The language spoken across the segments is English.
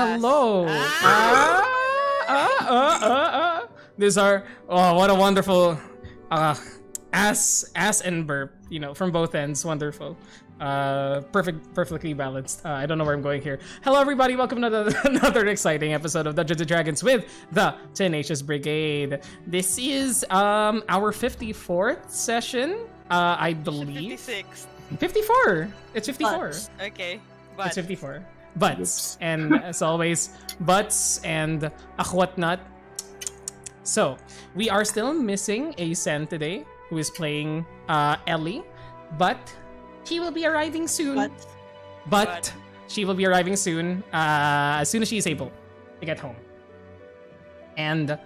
Hello. These are what a wonderful ass and burp. You know, from both ends, wonderful. Perfectly balanced. I don't know where I'm going here. Hello, everybody. Welcome to another exciting episode of Dungeons and Dragons with the Tenacious Brigade. This is our 54th session, I believe. 56. 54. It's 54. Butts. Okay. But. It's 54. Butts. And as always, butts and whatnot. So, we are still missing a Sen today, who is playing Ellie, but she will be arriving soon. But she will be arriving soon, as soon as she is able to get home. And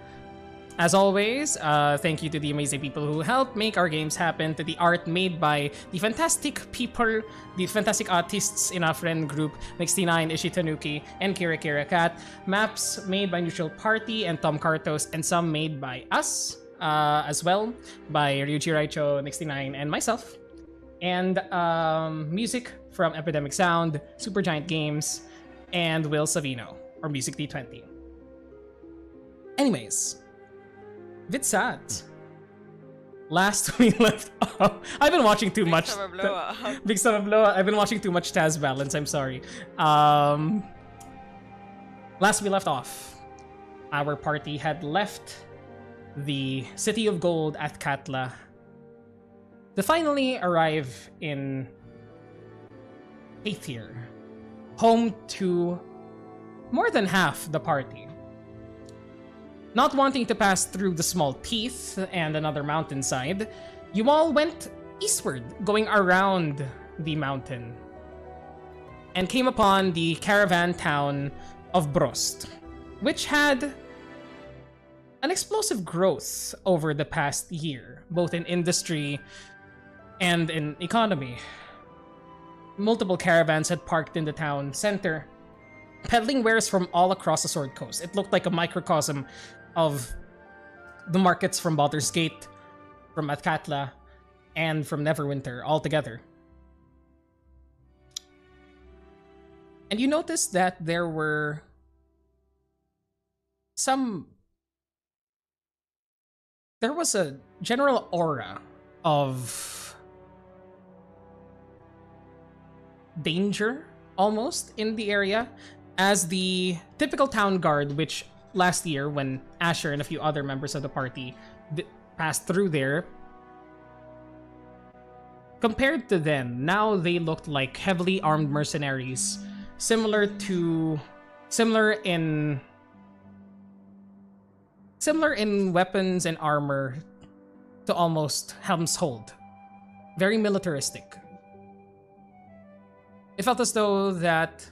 as always, thank you to the amazing people who helped make our games happen, to the art made by the fantastic people, the fantastic artists in our friend group, 69, Ishitanuki, and Kira Kira Cat, maps made by Neutral Party and Tom Cartos, and some made by us as well, by Ryuji Raicho, 69, and myself. And music from Epidemic Sound, Supergiant Games, and Will Savino, or Music D20. Anyways, bit sad. Last we left off, I've been watching too much. Big Summer Blow Up. I've been watching too much Taz Balance, I'm sorry. Last we left off, our party had left the City of Gold at Katla to finally arrive in Aether, home to more than half the party. Not wanting to pass through the Small Teeth and another mountainside, you all went eastward, going around the mountain, and came upon the caravan town of Brost, which had an explosive growth over the past year, both in industry and in economy. Multiple caravans had parked in the town center, peddling wares from all across the Sword Coast. It looked like a microcosm of the markets from Baldur's Gate, from Athkatla, and from Neverwinter all together. And you noticed that there was a general aura of danger almost in the area, as the typical town guard, which last year when Asher and a few other members of the party passed through there, compared to then, now they looked like heavily armed mercenaries, similar in weapons and armor to almost Helm's Hold. Very militaristic. It felt as though that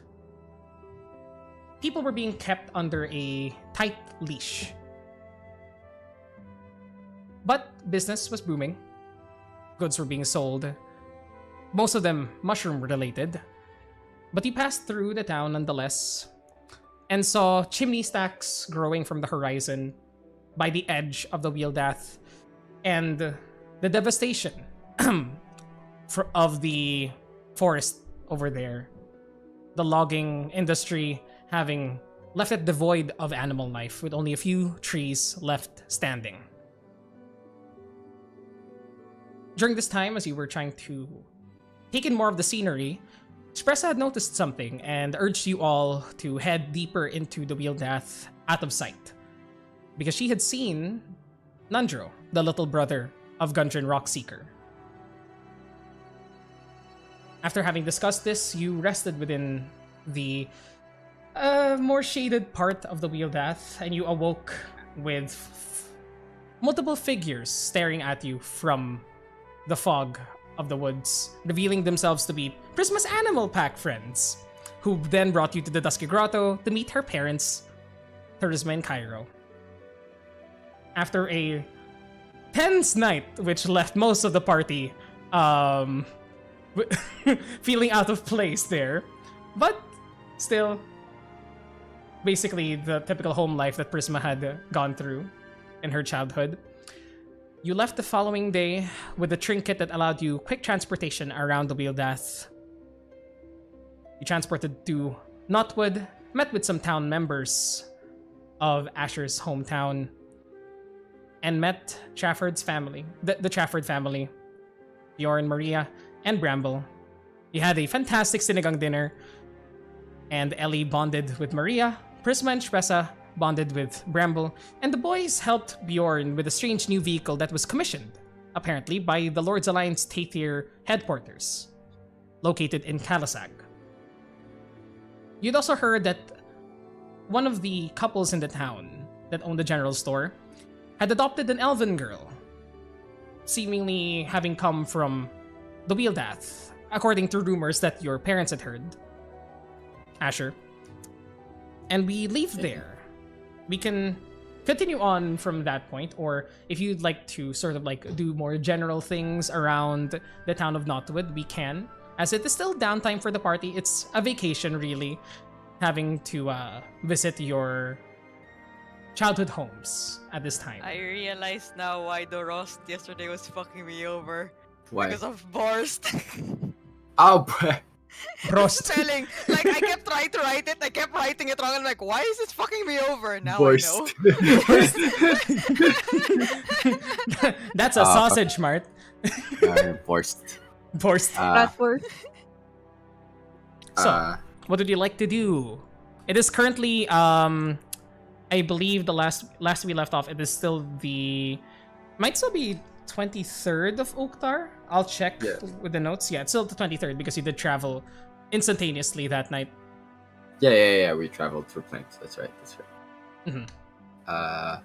people were being kept under a tight leash. But business was booming. Goods were being sold. Most of them mushroom related. But you passed through the town nonetheless and saw chimney stacks growing from the horizon by the edge of the Wheeldath, and the devastation of the forest over there. The logging industry having left it devoid of animal life, with only a few trees left standing. During this time, as you were trying to take in more of the scenery, Espressa had noticed something and urged you all to head deeper into the Wheeldath out of sight, because she had seen Nundro, the little brother of Gundren Rockseeker. After having discussed this, you rested within the more shaded part of the Wheeldath, and you awoke with multiple figures staring at you from the fog of the woods, revealing themselves to be Prisma's animal pack friends, who then brought you to the Dusky Grotto to meet her parents, Turisma and Cairo. After a tense night, which left most of the party feeling out of place there, but still basically the typical home life that Prisma had gone through in her childhood. You left the following day with a trinket that allowed you quick transportation around the Wheeldath. You transported to Knotwood, met with some town members of Asher's hometown and met Trafford's family, the Trafford family, Bjorn, Maria, and Bramble. You had a fantastic sinigang dinner, and Ellie bonded with Maria, Prisma and Shpressa bonded with Bramble, and the boys helped Bjorn with a strange new vehicle that was commissioned, apparently, by the Lord's Alliance Tathir headquarters, located in Kalasag. You'd also heard that one of the couples in the town that owned the general store had adopted an elven girl, seemingly having come from the Wheeldath, according to rumors that your parents had heard, Asher. And we leave there. We can continue on from that point, or if you'd like to sort of like do more general things around the town of Knotwood, we can. As it is still downtime for the party, it's a vacation really, having to visit your childhood homes at this time. I realize now why the roast yesterday was fucking me over. Why? Because of Borst. Oh, Prost. Spelling. Like, I kept trying to write it, I kept writing it wrong, and I'm like, why is this fucking me over? Now Borst. I know. That's a sausage, Mart. Forced. Borst. So, what would you like to do? It is currently, I believe the last we left off, it is still might still be 23rd of Oktar. I'll check with the notes. Yeah, it's still the 23rd because you did travel instantaneously that night. Yeah. We traveled through planes. That's right. Mm-hmm.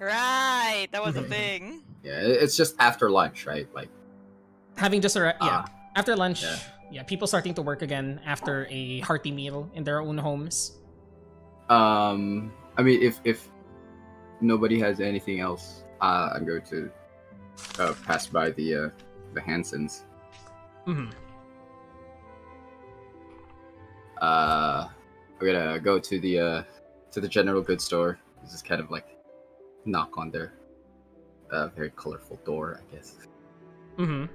Right, that was a thing. Yeah, it's just after lunch, right? Like having just arrived. Yeah, after lunch. Yeah. Yeah, people starting to work again after a hearty meal in their own homes. I mean, if nobody has anything else, I'm going to pass by the Hansons. Mm-hmm. We're gonna go to the general goods store. Just kind of like knock on their very colorful door, I guess. Mm-hmm.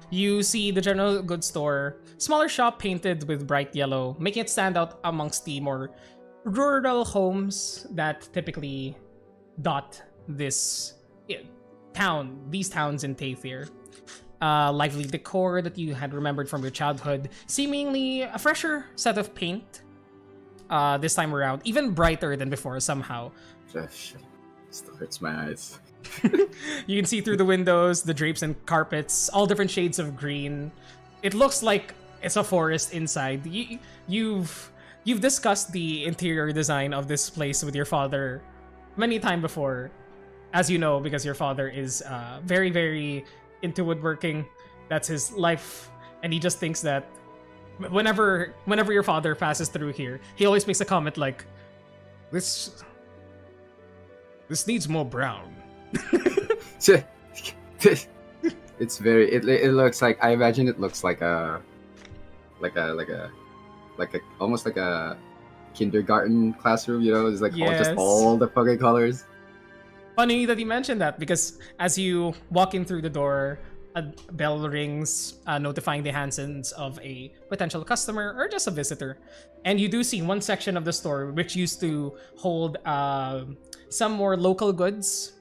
You see the general goods store, smaller shop painted with bright yellow, making it stand out amongst the more rural homes that typically dot these towns in Tathir. Lively decor that you had remembered from your childhood, seemingly a fresher set of paint this time around, even brighter than before somehow. Still hurts my eyes. You can see through the windows, the drapes and carpets, all different shades of green. It looks like it's a forest inside. You've discussed the interior design of this place with your father many times before, as you know, because your father is very, very into woodworking. That's his life, and he just thinks that whenever your father passes through here, he always makes a comment like, "This needs more brown." It's very. It looks like. I imagine it looks like almost like a kindergarten classroom. You know, it's like all the fucking colors. Funny that you mentioned that, because as you walk in through the door, a bell rings, notifying the Hansons of a potential customer or just a visitor. And you do see one section of the store which used to hold some more local goods.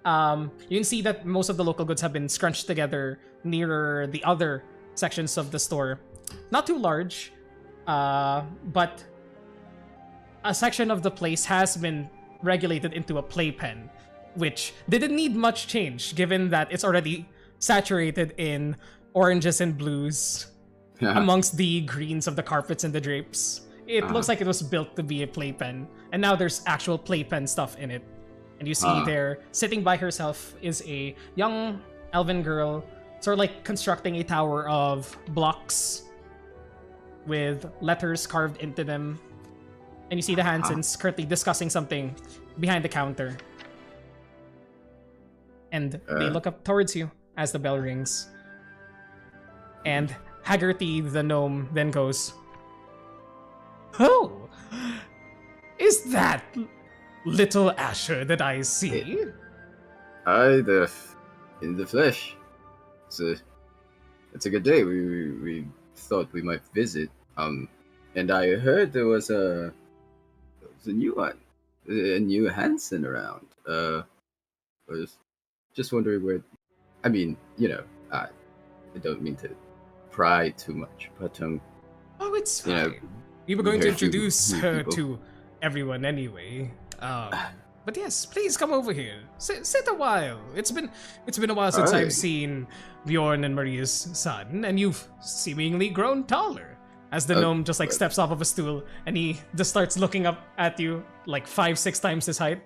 You can see that most of the local goods have been scrunched together nearer the other sections of the store. Not too large, but a section of the place has been regulated into a playpen, which didn't need much change given that it's already saturated in oranges and blues amongst the greens of the carpets and the drapes. It looks like it was built to be a playpen, and now there's actual playpen stuff in it. And you see there, sitting by herself, is a young elven girl, sort of like constructing a tower of blocks with letters carved into them. And you see the Hansons currently discussing something behind the counter. And they look up towards you as the bell rings. And Haggerty the gnome then goes, "Oh, is that little Asher that I see?" In the flesh. It's a good day. We thought we might visit. And I heard there was a new one, a new Hansen around. I was just wondering where. I mean, I don't mean to pry too much, but Oh, it's you know, fine. We were going to very few introduce her people. to everyone anyway. But yes, please come over here. Sit a while. It's been a while since Aye. I've seen Bjorn and Maria's son, and you've seemingly grown taller. As the gnome just like steps off of a stool, and he just starts looking up at you like 5-6 times his height.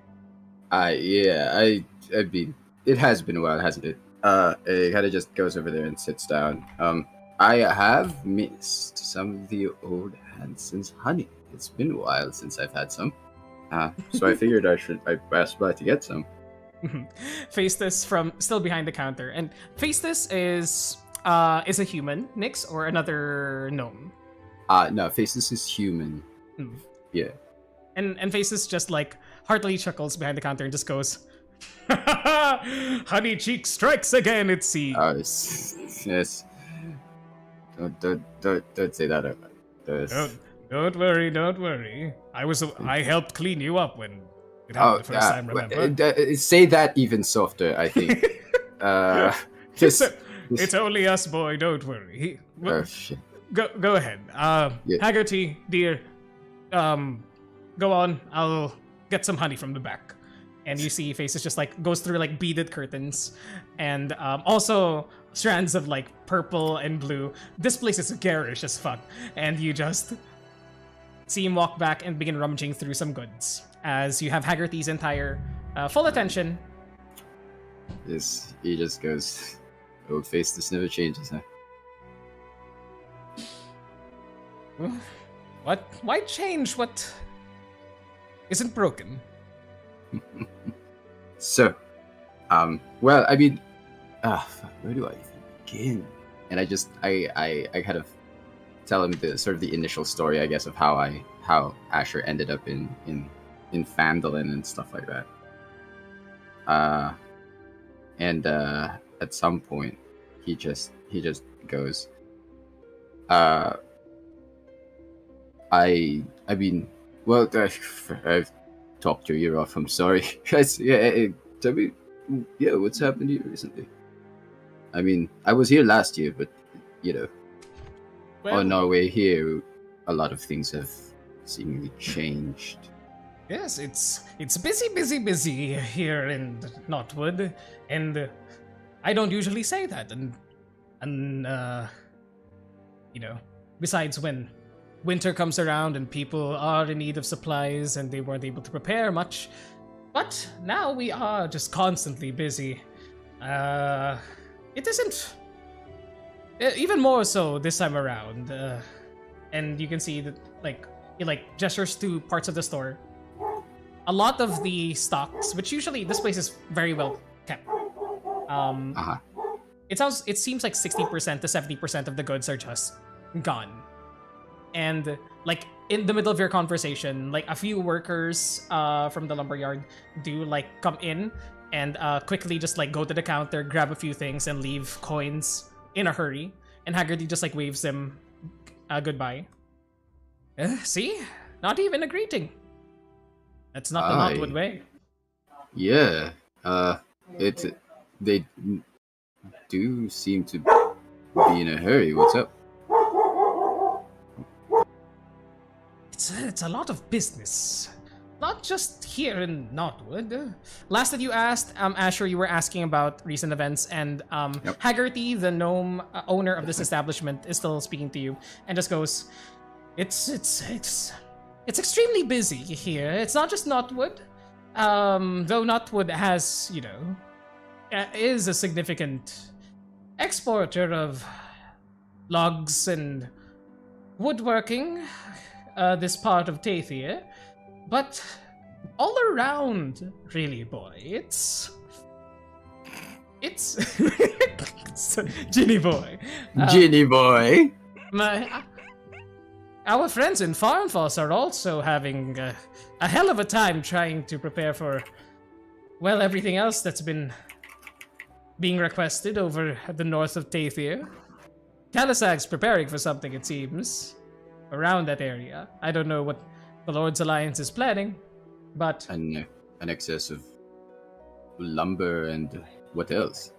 I mean, it has been a while, hasn't it? It kind of just goes over there and sits down. I have missed some of the old Hansen's honey. It's been a while since I've had some. So I figured I pass by to get some. Faceless from still behind the counter, and Faceless is a human, Nix, or another gnome. No, Faceless is human. Hmm. Yeah. And Faceless just like heartily chuckles behind the counter and just goes, "Honey Cheek strikes again, it seems." Yes. Don't say that out loud. Don't worry. I helped clean you up when it happened the first time. Remember? Say that even softer, I think. It's only us, boy. Don't worry. Oh shit. Go ahead. Yeah. Haggerty, dear. Go on. I'll get some honey from the back. And you see Faces just like goes through like beaded curtains, and also strands of like purple and blue. This place is garish as fuck, and you just see him walk back and begin rummaging through some goods as you have Haggerty's entire full attention. Yes, he just goes, old face, this never changes, huh? What? Why change what isn't broken? So, well, I mean, where do I even begin? And I kind of tell him the sort of the initial story, I guess, of how Asher ended up in Fandolin and stuff like that. And at some point, he just goes, I mean, well, I've talked your ear off. I'm sorry, guys. Yeah, tell me, yeah, what's happened to you recently? I mean, I was here last year, but on our way here, a lot of things have seemingly changed. Yes, it's busy here in Knotwood, and I don't usually say that, and besides when winter comes around and people are in need of supplies and they weren't able to prepare much, but now we are just constantly busy. It isn't even more so this time around, and you can see that he gestures to parts of the store. A lot of the stocks, which usually this place is very well kept. It seems like 60% to 70% of the goods are just gone. And like in the middle of your conversation, like a few workers from the lumberyard do like come in and quickly just like go to the counter, grab a few things, and leave coins in a hurry. And Haggerty just like waves them goodbye. See? Not even a greeting. That's not the Knotwood way. Yeah, they do seem to be in a hurry. What's up? It's a lot of business. Not just here in Knotwood. Last that you asked, Asher, you were asking about recent events, and Yep. Haggerty, the gnome owner of this establishment, is still speaking to you, and just goes, It's extremely busy here. It's not just Knotwood. Though Knotwood has, is a significant exporter of logs and woodworking, this part of Tathir. But all around, really, boy, it's Ginny boy. Ginny boy. Our friends in Farmfoss are also having a hell of a time trying to prepare for, well, everything else that's been being requested over at the north of Tathir. Talasag's preparing for something, it seems. around that area. I don't know what the Lord's Alliance is planning, but An excess of lumber and what else?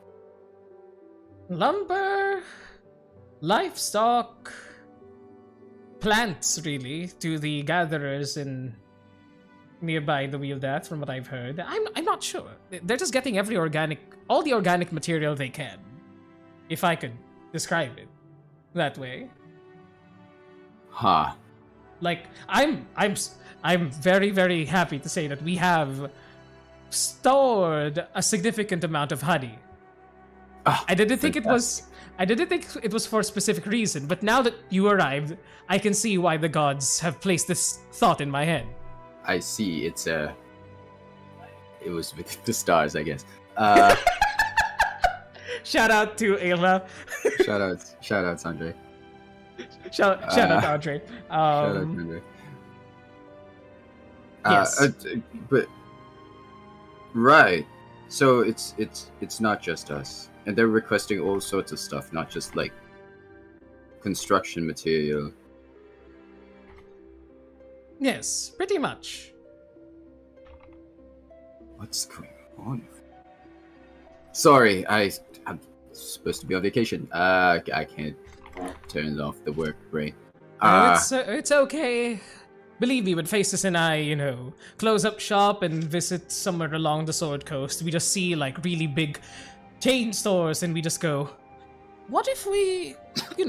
lumber, livestock, plants, really, to the gatherers in nearby the Wheel Death, from what I've heard. I'm not sure. They're just getting all the organic material they can, if I could describe it that way. Huh. Like I'm very, very happy to say that we have stored a significant amount of honey. Ah, I didn't think fantastic. it was for a specific reason, but now that you arrived, I can see why the gods have placed this thought in my head. I see. It was with the stars, I guess. Shout out to Ayla. shout out, Andre. Shout out to Andre. Shout out, Andre. Yes. But right. So it's not just us, and they're requesting all sorts of stuff, not just like construction material. Yes, pretty much. What's going on? Sorry, I'm supposed to be on vacation. I can't turn off the work brain. It's okay. Believe me, when Faces and I, close up shop and visit somewhere along the Sword Coast, we just see like really big chain stores, and we just go, "What if we,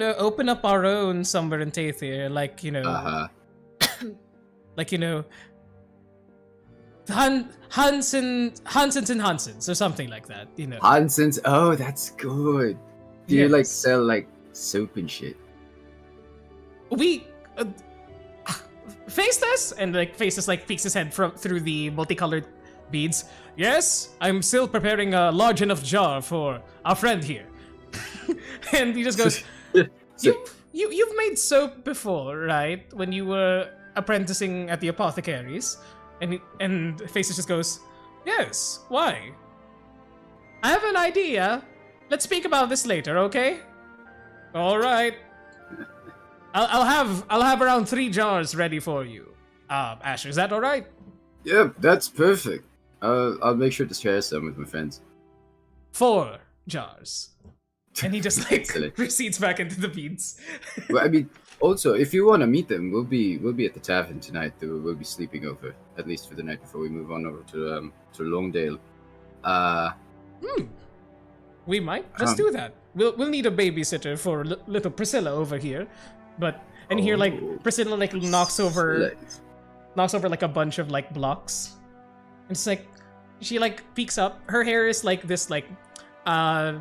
open up our own somewhere in Tathir, like Hansens and Hansens or something like that, Hansens. Oh, that's good. Do you like Yes. sell like soap and shit? We Faceless, and like Faceless like peeks his head through the multicolored beads. Yes, I'm still preparing a large enough jar for our friend here. And he just goes, You've made soap before, right? When you were apprenticing at the apothecaries." And Faces just goes, "Yes, why? I have an idea. Let's speak about this later, okay? All right. I'll have around 3 jars ready for you. Asher, is that all right?" Yep, that's perfect. I'll make sure to share some with my friends. 4 jars. And he just like Excellent. recedes back into the beads. But I mean, also, if you want to meet them, we'll be at the tavern tonight. We'll be sleeping over, at least for the night before we move on over to Longdale. We might just do that. We'll need a babysitter for little Priscilla over here. And here like Priscilla like knocks over like a bunch of like blocks. And it's like she like peeks up. Her hair is like this like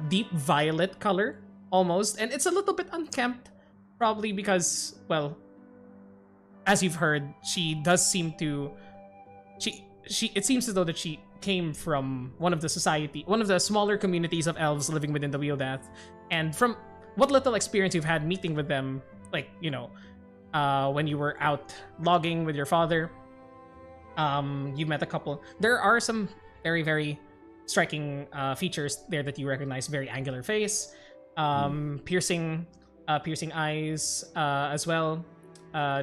deep violet color almost, and it's a little bit unkempt, probably because, well, as you've heard, she does seem to it seems as though that she came from one of the smaller communities of elves living within the Wheel Death. And from what little experience you've had meeting with them, like, when you were out logging with your father, you met a couple. There are some very, very striking features there that you recognize. Very angular face, piercing eyes, as well.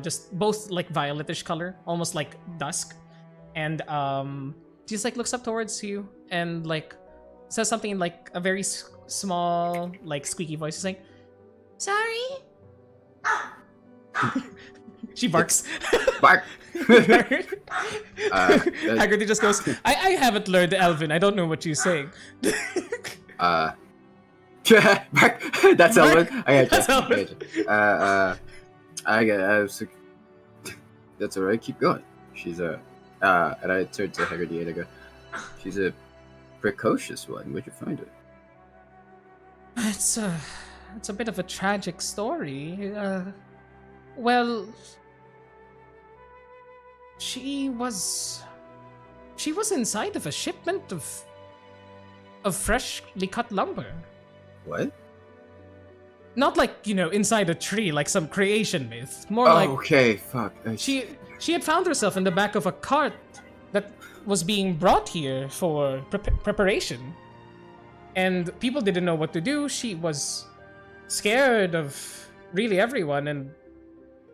Just both like violetish color, almost like dusk. And she just like looks up towards you and like says something in like a very small, like squeaky voice. She's like, "Sorry." She barks. Bark. Haggerty just goes, I haven't learned Elven. I don't know what you're saying. Bark. That's Elven. I That's got you. Elven. That's alright. Keep going. She's and I turned to Haggerty and I go, "She's a precocious one. Where'd you find her?" It's a bit of a tragic story. Well, she was inside of a shipment of freshly cut lumber. What? Not like, inside a tree like some creation myth. More like Okay, fuck. she had found herself in the back of a cart that was being brought here for preparation. And people didn't know what to do. She was scared of really everyone, and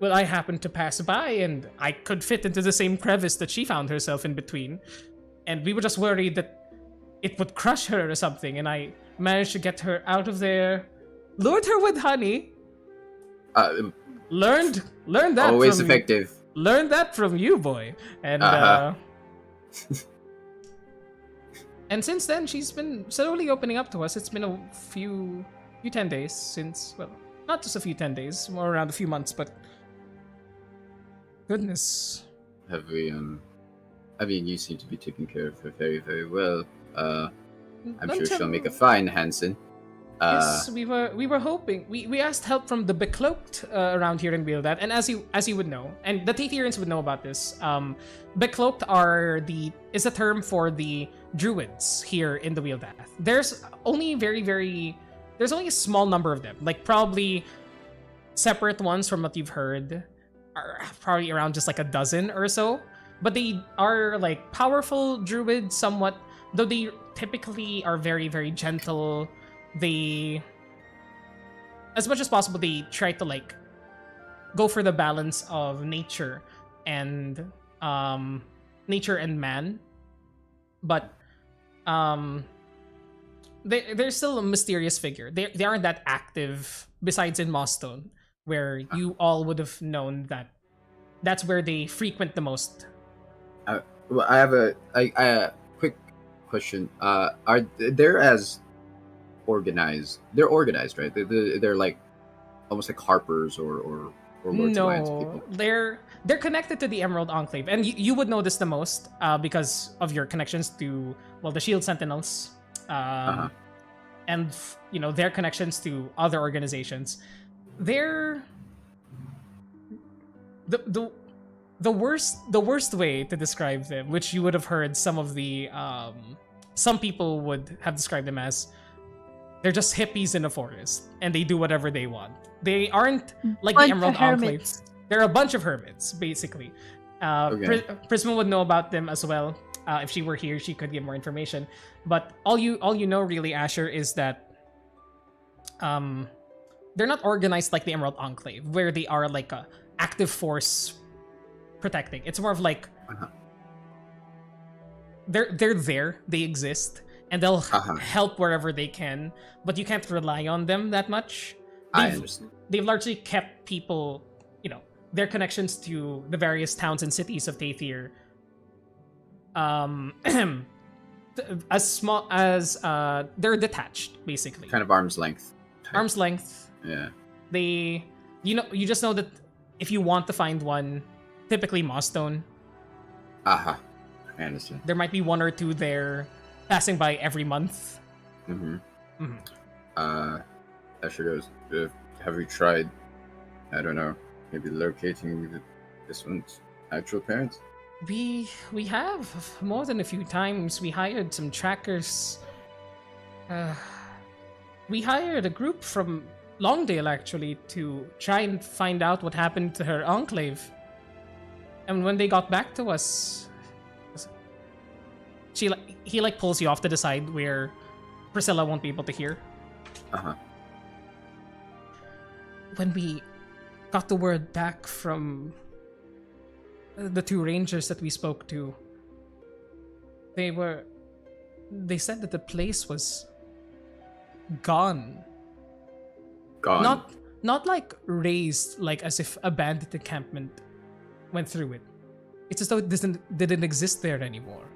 well, I happened to pass by and I could fit into the same crevice that she found herself in between. And we were just worried that it would crush her or something. And I managed to get her out of there, lured her with honey. Learned that Always from, effective. Learned that from you, boy. And and since then, she's been slowly opening up to us. It's been a few 10 days since, well, not just a few 10 days, more around a few months, but goodness. Have we, I mean, you seem to be taking care of her very, very well. I'm sure she'll make a fine Hansen. Yes, we were hoping. We asked help from the Becloaked around here in Wheeldat, and as you would know, and the Tatherians would know about this. Becloaked is a term for the druids here in the Wheeldat. There's only there's only a small number of them, like probably separate ones from what you've heard, are probably around just like a dozen or so. But they are like powerful druids somewhat, though they typically are very, very gentle. They, as much as possible, they try to like go for the balance of nature and man, but they're still a mysterious figure. They aren't that active, besides in Mosstone, where you all would have known that that's where they frequent the most. Well, I have a quick question. Are they're as organized? They're organized, right? They're like almost like harpers or Lords Alliance people. They're connected to the Emerald Enclave, and you would know this the most because of your connections to, well, the Shield Sentinels, and their connections to other organizations. They're the worst way to describe them, which you would have heard some people would have described them as, they're just hippies in a forest and they do whatever they want. They aren't like the Emerald Enclave. They're a bunch of hermits, basically. Okay. Prisma would know about them as well. If she were here, she could give more information. But all you know, really, Asher, is that they're not organized like the Emerald Enclave, where they are like a active force protecting. It's more of like they're there, they exist, and they'll help wherever they can, but you can't rely on them that much. I understand. They've largely kept people, their connections to the various towns and cities of Tathir as small as they're detached, basically. Kind of arm's length. Arm's length. Yeah. You just know that if you want to find one, typically Mosstone. I understand. There might be one or two there passing by every month. Asher goes, have we tried, I don't know, maybe locating this one's actual parents? We have more than a few times. We hired some trackers. We hired a group from Longdale, actually, to try and find out what happened to her enclave. And when they got back to us, he pulls you off to the side where Priscilla won't be able to hear. When we got the word back from the two rangers that we spoke to, they said that the place was gone. Not like razed, like as if a bandit encampment went through it. It's as though it didn't exist there anymore.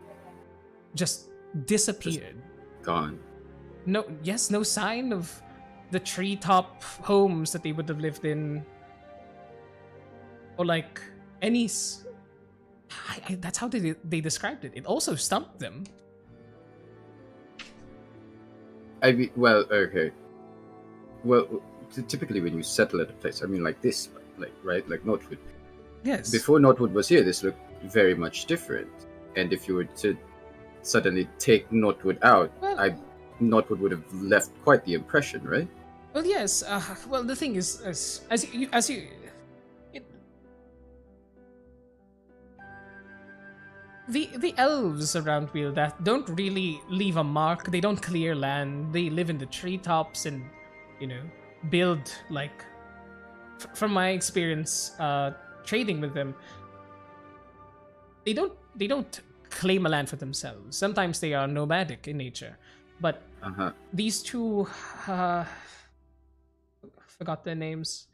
Just disappeared. Just gone. No sign of the treetop homes that they would have lived in, or like any. That's how they described it. It also stumped them. Okay. Well, typically when you settle at a place, I mean, like this, like Northwood. Yes. Before Northwood was here, this looked very much different. And if you were to suddenly take Northwood out, Northwood would have left quite the impression, right? Well, yes. Well, the thing is, the elves around Wheeldat don't really leave a mark. They don't clear land. They live in the treetops and, build like from my experience trading with them, they don't claim a land for themselves. Sometimes they are nomadic in nature, but these two forgot their names.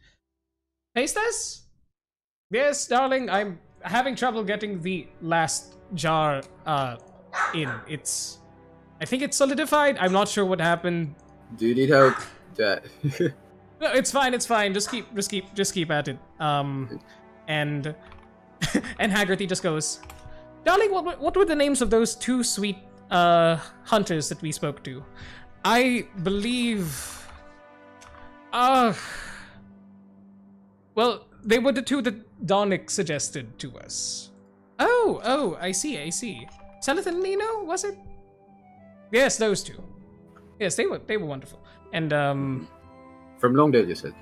Pastas? Yes, darling. I'm having trouble getting the last jar in. I think it's solidified. I'm not sure what happened. Do you need help? That. No, it's fine. It's fine. Just keep at it. And and Haggerty just goes, darling, what were the names of those two sweet hunters that we spoke to? I believe. Well, they were the two that Donick suggested to us. Oh, I see. Selith and Nino, was it? Yes, those two. Yes, they were wonderful. And From Longdale, you said.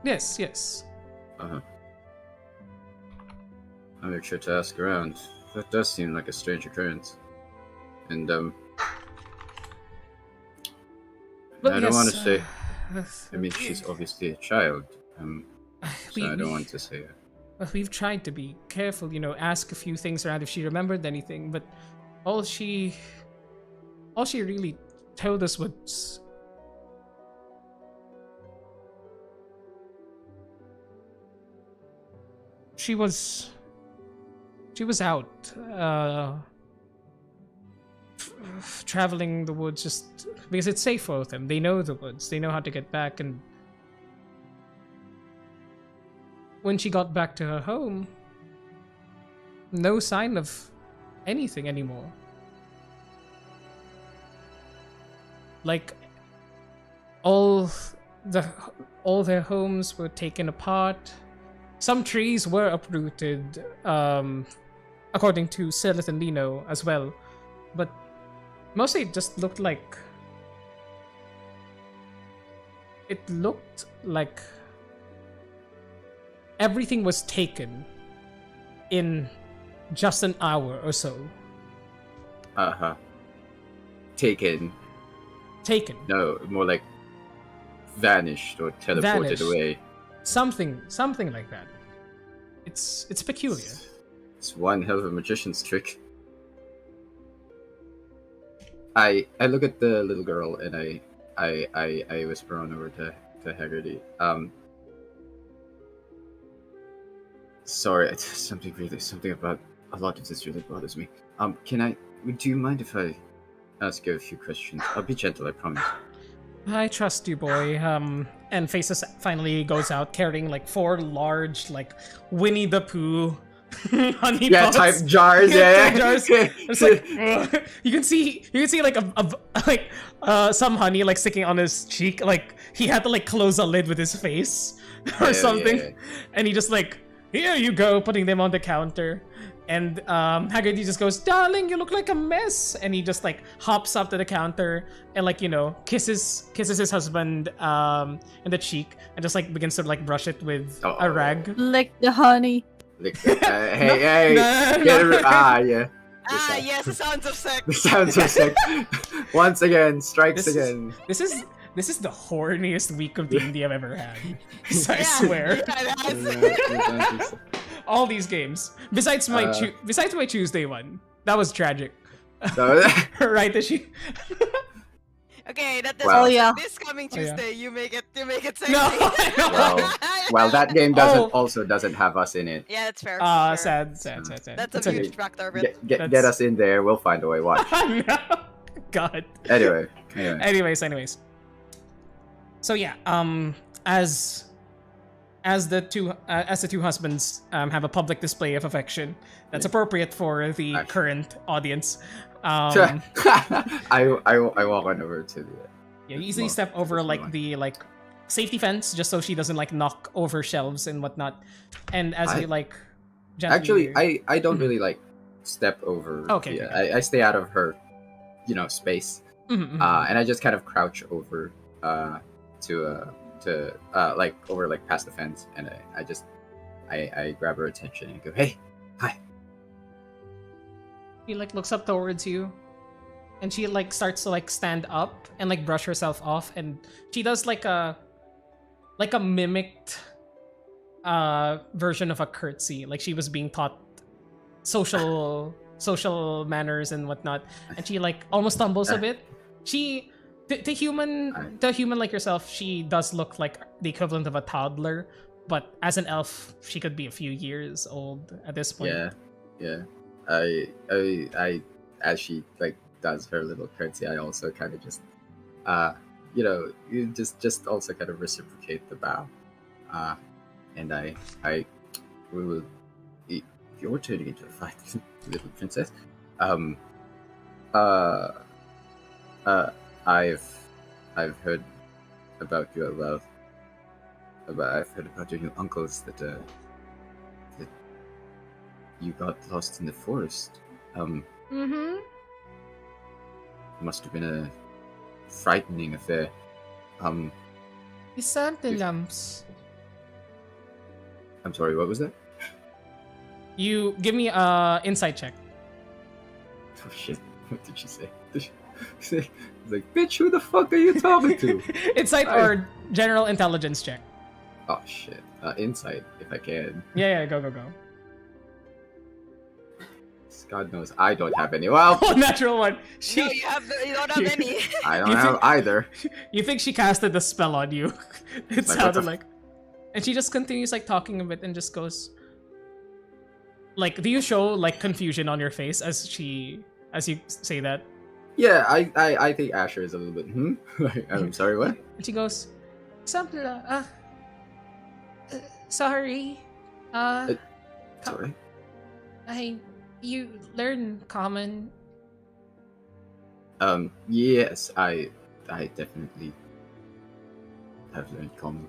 Yes. I'll make sure to ask around. That does seem like a strange occurrence. And But I don't yes, want to say. I mean, she's obviously a child. So I don't want to say. We've tried to be careful, ask a few things around if she remembered anything, but all she really told us was she was out traveling the woods just because it's safe for them. They know the woods. They know how to get back, and when she got back to her home, no sign of anything anymore. Like all their homes were taken apart. Some trees were uprooted, according to Selith and Lino as well. But mostly it just looked like everything was taken in just an hour or so. Taken. No, more like vanished or teleported away. Something like that. It's peculiar. It's one hell of a magician's trick. I look at the little girl and I whisper on over to Haggerty. Sorry, something about a lot of this really bothers me. Would you mind if I ask you a few questions? I'll be gentle, I promise. I trust you, boy. And Faces finally goes out carrying like 4 large, like Winnie the Pooh honey pots. Type jars. Yeah. Jars. It's like you can see like some honey like sticking on his cheek. Like he had to like close a lid with his face or something, yeah. And he just like, here you go, putting them on the counter. And Haggerty just goes, darling, you look like a mess. And he just like hops up to the counter and like, kisses his husband in the cheek and just like begins to like brush it with a rag. Lick the honey. Hey. No. Yeah. Yes, the sounds of sex. The sounds of sex. Once again, strikes again. This is the horniest week of D&D I've ever had. I swear. Yeah, all these games. Besides my Tuesday one. That was tragic. Right, that she okay, this coming Tuesday, you make it sexy. No, well, that game doesn't have us in it. Yeah, that's fair. Sad. That's a huge factor of it. Get us in there, we'll find a way. Watch. No. God. Anyways. So yeah, as the two husbands have a public display of affection that's appropriate for the current audience. I walk on over to the. Yeah, you easily step over like the safety fence just so she doesn't like knock over shelves and whatnot. And as we like, actually, I don't really like step over. Okay. I stay out of her, space. Mm-hmm. And I just kind of crouch over to over like past the fence, and I grab her attention and go, hey, hi. She like looks up towards you, and she like starts to like stand up and like brush herself off, and she does like a mimicked version of a curtsy. Like she was being taught social manners and whatnot, and she like almost stumbles a bit. She to human like yourself, she does look like the equivalent of a toddler, but as an elf, she could be a few years old at this point. Yeah. I as she like does her little curtsy, I also kind of just you just also kind of reciprocate the bow. And we will. You're turning into a fight, little princess. I've heard about your I've heard about your new uncles that you got lost in the forest. Mm-hmm. Must have been a frightening affair. Isa the lamps. I'm sorry, what was that? You give me insight check. Oh shit! What did she say? Did she say, like, bitch, who the fuck are you talking to? Insight or general intelligence check. Oh shit! Insight, if I can. Yeah, go. God knows I don't have any. Well, Oh, natural one. No, you don't have any. I don't You have think- either. You think she casted the spell on you? It Like, what sounded the like. And she just continues like talking a bit and just goes. Like, do you show like confusion on your face as you say that? Yeah, I think Asher is a little bit. Like, I'm sorry, what? And she goes, Sampla, sorry. Sorry. You learn common. Yes, I definitely have learned common.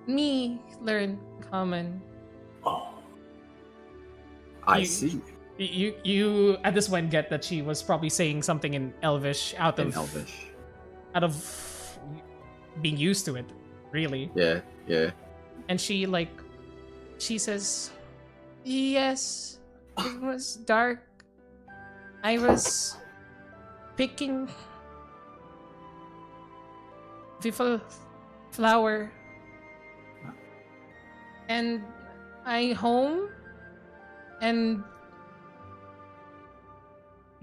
Me learn common. Oh, I You- see. You at this point get that she was probably saying something in Elvish out In of Elvish. being used to it, really. Yeah. And she says, yes, it was dark. I was picking the flower, and I home and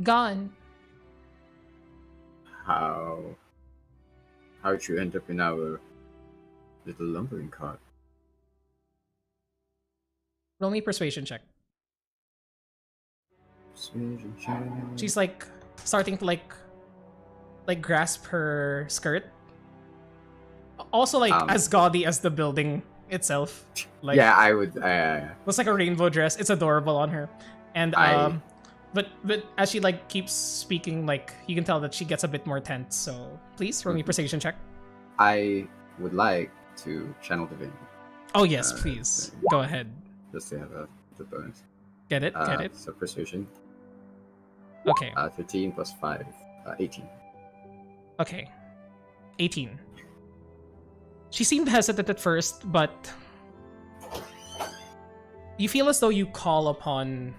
gone. How'd you end up in our little lumbering cart? Roll me persuasion check. She's like starting to like grasp her skirt. Also like as gaudy as the building itself. Like Yeah, I would. looks like a rainbow dress. It's adorable on her. And but as she like keeps speaking, like you can tell that she gets a bit more tense. So please roll me persuasion check. I would like to channel divinity Oh yes, please. Go ahead. just to have the bonus. Get it? Get it? So persuasion. Okay. 13 plus 5, 18. Okay. 18. She seemed hesitant at first, but you feel as though you call upon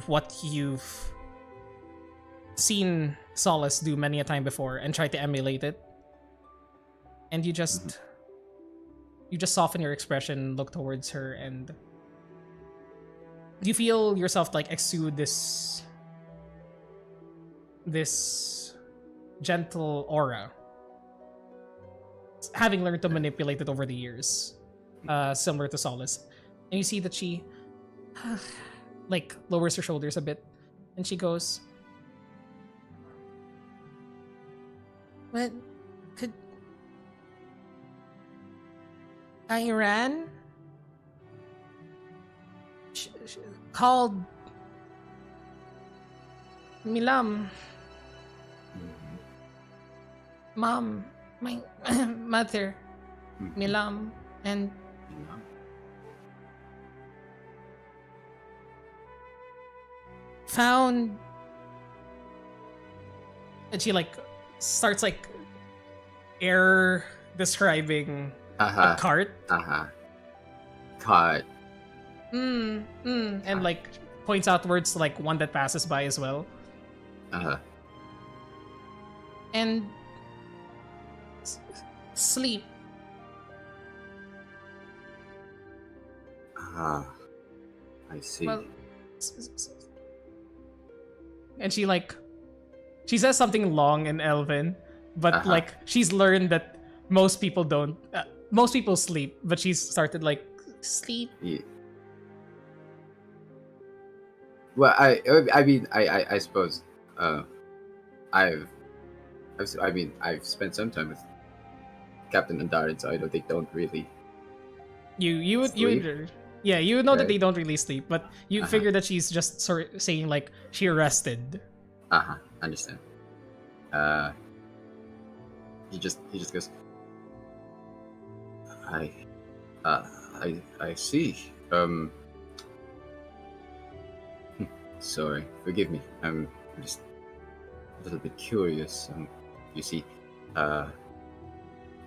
what you've seen Solace do many a time before and try to emulate it. And you just soften your expression, look towards her, and you feel yourself like exude this gentle aura, having learned to manipulate it over the years, similar to Solace. And you see that she like lowers her shoulders a bit, and she goes, "What could I ran? Called Milam. Mom, my mother, Milam, and found." And she like starts like air describing a cart. Cart. And like points outwards to like one that passes by as well. And sleep Ah, I see. Well, and she says something long in Elven, but Uh-huh. she's learned that most people don't. Most people sleep, but she's started sleep. Yeah. Well, I mean, I suppose, I've, I've spent some time with Captain Andarin, so I know they don't really You sleep, would yeah, you would know that right? they don't really sleep, but you Uh-huh. figure that she's just sort saying she rested. Uh-huh. Understand. Uh, he just goes, I, I see. Sorry, forgive me. I'm just a little bit curious. You see, uh,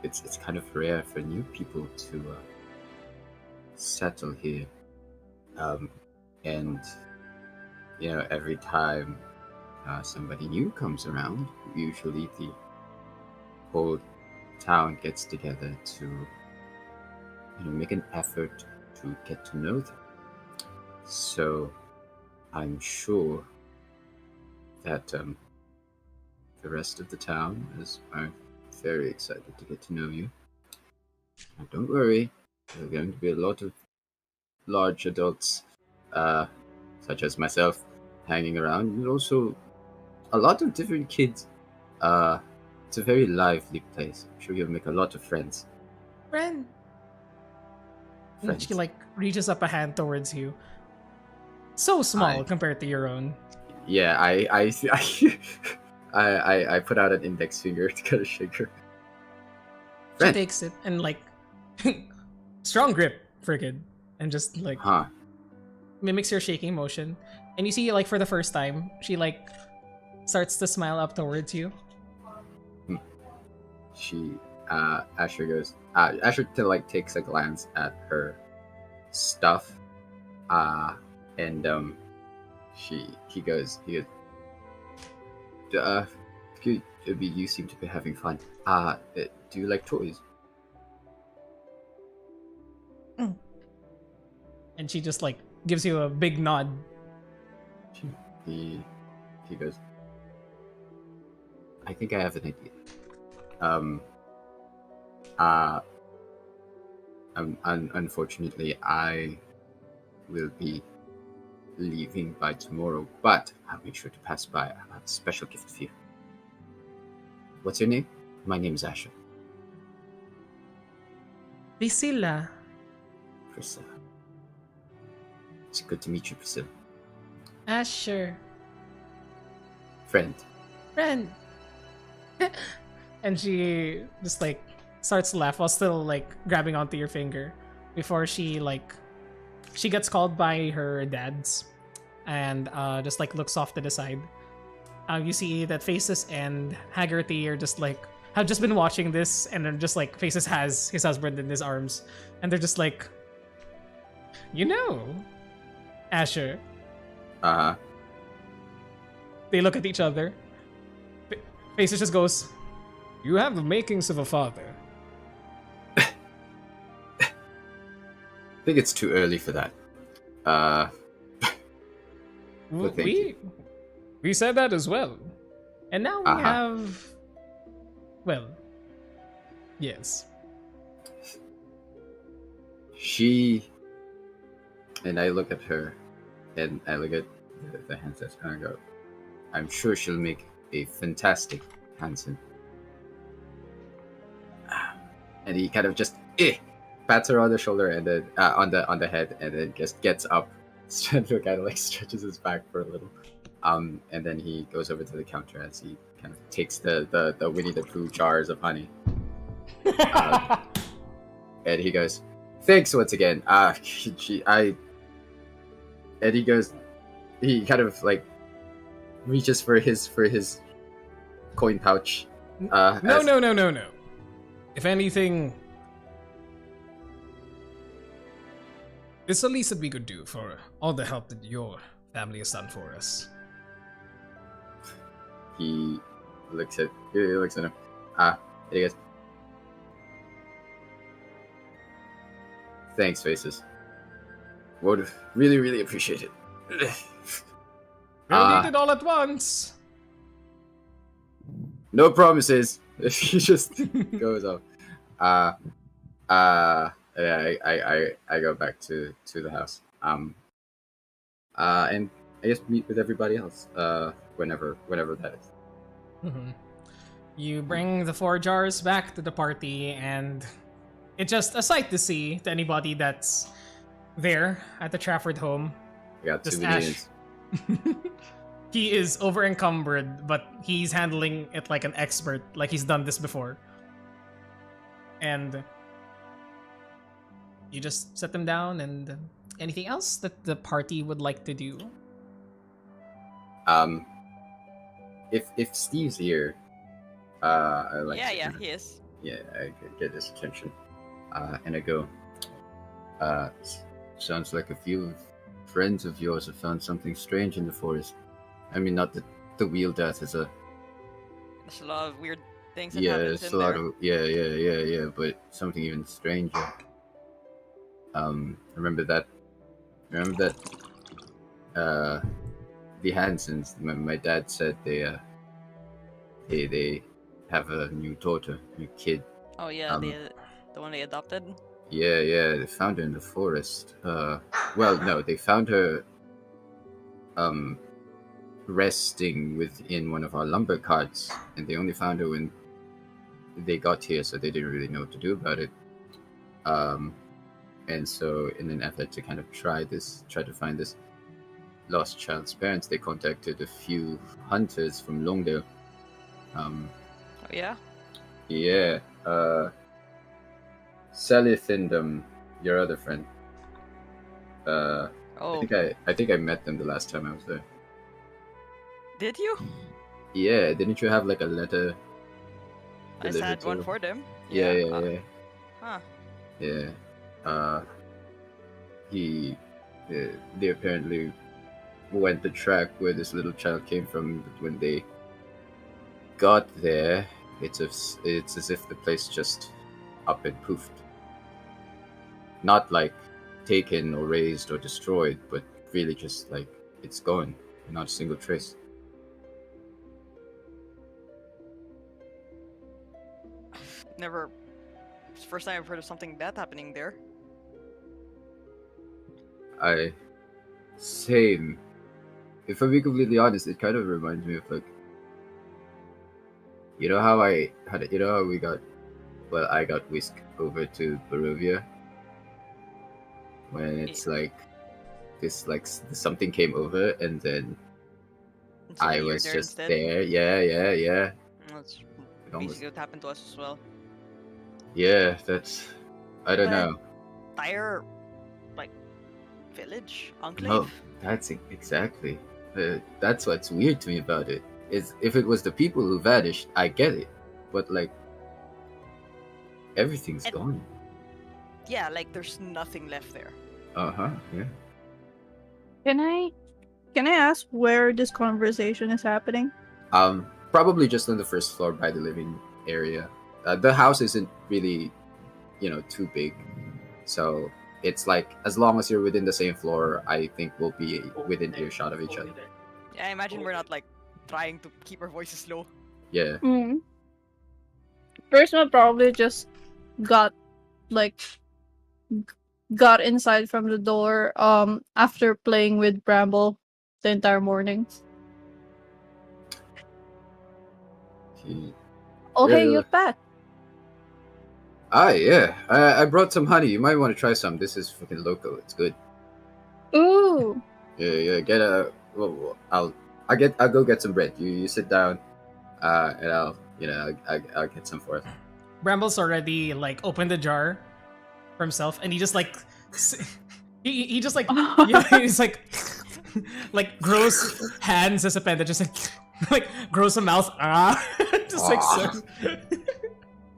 it's kind of rare for new people to settle here. Um, and every time somebody new comes around, usually the whole town gets together to make an effort to get to know them. So I'm sure that the rest of the town are very excited to get to know you. Now, don't worry, there are going to be a lot of large adults, uh, such as myself, hanging around, and also a lot of different kids. It's a very lively place. I'm sure you'll make a lot of friends. Friend. And she Friends. reaches up a hand towards you. So small I compared to your own. Yeah, I put out an index finger to kind of shake her. She Friend. takes it and strong grip, frigid, and just Huh. mimics your shaking motion. And you see for the first time, she starts to smile up towards you. Hmm. Asher goes. Asher takes a glance at her stuff. And he goes. You seem to be having fun. Do you like toys? And she just gives you a big nod. He goes, I think I have an idea. Unfortunately, I will be leaving by tomorrow, but I'll make sure to pass by. I have a special gift for you. What's your name? My name is Asher. Priscilla. Priscilla. It's good to meet you, Priscilla. Asher. Friend. Friend. And she just starts to laugh while still grabbing onto your finger before she gets called by her dad's and just looks off to the side. You see that Faces and Haggerty are just have just been watching this, and then just Faces has his husband in his arms, and they're just Asher. They look at each other. Faces just goes, "You have the makings of a father." I think it's too early for that. But thank you. We said that as well. And now we have, well, yes. And I look at her, and I look at the handsets, and I go, I'm sure she'll make a fantastic Hanson. And he kind of just pats her on the shoulder and then on the head, and then just gets up, kind of stretches his back for a little, and then he goes over to the counter as he kind of takes the Winnie the Pooh jars of honey, and he goes, "Thanks once again." And he goes, he kind of reaches for his coin pouch. No. If anything, it's the least that we could do for all the help that your family has done for us. He looks at him. And he goes, "Thanks, Faces." Would really, really appreciate it. We'll need it all at once. No promises. He just goes off. Yeah, I go back to the house. And I just meet with everybody else. Whenever that is. Mhm. You bring the 4 jars back to the party, and it's just a sight to see to anybody that's there at the Trafford home. I got Just 2 millions. He is over encumbered, but he's handling it like an expert, like he's done this before. And you just set them down, and anything else that the party would like to do? If Steve's here, I like. Yeah, he is. Yeah, I could get his attention. And I go. Sounds like a few friends of yours have found something strange in the forest. I mean, not that the wheel death is a. There's a lot of weird things that Yeah, happens it's in a lot there. of yeah, but something even stranger. Remember that? The Hansons. My dad said they have a new daughter, new kid. Oh yeah, the one they adopted. Yeah, they found her in the forest. Well, no, they found her resting within one of our lumber carts, and they only found her when they got here, so they didn't really know what to do about it. And so in an effort to kind of try to find this lost child's parents, they contacted a few hunters from Longdale. Oh yeah. Yeah, Selith and your other friend. Oh, I think I met them the last time I was there. did you? Yeah, didn't you have like a letter? I just had one for them. Yeah. Huh. Yeah. They apparently went the track where this little child came from, but when they got there, it's as if the place just up and poofed. Not like taken or razed or destroyed, but really just like it's gone. Not a single trace. Never. It's the first time I've heard of something bad happening there. Same. If I'm being completely honest, it kind of reminds me of like, you know how I got whisked over to Barovia when it's like this, like something came over and then And I suddenly you're was there just instead. there. Yeah. That's It almost, basically what happened to us as well. yeah, that's, I don't But- know. Entire, like, village, enclave. No, that's exactly. That's what's weird to me about it. Is if it was the people who vanished, I get it, but like everything's And- gone. Yeah, like there's nothing left there. Yeah. Can I ask where this conversation is happening? Probably just on the first floor by the living area. The house isn't really, too big, so it's like as long as you're within the same floor, I think we'll be within earshot of each other. Yeah, I imagine we're not like trying to keep our voices low. Yeah. First one probably just got inside from the door after playing with Bramble the entire morning. Oh hey, Really? you're back. Yeah. I brought some honey. You might want to try some. This is fucking local. It's good. Ooh. Yeah. Get a. Well, I'll go get some bread. You sit down, and I'll get some for us. Bramble's already like opened the jar for himself, and he just like he just like he's like grows hands as a pen that just like grows a mouth just like so.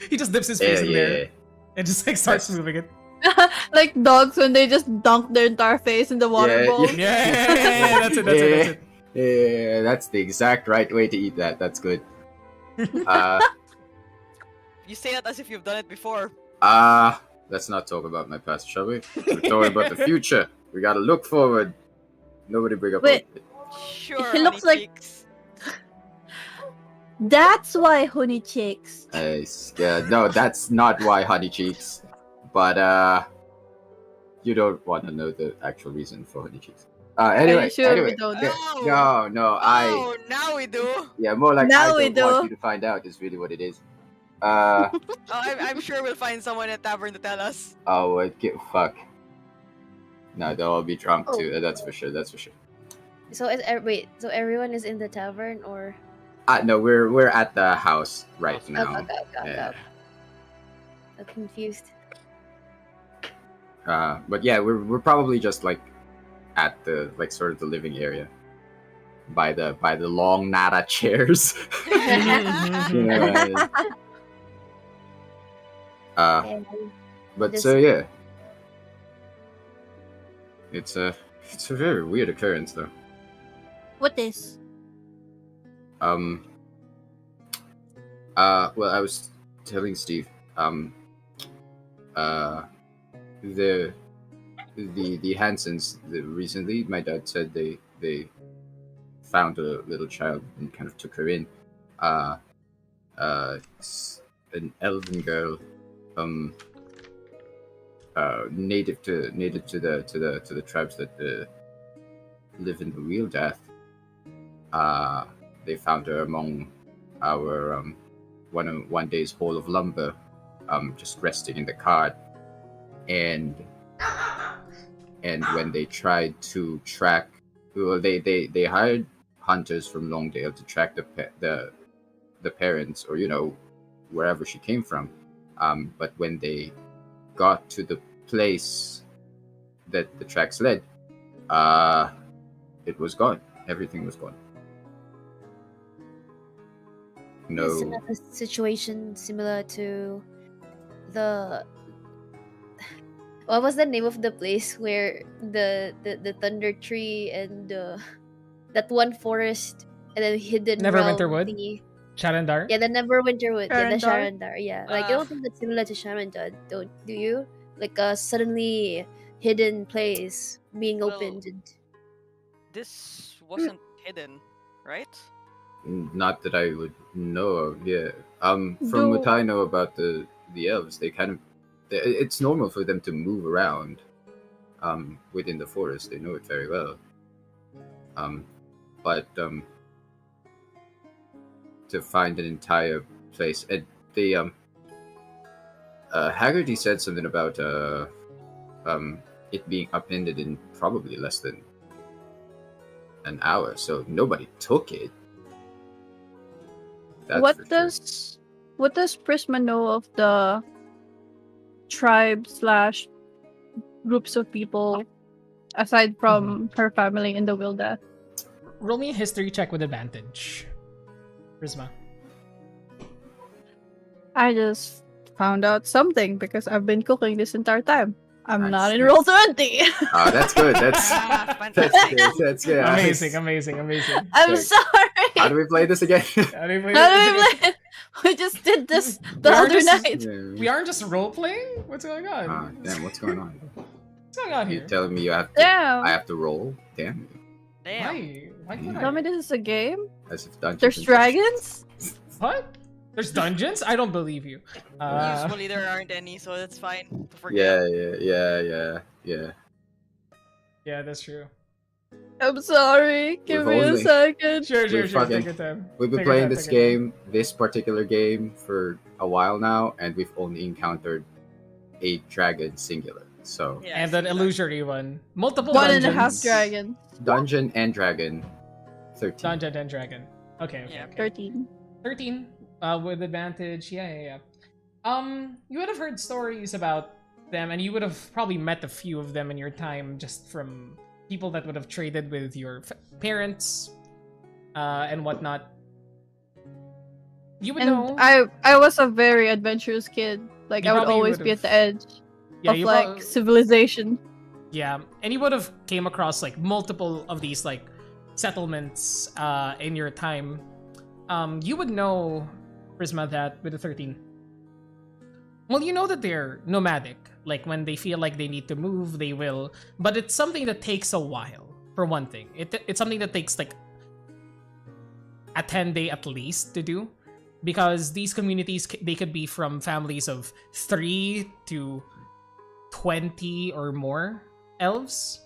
He just dips his face in there and just like starts moving it. Like dogs when they just dunk their entire face in the water bowl. Yeah, that's it. Yeah, that's the exact right way to eat that. That's good. You say that as if you've done it before. Let's not talk about my past, shall we? We're talking about the future. We gotta look forward. Nobody bring up. Wait. Sure, He looks honey like- cheeks. That's why honey chicks. No, that's not why honey cheeks. But you don't want to know the actual reason for honey cheeks. Anyway, Are you sure anyway. we don't? Oh. No, Oh, now we do. yeah, more like Now I we don't want do. you to find out is really what it is. Oh, I'm sure we'll find someone at tavern to tell us. Oh, fuck. No, they'll all be drunk Oh. too. That's for sure. That's for sure. So wait, so everyone is in the tavern or? No, we're at the house right Oh, now. okay. I'm confused. But yeah, we're probably just like at the like sort of the living area by the long nara chairs. You know what I mean? And But This- so yeah, it's a very weird occurrence though. What is? Well, I was telling Steve, the Hansons, recently, my dad said they found a little child and kind of took her in. It's an elven girl, native to the tribes that live in the Wheel Death. They found her among our one day's haul of lumber, just resting in the cart, and when they tried to track, well, they hired hunters from Longdale to track the parents, or wherever she came from. But when they got to the place that the tracks led, it was gone. Everything was gone. It's No, another situation similar to the. What was the name of the place where the thunder tree and that one forest and then hidden Neverwinter realm Wood? thingy? Sharandar? Yeah, the Neverwinter Wood. Yeah, the Sharandar? Sharandar. Yeah, like I don't think that's similar to Sharandar. Do you? Like a suddenly hidden place being Well, opened. And... This wasn't hidden, right? not that I would know of. Yeah. From what I know about the elves, it's normal for them to move around within the forest. They know it very well. But to find an entire place, and the Haggerty said something about it being upended in probably less than an hour, so nobody took it. That's What for sure. does Prisma know of the tribe / groups of people aside from her family in the Wilda? Roll me a history check with advantage. Prisma. I just found out something because I've been cooking this entire time. I'm not in Nice. roll 20. Oh, that's good. That's Fantastic. good. That's good. Amazing, amazing, amazing. I'm Sorry. sorry. How do we play this again? How do we play How this? do we play? We just did this the We are other just- night. We aren't just role playing? What's going on? Ah, damn, what's going on? What's going on You here? telling me you have to, Damn. I have to roll? Damn. Damn. Why? Why Yeah. can't Tell me I? this is a game? As if Dungeons There's and dragons? What? There's dungeons? I don't believe you. Usually there aren't any, so that's fine to forget. Yeah. Yeah, that's true. I'm sorry. Give We've me only- a second. Sure. We've Take fucking- your time. We've been Take your playing time, this take your time. game, this particular game, for a while now, and we've only encountered a dragon singular. So, Yeah, And I an see that. illusory one. Multiple One and dungeons. a half dragon. dungeon and dragon, 13. Dungeon and dragon. Okay. Yeah. 13. 13 with advantage. Yeah. You would have heard stories about them, and you would have probably met a few of them in your time just from people that would have traded with your parents and whatnot. You would And know. I was a very adventurous kid. Like You I would probably always be would've- at the edge yeah, of you like prob- civilization. Yeah, and you would have came across like multiple of these like settlements in your time. You would know, Prisma, that with the 13, Well, you know that they're nomadic. Like when they feel like they need to move, they will. But it's something that takes a while. For one thing, it's something that takes like a 10-day at least to do, because these communities they could be from families of 3 to 20 or more elves.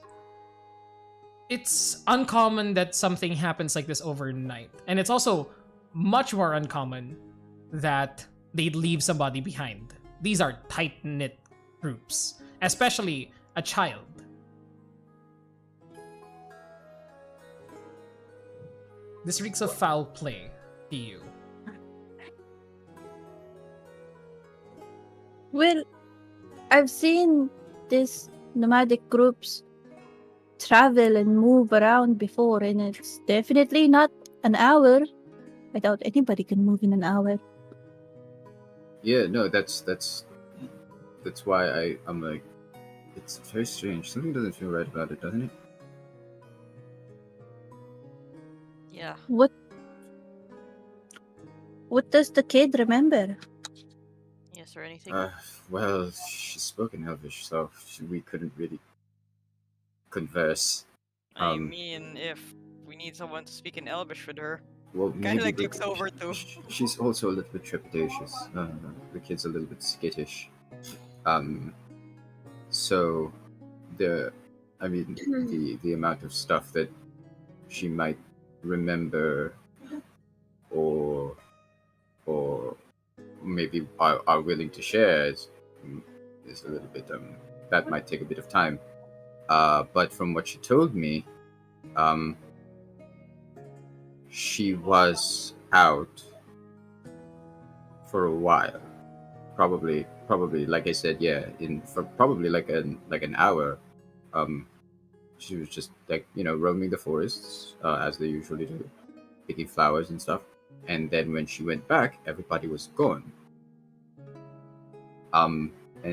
It's uncommon that something happens like this overnight, and it's also much more uncommon that they'd leave somebody behind. These are tight-knit groups, especially a child. This reeks of foul play to you. Well, I've seen these nomadic groups travel and move around before, and it's definitely not an hour. I doubt anybody can move in an hour. Yeah, no, that's why I'm like, it's very strange. Something doesn't feel right about it, doesn't it? Yeah. What does the kid remember? Yes, or anything. Well, she spoke in Elvish, so we couldn't really converse. I mean, if we need someone to speak in Elvish with her, Well, kind maybe of like looks over too. she's also a little bit trepidatious. The kid's a little bit skittish. So the amount of stuff that she might remember or maybe are willing to share is a little bit that might take a bit of time. But from what she told me, she was out for a while. Probably like I said, yeah, for probably like an hour. She was just like, roaming the forests as they usually do, picking flowers and stuff. And then when she went back, everybody was gone. And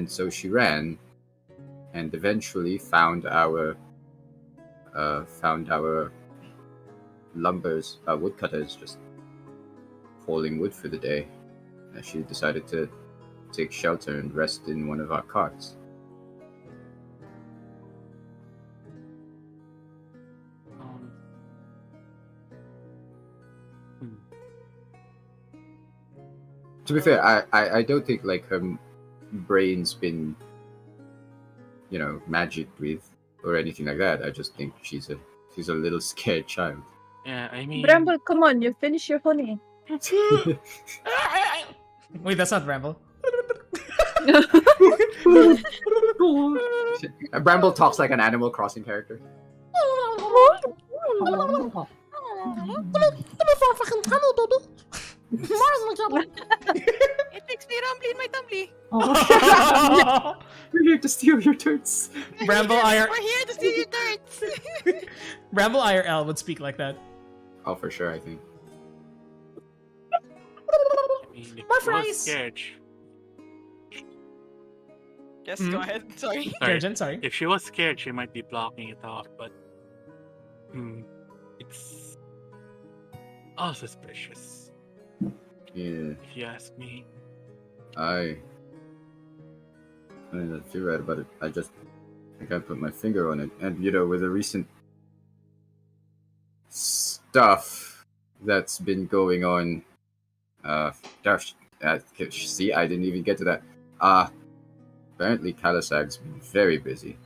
so she ran, and eventually found our woodcutters just hauling wood for the day. And she decided to take shelter and rest in one of our carts. To be fair, I don't think like her brain's been, magicked with or anything like that. I just think she's a little scared child. Yeah, I mean, Bramble, come on, you finish your honey. Wait, that's not Bramble. Bramble talks like an Animal Crossing character. It makes me rumbly in my tumbly. We're here to steal your turds. Bramble IR We're here to steal your turds. Bramble IRL would speak like that. Oh, for sure, I think. if My she was fries! scared, Yes, Mhm. go ahead. Sorry. Jurgen, sorry. if she was scared, she might be blocking it off. But it's all suspicious, Yeah, if you ask me. I don't feel right about it. I can't put my finger on it. And with the recent stuff that's been going on, see, I didn't even get to that. Apparently Kalasag's been very busy.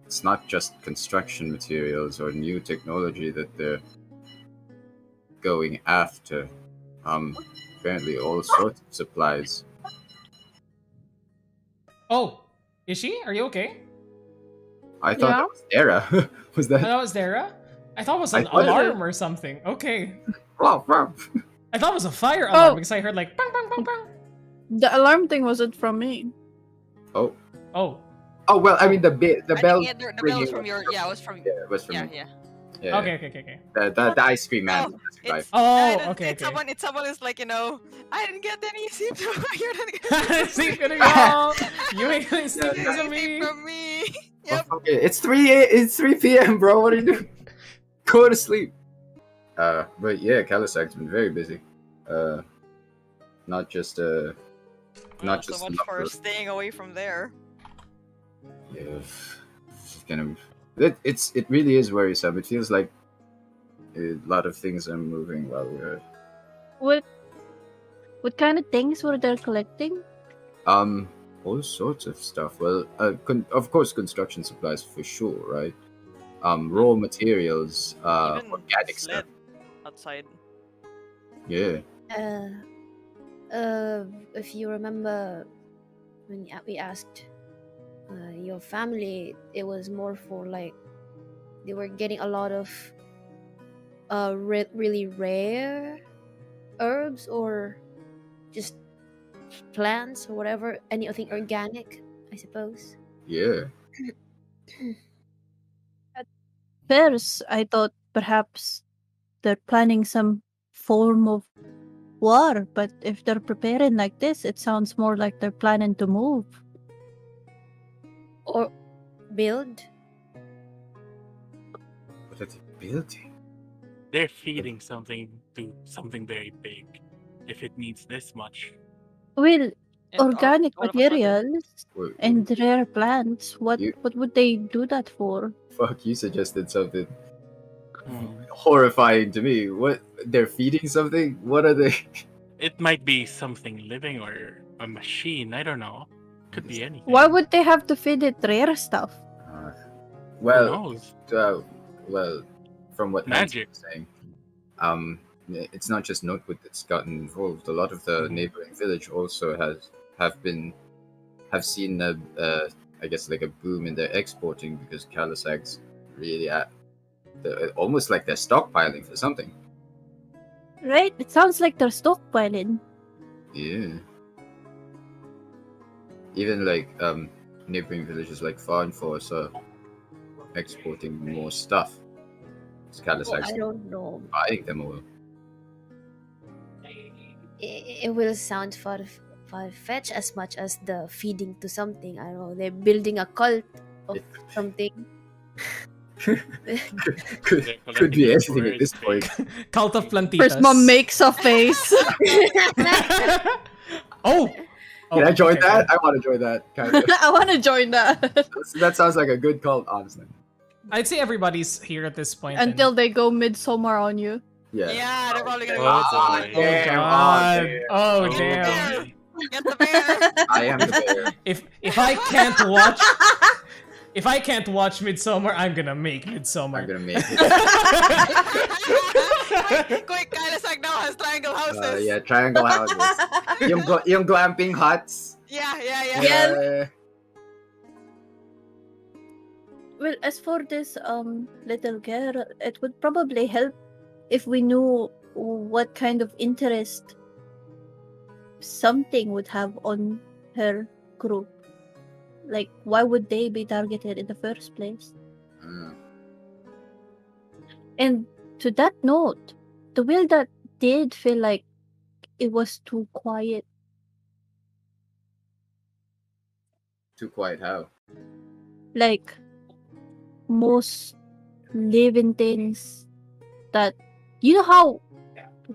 It's not just construction materials or new technology that they're going after. Apparently all sorts of supplies. Oh, is she? Are you okay? I thought Yeah. that was Dara. Was I that? thought it was Dara. I thought it was I an thought- alarm or something. Okay. Oh, bro. I thought it was a fire alarm Oh. because I heard like bang bang bang bang. The alarm thing wasn't from me. Oh. Oh. Oh well, I mean the bell. Yeah, the bell was from your. Yeah, it was from. Yeah, it was from Yeah, me. yeah. Yeah. Okay. The ice cream man. Oh, That's right. it's- Oh, okay. It's someone is like, I didn't get any sleep. You're not gonna See, gonna go. You ain't gonna sleep get because of anything me. from me. Oh, Yep. fuck it. It's 3 p.m., bro. What are you doing? Go to sleep. But yeah, Kalasag's been very busy. not just Well, not so just much for lumber. staying away from there. Yeah, it's kind of it really is worrisome. It feels like a lot of things are moving while we're What kind of things were they collecting? all sorts of stuff. Well, of course, construction supplies for sure, right? Raw materials, Even organic sled stuff. outside. Yeah, If you remember when we asked your family, it was more for like they were getting a lot of really rare herbs or just plants or whatever, anything organic, I suppose. yeah. First, I thought perhaps they're planning some form of war, but if they're preparing like this, it sounds more like they're planning to move. Or build. What are they building? They're feeding something to something very big. If it needs this much. Well, And organic all of a sudden, materials Wait, and rare plants. What You- would they do that for? fuck, you suggested something Hmm. horrifying to me. What? They're feeding something? What are they? It might be something living or a machine. I don't know. Could be anything. Why would they have to feed it rare stuff? Uh, Who well, knows? well, from what Nancy Magic. was saying, it's not just Notewood that's gotten involved. A lot of the Mhm. neighboring village also have seen I guess like a boom in their exporting because Kalasag's really almost like they're stockpiling for something. Right? It sounds like they're stockpiling. Yeah. Even like neighboring villages like Farnforce are exporting more stuff. Kalasag's I don't know. buying them all. It will sound far-fetched as much as the feeding to something. I don't know. They're building a cult of something. could They're could be collecting anything at this birds, point. Cult of Plantitas. First, mom makes a face. Oh! Can I join okay, that? okay. I want to join that. Kind of. I want to join that That sounds like a good cult, honestly. I'd say everybody's here at this point. until they go midsummer on you. Yeah. yeah, they're probably gonna Oh, go. boy. Oh Damn, god! damn. Oh Oh, damn! boy. Get the bear. I am the bear. If I can't watch, if I can't watch Midsummer, I'm gonna make Midsummer. I'm gonna make it. Quick, Kailasag now has triangle houses. Yeah, triangle houses. yung glamping huts. Yeah. Yeah. Well, as for this little girl, it would probably help if we knew what kind of interest something would have on her group. Like, why would they be targeted in the first place? Mm. And to that note, the will that did feel like it was too quiet. Too quiet. How? Like, most living things that, you know how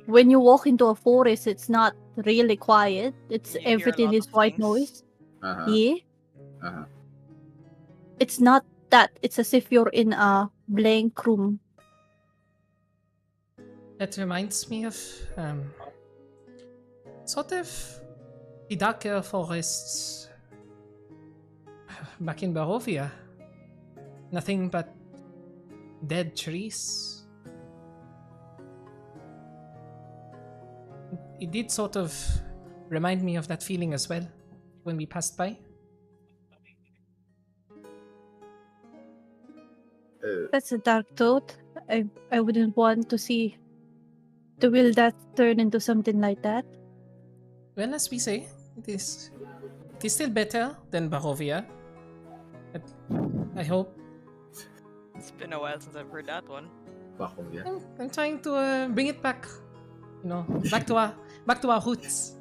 when you walk into a forest, it's not really quiet. It's You hear a everything lot is of white things. noise. Uh-huh. Yeah. Uh-huh. It's not that. It's as if you're in a blank room. That reminds me of sort of Hidaka forests back in Barovia. Nothing but dead trees. It did sort of remind me of that feeling as well when we passed by. That's a dark thought. I wouldn't want to see the will that turn into something like that. Well, as we say, it is still better than Barovia. But I hope. It's been a while since I've heard that one. Barovia. I'm trying to bring it back. You know, back to our roots.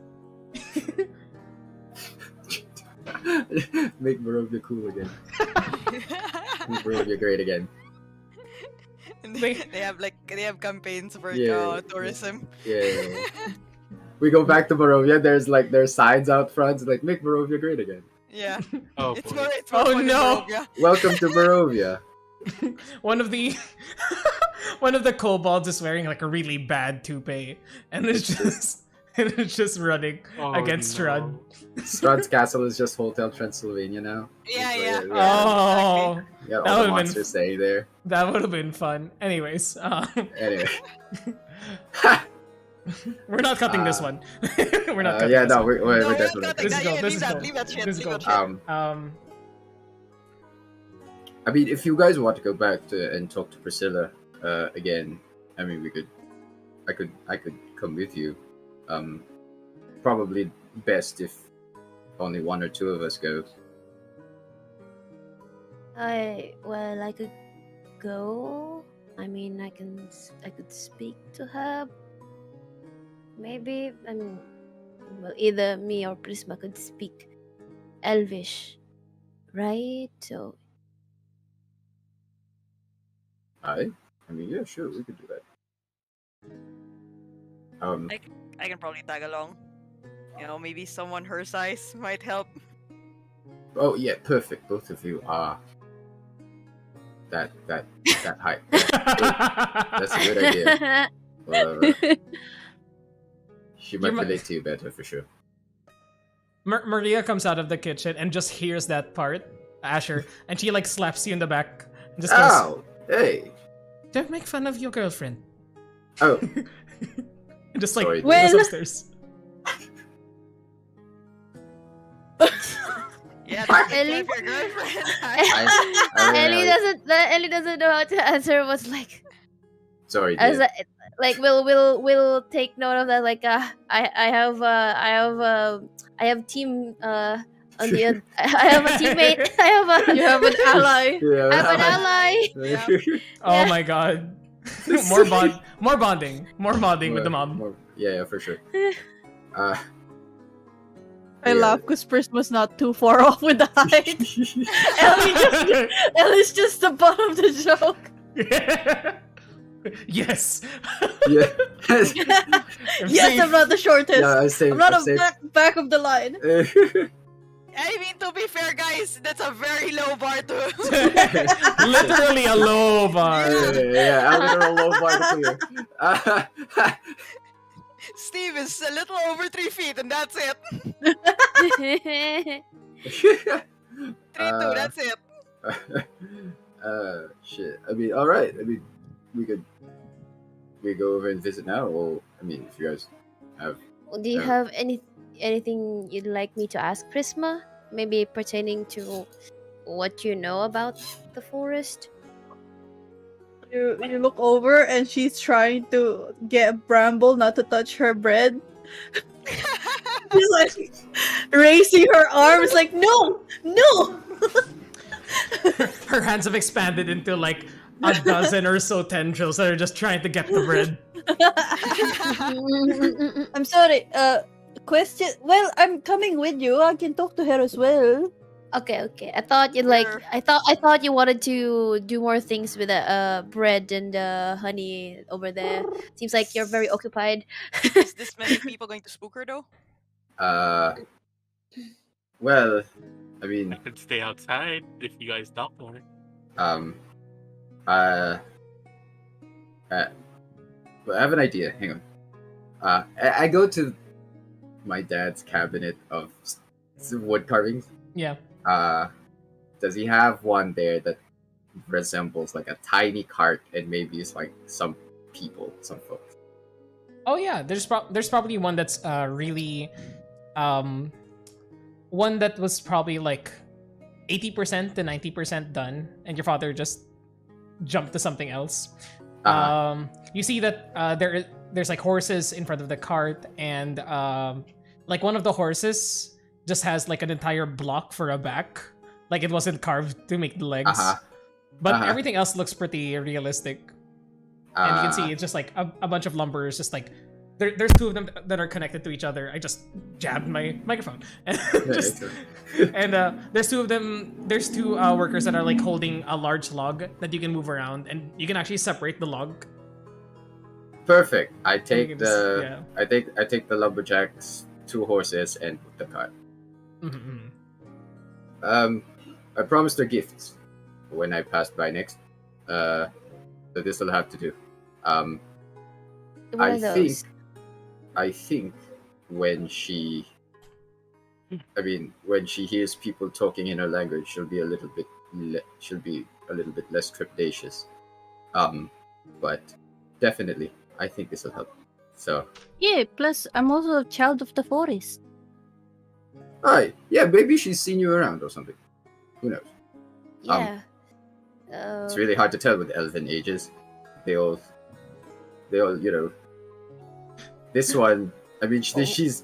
Make Barovia cool again. Make Barovia great again. And they have campaigns for Yeah. tourism. Yeah. we go back to Barovia. There's signs out front. It's like, make Barovia great again. Yeah. Oh, It's boy. more. It's Oh, more fun in no. Barovia. Welcome to Barovia. One of the one of the kobolds is wearing like a really bad toupee, and it's just running Oh, against no. Strud. Strahd's castle is just Hotel Transylvania now. Yeah, It's yeah. like, Oh, You got that all the would've been monsters staying there. that would have been fun. Anyways, Anyway. we're not cutting this one. We're not cutting Yeah, this no, one. we're No, we're definitely. not cutting This is that. gold, Yeah, this leave is that. gold. Leave that shit. This is Leave that gold. shit. I mean, if you guys want to go back and talk to Priscilla again, I mean, I could come with you. Probably best if only one or two of us go. I could go. I mean, I could speak to her. Maybe well, either me or Prisma could speak Elvish, right? So I mean, yeah, sure, we could do that. I can probably tag along. You know, maybe someone her size might help. Oh yeah, perfect. Both of you are that height. That's a good idea. Whatever. She might relate to you better for sure. Maria comes out of the kitchen and just hears that part, Asher, and she like slaps you in the back and just goes, Ow! Hey! "Don't make fun of your girlfriend." Oh, And just like Sorry, goes Well- upstairs. Yeah, What? that's your girlfriend. Ellie doesn't know how to answer. Was like, sorry, as dear. like we'll take note of that. Like I have team on the other. I have a teammate. You have an ally. Yeah. I have an ally. Oh Yeah. my god. More bonding with the mom. Yeah, for sure. I Yeah. laugh because Prisma's not too far off with the height. Ellie's just the butt of the joke. Yes. Yeah. Yes, I'm not the shortest. Yeah, I say. I'm not a back of the line. I mean, to be fair, guys, that's a very low bar to. Literally a low bar. Yeah, a literal low bar to clear. Steve is a little over 3 feet, and that's it. 3'2", that's it. Shit. I mean, all right. I mean, we go over and visit now, or I mean, if you guys have. Do you have anything you'd like me to ask Prisma? Maybe pertaining to what you know about the forest? You look over and she's trying to get Bramble not to touch her bread. She's like raising her arms like, no! Her hands have expanded into like a dozen or so tendrils that are just trying to get the bread. I'm sorry, question. Well, I'm coming with you. I can talk to her as well. Okay. I thought you'd like. Sure. I thought you wanted to do more things with the bread and honey over there. Seems like you're very occupied. Is this many people going to spook her, though? Well, I I mean, could stay outside if you guys talk to her. well, I have an idea. Hang on. I go to my dad's cabinet of wood carvings. Yeah. Does he have one there that resembles like a tiny cart and maybe it's like some people, some folks? Oh yeah, there's probably one that's really one that was probably like 80% to 90% done, and your father just jumped to something else. You see that there's like horses in front of the cart, and like one of the horses just has like an entire block for a back, like it wasn't carved to make the legs. But everything else looks pretty realistic. And you can see it's just like a bunch of lumberers, just like there's two of them that are connected to each other. I just jabbed my microphone. And, there's two of them. There's two workers that are like holding a large log that you can move around, and you can actually separate the log. Perfect. I think take it's- the yeah. I take the lumberjacks, 2 horses, and the cart. Mhm. I promised her gifts when I passed by next. So this will have to do. What I are those? think when she, when she hears people talking in her language, she'll be a little bit less trepidatious. But definitely, I think this will help. So, Yeah, plus I'm also a child of the forest. alright, yeah, maybe she's seen you around or something. Who knows? Yeah. It's really hard to tell with elven ages. They all, This one, she's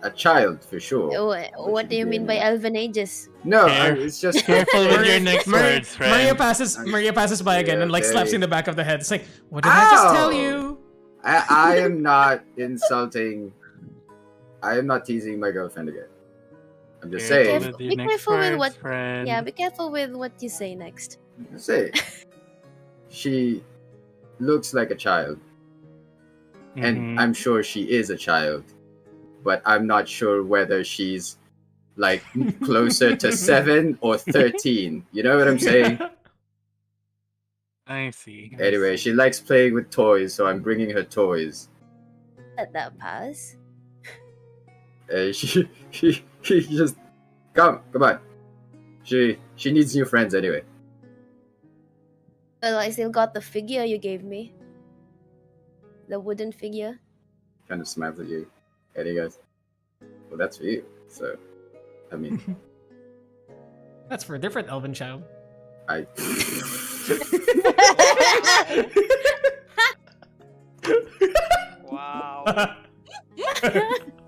a child for sure. What do you mean by elven ages? No, Care- it's just Careful with your next words, Maria friend. Maria passes by again and like slaps Okay. you in the back of the head. It's like, what did I just tell Ow! you? I am not insulting. I am not teasing my girlfriend again. I'm just Careful saying. with your Be next careful with words, what- friend. Yeah, be careful with what you say next. Just saying. She looks like a child, and Mhm. I'm sure she is a child, but I'm not sure whether she's like closer to 7 or 13. You know what I'm saying? I see. Anyway, she likes playing with toys, so I'm bringing her toys. Let that pass. She just come on. She needs new friends anyway. Well, I still got the figure you gave me. The wooden figure. Kind of smiles at you, and he goes, "Well, that's for you." So, I mean, That's for a different elven child. I. Wow.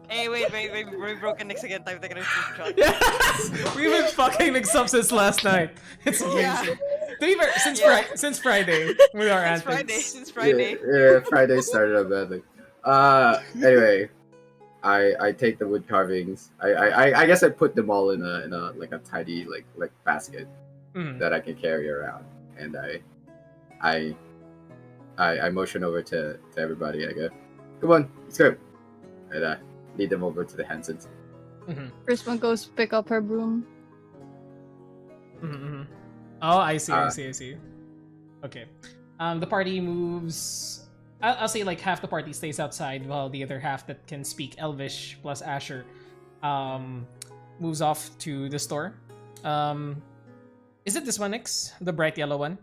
Hey, wait, we broken necks again. Time to take a screenshot. Yes! We've been fucking mixed up since last night. It's amazing. Yeah. To be fair, since, since Friday with our Since antics. Friday. Yeah, Friday started out badly. Anyway, I take the wood carvings. I guess I put them all in a like a tidy like basket Mm. that I can carry around, and I motion over to everybody. I go, "Come on, let's go," and lead them over to the Hansons. Mhm. Prisma goes pick up her broom. Mhm, mhm. Oh, I see. Ah. I see. Okay. The party moves. I'll say like half the party stays outside, while the other half that can speak Elvish plus Asher, moves off to the store. Is it this one, Nix? The bright yellow one?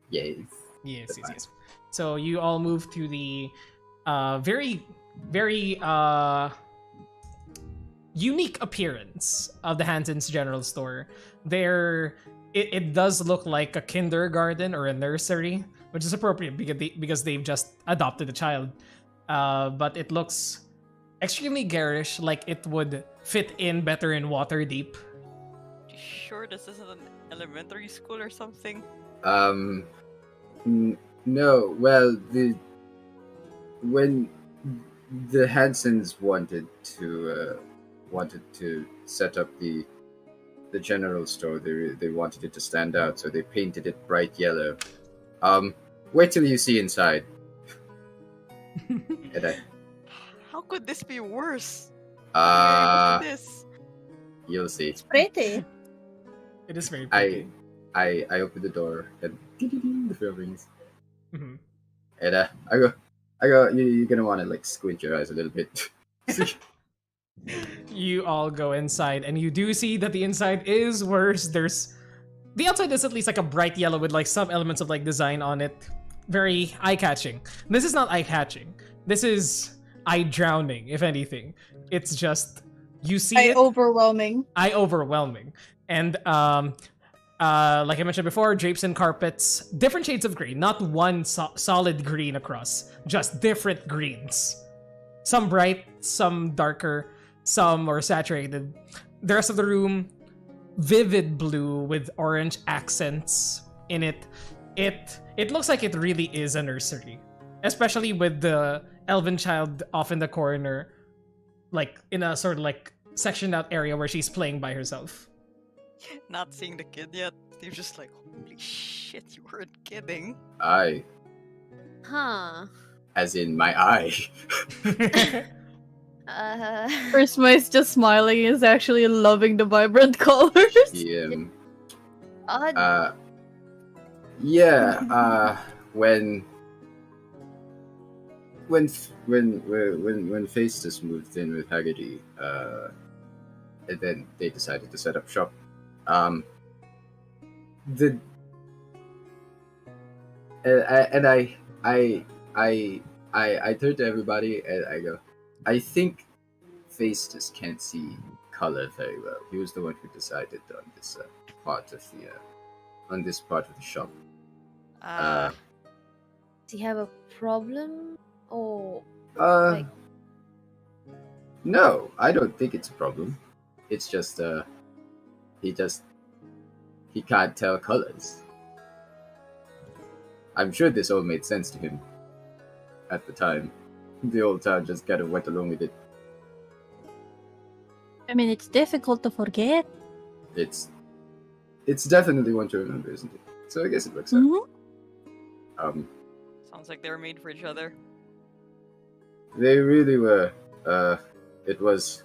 Yes. Yes, The yes, one. yes. So you all move to the very, very unique appearance of the Hanson's General Store. It does look like a kindergarten or a nursery, which is appropriate because they've just adopted a child. But it looks extremely garish, like it would fit in better in Waterdeep. You sure this isn't an elementary school or something? No. Well, when the Hansons wanted to set up the general store, they wanted it to stand out, so they painted it bright yellow. Wait till you see inside. And How could this be worse? I, Look at this. you'll see. Pretty. It is very pretty. I open the door and the bell rings. Mhm. And I go. You're gonna want to like squint your eyes a little bit. You all go inside, and you do see that the inside is worse. The outside is at least like a bright yellow with like some elements of like design on it. Very eye-catching. This is not eye-catching. This is eye-drowning, if anything. It's just, you see it, Overwhelming. eye-overwhelming. And like I mentioned before, drapes and carpets, different shades of green, not one solid green across, just different greens. Some bright, some darker, some more saturated. The rest of the room, vivid blue with orange accents in it. It looks like it really is a nursery, especially with the elven child off in the corner, like in a sort of like sectioned out area where she's playing by herself. Not seeing the kid yet. You're just like, holy shit, you weren't kidding. Huh. As in my eye. Prisma is just smiling. Is actually loving the vibrant colors. Yeah. Odd. Yeah. When Faces moved in with Haggerty, and then they decided to set up shop. The and I turn to everybody and I go, I think Face just can't see color very well. He was the one who decided on this part of the shop. Ah, Does he have a problem? Oh, Uh, no, I don't think it's a problem. It's just he can't tell colors. I'm sure this all made sense to him at the time. The old town just kind of went along with it. I mean, it's difficult to forget. It's definitely one to remember, isn't it? So I guess it works out. Mhm. sounds like they were made for each other. They really were. It was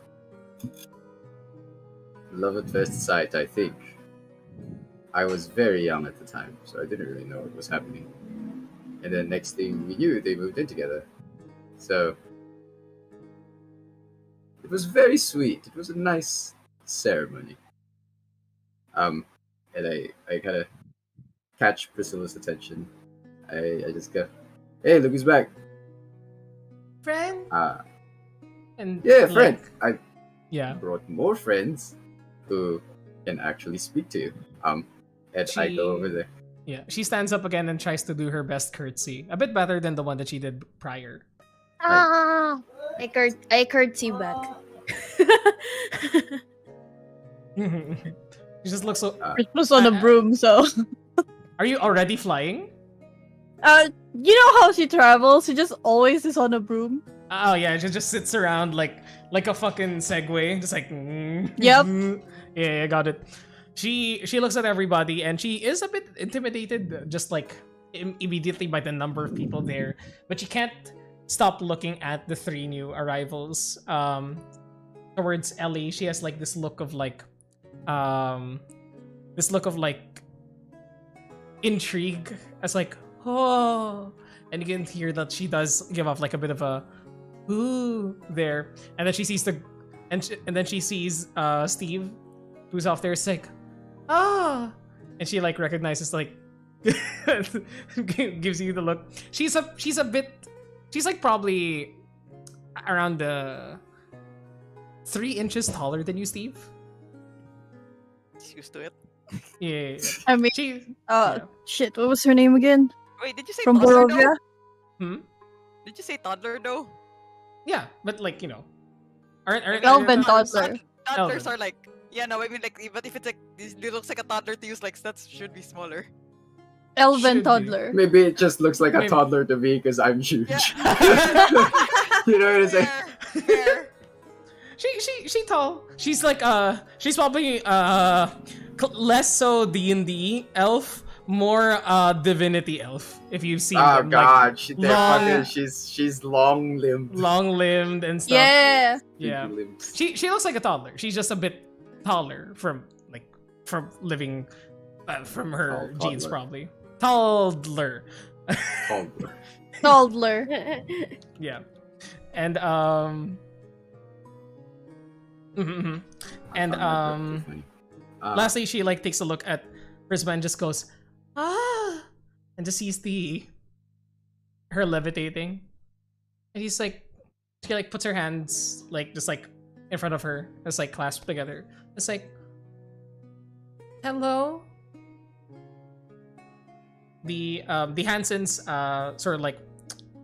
love at first sight, I think. I was very young at the time, so I didn't really know what was happening. And then next thing we knew, they moved in together. So it was very sweet. It was a nice ceremony. And I kind of catch Priscilla's attention. I just go, "Hey, look who's back!" Friend? And Yeah, like, friend. I yeah. brought more friends who can actually speak to you. And I go over there. Yeah, she stands up again and tries to do her best curtsy. A bit better than the one that she did prior. I curtsy back. She just looks so. Prisma's on a broom, so. Are you already flying? You know how she travels? She just always is on a broom. Oh yeah, she just sits around like a fucking Segway, just like. Yep. Yeah, got it. She looks at everybody and she is a bit intimidated, just like immediately by the number of people there, but she can't stop looking at the three new arrivals. Towards Ellie, she has like this look of like intrigue, as like, oh, and you can hear that she does give off like a bit of a ooh there, and then she sees and then she sees Steve, who's off there, sick. Ah, and she like recognizes, like, gives you the look. She's like probably around 3 inches taller than you, Steve. She's used to it. Yeah. I mean, She. shit, what was her name again? Wait, did you say From toddler Barovia? though? Did you say toddler though? Yeah, but like, you know, aren't Elven toddler. Toddlers Elven. are like, yeah, no, I mean like, but if it's like, it looks like a toddler to use, like, that should be smaller. Elven Should be. toddler. Maybe it just looks like a Maybe. toddler to me because I'm huge. Yeah. You know what I'm saying? Fair. She tall. She's like she's probably less so D&D elf, more divinity elf. If you've seen Oh them, god, like, they're long- fucking, she's long limbed. long-limbed and stuff. Yeah. Yeah. She looks like a toddler. She's just a bit taller from living from her Tall genes, toddler. probably. Toddler. Toddler. Yeah. And mhm. And lastly, she like takes a look at Prisma and just goes, ah, and just sees her levitating, and he's like, she like puts her hands like just like in front of her, just like clasped together. It's like, hello. The Hansons sort of like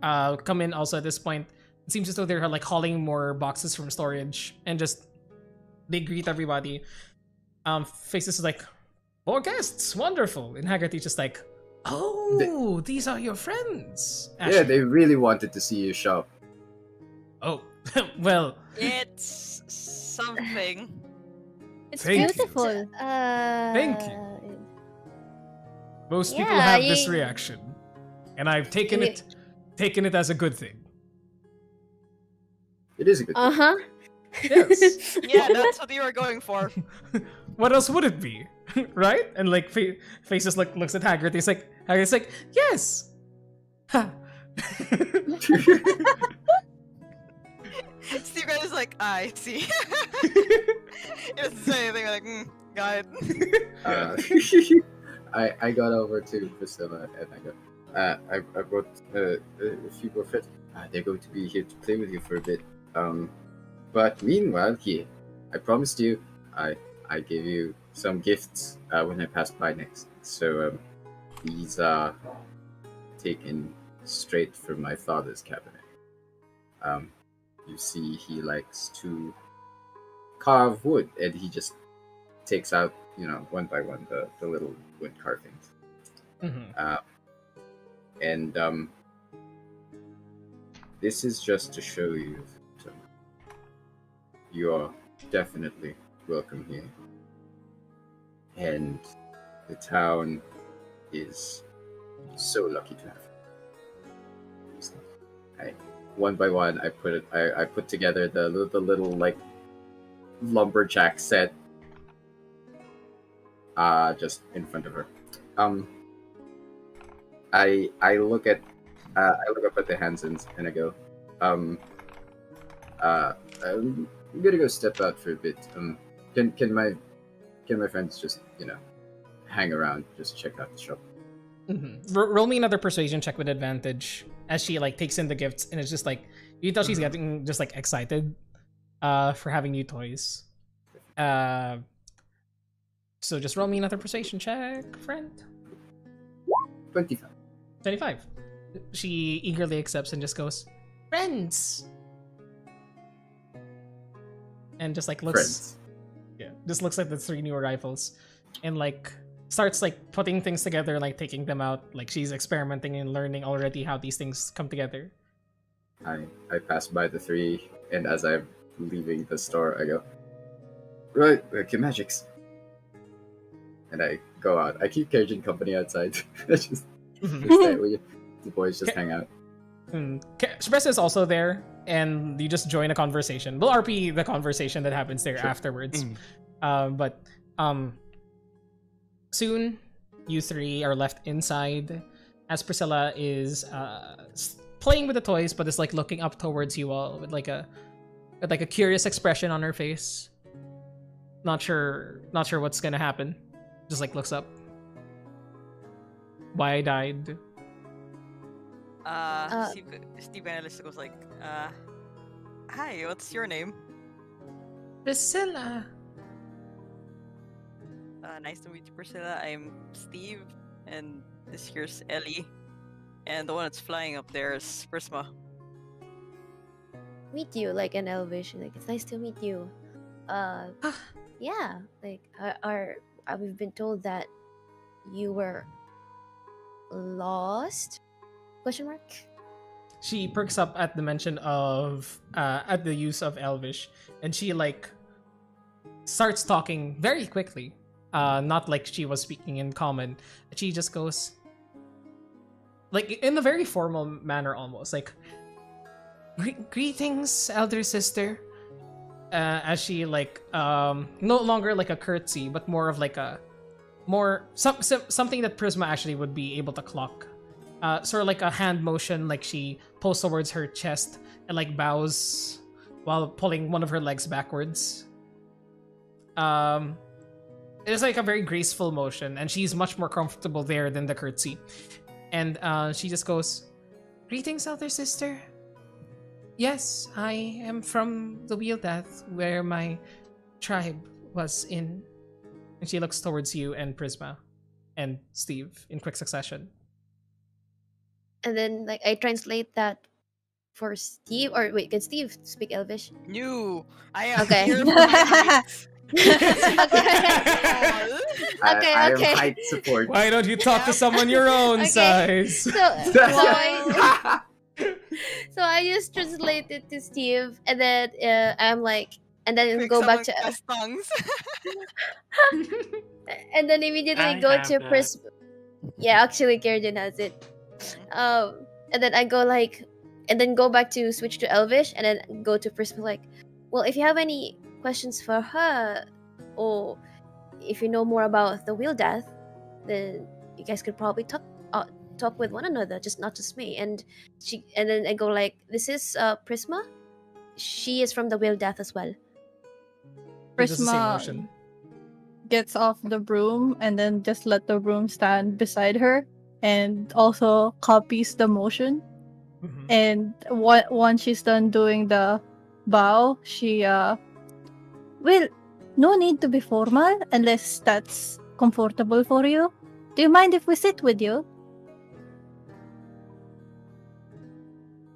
come in also at this point. It seems as though they're like hauling more boxes from storage, and just they greet everybody. Faces is like, more guests, wonderful. And Haggerty's just like, oh, these are your friends. Yeah, Ashley. they really wanted to see you shop. Oh, well, It's something. It's Thank you. beautiful. Thank you. Most people Yeah, have this reaction, and I've taken You- it taken it as a good thing. It is a good thing. Uh-huh. Yes. Yeah, that's what you were going for. What else would it be, right? And like faces looks at Hagrid. Hagrid's like, yes. Ha. Steve is like, I see. He doesn't say anything. Like, got it. I got over to Priscilla and I go, I brought a few more friends. They're going to be here to play with you for a bit. But meanwhile, here, I promised you, I gave you some gifts when I passed by next. So these are taken straight from my father's cabinet. You see, he likes to carve wood, and he just takes out, one by one, the little wood carvings. Mhm. And this is just to show you that you are definitely welcome here. And the town is so lucky to have you. One by one, I put together the little like lumberjack set, just in front of her. I look up at the Hansons and I go, I'm gonna go step out for a bit. Can my friends just hang around, just check out the shop? Roll me another persuasion check with advantage as she like takes in the gifts, and it's just like you tell she's getting just like excited for having new toys. So just roll me another persuasion check, friend. 25. 25. She eagerly accepts and just goes, friends. And just like looks, Friends. yeah, just looks at the 3 new rifles, and like starts like putting things together, like taking them out. Like she's experimenting and learning already how these things come together. I pass by the 3, and as I'm leaving the store, I go, right, okay, magics. And I go out. I keep Cajun company outside. I just stay with you. The boys just hang out. Espresso is also there, and you just join a conversation. We'll RP the conversation that happens there afterwards. But soon, you 3 are left inside as Priscilla is playing with the toys, but is like looking up towards you all with like a curious expression on her face. Not sure what's gonna happen. Just like looks up. Why I died. Steve Analyst goes like, hi, what's your name? Priscilla. Nice to meet you, Priscilla. I'm Steve, and this here's Ellie. And the one that's flying up there is Prisma. Meet you, like an Elvish. Like, it's nice to meet you. Yeah, like we've been told that you were lost? Question mark. She perks up at the mention of at the use of Elvish, and she like starts talking very quickly. Not like she was speaking in common. She just goes like in a very formal manner, almost like greetings, elder sister. As she like no longer like a curtsy, but more of like a something that Prisma actually would be able to clock. Sort of like a hand motion, like she pulls towards her chest and like bows while pulling one of her legs backwards. It's like a very graceful motion, and she's much more comfortable there than the curtsy. And she just goes, greetings, elder sister. Yes, I am from the Wheel Death, where my tribe was in. And she looks towards you and Prisma and Steve in quick succession. And then like I translate that for Steve, or wait, can Steve speak Elvish? No, I am Okay. here for my mates. Okay, I am okay. height support. Why don't you talk to someone your own Okay. size? So I just translate it to Steve, and then I'm like, and then Quick, go back to, someone cast tongues. and then immediately I go have to that. Yeah, actually, Kieran has it. And then I go like, and then go back to switch to Elvish, and then go to Prisma like, well, if you have any questions for her, or if you know more about the Wheel Death, then you guys could probably talk with one another, just not just me. And then I go like, this is Prisma. She is from the Wheel Death as well. He does the same Prisma motion. gets off the broom and then just let the broom stand beside her, and also copies the motion. Mhm. And once she's done doing the bow, she well, no need to be formal unless that's comfortable for you. Do you mind if we sit with you?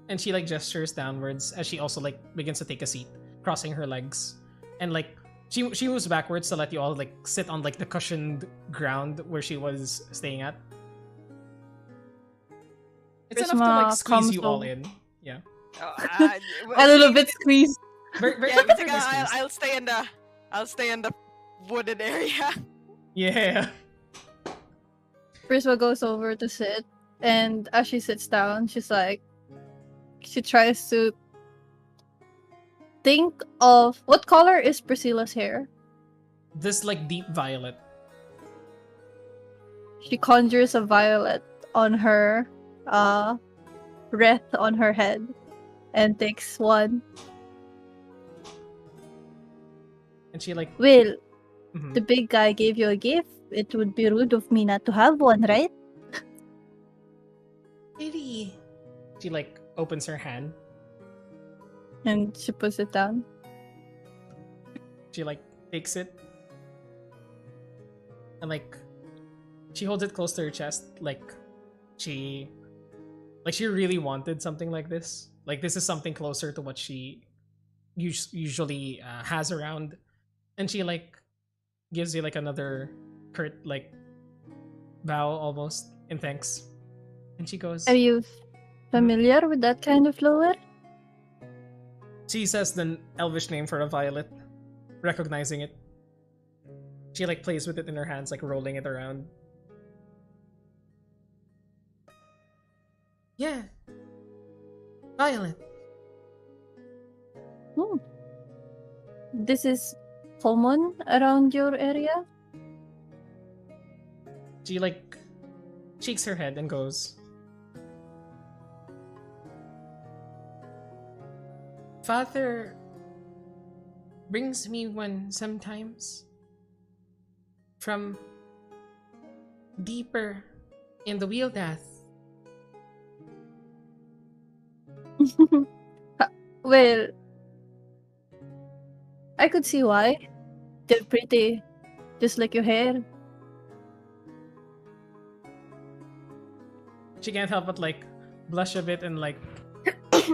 And she like gestures downwards as she also like begins to take a seat, crossing her legs, and like she moves backwards to let you all like sit on like the cushioned ground where she was staying at. It's enough to like Prisma squeeze comes you all over. in. Yeah, A little bit squeezed. very Yeah, very I'll, squeezed. I'll stay in the wooded area. Yeah. Prisma goes over to sit, and as she sits down, she tries to think of what color is Priscilla's hair. This like deep violet. She conjures a violet on her wreath on her head and takes one. And she like Well, mhm. the big guy gave you a gift. It would be rude of me not to have one, right? Maybe. She like opens her hand. And she puts it down. She like takes it. And like she holds it close to her chest like she really wanted something like this. Like this is something closer to what she usually has around. And she like gives you like another curt like bow almost in thanks. And she goes, Are you familiar with that kind of flower? she says the elvish name for a violet, recognizing it. She like plays with it in her hands, like rolling it around. Yeah. Violet. Hmm. This is common around your area? She like shakes her head and goes, Father brings me one sometimes from deeper in the wheel death. Well, I could see why. They're pretty, just like your hair. She can't help but like blush a bit and like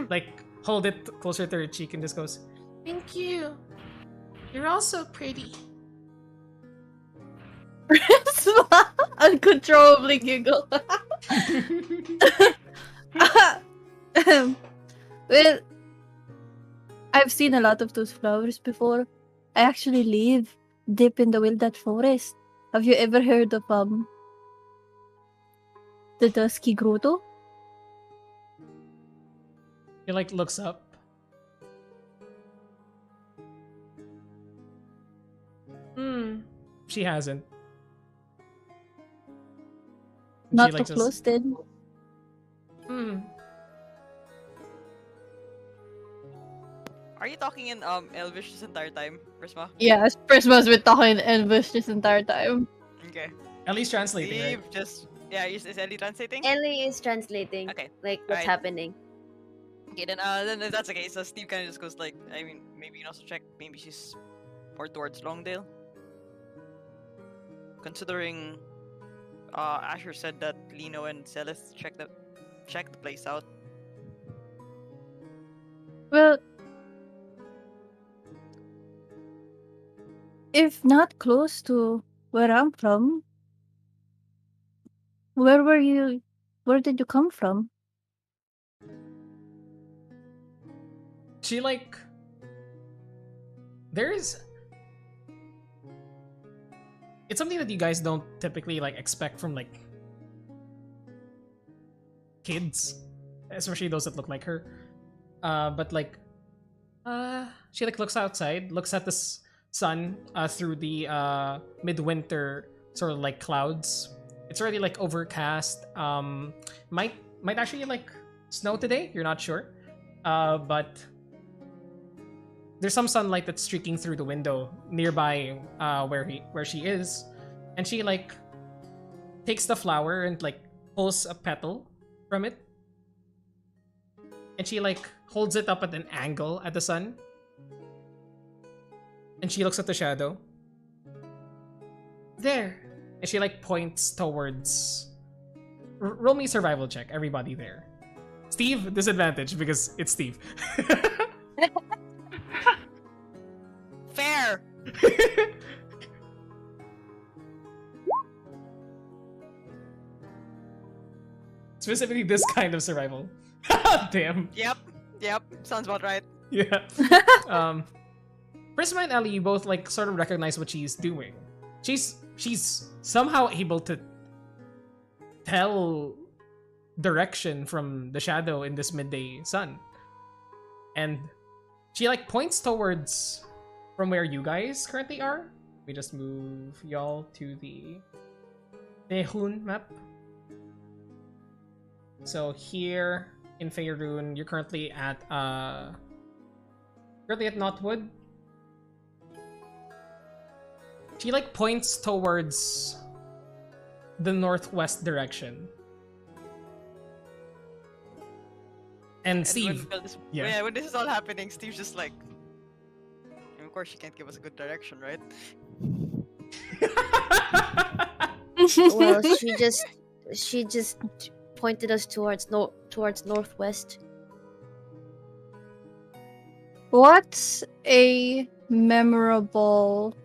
like hold it closer to her cheek and just goes, Thank you. You're also pretty. Uncontrollably giggle. Well, I've seen a lot of those flowers before. I actually live deep in the wilderness forest. Have you ever heard of the Dusky Grotto? He like looks up. She hasn't. And Not she too like close then. Are you talking in Elvish this entire time, Prisma? Yeah, Prisma's been talking in English this entire time. Okay. At least translating, right? Steve, just is Ellie translating? Ellie is translating. Okay. Like what's Alright. happening. Okay, then if that's okay, so Steve kind of just goes like, I mean, maybe you can also check. Maybe she's more towards Longdale. Considering, Asher said that Lino and Celeste check the place out. Well, if not close to where I'm from, where were you? Where did you come from? She like there's it's something that you guys don't typically like expect from like kids. especially those that look like her. But like, she like looks outside, looks at the sun through the midwinter sort of like clouds. It's already like overcast. Might actually like snow today. You're not sure, but there's some sunlight that's streaking through the window nearby where she is, and she like takes the flower and like pulls a petal from it, and she like holds it up at an angle at the sun, and she looks at the shadow. There, and she like points towards. Roll me a survival check, everybody there. Steve, disadvantage because it's Steve. Fair. Specifically this kind of survival. Damn. Yep. Sounds about right. Yeah. Prisma and Ellie, you both like sort of recognize what she's doing. She's somehow able to tell direction from the shadow in this midday sun. And she like points towards from where you guys currently are. We just move y'all to the Tehun map. So here in Faerun, you're currently at Knotwood. She like points towards the northwest direction. And Steve, when this is all happening, Steve's just like, of course she can't give us a good direction, right? Well, she just pointed us towards northwest. What's a memorable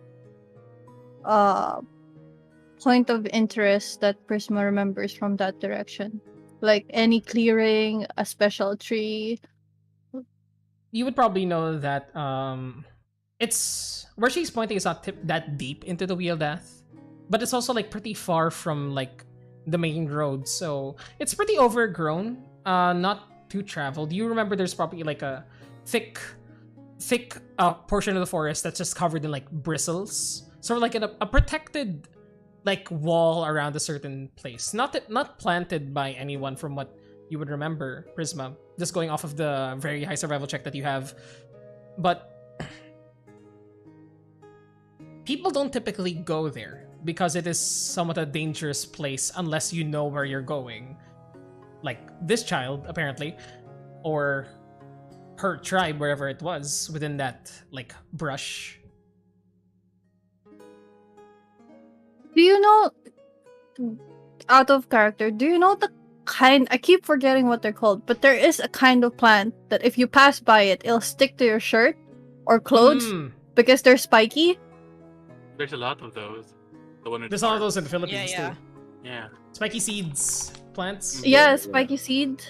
point of interest that Prisma remembers from that direction? Like any clearing, a special tree? You would probably know that it's where she's pointing is not that deep into the Wheel Death, but it's also like pretty far from like the main road, so it's pretty overgrown, not too traveled. You remember there's probably like a thick portion of the forest that's just covered in like bristles, sort of like a protected like wall around a certain place, not planted by anyone from what you would remember, Prisma, just going off of the very high survival check that you have. But people don't typically go there because it is somewhat a dangerous place unless you know where you're going. Like this child, apparently, or her tribe, wherever it was, within that like brush. Do you know, out of character, do you know the kind, I keep forgetting what they're called, but there is a kind of plant that if you pass by it, it'll stick to your shirt or clothes because they're spiky? There's a lot of those. There's a lot of those in the Philippines too. Yeah. Spiky seeds, plants. Yeah, spiky seed.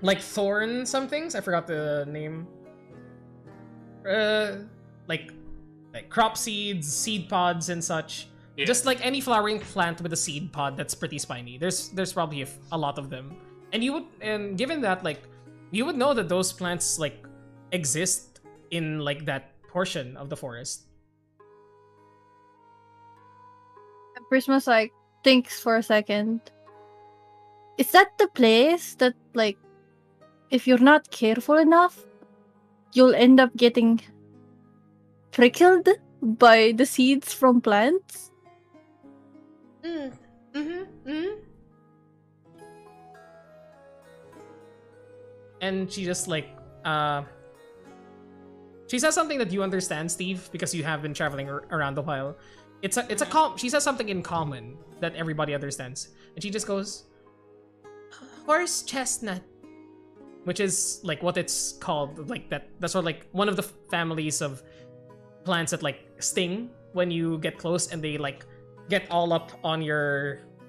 Like thorn some things. I forgot the name. Like crop seeds, seed pods, and such. Yeah. Just like any flowering plant with a seed pod that's pretty spiny. There's probably a lot of them, and given that like you would know that those plants like exist in like that portion of the forest. Prisma's like thinks for a second. Is that the place that like if you're not careful enough, you'll end up getting prickled by the seeds from plants? And she just like she says something that you understand, Steve, because you have been traveling around a while. She says something in common that everybody understands, and she just goes, horse chestnut, which is like what it's called, like that's sort of like one of the families of plants that like sting when you get close, and they like get all up on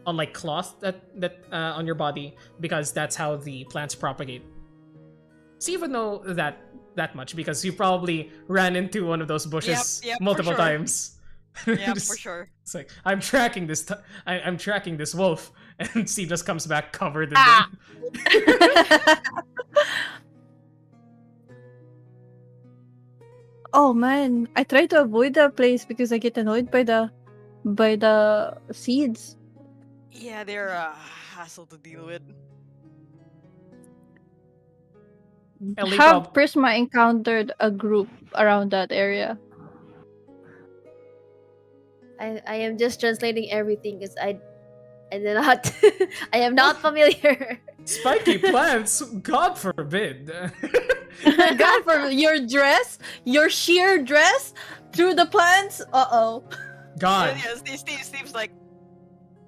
like cloth that on your body, because that's how the plants propagate. So you would know that much because you probably ran into one of those bushes multiple times. Yeah, for sure. It's like I'm tracking this wolf, And Steve just comes back covered in Ah! them. Oh man, I try to avoid that place because I get annoyed by the seeds. Yeah, they're a hassle to deal with. Ellie Have Prisma encountered a group around that area? I am just translating everything because I did not I am not familiar. Spiky plants, God forbid. God, for your dress, your sheer dress through the plants. Uh-oh. God. Yeah, Steve's like,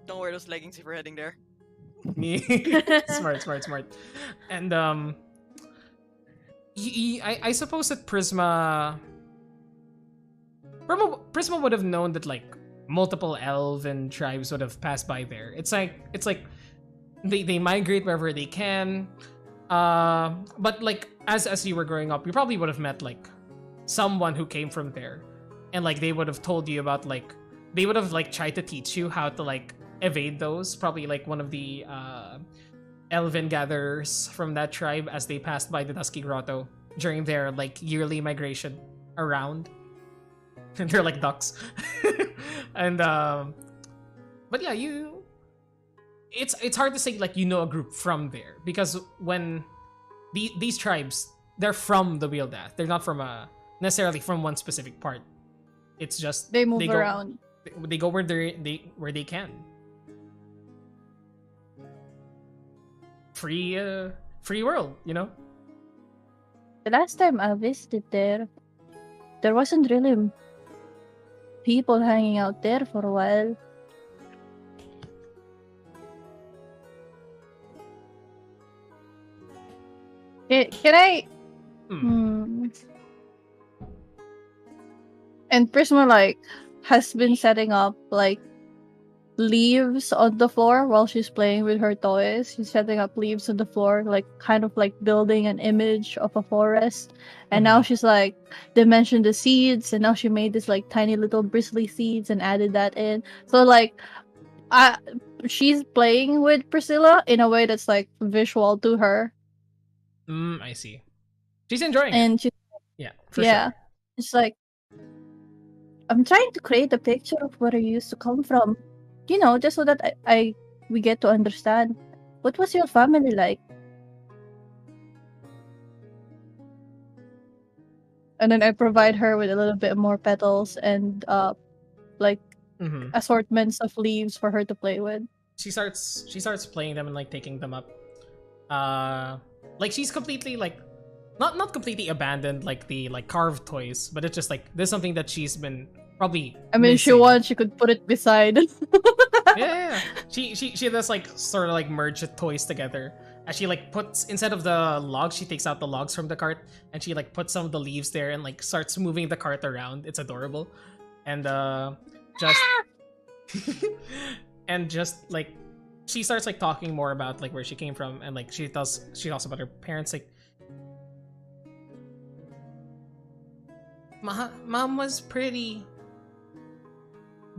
don't wear those leggings if we're heading there. Me. Smart. And I suppose that Prisma would have known that like multiple elven tribes would have passed by there. It's like they migrate wherever they can. But like as you were growing up, you probably would have met like someone who came from there, and like they would have told you about like they would have like tried to teach you how to like evade those. Probably like one of the elven gatherers from that tribe as they passed by the Dusky Grotto during their like yearly migration around. And they're like ducks. And but yeah, it's hard to say like you know a group from there because when these tribes, they're from the Wheeldath. They're not from necessarily from one specific part. It's just They move around. They go where they can. Free world, you know? The last time I visited there wasn't really people hanging out there for a while. Can I? And Prisma like has been setting up like leaves on the floor while she's playing with her toys. She's setting up leaves on the floor, like kind of like building an image of a forest. And now she's like, they mentioned the seeds, and now she made this like tiny little bristly seeds and added that in. So like, she's playing with Priscilla in a way that's like visual to her. I see. She's enjoying and it. She, yeah, yeah, sure. It's like I'm trying to create a picture of where I used to come from. You know, just so that we get to understand what was your family like. And then I provide her with a little bit more petals and like assortments of leaves for her to play with. She starts playing them and like taking them up. Like she's completely like not completely abandoned like the like carved toys, but it's just like there's something that she's been probably I mean, missing. she wants, she could put it beside. yeah. She does like sort of like merge the toys together. And she like puts, instead of the logs, she takes out the logs from the cart and she like puts some of the leaves there and like starts moving the cart around. It's adorable. And just and just like she starts like talking more about like where she came from, and like she talks about her parents. Like mom was pretty,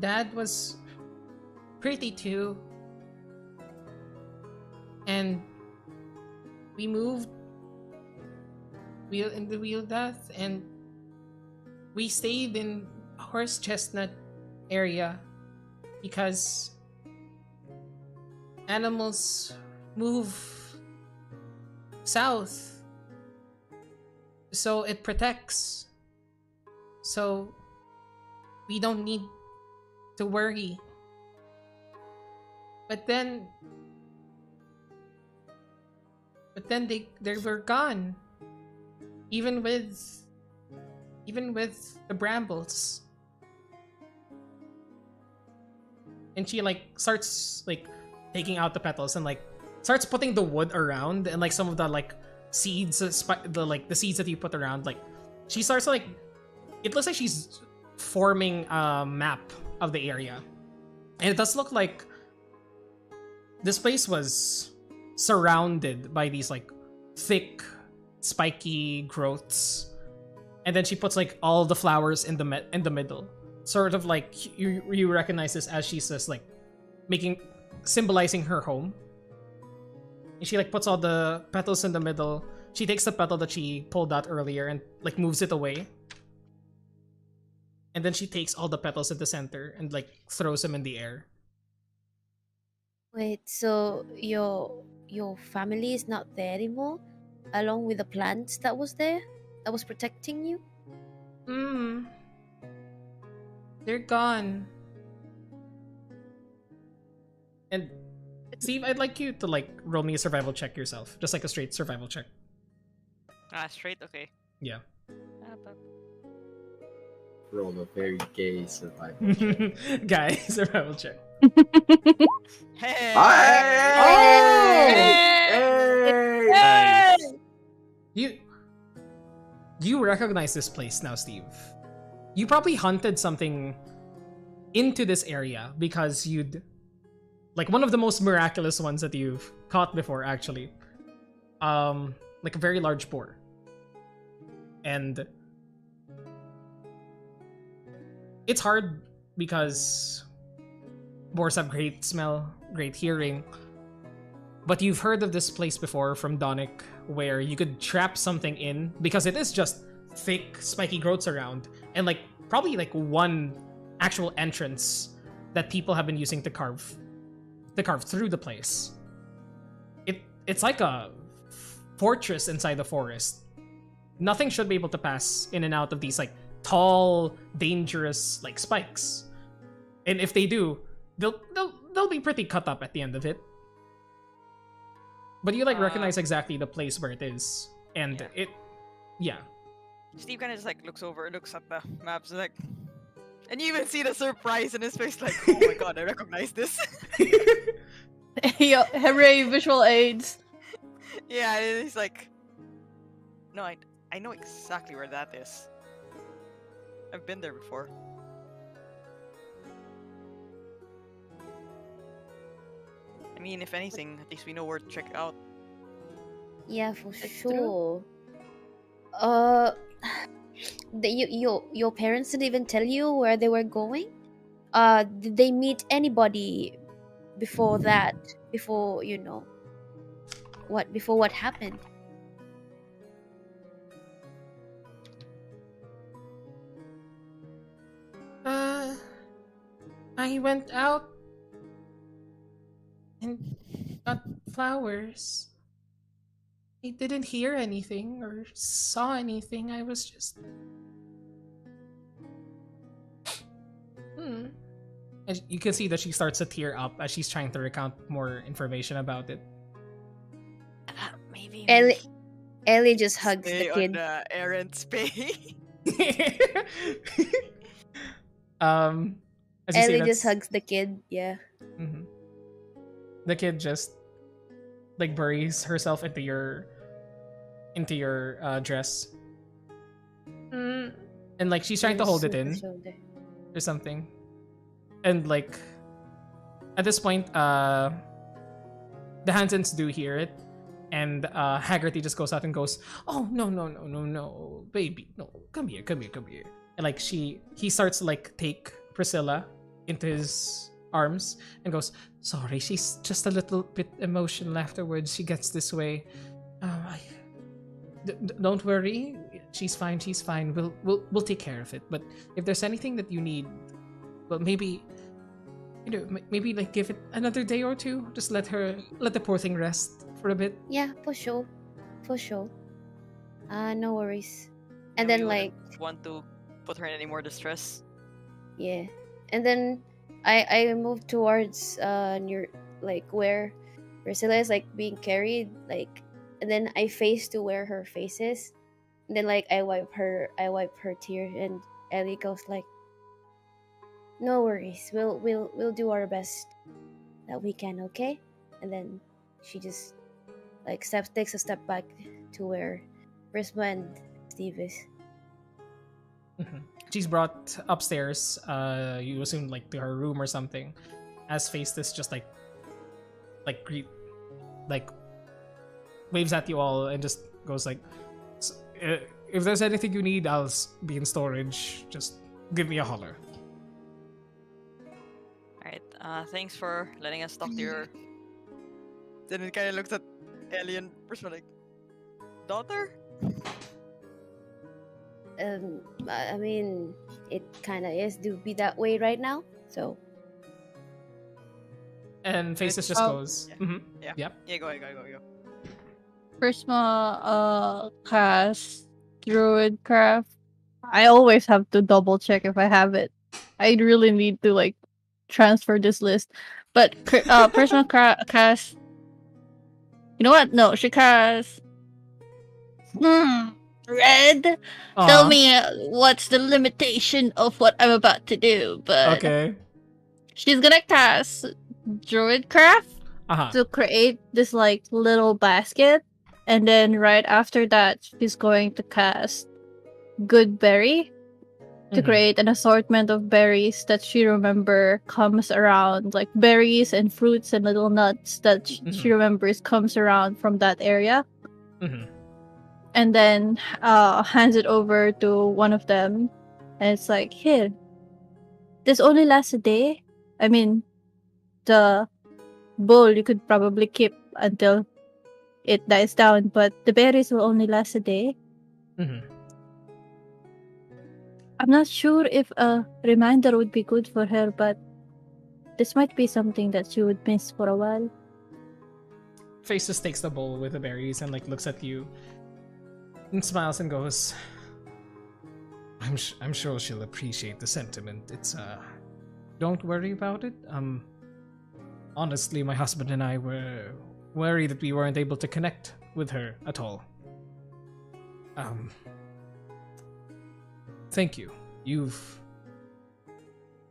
dad was pretty too, and we moved in the Wheeldath, and we stayed in Horse Chestnut area because animals move south, so it protects, so we don't need to worry. But then they were gone, even with the brambles. And she like starts like taking out the petals and like starts putting the wood around, and like some of the like seeds, the seeds that you put around, like she starts like, it looks like she's forming a map of the area. And it does look like this place was surrounded by these like thick spiky growths, and then she puts like all the flowers in the middle, sort of like you recognize this as she's just like symbolizing her home. And she like puts all the petals in the middle. She takes the petal that she pulled out earlier and like moves it away. And then she takes all the petals at the center and like throws them in the air. Wait, so your family is not there anymore, along with the plants that was there, that was protecting you? They're gone. And Steve, I'd like you to like roll me a survival check yourself, just like a straight survival check. Straight? Okay. Yeah. Roll a very gay survival check. Guy, survival check. Hey! Hey! You recognize this place now, Steve. You probably hunted something into this area because you'd like one of the most miraculous ones that you've caught before, actually. Like a very large boar. And it's hard because boars have great smell, great hearing. But you've heard of this place before from Donic, where you could trap something in because it is just thick, spiky growths around, and like probably like one actual entrance that people have been using to carve through the place. It's like a fortress inside the forest. Nothing should be able to pass in and out of these like tall, dangerous like spikes. And if they do, they'll be pretty cut up at the end of it. But you like recognize exactly the place where it is, and yeah. Steve kind of just like looks at the maps, like, and you even see the surprise in his face, like, oh my god, I recognize this. Yo, hooray, visual aids. Yeah, and he's like, no, I know exactly where that is. I've been there before. I mean, if anything, at least we know where to check out. Yeah, for That's sure. Your parents didn't even tell you where they were going? Did they meet anybody before that? Before, you know, before what happened? I went out and got flowers. I didn't hear anything or saw anything. I was just... And you can see that she starts to tear up as she's trying to recount more information about it. Maybe. Ellie just hugs Stay the kid. on the errand pay. As you say, Ellie just that's- hugs the kid. Yeah. Mhm. The kid just like buries herself into your dress, and like she's trying to hold it in or something, and like at this point, the Hansons do hear it, and Haggerty just goes out and goes, "Oh no, baby, no, come here," and like he starts to like take Priscilla into his arms and goes, "Sorry, she's just a little bit emotional afterwards. She gets this way. Don't worry, she's fine. We'll take care of it. But if there's anything that you need, well, maybe maybe like give it another day or two. Just let the poor thing rest for a bit." Yeah, for sure. No worries. And We then wouldn't like want to put her in any more distress. yeah, and then I moved towards near like where Priscilla is like being carried, like, and then I face to where her face is, and then like I wipe her tear, and Ellie goes like, "No worries, we'll do our best that we can, okay?" And then she just like takes a step back to where Prisma and Steve is. She's brought upstairs. You assume like to her room or something. As Faceless just like greet, like waves at you all and just goes like, "If there's anything you need, I'll be in storage. Just give me a holler." Alright, Thanks for letting us talk to your. Then it kind of looks at alien person like, daughter. I mean, it kind of is to be that way right now. So And Faces just Oh. goes. Mhm. Yeah. Yep. Yeah, go ahead, go. Prisma cast Druidcraft. I always have to double check if I have it. I really need to like transfer this list. But Prisma cast. You know what? No, she casts. Red. Tell Aw, me what's the limitation of what I'm about to do. But Okay. she's gonna cast Druidcraft Uh-huh. to create this like little basket, and then right after that she's going to cast Good Berry to Mhm. create an assortment of berries that she remember comes around, like berries and fruits and little nuts that she Mhm. remembers comes around from that area, Mhm. and then hands it over to one of them, and it's like, here, this only lasts a day. I mean, the bowl you could probably keep until it dies down, but the berries will only last a day. Mhm. I'm not sure if a reminder would be good for her, but this might be something that she would miss for a while. Faces takes the bowl with the berries and like looks at you and smiles and goes, I'm sure she'll appreciate the sentiment. It's don't worry about it. Honestly, my husband and I were worried that we weren't able to connect with her at all. Thank you.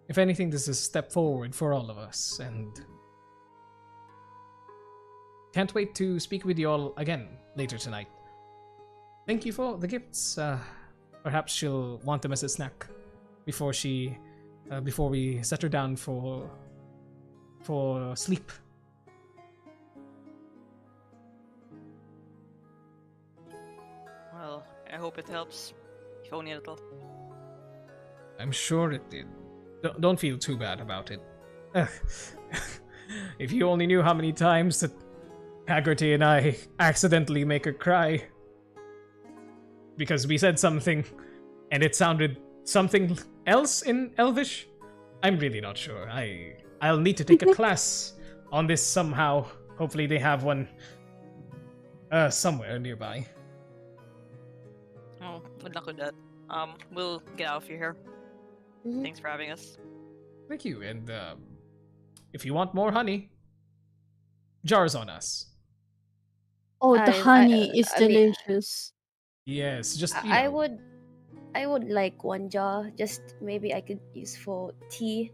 If anything, this is a step forward for all of us, and can't wait to speak with you all again later tonight. Thank you for the gifts. Perhaps she'll want them as a snack before we set her down for sleep. Well, I hope it helps. If only a little. I'm sure it did. Don't feel too bad about it. If you only knew how many times that Haggerty and I accidentally make her cry because we said something and it sounded something else in Elvish. I'm really not sure. I'll need to take a class on this somehow. Hopefully they have one somewhere nearby. Oh, good luck with that. We'll get out of here. Mhm. Thanks for having us. Thank you, and if you want more honey, jars on us. Oh, the honey is I mean, delicious. Yes, just I would like one jar. Just maybe I could use for tea.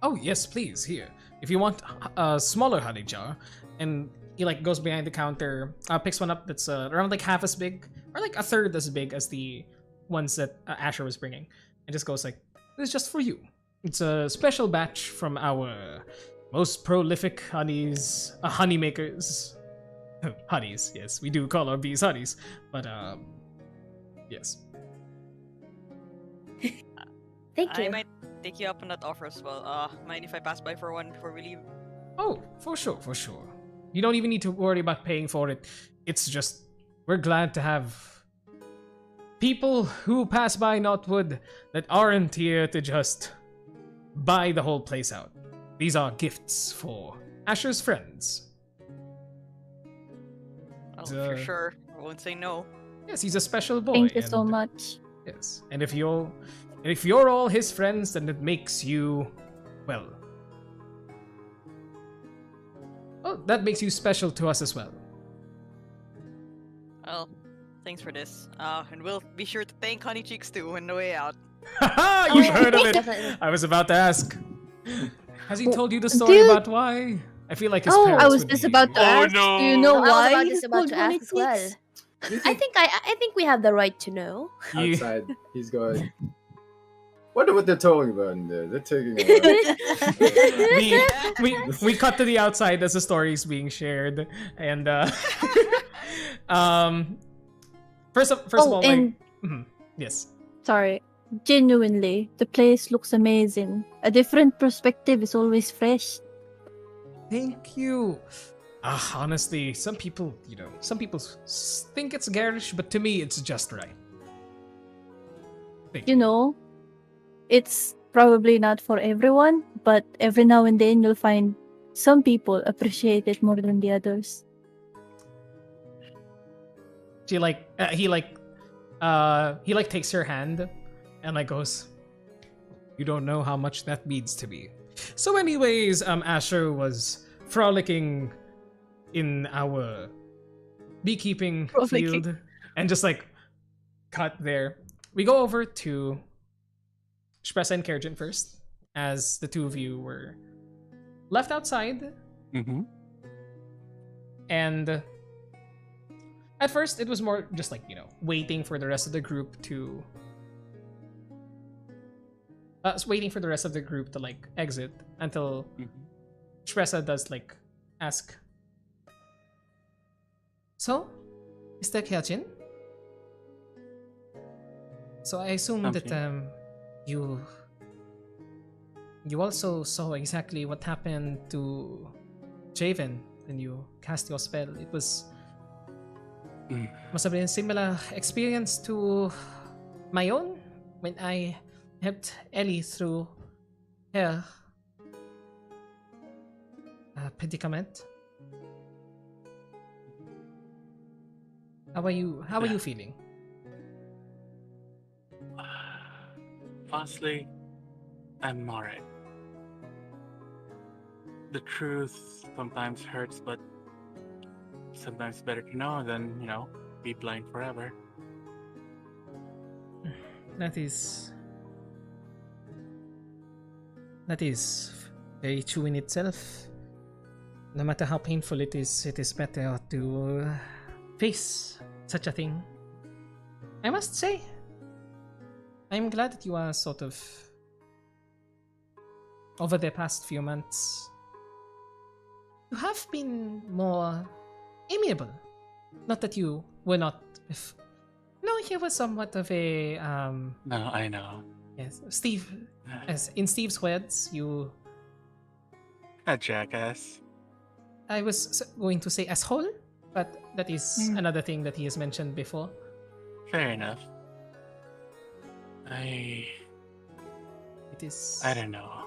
Oh yes, please. Here, if you want a smaller honey jar, and he like goes behind the counter, picks one up that's around like half as big, or like a third as big as the ones that Asher was bringing, and just goes like, "This is just for you. It's a special batch from our most prolific honey makers. Honeys, yes, we do call our bees honeys, but yes." Thank you. I might take you up on that offer as well. Mind if I pass by for one before we leave? Oh, for sure, for sure. You don't even need to worry about paying for it. It's just, we're glad to have people who pass by Notwood that aren't here to just buy the whole place out. These are gifts for Asher's friends. Oh, for sure. I won't say no. Yes, he's a special boy. Thank you so and- much. Yes, and if you're all his friends, then it makes you, well, that makes you special to us as well. Well, thanks for this. And we'll be sure to thank Honey Cheeks too on the way out. Haha, you've yeah, heard of it. definitely. I was about to ask. Has he told you the story Dude. about why? I feel like his Oh, parents I was would just be- about to Oh, ask. no. Do you know I was why? just about to ask as well. I think we have the right to know. Outside, he's going. Wonder what they're talking about in there. They're taking a we cut to the outside as the story is being shared, and first of all, and like, yes, sorry, Genuinely, the place looks amazing. A different perspective is always fresh. Thank you. Honestly, some people, think it's garish, but to me, it's just right. Thank You know, it's probably not for everyone, but every now and then you'll find some people appreciate it more than the others. He takes your hand and like goes, "You don't know how much that means to me." So, anyways, Asher was frolicking in our beekeeping Frolicking. field, and just like cut there. We go over to Shpressa and Kerjin first, as the two of you were left outside, Mm-hmm. and at first it was more just like waiting for the rest of the group to like exit until Mm-hmm. Shpressa does like ask, "So, Mr. Kerjin? So I assume that Something. you also saw exactly what happened to Javen when you cast your spell. It Mm. must have been a similar experience to my own when I helped Ellie through her predicament. How are you feeling?" Honestly, I'm alright. The truth sometimes hurts, but sometimes it's better to know than, be blind forever. That is very true in itself. No matter how painful it is better to face such a thing. I must say, I'm glad that you are sort of, over the past few months, you have been more amiable. Not that you were not. No, he was somewhat of a No, I know. yes, Steve. As in Steve's words, A jackass. I was going to say asshole, but that is another thing that he has mentioned before. Fair enough. I It is. don't know.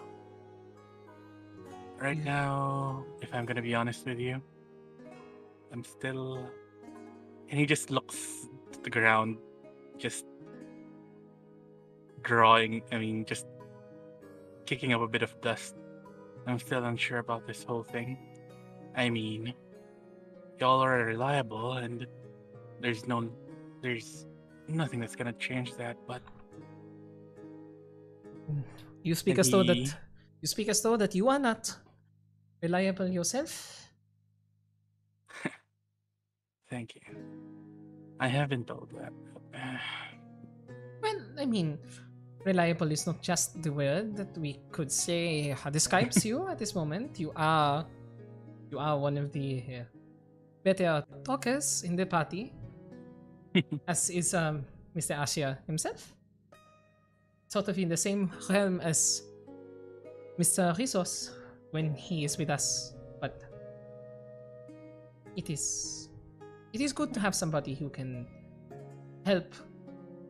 Right now, if I'm gonna be honest with you, I'm still. And he just looks to the ground, just just kicking up a bit of dust. I'm still unsure about this whole thing. I mean, y'all are reliable, and there's nothing that's gonna change that. But You speak and as though he, that you are not reliable yourself. thank you. I have been told that. Well, I mean, reliable is not just the word that we could say describes you at this moment. You are one of the better talkers in the party, as is Mr. Asia himself. Sort of in the same realm as Mr. Rizos when he is with us, but it is good to have somebody who can help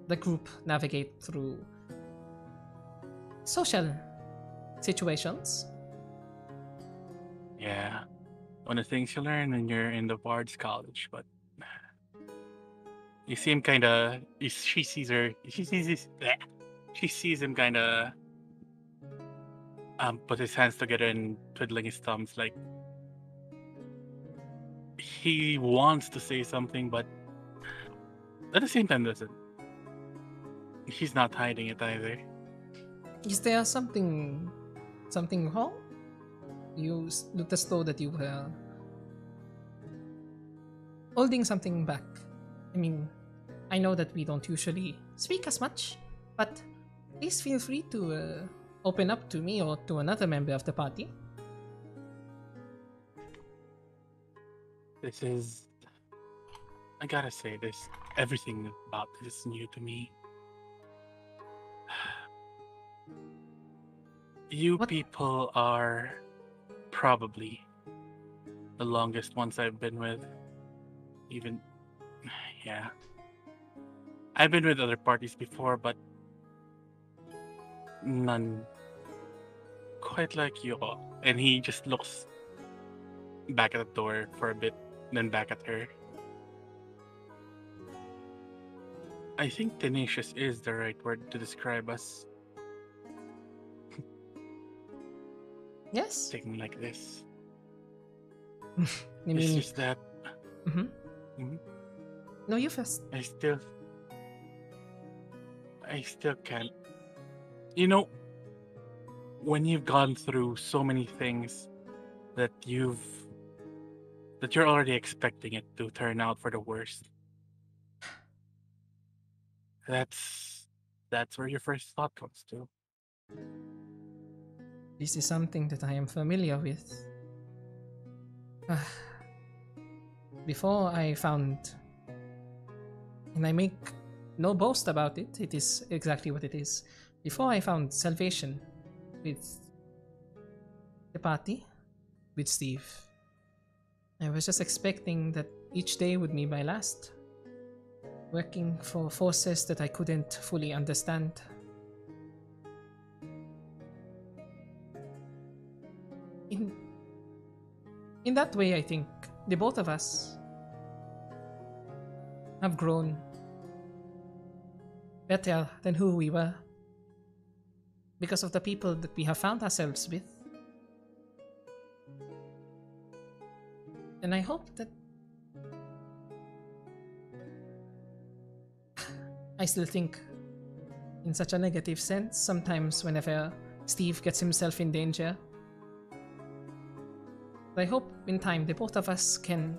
the group navigate through social situations. Yeah, one of the things you learn when you're in the Bard's College, but you see him kind of. She sees her. She sees him kind of put his hands together and twiddling his thumbs, like he wants to say something, but at the same time doesn't. He's not hiding it either. Is there something wrong? You looked as though that you were holding something back. I mean, I know that we don't usually speak as much, but please feel free to open up to me or to another member of the party. This is. I gotta say this. Everything about this is new to me. You What? people are probably the longest ones I've been with. Even, yeah. I've been with other parties before, but none quite like you all. And he just looks back at the door for a bit, then back at her. I think tenacious is the right word to describe us. Yes. Thing like this. You It's mean? just that Mm-hmm. Mhm. No, you first. I still can't. You know, when you've gone through so many things that you're already expecting it to turn out for the worst. That's where your first thought comes to. This is something that I am familiar with. Before I found, and I make no boast about it, it is exactly what it is. Before I found salvation with the party, with Steve, I was just expecting that each day would be my last, working for forces that I couldn't fully understand. In that way, I think the both of us have grown better than who we were because of the people that we have found ourselves with. And I hope that I still think in such a negative sense sometimes whenever Steve gets himself in danger. But I hope in time the both of us can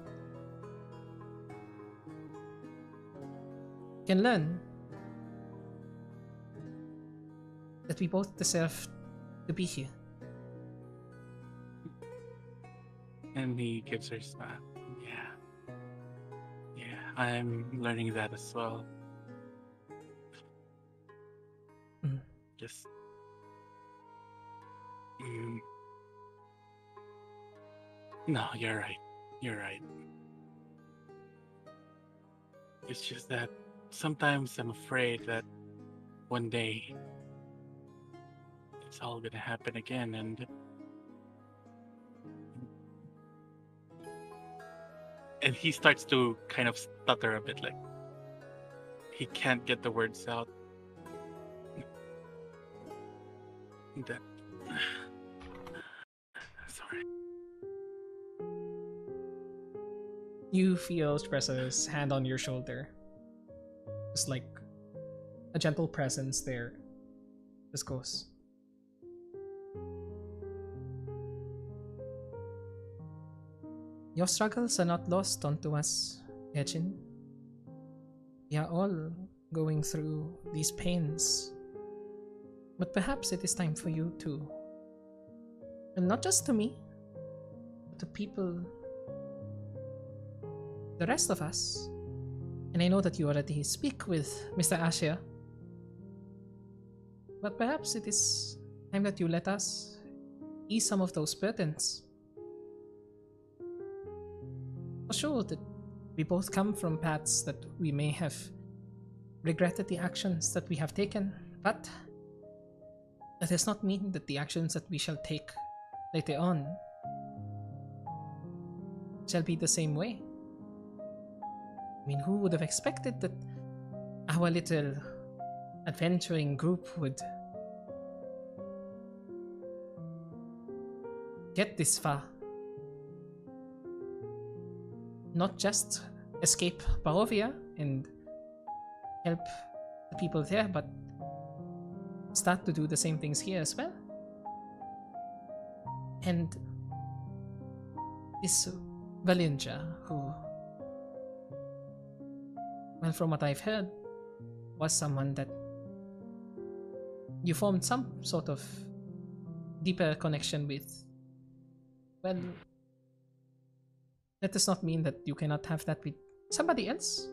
learn that we both deserve to be here. And he gives her a smile. Yeah, I'm learning that as well. Mm. Just no, you're right. You're right. It's just that sometimes I'm afraid that one day it's all gonna happen again, and he starts to kind of stutter a bit, like he can't get the words out. That sorry. You feel Tressa's hand on your shoulder. Just like a gentle presence there. Just goes. Your struggles are not lost onto us, Ejin. We are all going through these pains. But perhaps it is time for you to, and not just to me, but to people, the rest of us. And I know that you already speak with Mr. Asher. But perhaps it is time that you let us ease some of those burdens. For sure that we both come from paths that we may have regretted the actions that we have taken, but that does not mean that the actions that we shall take later on shall be the same way. I mean, who would have expected that our little adventuring group would get this far? Not just escape Barovia and help the people there, but start to do the same things here as well. And this Valinja, who, well, from what I've heard, was someone that you formed some sort of deeper connection with. Well, that does not mean that you cannot have that with somebody else.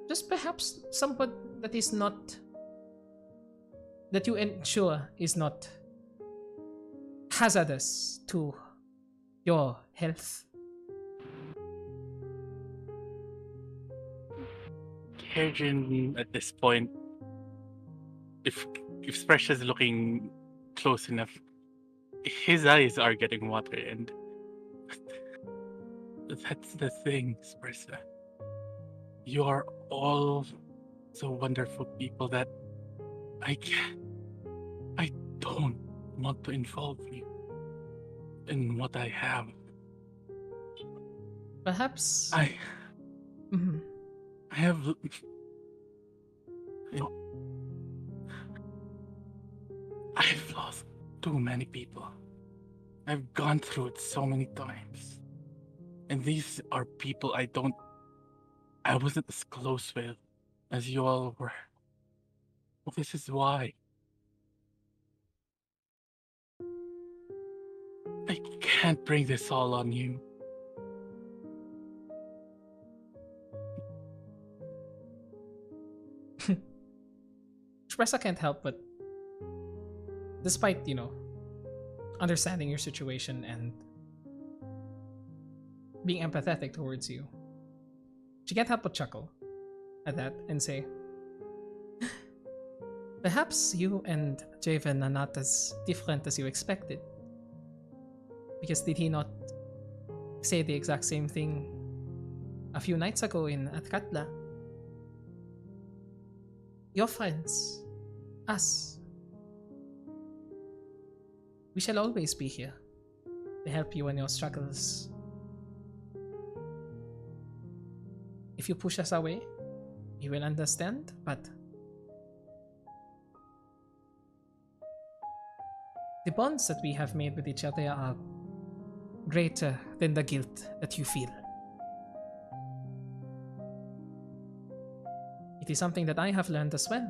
Just perhaps someone that is not, that you ensure is not hazardous to your health. Kajin, at this point, if Spresh is looking close enough, his eyes are getting water, and that's the thing, Spresh. You are all so wonderful people that I don't want to involve you in what I have. Perhaps. I Mhm. have. You know, I've lost too many people. I've gone through it so many times. And these are people I wasn't as close with as you all were. This is why. I can't bring this all on you. Shpressa can't help but, despite, understanding your situation and being empathetic towards you, she can't help but chuckle at that and say, perhaps you and Javen are not as different as you expected. Because did he not say the exact same thing a few nights ago in Atkatla? Your friends, us, we shall always be here to help you in your struggles. If you push us away, we will understand, but the bonds that we have made with each other are greater than the guilt that you feel. It is something that I have learned as well.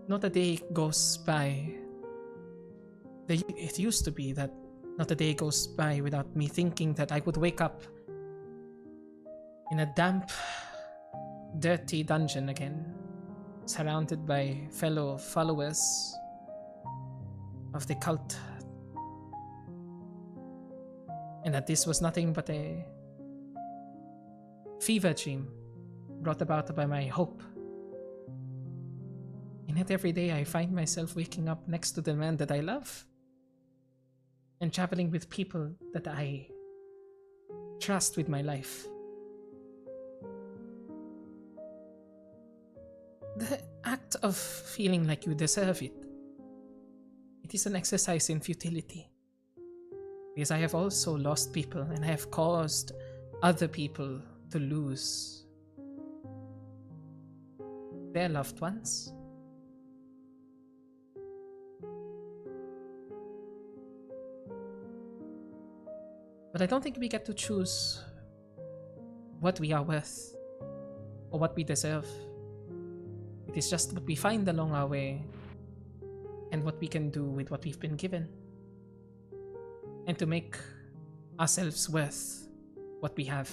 Not a day goes by. It used to be that not a day goes by without me thinking that I would wake up in a damp, dirty dungeon again, surrounded by fellow followers of the cult. And that this was nothing but a fever dream brought about by my hope. And yet every day I find myself waking up next to the man that I love and traveling with people that I trust with my life. The act of feeling like you deserve it is an exercise in futility. Because I have also lost people and I have caused other people to lose their loved ones. But I don't think we get to choose what we are worth or what we deserve. It is just what we find along our way and what we can do with what we've been given. And to make ourselves worth what we have.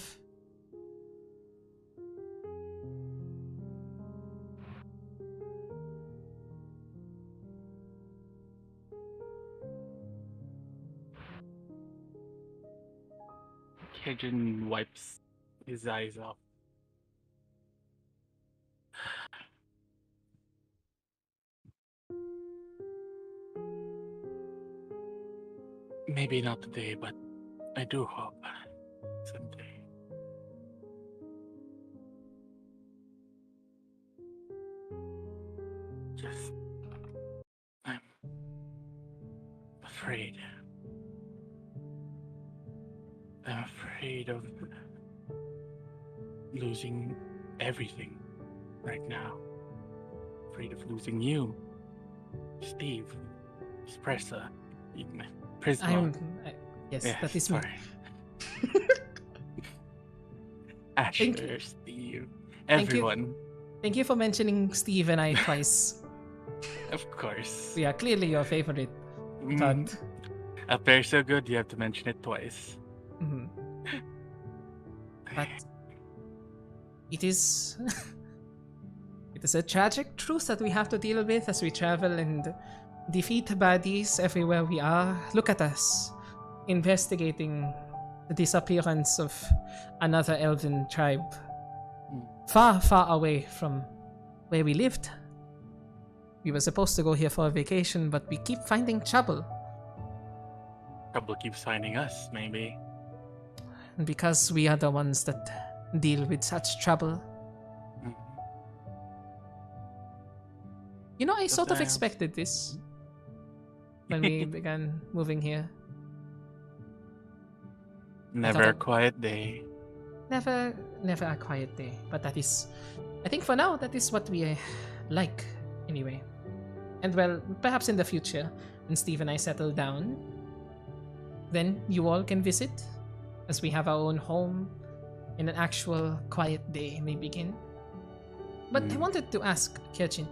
Kajin wipes his eyes off. Maybe not today, but I do hope someday. Just, I'm afraid. I'm afraid of losing everything right now. Afraid of losing you, Steve, Espressa, Prisma. Yes, Yes, that is me. sorry. Asher, Steve, Thank you. everyone. Thank you for mentioning Steve and I twice. Of course. We are clearly your favorite. Mm, But a pair so good, you have to mention it twice. mhm. But it is it is a tragic truth that we have to deal with as we travel and defeat baddies everywhere we are. Look at us, investigating the disappearance of another elven tribe, far, far away from where we lived. We were supposed to go here for a vacation, but we keep finding trouble. Trouble keeps finding us, maybe. And because we are the ones that deal with such trouble. Mhm. You know, I sort of Sometimes. expected this when we began moving here. Never a it- quiet day. Never a quiet day. But that is, I think for now, that is what we like, anyway. And well, perhaps in the future, when Steve and I settle down, then you all can visit, as we have our own home, and an actual quiet day may begin. But I wanted to ask, Kyojin,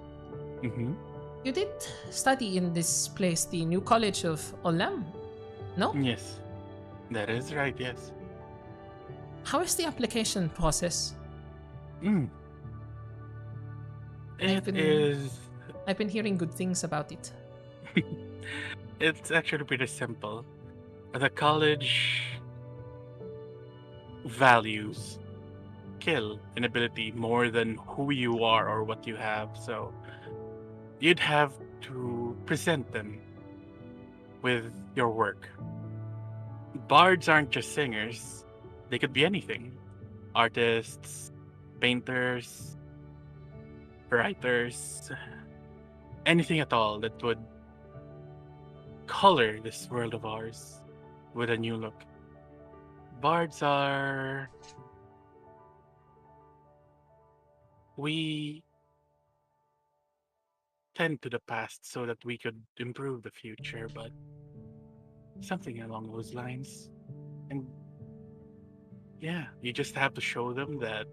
Mm-hmm. you did study in this place, the new college of Olam, no? Yes. That is right, yes. How is the application process? Mm. I've It been- is. I've been hearing good things about it. It's actually pretty simple. The college values skill and ability more than who you are or what you have, so you'd have to present them with your work. Bards aren't just singers, they could be anything. Artists, painters, writers, anything at all that would color this world of ours with a new look. Bards are. We tend to the past so that we could improve the future, but something along those lines. And yeah, you just have to show them that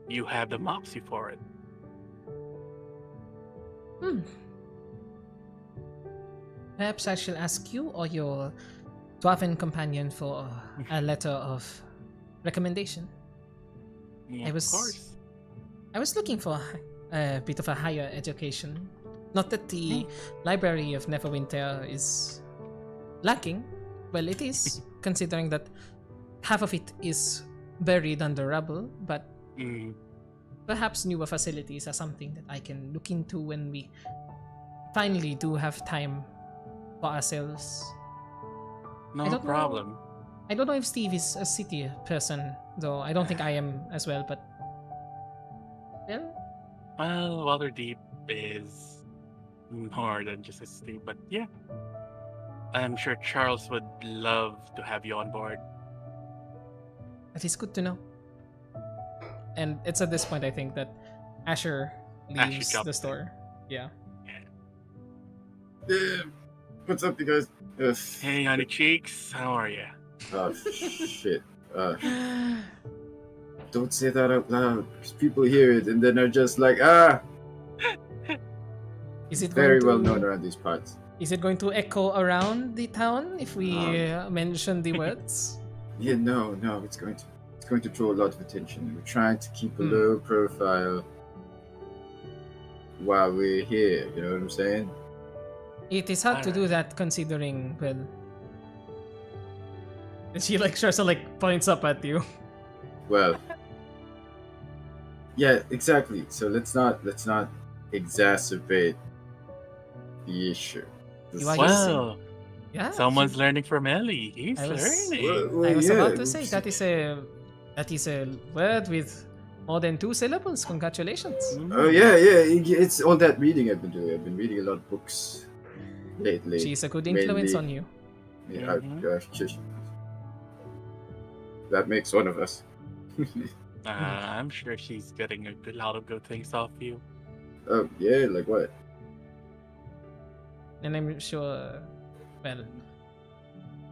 you have the moxie for it. Perhaps I shall ask you or your dwarven companion for a letter of recommendation. Yeah, I was- Of course. I was looking for a bit of a higher education. Not that the Library of Neverwinter is lacking. Well, it is, considering that half of it is buried under rubble, but Mm, perhaps newer facilities are something that I can look into when we finally do have time for ourselves. no don't know. problem. I don't know if Steve is a city person, though I don't think I am as well, but well, Well, Waterdeep is more than just a city, but yeah. I'm sure Charles would love to have you on board. that is good to know. And it's at this point I think that Asher leaves drops the in. store. Yeah. Yeah. What's up, you guys? Ugh. Hey, honey cheeks, how are you? Oh, shit. Don't say that out loud. 'Cause people hear it and then are just like, Is it very going well to, known around these parts. Is it going to echo around the town if we mention the words? Yeah, no, it's going to draw a lot of attention. We're trying to keep a Hmm. low profile while we're here, you know what I'm saying? It is hard to do that considering, well, and she like sort of like points up at you. Well, yeah, exactly. So let's not exacerbate the issue. You are Well, Yeah. someone's learning from Ellie. He's I was- learning. I was yeah, about to say that is a word with more than 2 syllables. Congratulations. Oh yeah, it's all that reading I've been doing. I've been reading a lot of books lately. She's a good influence mainly- on you. Yeah, Mhm. that makes one of us. I'm sure she's getting a lot of good things off you. Oh yeah, like what? And I'm sure, well,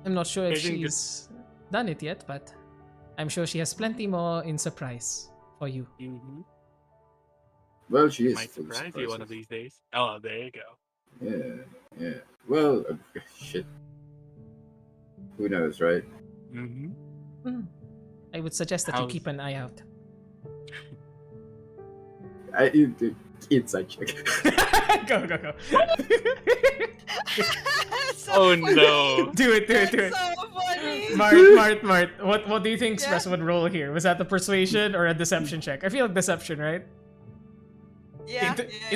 I'm not sure if I think she's done it yet, but I'm sure she has plenty more in surprise for you. Mm-hmm. Well, she is. Might full of surprise you one of surprises. these days. Oh, there you go. Yeah. Well, shit. Who knows, right? Mm-hmm. I would suggest that you How's- keep an eye out. Inside check. Go. So Oh funny. no. Do it. That's so funny. Mart. What do you think Yeah. Espresso would roll here? Was that the persuasion or a deception check? I feel like deception, right? Yeah,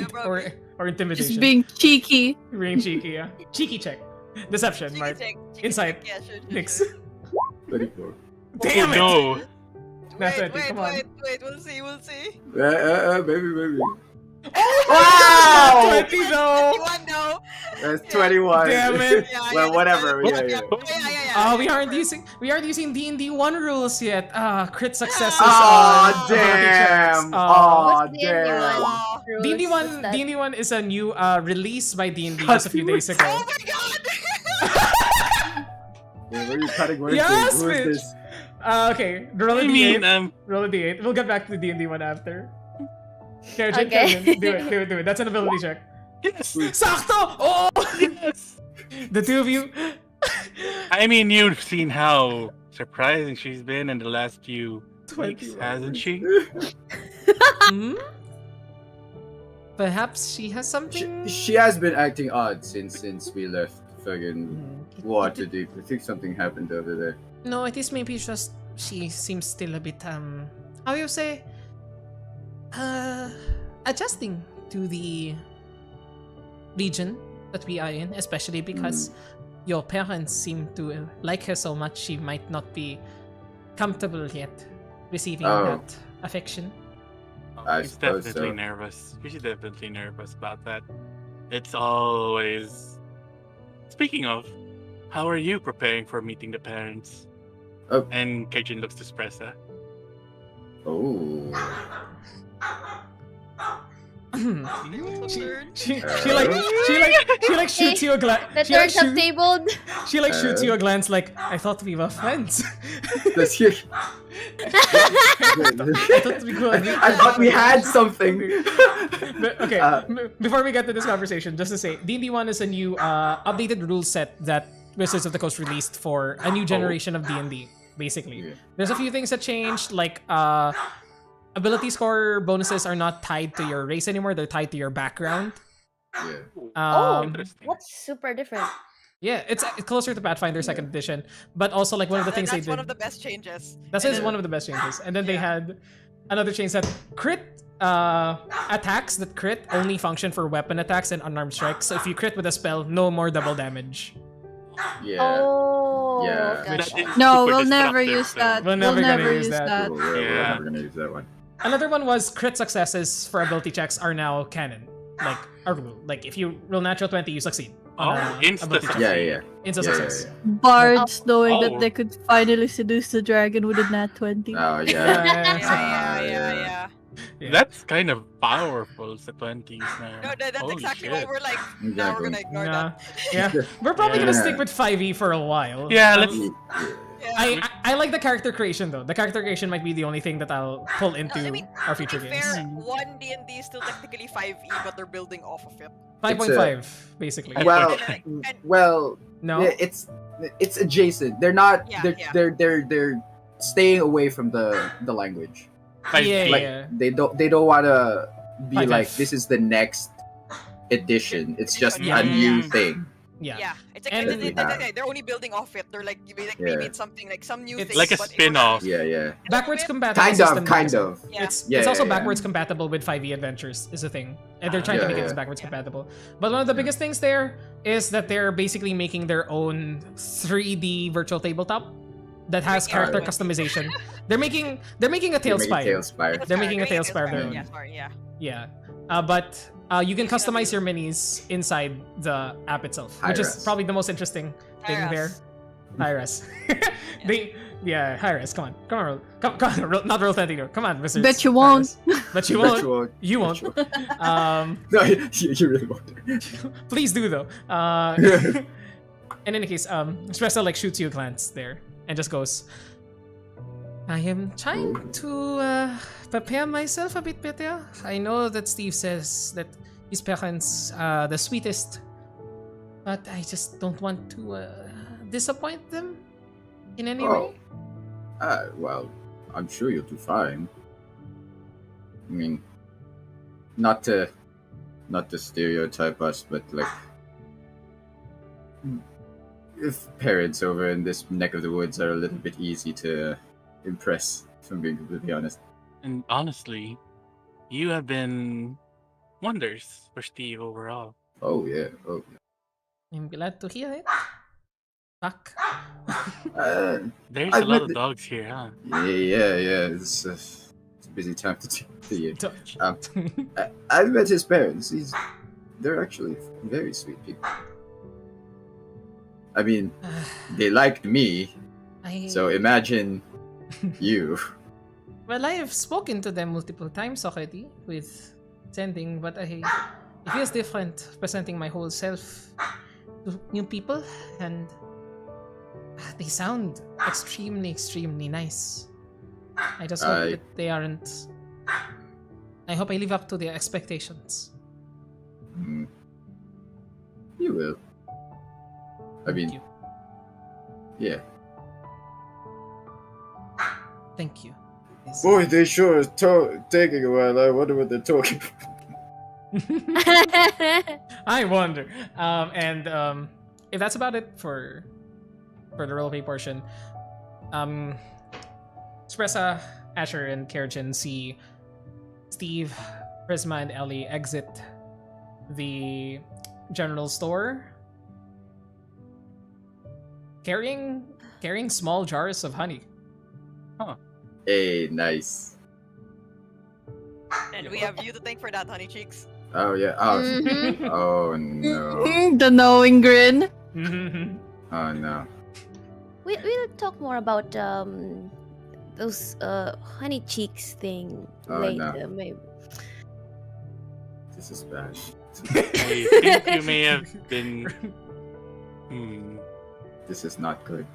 probably. Or intimidation. Just being cheeky. Being cheeky, yeah. Cheeky check. Deception, Cheeky Mart. check, cheeky Inside. check. Yeah, sure. Nix. 24. Damn it! Oh no. That's Wait, it, come on. wait. We'll see. Maybe. Wow! 20 though! 21 though. That's 21. Damn it! Well, whatever. Yeah. Yeah. We aren't using D&D 1 rules yet. Crit successes Oh, on ability checks. damn. Oh, What's the D&D damn. one? Rules? D&D What's 1 that? D&D 1 is a new release by D&D just a few days ago. Oh my god! Yeah, where are you cutting? Where's Yes, this? Who is bitch. this? Okay, roll a I d8. mean, Roll a d8. We'll get back to the D&D 1 after. Karen, Okay. do it. That's an ability check. yes. Sakto! Oh! Yes. The two of you. I mean, you've seen how surprising she's been in the last few weeks, 21. hasn't she? Hmm? Perhaps she has something. She has been acting odd since we left. Fucking Hmm. water deep. I think something happened over there. No, it is maybe just she seems still a bit how you say adjusting to the region that we are in, especially because your parents seem to like her so much she might not be comfortable yet receiving Oh. that affection. I She's suppose definitely so. nervous. She's definitely nervous about that. It's always. Speaking of, how are you preparing for meeting the parents? Oh. And Kaijin looks to Spressa. Oh. she shoots you a glance. The turns have tabled. She like shoots you a glance like, I thought we were friends. Does he? I thought we had something. But, okay, before we get to this conversation, just to say, D&D 1 is a new updated rule set that Wizards of the Coast released for a new generation of D&D, basically. Yeah. There's a few things that changed, like ability score bonuses are not tied to your race anymore, they're tied to your background. Yeah. Oh. Interesting. What's super different? Yeah, it's closer to Pathfinder 2nd edition, but also like one of the things That's they did. one of the best changes. That is one of the best changes. And then they had another change that crit attacks that crit only function for weapon attacks and unarmed strikes. So if you crit with a spell, no more double damage. Yeah. Oh. Yeah. Gotcha. That is No, super we'll never destructive, use so- that. We're We'll never gonna never use use that. that. Cool. We're Yeah. never gonna use that one. Another one was crit successes for ability checks are now canon. Like a rule. Like if you roll natural 20, you succeed. on a insta ability check. Yeah. Insta Yeah, success. Bards knowing Oh. that they could finally seduce the dragon with a nat 20. Oh Yeah, yeah. Yeah. Yeah. That's kind of powerful sa 20s now. No, that's Holy exactly shit. why we're like, now we're gonna ignore Nah. that. Yeah. We're probably gonna Yeah. stick with 5e for a while. Yeah, let's. Yeah. I like the character creation though. The character creation might be the only thing that I'll pull into I mean, our To future be games. fair, one D&D is still technically 5e, but they're building off of it. 5.5 basically. Well, And- well, No. yeah, it's adjacent. They're not. Yeah, they're, yeah. they're staying away from the language. Yeah, Like yeah. they don't want to be 5F. like this is the next edition. It's just Yeah. a new thing. Yeah. Yeah, it's like And- they're only building off it. They're like maybe it's something like some new It's thing. like a but it spin-off. was- Yeah. Backwards compatible. Kind system of, kind design. of. Yeah. It's Yeah, also yeah, yeah. backwards compatible with 5e Adventures is a thing, and they're trying to Yeah, make it yeah. backwards compatible. But one of the biggest things there is that they're basically making their own 3D virtual tabletop that has character Alright. customization. They're making a They're making Tailspire. Tailspire. They're making a Tailspire, Tailspire of their own. Yeah, sorry, yeah. Yeah, but you can customize your minis inside the app itself, which is Hi-Res. probably the most interesting thing there. Hi-Res. Hi-Res. Hi-Res. Come on, roll. Come on, not roll 20. Come on, Wizards. Bet you won't. Hi-Res. Bet you Bet won't. You won't. No, you really won't. Please do though. In any case, Espresso like shoots you a glance there and just goes, I am trying to prepare myself a bit better. I know that Steve says that his parents are the sweetest, but I just don't want to disappoint them in any way. Well, I'm sure you'll do fine. I mean, not to stereotype us, but like if parents over in this neck of the woods are a little bit easy to impress, if I'm being completely honest. And honestly, you have been wonders for Steve overall. Oh yeah. I'm glad to hear it. Fuck. There's a I've lot met of dogs here, huh? Yeah. It's a busy time to year. Touch. I've met his parents. They're actually very sweet people. I mean, they liked me, so imagine you. Well, I have spoken to them multiple times already with sending, but it feels different presenting my whole self to new people, and they sound extremely, extremely nice. I just hope that they aren't. I hope I live up to their expectations. You will. I mean, you. Yeah. Thank you. Yes. Boy, they sure is taking a while. I wonder what they're talking about. I wonder. If that's about it for the roleplay portion, Espressa, Asher, and Kerjin see Steve, Prisma, and Ellie exit the general store, carrying small jars of honey. Huh. Hey, nice. And we have you to thank for that, honey cheeks. Oh yeah. Oh, oh no. The knowing grin. Oh no. We'll talk more about those honey cheeks thing Oh, later. no. Maybe. This is bad. I think you may have been. This is not good.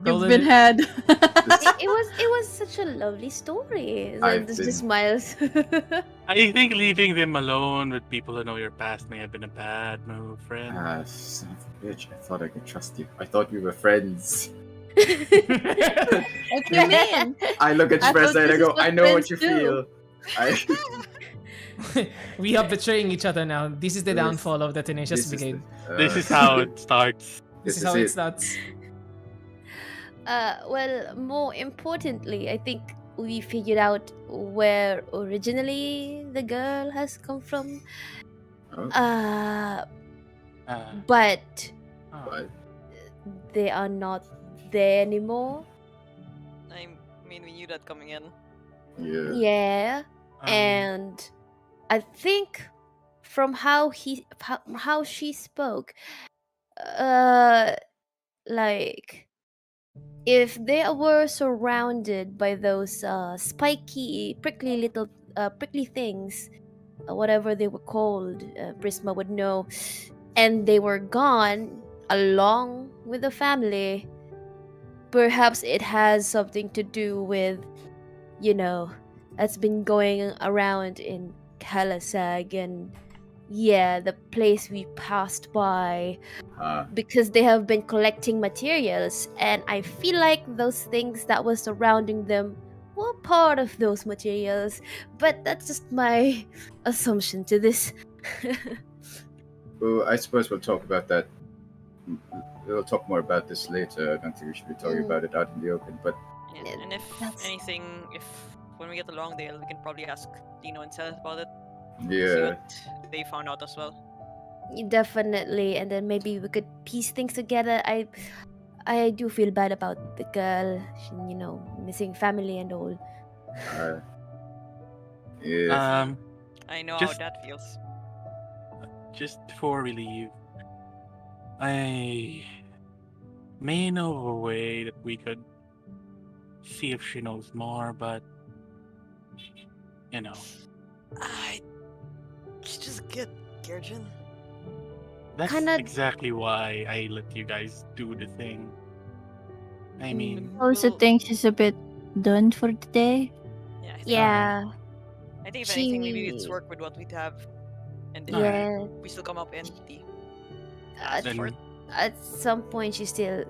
You've been had. It was such a lovely story. I've Just been- smiles. I think leaving them alone with people who know your past may have been a bad move, friend. Son of a bitch! I thought I could trust you. I thought we were friends. What do you mean? I look at I thought Espressa and I this go, is what I know what friends you do." feel. We are betraying each other now. This is the downfall of the Tenacious Brigade. This is how it starts. This is how it starts. Well, more importantly, I think we figured out where originally the girl has come from. Oh, But but they are not there anymore. I mean, we knew that coming in. yeah. Yeah. And I think from how she spoke, like if they were surrounded by those spiky, prickly things, whatever they were called, Prisma would know, and they were gone along with the family, perhaps it has something to do with, that's been going around in Kalasag and the place we passed by, because they have been collecting materials, and I feel like those things that were surrounding them were part of those materials, but that's just my assumption to this. Well, I suppose we'll talk about that. We'll talk more about this later. I don't think we should be talking about it out in the open, but Yeah, and if anything, when we get to Longdale, we can probably ask Dino and Seth about it. See yeah. what they found out as well. Definitely, and then maybe we could piece things together. I do feel bad about the girl, missing family and all. Yeah. I know Just- how that feels. Just before we leave, I may know of a way that we could see if she knows more, but It's just good, Gerjin. that's Kinda- exactly why I let you guys do the thing. I mean, Also Well, thinks she's a bit done for the day. Yeah. Yeah, I think if anything, maybe it's She- work with what we have, and if yeah. we still come up empty. At, then at some point, she still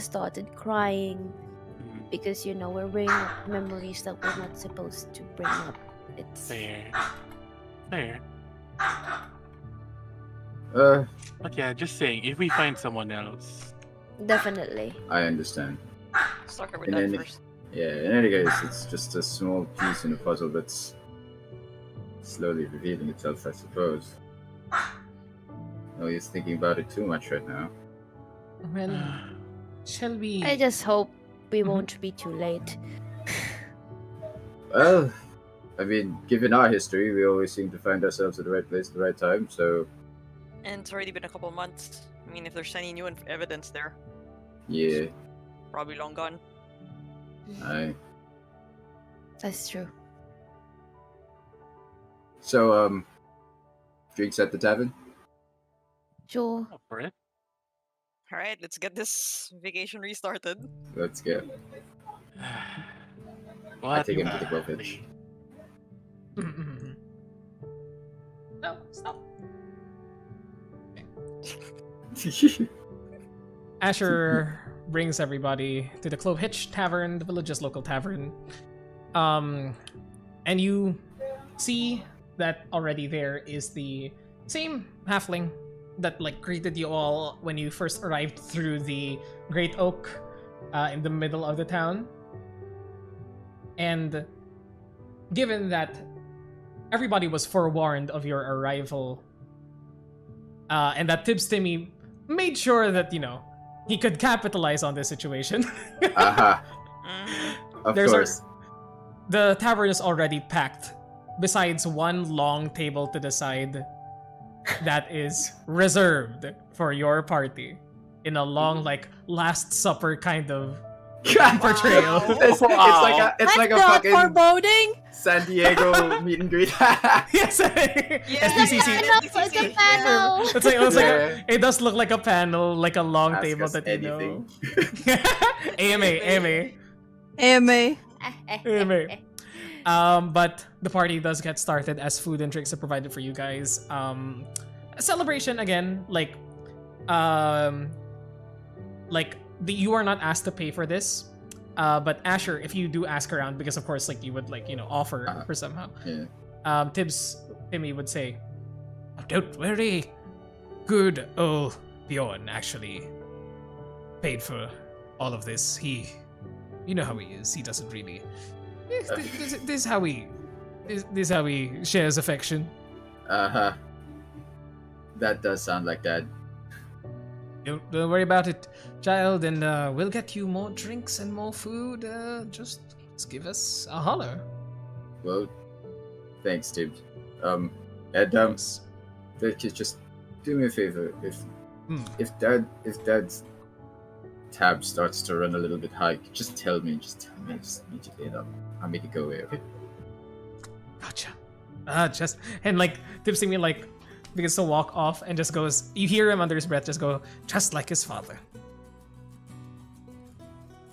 started crying mm, because we're bringing up memories that we're not supposed to bring up. It's Fair. Fair. But yeah, just saying, if we find someone else, definitely. I understand. Start with And that then- first. Yeah, in any case, it's just a small piece in the puzzle that's slowly revealing itself, I suppose. No use thinking about it too much right now. Well, shall we? I just hope we Mhm. won't be too late. Well, I mean, given our history, we always seem to find ourselves at the right place at the right time, so And it's already been a couple months. I mean, if there's any new evidence there, yeah, probably long gone. That's true. So, drinks at the tavern? Sure. up for it. All right, let's get this vacation restarted. Let's go. I What take him you to the want, Glowfish. No, stop. Asher brings everybody to the Clove Hitch Tavern, the village's local tavern. And you see that already there is the same halfling that like greeted you all when you first arrived through the Great Oak in the middle of the town. And given that everybody was forewarned of your arrival, and that Tibbs Timmy made sure that, you know, he could capitalize on this situation. Aha, Mhm. of There's course. The tavern is already packed, besides one long table to the side that is reserved for your party in a long, like, Last Supper kind of portrayal. It's like That's a not fucking foreboding. San Diego meet and greet. Yes, SDCC. It's a panel. It's like Yeah. it does look like a panel, like a long Ask table us that you know. anything. AMA. But the party does get started as food and drinks are provided for you guys. A celebration again, you are not asked to pay for this. But Asher, if you do ask around, because of course, like you would offer for somehow. Yeah. Timmy would say, "Don't worry, good old Bjorn actually paid for all of this. You know how he is. He doesn't really. This is how he shares affection. Uh-huh. That does sound like that. Don't worry about it, child, and we'll get you more drinks and more food. Just give us a holler." Well, thanks, Tibbs. Ed, just do me a favor. If Dad's tab starts to run a little bit high, just tell me. Just immediately, and I'll make it go away. Okay? Gotcha. Tips me begins to walk off and just goes. You hear him under his breath, just go, just like his father.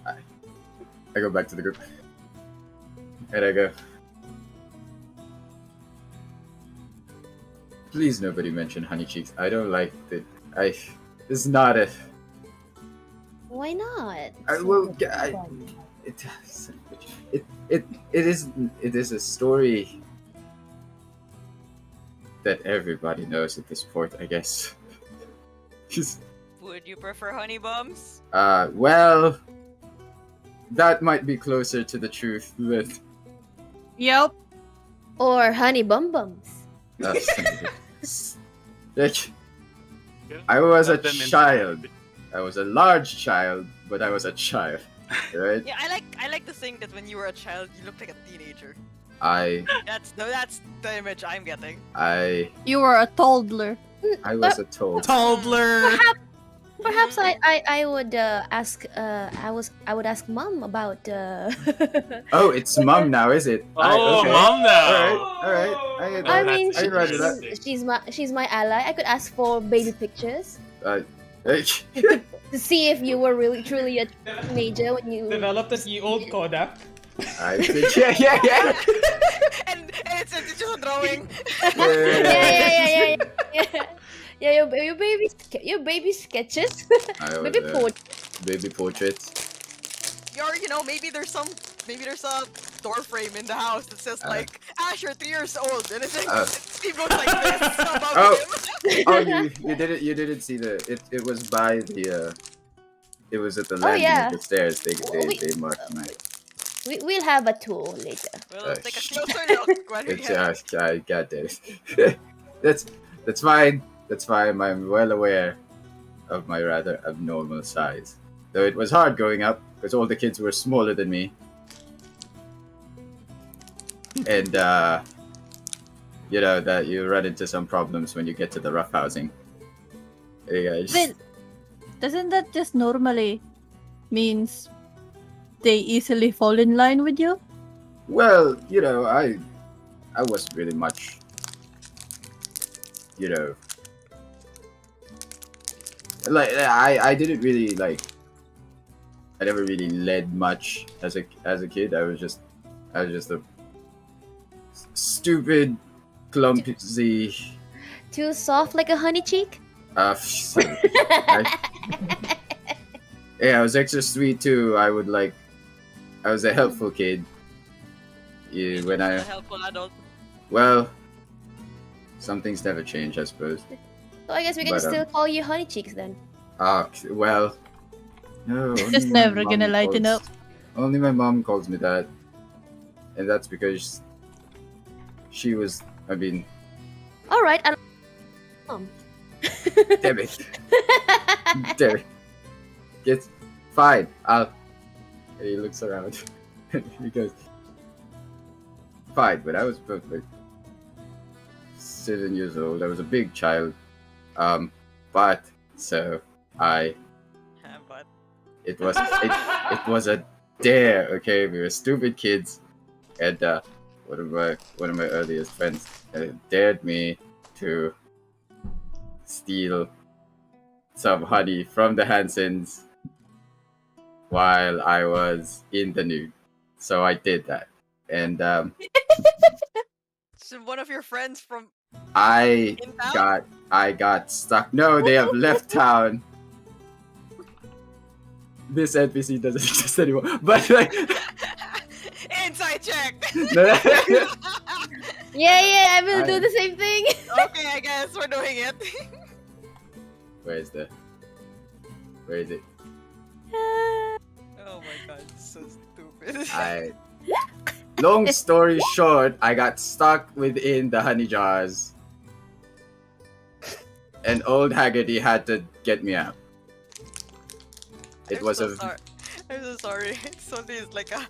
I go back to the group, and I go. Please, nobody mention Honey Cheeks. I don't like that. It's not a. Why not? It is a story that everybody knows at this point, I guess. Would you prefer honey bums? Well, that might be closer to the truth, but Yep. Or honey bum bums. like, I was a Let them child. I was a large child, but I was a child, right? Yeah, I like to think that when you were a child, you looked like a teenager. That's the image I'm getting. You were a toddler. I was a toad. Toddler. Perhaps I would ask I would ask Mom about Oh, it's Mom now, is it? Oh, Okay. Mom now. All right. I mean I read that. she's my ally. I could ask for baby pictures Hey. to see if you were really truly a teenager when you Developed as ye old Kodak. I think, yeah. and it's just a drawing. yeah, your baby sketches. I was, Baby portraits. baby portraits. Or maybe there's some maybe there's a door frame in the house that says like Asher 3 years old, and it's like Steve goes like this above him. Oh, you didn't see it was by the it was at the landing yeah. of the stairs. They marked my. We'll have a tour later. We'll take a closer look when we It's get. I got this. That's fine. That's fine. I'm well aware of my rather abnormal size. Though it was hard growing up because all the kids were smaller than me. And you know that you run into some problems when you get to the rough housing. Hey guys. But doesn't that just normally means they easily fall in line with you? Well, you know, I wasn't really much, you know, like I didn't really like. I never really led much as a kid. I was just a stupid, clumsy. Too soft like a honey cheek? Yeah, I was extra sweet too. I was a helpful kid. Yeah, when A helpful adult. well, some things never change, I suppose. So I guess we can But, still call you honey cheeks then. Well, no. Just only my never gonna mom lighten up. Only my mom calls me that, and that's because she was. I mean, All right. damn it, damn it. It's fine. He looks around. He goes, fine. When I was about like 7 years old, I was a big child. But so But it was a dare. Okay, we were stupid kids, and one of my earliest friends dared me to steal some honey from the Hansons while I was in the nude. So I did that, and so one of your friends from I in town? got stuck. No, they have left town. This NPC doesn't exist anymore. But like, Inside check. Yeah, I will do the same thing. Okay, I guess we're doing it. where is it? Oh my god, so stupid. Long story short, I got stuck within the honey jars, and old Haggerty had to get me out. It was I'm so sorry. Something is like a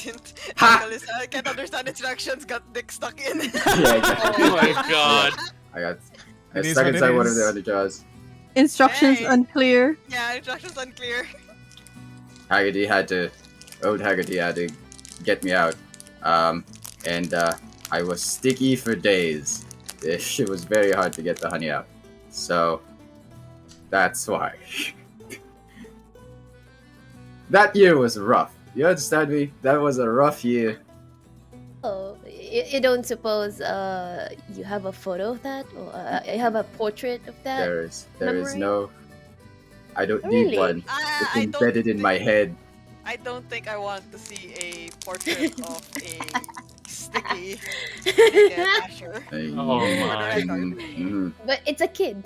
didn't. Ha! I can't understand instructions. Got dick stuck in. Yeah, exactly. Oh my god. I got It is stuck what it inside one of is. the honey jars. Instructions Hey. unclear. Yeah, instructions unclear. Old Haggerty had to get me out. And I was sticky for days. It was very hard to get the honey out. So that's why. That year was rough. You understand me? That was a rough year. Oh, you don't suppose you have a photo of that, or you have a portrait of that? There is memory? no. I don't Really? need one. It's I don't embedded in my head. I don't think I want to see a portrait of a sticky naked Asher. Oh my. But it's a kid.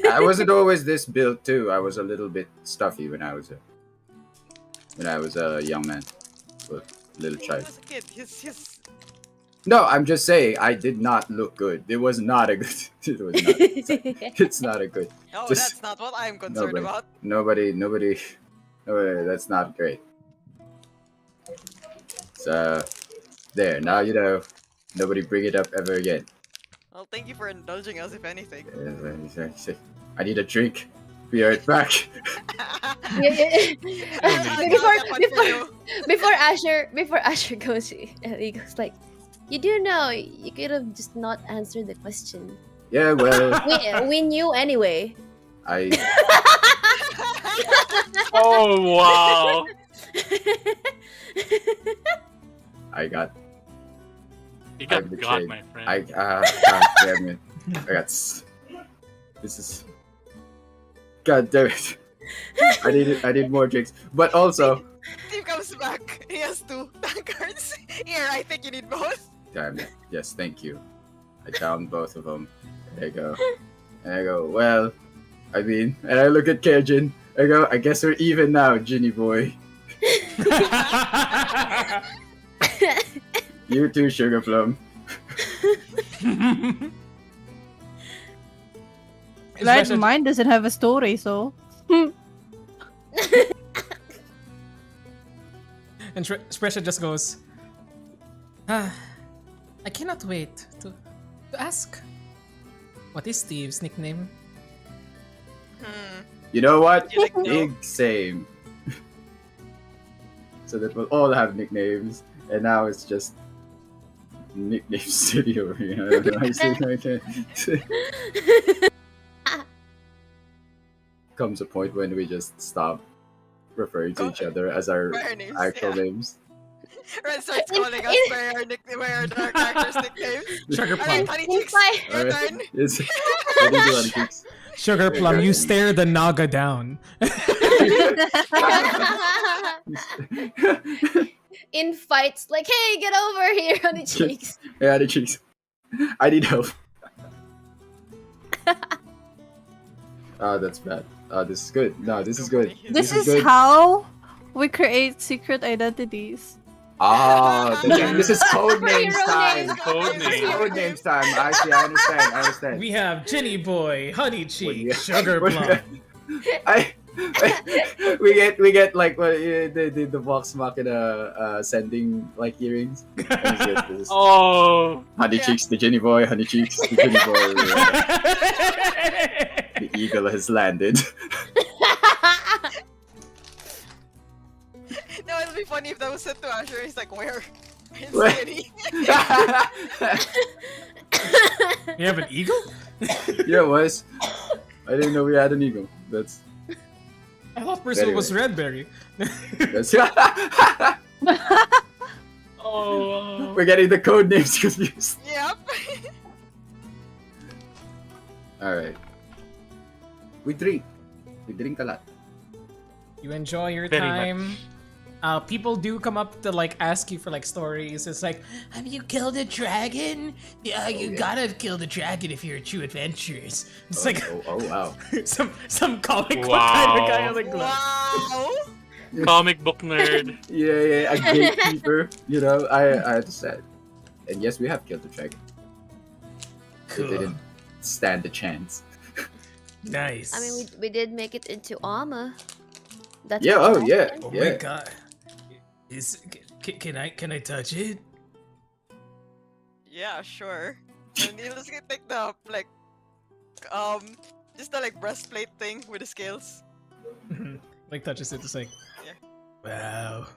I wasn't always this built too. I was a little bit stuffy when I was a young man, or little child. As a kid, he's No, I'm just saying I did not look good. It was not a good. It was not. It's not a good. Oh, Just- that's not what I'm concerned nobody. about. Nobody. That's not great. So, there. Now you know. Nobody bring it up ever again. Well, thank you for indulging us, if anything. I need a drink. Be right back. Before Asher goes, he goes like, "You do know you could have just not answered the question. Yeah, well, We knew anyway." I Oh wow. got. You I got betrayed. my friend. God damn it. This is. God damn it. I need more drinks. But also, Steve comes comes back. He has 2 tankards. Here, I think you need both. Damn it. Yes, thank you. I downed both of them. There you go. And I go, well, I mean, and I look at Kejin. I go, I guess we're even now, Ginny boy. You too, Sugar Plum. Glad mine doesn't have a story, so. And Spresha just goes, I cannot wait to ask. What is Steve's nickname? You know what? You like no? Big same. So that we'll all have nicknames, and now it's just nickname city over here. I don't know. Comes a point when we just stop referring to each other as our By our names, actual yeah. names. Red starts calling us by our characters' nicknames. Sugar Alright, Plum. Honey Cheeks, Why? your Alright. turn. It's, I didn't do any kicks. Sugar Plum, you stare the Naga down. In fights, like, hey, get over here, honey cheeks. Yeah, the cheeks. I need help. Oh, that's bad. Oh, this is good. No, this is good. This is good. how we create secret identities. Ah, this is code names Hero time. names. Code names. Code names time. Actually, I understand. We have Ginny Boy, Honey Cheek, Yeah. Sugar Plum. We get like what the Vox Machina sending like earrings. This is Oh, Honey Yeah. Cheeks, the Ginny boy. Honey Cheeks, the Ginny boy. The eagle has landed. No, it'll be funny if that was sent to Asher. He's like, where? In Where? city. You have an eagle? Yeah, it was. I didn't know we had an eagle. That's I thought Bristle was Redberry. that's. oh. We're getting the code names confused. Yep. All right. We drink a lot. You enjoy your Very time. People do come up to like ask you for like stories. It's like, have you killed a dragon? Yeah, you yeah. gotta kill the dragon if you're a true adventurous. It's Oh, like oh wow. some comic book Wow. kind of guy. Like, Wow. Comic book nerd. Yeah, a gatekeeper. You know, I understand. And yes, we have killed the dragon. cool. They didn't stand a chance. Nice. I mean, we did make it into armor. That's Yeah. what Oh yeah. happened. Oh Yeah. my god. Can I touch it? Yeah, sure. And he'll just get like the just the like breastplate thing with the scales. Like touches it, just like, Yeah. wow,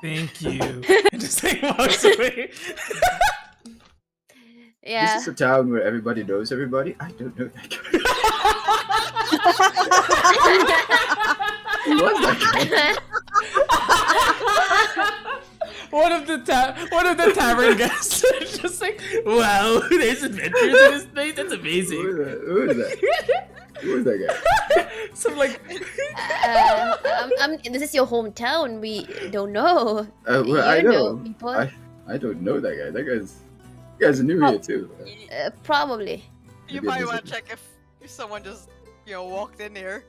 thank you, and just like walks away. Yeah. This is a town where everybody knows everybody. I don't know that guy. Who was that guy? One of the tavern guests is just like, wow, there's adventures in this place. That's amazing. Who is that? Who is that guy? So like, This is your hometown. We don't know. Well, I You know. people. I don't know that guy. That guy's new here too. Probably. You Maybe might this want is- to check if someone just walked in here.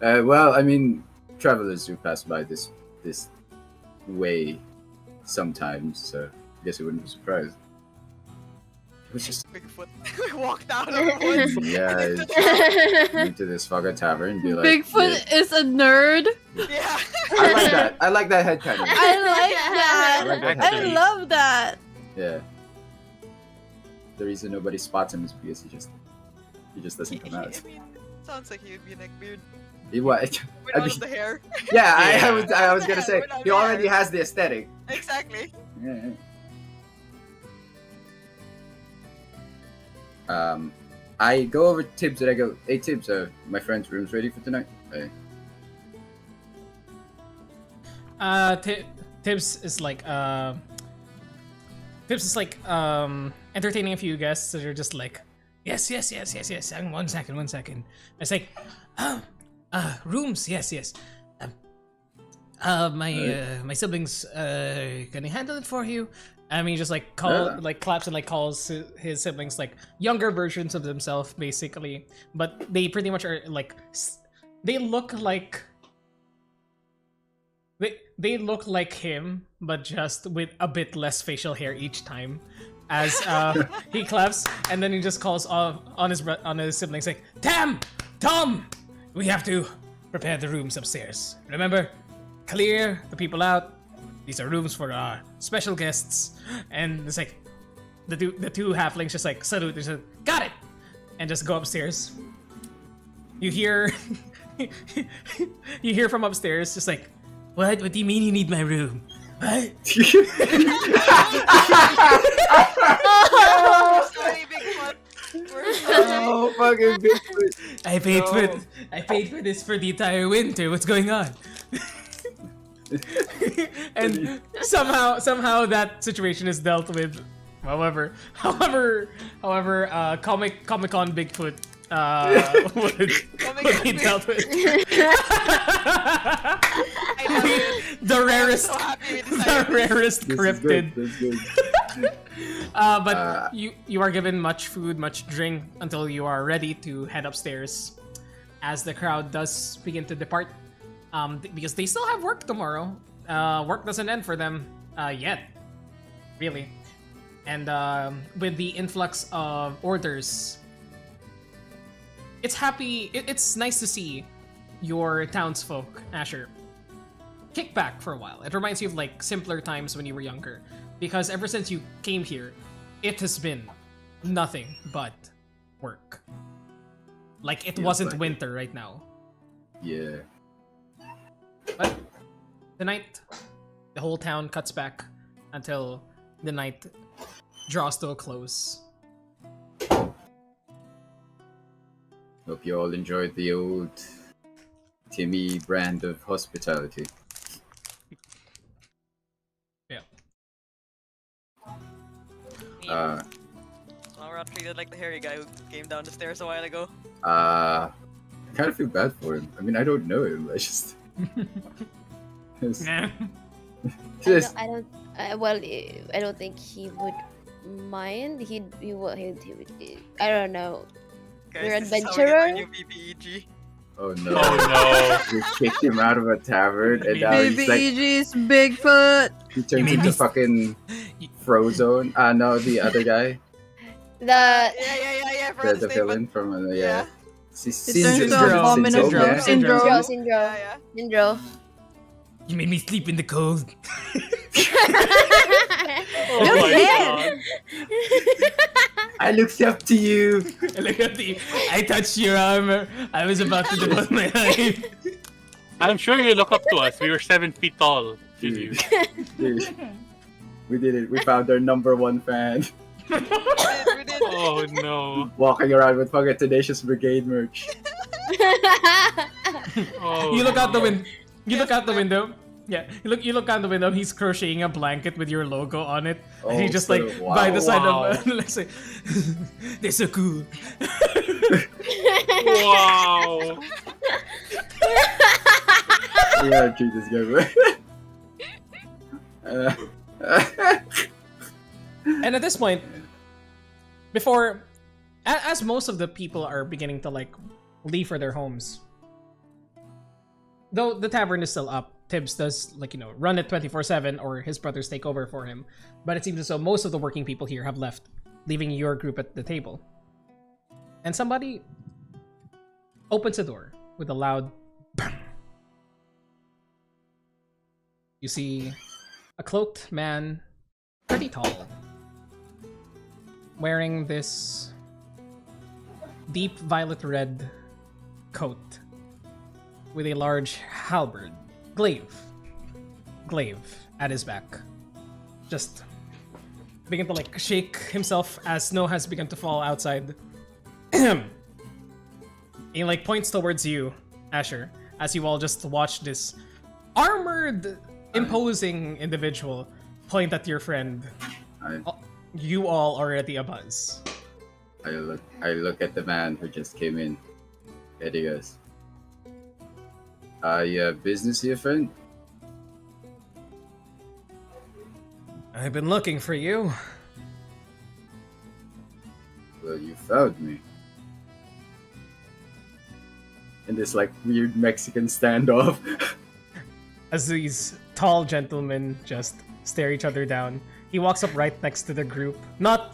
Well, I mean, travelers do pass by this way sometimes, so I guess I wouldn't be surprised. It was just Bigfoot walked out of the woods. yeah, into it's into this fucking tavern and be like, Bigfoot is a nerd. Yeah. I like that. I like that headcanon. I like that. I like that I Actually. love that. Yeah. The reason nobody spots him is because he just doesn't come out. I mean, sounds like he would be like weird Without without mean- the hair. Yeah, Yeah. I was gonna say Without he the already hair. has the aesthetic. Exactly. Yeah. I go over to Tibbs and I go, "Hey Tibbs, my friend's room's ready for tonight." Tibbs is like, entertaining a few guests that are just like, yes. Hang on, one second. It's like, rooms, yes. My siblings can I handle it for you? I mean, just like claps and like calls his siblings like younger versions of themselves, basically. But they pretty much are like they look like they look like him, but just with a bit less facial hair each time. As he claps, and then he just calls on his siblings like, Tom, we have to prepare the rooms upstairs. Remember, clear the people out. These are rooms for our special guests. And it's like the two halflings just like salute. They just got it, and just go upstairs. You hear you hear from upstairs just like, what? What do you mean you need my room? What? Sorry, Bigfoot. Oh, fucking Bigfoot. I paid for this for the entire winter. What's going on? And somehow that situation is dealt with. However, Comic Con Bigfoot would be dealt with. The rarest cryptid. That's good. But you are given much food, much drink until you are ready to head upstairs. As the crowd does begin to depart, because they still have work tomorrow. Work doesn't end for them yet, really. And with the influx of orders, it's nice to see your townsfolk, Asher, kick back for a while. It reminds you of like simpler times when you were younger, because ever since you came here, it has been nothing but work. Like it Feels wasn't like winter right now. Yeah. But tonight, the whole town cuts back until the night draws to a close. Hope you all enjoyed the old Timmy brand of hospitality. Yeah. Uh, We're not treated like the hairy guy who came down the stairs a while ago. I kind of feel bad for him. I mean, I don't know him. I just. Nah. Just I don't think he would mind. He would. I don't know. Guys, You're this is how we get our adventurer? new BBEG. oh no. Oh We kicked him out of a tavern, and now Baby he's like EG's Bigfoot. he turns made into me- fucking Frozone. No, the other guy, The Yeah. For the villain from Yeah. It turns into abominable Syndrome. Syndro. You made me sleep in the cold. Oh Your my head. god. I looked up to you. Look at I touched your armor. I was about to devote my life. I'm sure you look up to us. We were 7 feet tall. Did you? Dude, we did it. We found our #1 fan. We did. Oh no. Walking around with fucking Tenacious Brigade merch. Oh, You look out the no. window. You look out the window. Yeah, you look out the window. He's crocheting a blanket with your logo on it. And he's just like wow. by the side Wow. of. Let's say, they're so cool. Wow. We gotta treat this guy right. And at this point, before, as most of the people are beginning to like leave for their homes, though the tavern is still up, Tibbs does like run it 24/7, or his brothers take over for him. But it seems as though most of the working people here have left, leaving your group at the table. And somebody opens the door with a loud bang. You see a cloaked man, pretty tall, wearing this deep violet red coat with a large halberd, glaive at his back. Just begin to like shake himself as snow has begun to fall outside. He like points towards you, Asher, as you all just watch this armored, imposing individual point at your friend. You all are already abuzz. I look at the man who just came in. And he goes, you have business here, friend? I've been looking for you. Well, you found me. In this like weird Mexican standoff. As these tall gentlemen just stare each other down, he walks up right next to the group, not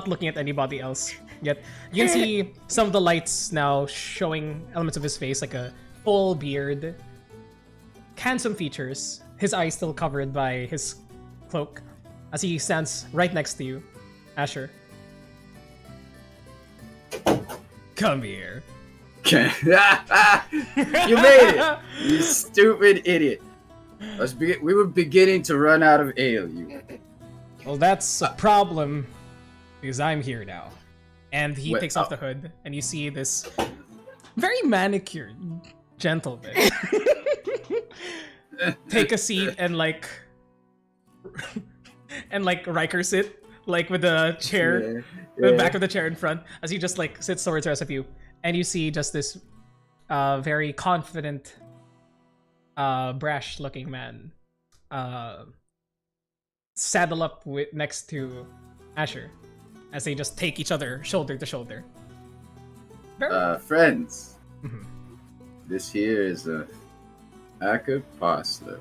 looking at anybody else. Yet you can see some of the lights now showing elements of his face, like a full beard, handsome features, his eyes still covered by his cloak, as he stands right next to you, Asher. Come here. You made it! You stupid idiot. We were beginning to run out of ale. Well, that's a problem, because I'm here now. And he Wait, takes off the hood, and you see this very manicured gentleman take a seat and Riker sit, like with the chair, the back of the chair in front, as he just like sits towards the rest of you. And you see just this very confident, brash-looking man saddle up next to Asher, as they just take each other shoulder to shoulder. Friends. Mhm. This here is a Acker Pasta.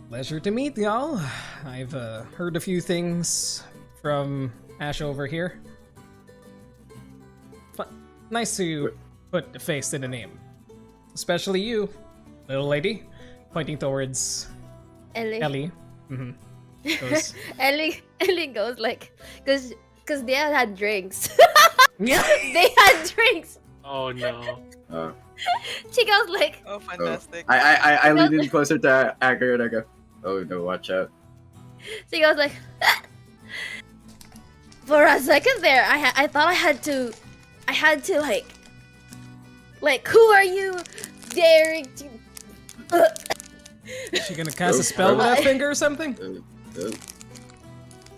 Pleasure to meet y'all. I've heard a few things from Ash over here. Nice to put a face to the name. Especially you, little lady. Pointing towards Ellie. Goes, Ellie goes like, cause they had drinks. yeah. They had drinks. Oh no. She goes like, Oh, fantastic. I lean in closer to Acker and I go, oh no, watch out. she goes like, for a second there, I thought I had to like, who are you daring to? Is she gonna cast a spell with that finger or something?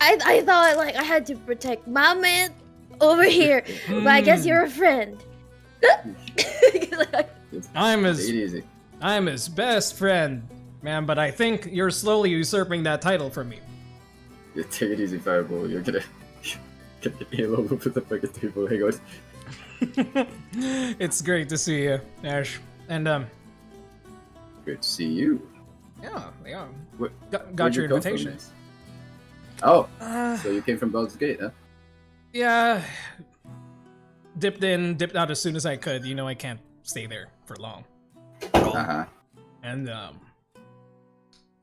I thought like I had to protect my man over here, but I guess you're a friend. I'm Take it easy. his best friend, man, but I think you're slowly usurping that title from me. Yeah, take it easy, Fireball. You're gonna get ale all over the fucking table. Hang on. It's great to see you, Ash. And Good to see you. Yeah. Where- Got Where'd your you come from, invitation. miss? Oh, Uh, so you came from Baldur's Gate, huh? yeah. Dipped in, dipped out as soon as I could. You know I can't stay there for long. Uh-huh. And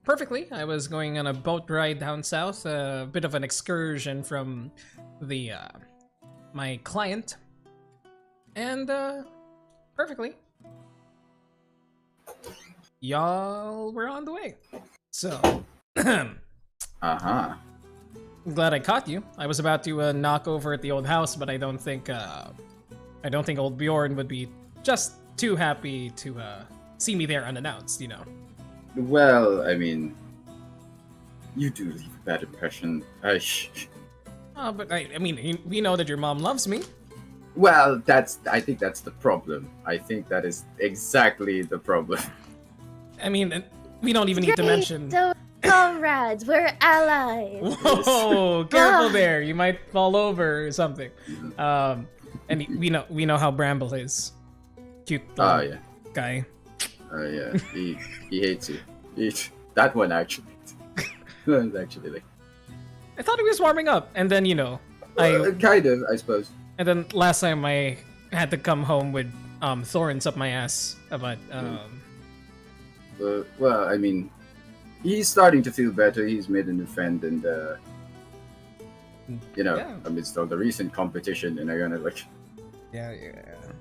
perfectly, I was going on a boat ride down south, a bit of an excursion from the my client, and perfectly, y'all were on the way. So, Uh-huh. I'm glad I caught you. I was about to knock over at the old house, but I don't think old Bjorn would be just too happy to see me there unannounced. You know. Well, I mean, you do leave a bad impression. But I mean, we know that your mom loves me. Well, I think that's the problem. I think that is exactly the problem. I mean, we don't even need to mention. So comrades, we're allies. Whoa! Careful there. You might fall over or something. And we know how Bramble is. Cute Yeah. guy. Yeah. He hates you. That one actually. Actually, like. I thought he was warming up, and then Kind of, I suppose. and then last time I had to come home with thorns up my ass. But Well, I mean, he's starting to feel better. He's made a new friend, and Yeah. amidst all the recent competition, and I'm gonna like. yeah.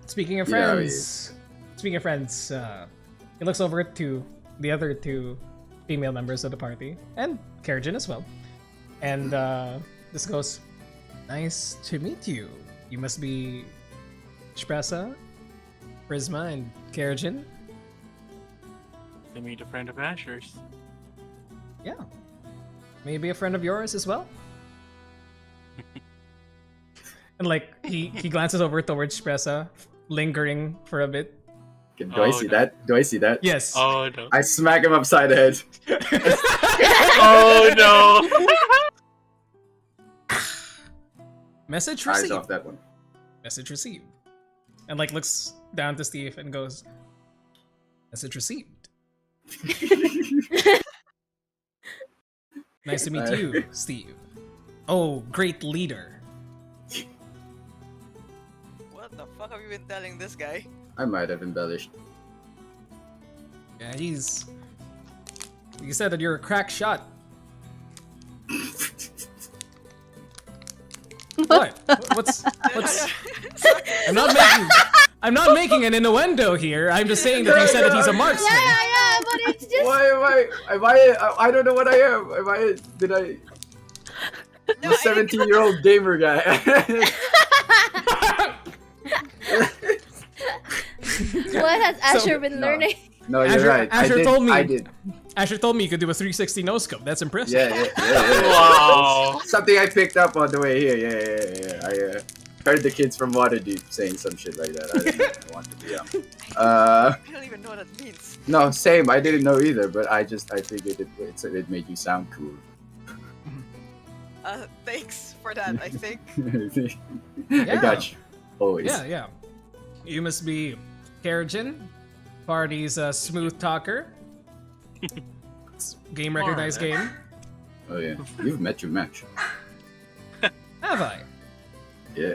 Speaking of You know how he friends, he looks over to the other two female members of the party, and Kerrigan as well. And this goes, nice to meet you. You must be Shpressa, Prisma, and Kerrigan. To meet a friend of Asher's. Yeah. Maybe a friend of yours as well? And like he glances over towards Shpressa, lingering for a bit. Do I see that? Do I see that? Yes. Oh no. I smack him upside the head. Oh no. Message Eyes received. off that one. Message received. And like looks down to Steve and goes, message received. Nice to meet you, Steve. Oh, great leader. What the fuck have you been telling this guy? I might have embellished. Yeah, he said that you're a crack shot. What? What's I'm not making an innuendo here. I'm just saying that you said that he's a marksman. Yeah, but it's just. Why am I don't know what I am. Did I? I'm a 17-year-old gamer guy. What has Asher been no. learning? No, you're right. Asher told me. I did. Asher told me you could do a 360 no scope. That's impressive. Yeah. Wow. Something I picked up on the way here. Yeah. I heard the kids from Waterdeep saying some shit like that. I didn't want to be I don't even know what that means. No, same. I didn't know either, but I figured it made you sound cool. Thanks for that, I think. I got you. Always. Yeah. You must be Kerrigan, party's smooth talker. Game recognized game. Oh yeah. You've met your match. Have I? Yeah.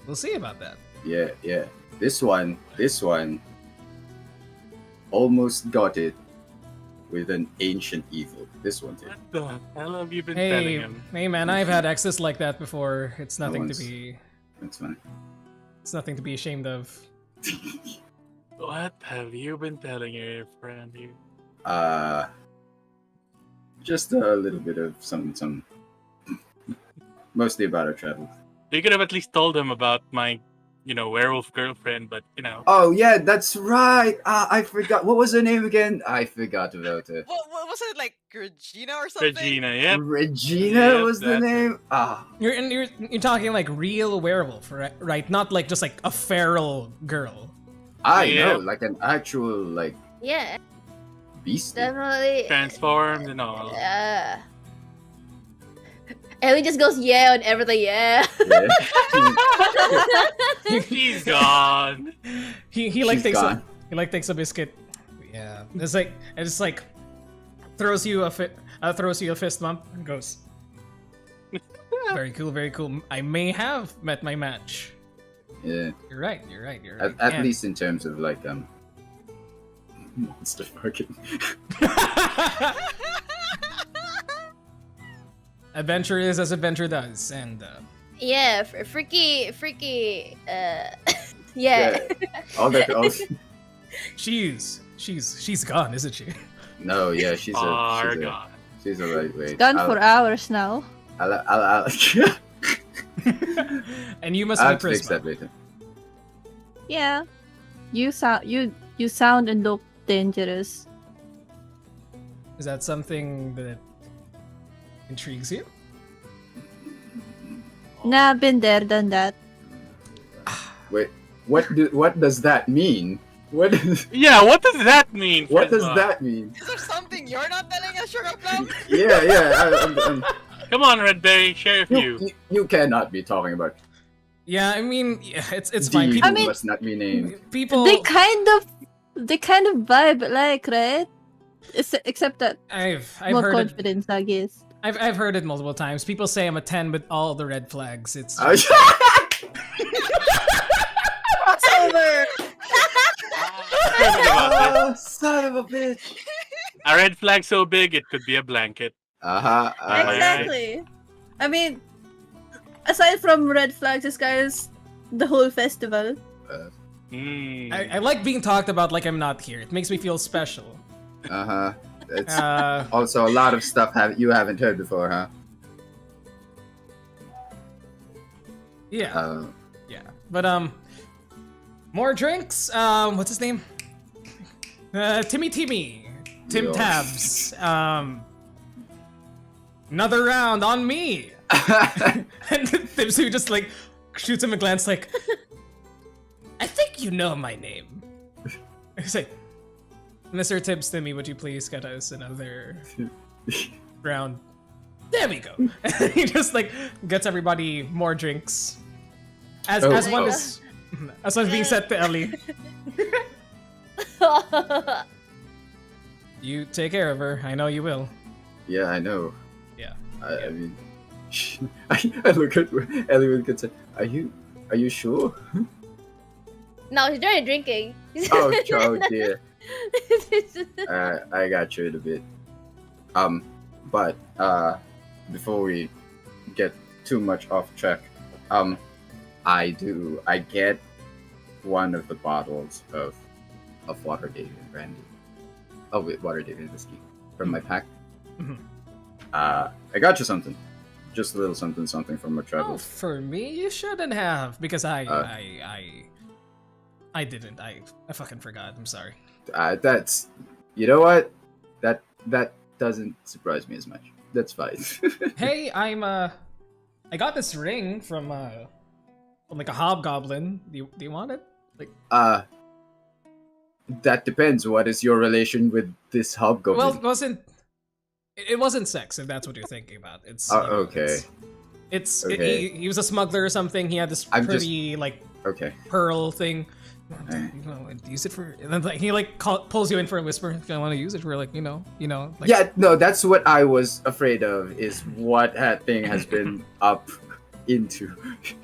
We'll see about that. Yeah. This one almost got it with an ancient evil. This one did. What the hell have you been telling Hey, him? hey man, I've had access like that before. It's nothing to once. be. That's fine. It's nothing to be ashamed of. What have you been telling your friend here? Just a little bit of some. Mostly about our travel. You could have at least told him about my, werewolf girlfriend, but Oh yeah, that's right. I forgot. What was her name again? I forgot about her. What was it, like Regina or something? Regina, yep. Regina Yep, was the that's name. Ah, You're talking like real werewolf, right? Not like just like a feral girl. I Yeah. know, like an actual Yeah, beast. definitely. Transformed and all. Ellie just goes yeah on everything. Yeah. Yeah. He's gone. He like She's takes gone. takes a biscuit. Yeah, it's like throws you a fist bump and goes. Very cool. I may have met my match. Yeah. You're right. At And- least in terms of monster fucking. Adventure is as adventure does, and Yeah, freaky. Yeah. All that. she's gone, isn't she? No, yeah, she's a gone. lightweight. Gone for hours now. I'll And you must I'll be fix that Prisma. later. Yeah. You sound and look dangerous. Is that something that intrigues you? Nah, been there, done that. Wait, what does that mean? What does What does that mean? what does Prisma? that mean? Is there something you're not telling us, Sugar Plum? Yeah. Come on, Redberry, share a few. You cannot be talking about. Yeah, I mean, yeah, it's fine. Deed People, I mean- must not be named. people. They kind of vibe like, right? Except that I've more heard it. confidence, I guess. I've heard it multiple times. People say I'm a 10 with all the red flags. It's Crossover! Oh, son of a bitch. A red flag so big it could be a blanket. Uh-huh. Exactly. I mean, aside from red flags, this guy is the whole festival. Mm. I like being talked about like I'm not here. It makes me feel special. Uh-huh. It's Uh, also a lot of stuff you haven't heard before, huh? yeah, yeah. But more drinks. What's his name? Timmy. Tim Yo. Tabs. Another round on me. And Timsu just like shoots him a glance like, I think you know my name. Say, Mr. Tibbs Timmy, would you please get us another round? There we go. He just like gets everybody more drinks. As one is being said to Ellie. You take care of her. I know you will. Yeah, I know. Yeah. I mean, I look at Ellie with concern. Are you sure? No, he's trying drinking. Oh dear. I got you in a bit. But before we get too much off track, I get one of the bottles of water David brandy. Oh wait, water David whiskey from my pack. Mhm. I got you something. Just a little something from our Oh, travels. for me, you shouldn't have because I didn't. I fucking forgot. I'm sorry. That's, you know what? That doesn't surprise me as much. That's fine. Hey, I got this ring from like a hobgoblin. Do you want it? Like, that depends. What is your relation with this hobgoblin? well, it wasn't sex if that's what you're thinking about. It's you know, okay. It's Okay. he was a smuggler or something. He had this I'm pretty like Okay. pearl thing. Alright. You know, use it for. And then like, he like pulls you in for a whisper. I want to use it for like you know. Like, Yeah, no, that's what I was afraid of. Is what that thing has been up into.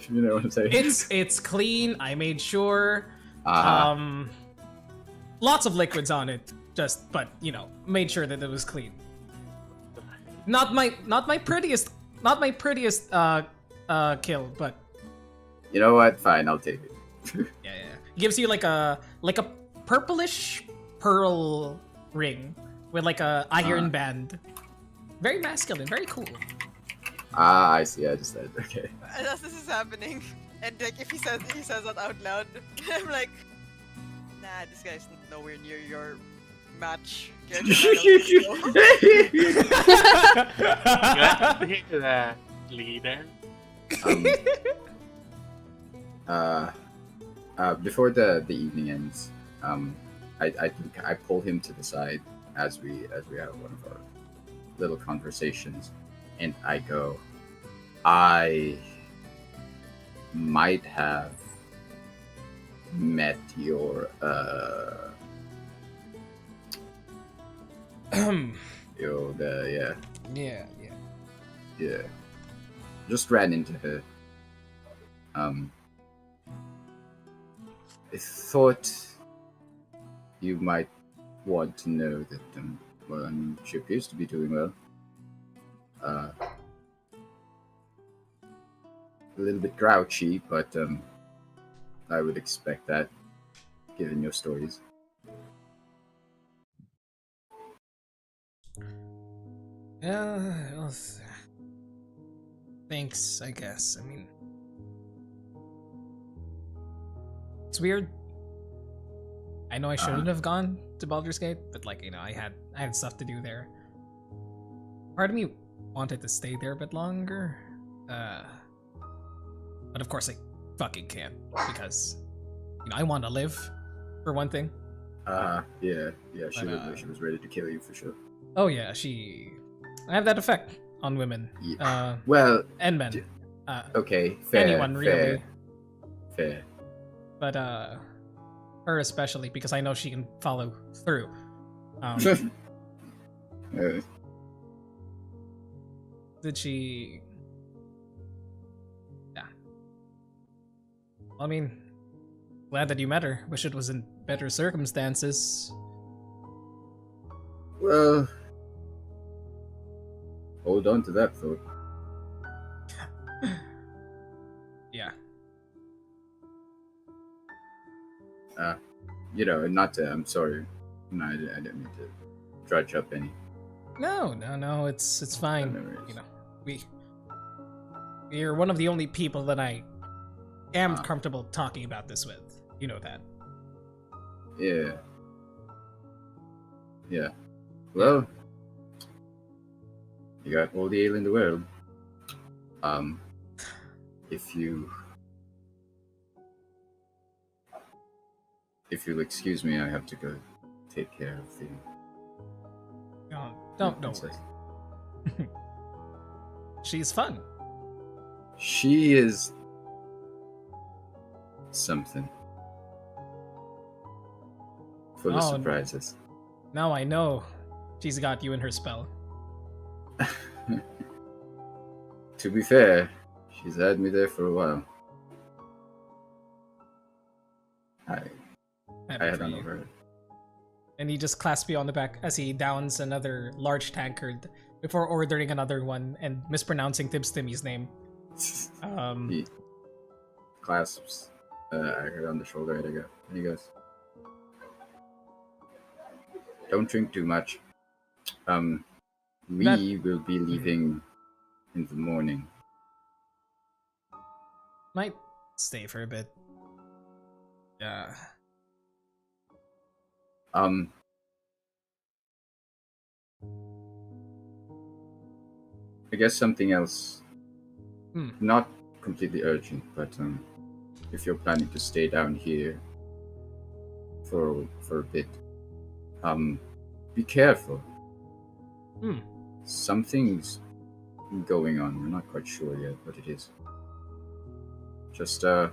You know what I'm saying? It's clean. I made sure. Uh-huh. Lots of liquids on it. But made sure that it was clean. Not my prettiest kill, but You know what? Fine, I'll take it. yeah. Gives you like a purplish pearl ring with like a iron band. Very masculine, very cool. I see. I just said okay. And as this is happening, and like if he says that out loud, I'm like, nah, this guy's nowhere near your match. Glad to hear that, leader. Before the evening ends, I think I pull him to the side as we have one of our little conversations, and I go, I might have met your yeah, just ran into her. I thought you might want to know that, well, I mean, she appears to be doing well. A little bit grouchy, but I would expect that, given your stories. Yeah, well, thanks, I guess. I mean, it's weird. I know I shouldn't have gone to Baldur's Gate, but like, I had stuff to do there. Part of me wanted to stay there a bit longer. But of course I fucking can't because I want to live, for one thing. Yeah, she was ready to kill you for sure. Oh yeah, I have that effect on women. Yeah. Well, and men. Okay, fair. Anyone really. Fair. But her especially because I know she can follow through. Did she? Yeah. I mean, glad that you met her. Wish it was in better circumstances. Well, hold on to that thought. Yeah. Not to. I'm sorry. No, I didn't mean to drudge up any. No, it's fine. Memories. You're one of the only people that I am comfortable talking about this with. You know that. Yeah. Yeah. Well, you got all the ale in the world. If you if you'll excuse me, I have to go take care of the Oh, don't worry. princess. She's fun. She is something. Full of Oh. surprises. Now I know she's got you in her spell. To be fair, she's had me there for a while. I Happy had for on you. over it. And he just clasps you on the back as he downs another large tankard before ordering another one and mispronouncing Tibstimmy's name. He clasps her on the shoulder and he goes, "Don't drink too much. We will be leaving in the morning." Might stay for a bit. Yeah. I guess something else, Hmm. not completely urgent, but if you're planning to stay down here for a bit, be careful. Hmm. Something's going on. We're not quite sure yet what it is. Just I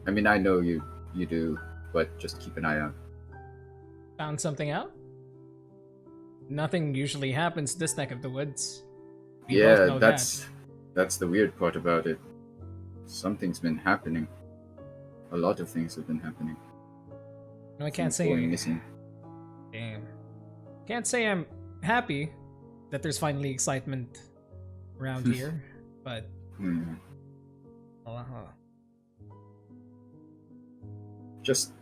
mean, I know you do, but just keep an eye out. Found something out? Nothing usually happens this neck of the woods. We both Yeah, know that's the weird part about it. Something's been happening. A lot of things have been happening. No, I can't Things going say. missing. Damn. Can't say I'm happy that there's finally excitement around here, but Hmm. Just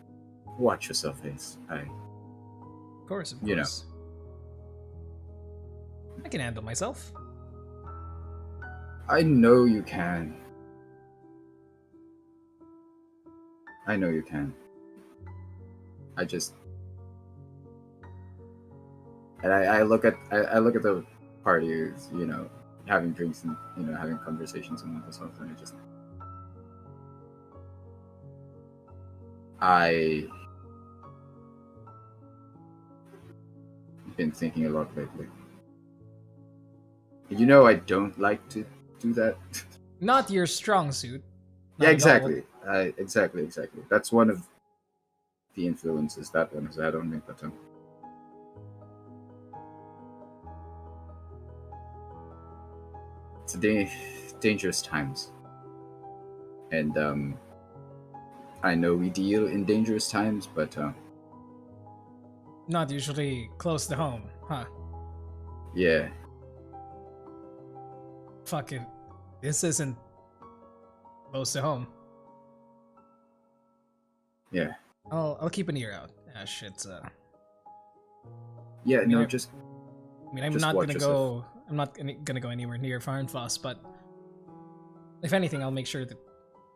watch yourself, Ace. Of course. You know. I can handle myself. I know you can. I know you can. I just, and I look at the party, you know, having drinks and having conversations and all this stuff, and I've been thinking a lot lately. You know, I don't like to do that. Not your strong suit. Not Yeah, at all. exactly. Exactly. That's one of the influences that one has had on me, but it's dangerous times, and I know we deal in dangerous times, but Not usually close to home, huh? yeah, Fuck it. This isn't close to home. yeah, I'll keep an ear out. Ash, it's yeah. mean, No, I- just I mean, I'm Just not watch gonna yourself. go. I'm not gonna go anywhere near Farnfoss, but if anything, I'll make sure that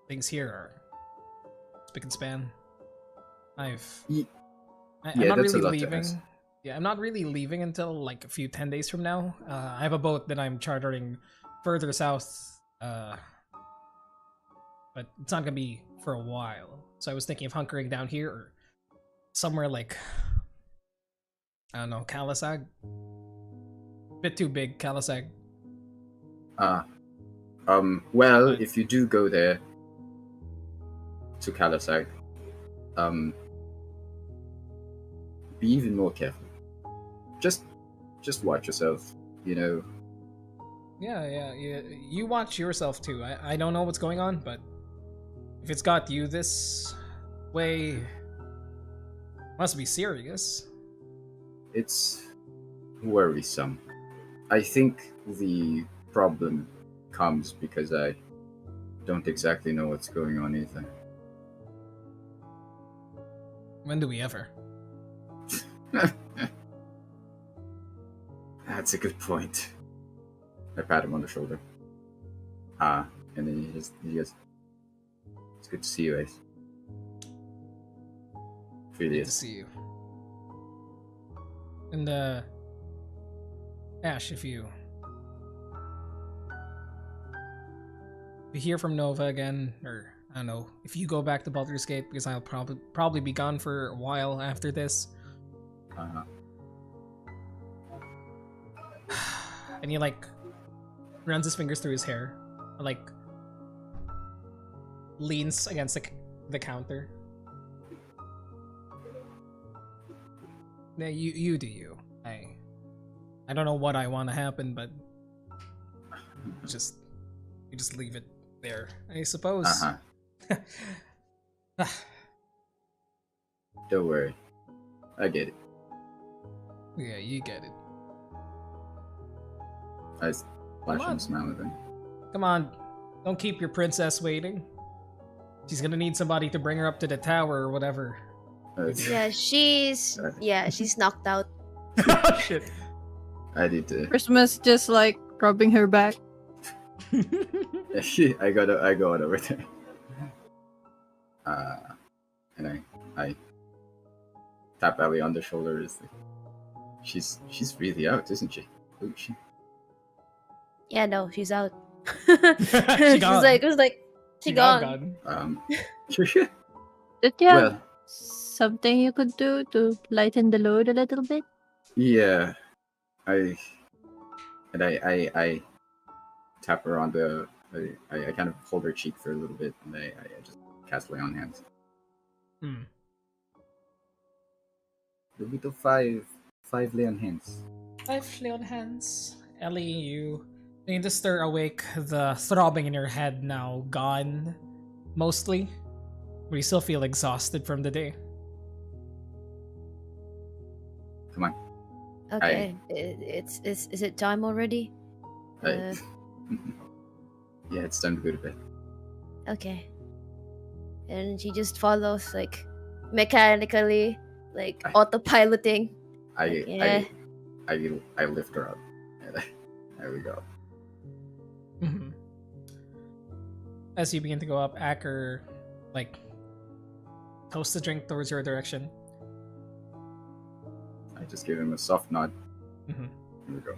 things here are spick and span. I'm Yeah, not that's a really lot to leaving. ask. Yeah, I'm not really leaving until like a few 10 days from now. I have a boat that I'm chartering further south, but it's not gonna be for a while. So I was thinking of hunkering down here or somewhere like, I don't know, Kalasag. Bit too big, Kalasag. well, But- if you do go there to Kalasag, be even more careful. Just watch yourself. You know, Yeah. You watch yourself too. I don't know what's going on, but if it's got you this way, must be serious. it's worrisome. I think the problem comes because I don't exactly know what's going on either. When do we ever? That's a good point. I pat him on the shoulder. And then he goes, "It's good to see you, Ace. It really Good to is." see you. And Ash, if you hear from Nova again, or I don't know if you go back to Baldur's Gate, because I'll probably be gone for a while after this. Uh-huh. And he like runs his fingers through his hair, like leans against the counter. Yeah, you do you. I don't know what I want to happen, but you just leave it there, I suppose. Uh-huh. Don't worry. I get it. Yeah, you get it. I flash on. and smile at them. Come on, don't keep your princess waiting. She's gonna need somebody to bring her up to the tower or whatever. Yeah, she's knocked out. Oh shit. I need to. Christmas just like rubbing her back. I go over there. And I tap Ellie on the shoulder. She's really out, isn't she? Who is she? Yeah, no, she's out. She gone. It was like she gone. Sure. Did you have Well, something you could do to lighten the load a little bit? yeah. I tap her on the. I kind of hold her cheek for a little bit, and I just cast lay on hands. Hmm. A bit of five lay on hands. 5 lay on hands. Ellie, you need to stir awake the throbbing in your head now gone, mostly. But you still feel exhausted from the day. Come on. Okay, is it time already? Yeah, it's time to go to bed. Okay. And she just follows like mechanically, like autopiloting. I lift her up. There we go. Mm-hmm. As you begin to go up, Acker, like, toasts the drink towards your direction. I just give him a soft nod. Mm-hmm. Here we go.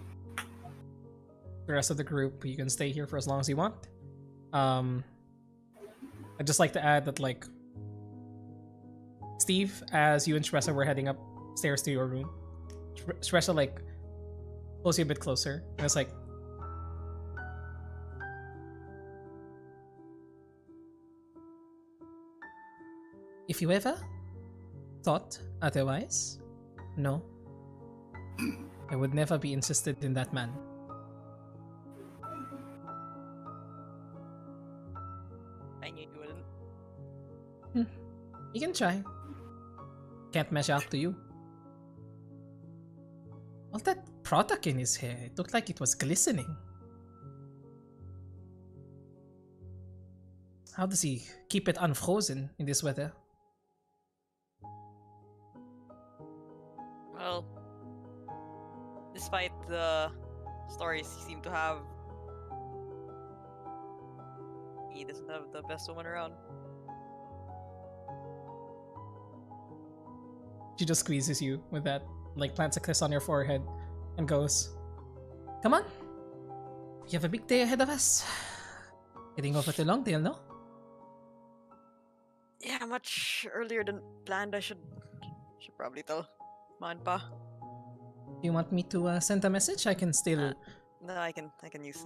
The rest of the group, you can stay here for as long as you want. I'd just like to add that, like, Steve, as you and Shresa were heading upstairs to your room, Shresa, like, pulls you a bit closer, and it's like, if you ever thought otherwise, no, I would never be interested in that man. I knew you wouldn't. You can try. Can't measure up to you. All that product in his hair, it looked like it was glistening. How does he keep it unfrozen in this weather? Well, despite the stories he seemed to have, he doesn't have the best woman around. She just squeezes you with that, like plants a kiss on your forehead, and goes, "Come on, we have a big day ahead of us. Heading over to Longdale, no?" Yeah, much earlier than planned. I should probably tell Manpa. Do you want me to send a message? I can still. No, I can use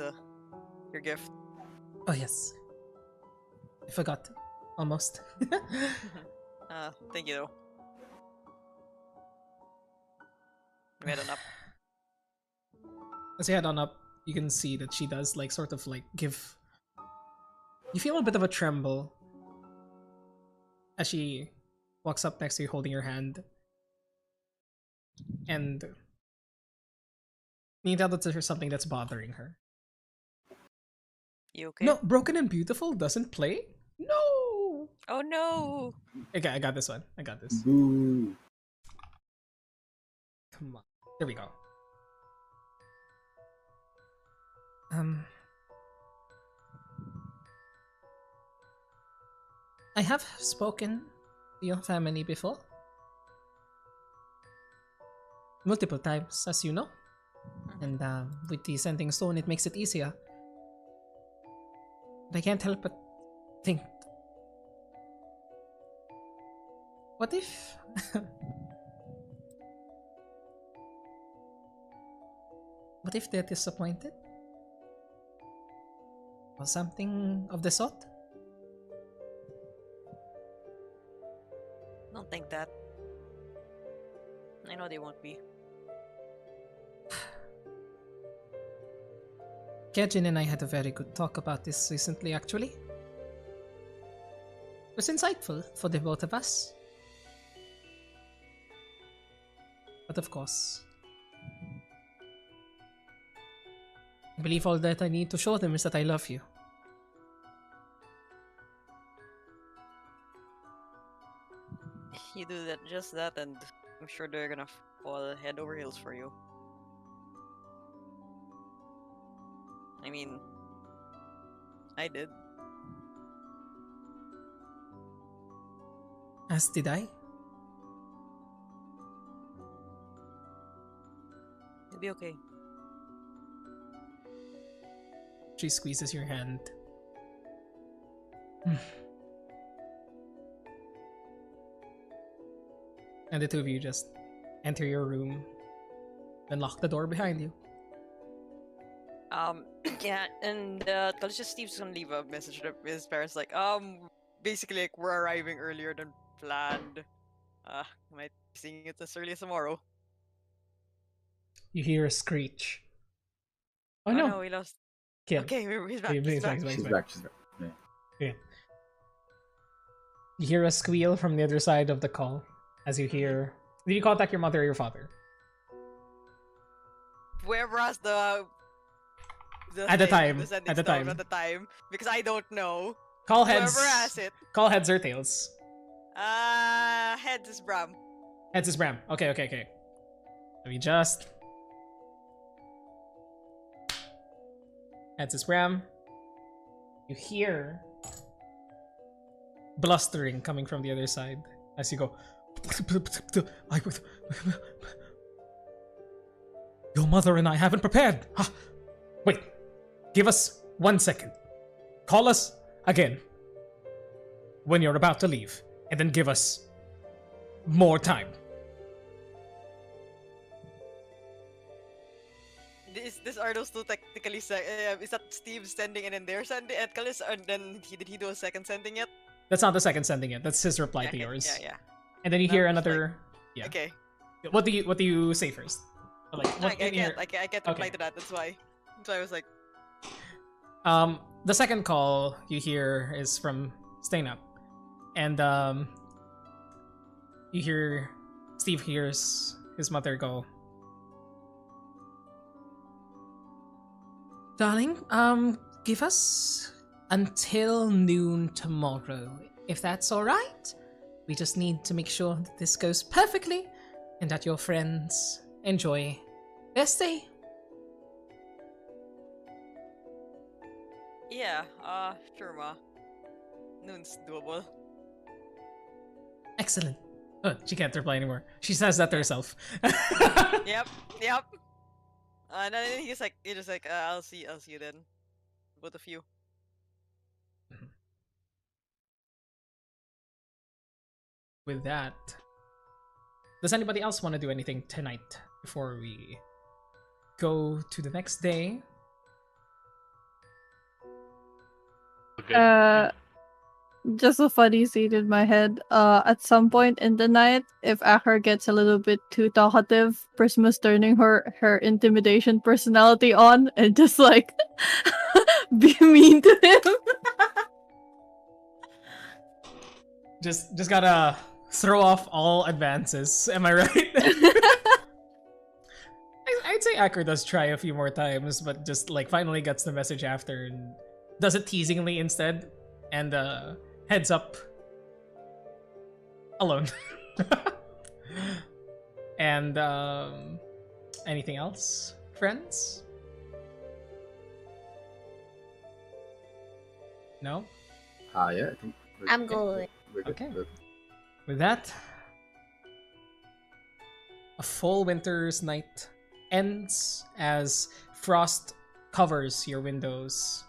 your gift. Oh yes, I forgot. Almost. Thank you though. We head on up. As you head on up, you can see that she does like sort of like give. You feel a bit of a tremble as she walks up next to you, holding your hand, and you can tell that there's something that's bothering her. You okay? No, Broken and Beautiful doesn't play. No. Oh no! Okay, I got this one. I got this. Boo. Come on. There we go. I have spoken to your family before. Multiple times, as you know. And with the sending stone, it makes it easier. But I can't help but think What if... what if they're disappointed? Or something of the sort? Don't think that. I know they won't be. Kejin and I had a very good talk about this recently, actually. It was insightful for the both of us. But of course, I believe all that I need to show them is that I love you. You do that, just that, and I'm sure they're gonna fall head over heels for you. I mean, I did. As did I. It'll be okay. She squeezes your hand. And the two of you just enter your room, then lock the door behind you. Yeah, and Tenacious Steve's gonna leave a message to his parents like, basically like we're arriving earlier than planned. Might be seeing it as early as tomorrow. You hear a screech. Oh Oh no, no, we lost. kid. Okay, he's back. He's He's back, back. he's She's back. back. She's back. Yeah. You hear a squeal from the other side of the call as you hear. Did you contact your mother or your father? Whoever has the At the thing, time, sending at the stuff time. at the time, because I don't know. Call heads. Whoever has it. Call heads or tails. Heads is Bram. Heads is Bram. Okay. Let me just. Heads is Bram. You hear blustering coming from the other side as you go. Your mother and I haven't prepared. Wait, give us 1 second. Call us again when you're about to leave, and then give us more time. This are those two technically is that Steve sending and then they're sending at Kalis, and then did he do a second sending yet? That's not the second sending it. That's his reply to Okay, yours. Yeah. And then you hear I'm just another. Yeah. Okay. What do you say first? Like, what I in your- can't reply Okay. to that. That's why. So I was like, The second call you hear is from Staynup, and you hear Steve hears his mother go, "Darling, give us until noon tomorrow, if that's all right. We just need to make sure that this goes perfectly, and that your friends enjoy their stay." yeah, sure, ma. Noon's doable. Excellent. Oh, she can't reply anymore. She says that to herself. Yep. And then he's just like, I'll see you then, both of you. With that, does anybody else want to do anything tonight before we go to the next day? Good. Just a funny scene in my head. At some point in the night, if Akar gets a little bit too talkative, Prisma's turning her intimidation personality on and just like be mean to him. Just gotta throw off all advances. Am I right? I'd say Acker does try a few more times, but just like finally gets the message after and does it teasingly instead, and heads up alone. And anything else, friends? No? Yeah, I think I'm good. we're good. Okay. We're good. With that, a full winter's night ends as frost covers your windows.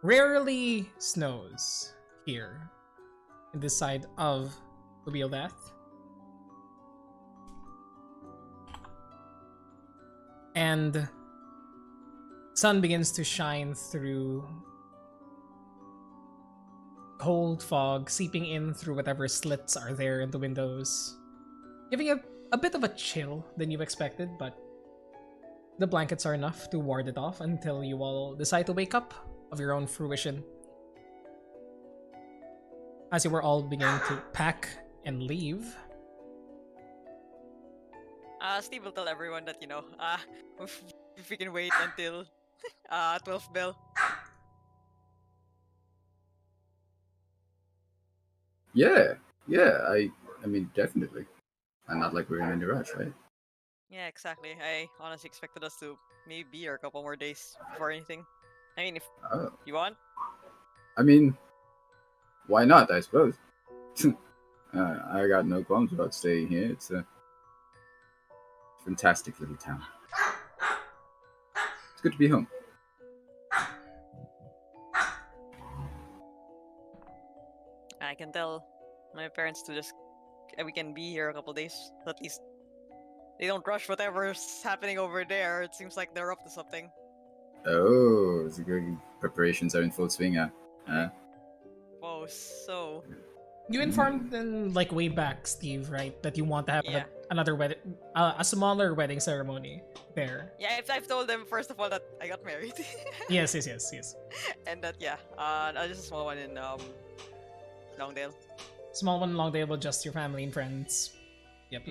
Rarely snows here, in this side of the Wheel Death. And sun begins to shine through cold fog, seeping in through whatever slits are there in the windows, giving a bit of a chill than you expected, but the blankets are enough to ward it off until you all decide to wake up of your own fruition. As you were all beginning to pack and leave, Steve will tell everyone that, if we can wait until 12 bell. Yeah. I mean, definitely. And not like we're in any rush, right? Yeah, exactly. I honestly expected us to maybe be here a couple more days before anything. I mean, if Oh. you want. I mean, why not? I suppose. I got no qualms about staying here. It's a fantastic little town. It's good to be home. I can tell my parents to just we can be here a couple days. At least they don't rush whatever's happening over there. It seems like they're up to something. Oh, the good preparations are in full swing, Whoa, so you informed them like way back, Steve, right? That you want to have Yeah. another wedding, a smaller wedding ceremony there. yeah, I've told them first of all that I got married. Yes. And that just a small one in Longdale. Small one, Longdale, with just your family and friends. Yep.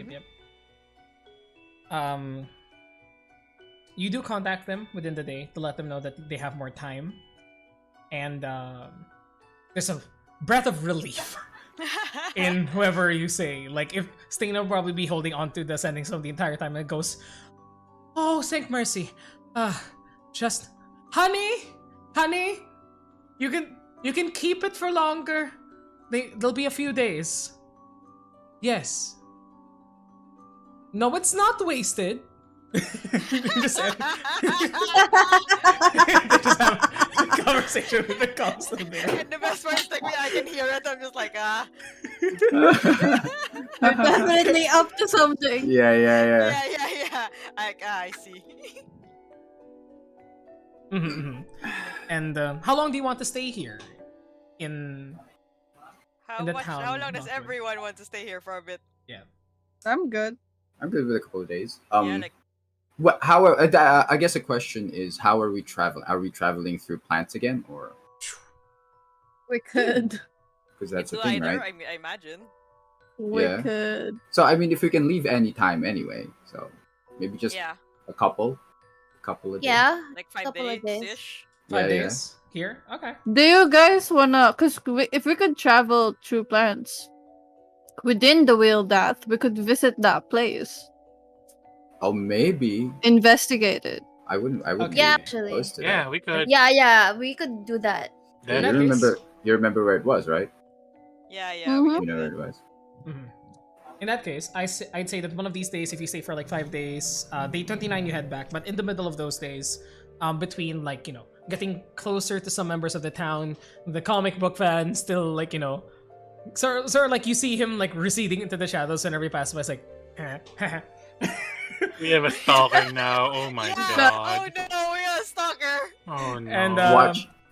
You do contact them within the day to let them know that they have more time, and there's a breath of relief in whoever you say. Like, if Stain will probably be holding on to the sending zone the entire time, and it goes, "Oh, thank mercy. Just honey, you can keep it for longer. There'll be a few days. Yes. No, it's not wasted." just have a conversation with the council there. And the best part is like I can hear it. I'm just like You're definitely up to something. Yeah. yeah. I see. And how long do you want to stay here? In the town, How long does Northwood. everyone want to stay here for a bit? I'm good. I'm good with a couple of days. Yeah, like I guess the question is, how are we traveling? Are we traveling through plants again, or We could. because that's it's the thing, either, right? I imagine. We Yeah. could. So I mean, if we can leave any time anyway, so maybe just Yeah, a couple of days. Yeah. like 5 Couple of days days. ish. 5 Yeah. days here. Okay. Do you guys wanna? Cause if we could travel through plants within the Wheel Death, we could visit that place, Oh, maybe investigate it. I wouldn't. Okay. Be Yeah, actually. opposed to Yeah, that. we could. Yeah, we could do that. Yeah, In you that remember? case- You remember where it was, right? Yeah. Mhm. You know where it was. Mhm. In that case, I'd say that one of these days, if you stay for like 5 days, day 29 you head back, but in the middle of those days, between like, getting closer to some members of the town, the comic book fans still like, sort of like you see him like receding into the shadows whenever he passes by. It's like, We have a stalker now. Oh my Yeah. god. Oh no, we got a stalker. Oh no. And,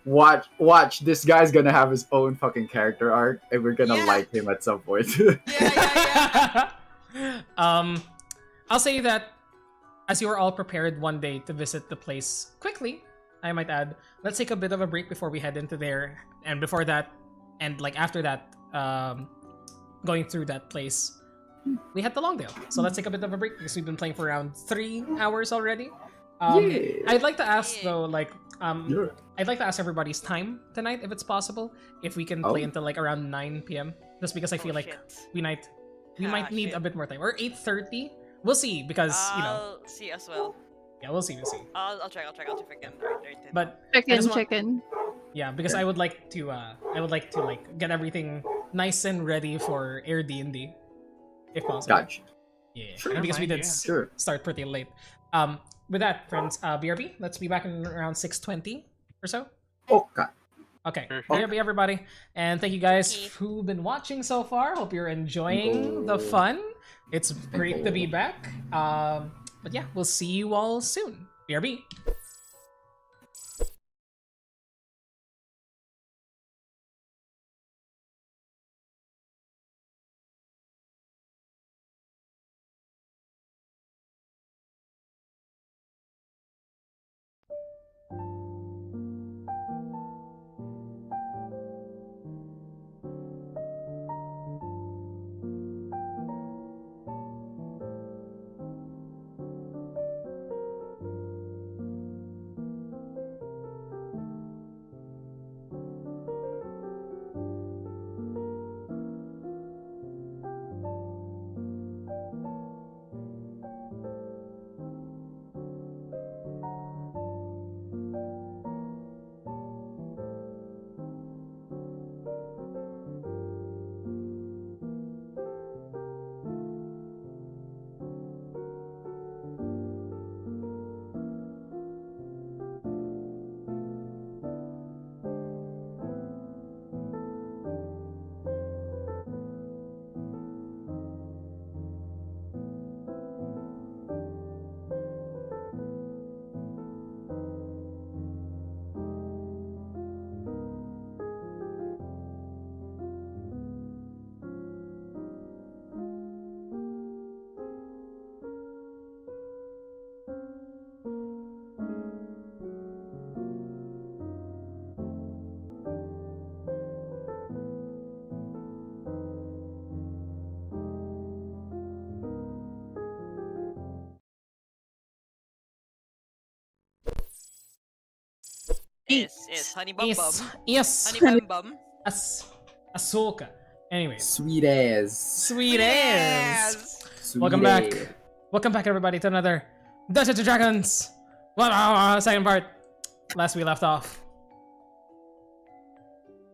Watch. This guy's gonna have his own fucking character arc, and we're gonna Yeah. like him at some point. Yeah. I'll say that as you are all prepared one day to visit the place quickly, I might add, let's take a bit of a break before we head into there. And before that, and like after that, going through that place, we head to Longdale. So let's take a bit of a break because we've been playing for around 3 hours already. Yeah. I'd like to ask Yeah. though, like, Sure. I'd like to ask everybody's time tonight, if it's possible, if we can play Oh. until like around 9 p.m. Just because I feel like we might need shit. a bit more time, or 8:30. We'll see because I'll see as well. yeah, we'll see. I'll check if I can write it. But Chicken. yeah, because I would like to like get everything nice and ready for Air D&D, if possible. Gotcha. Yeah, Sure. and because we did Yeah. Sure. start pretty late. With that, friends, BRB, let's be back in around 6:20 or so. Oh God. Okay, Sure. BRB everybody, and thank you guys Okay. who've been watching so far. Hope you're enjoying the fun. It's great to be back. But yeah, we'll see you all soon. BRB. Yes, honey bum bum. Yes. Honey bum bum. Ahsoka. Anyways, Sweet ass. sweet ass. Sweet Welcome back. ass. Welcome back, everybody, to another Dungeons and Dragons. Second part. Last we left off,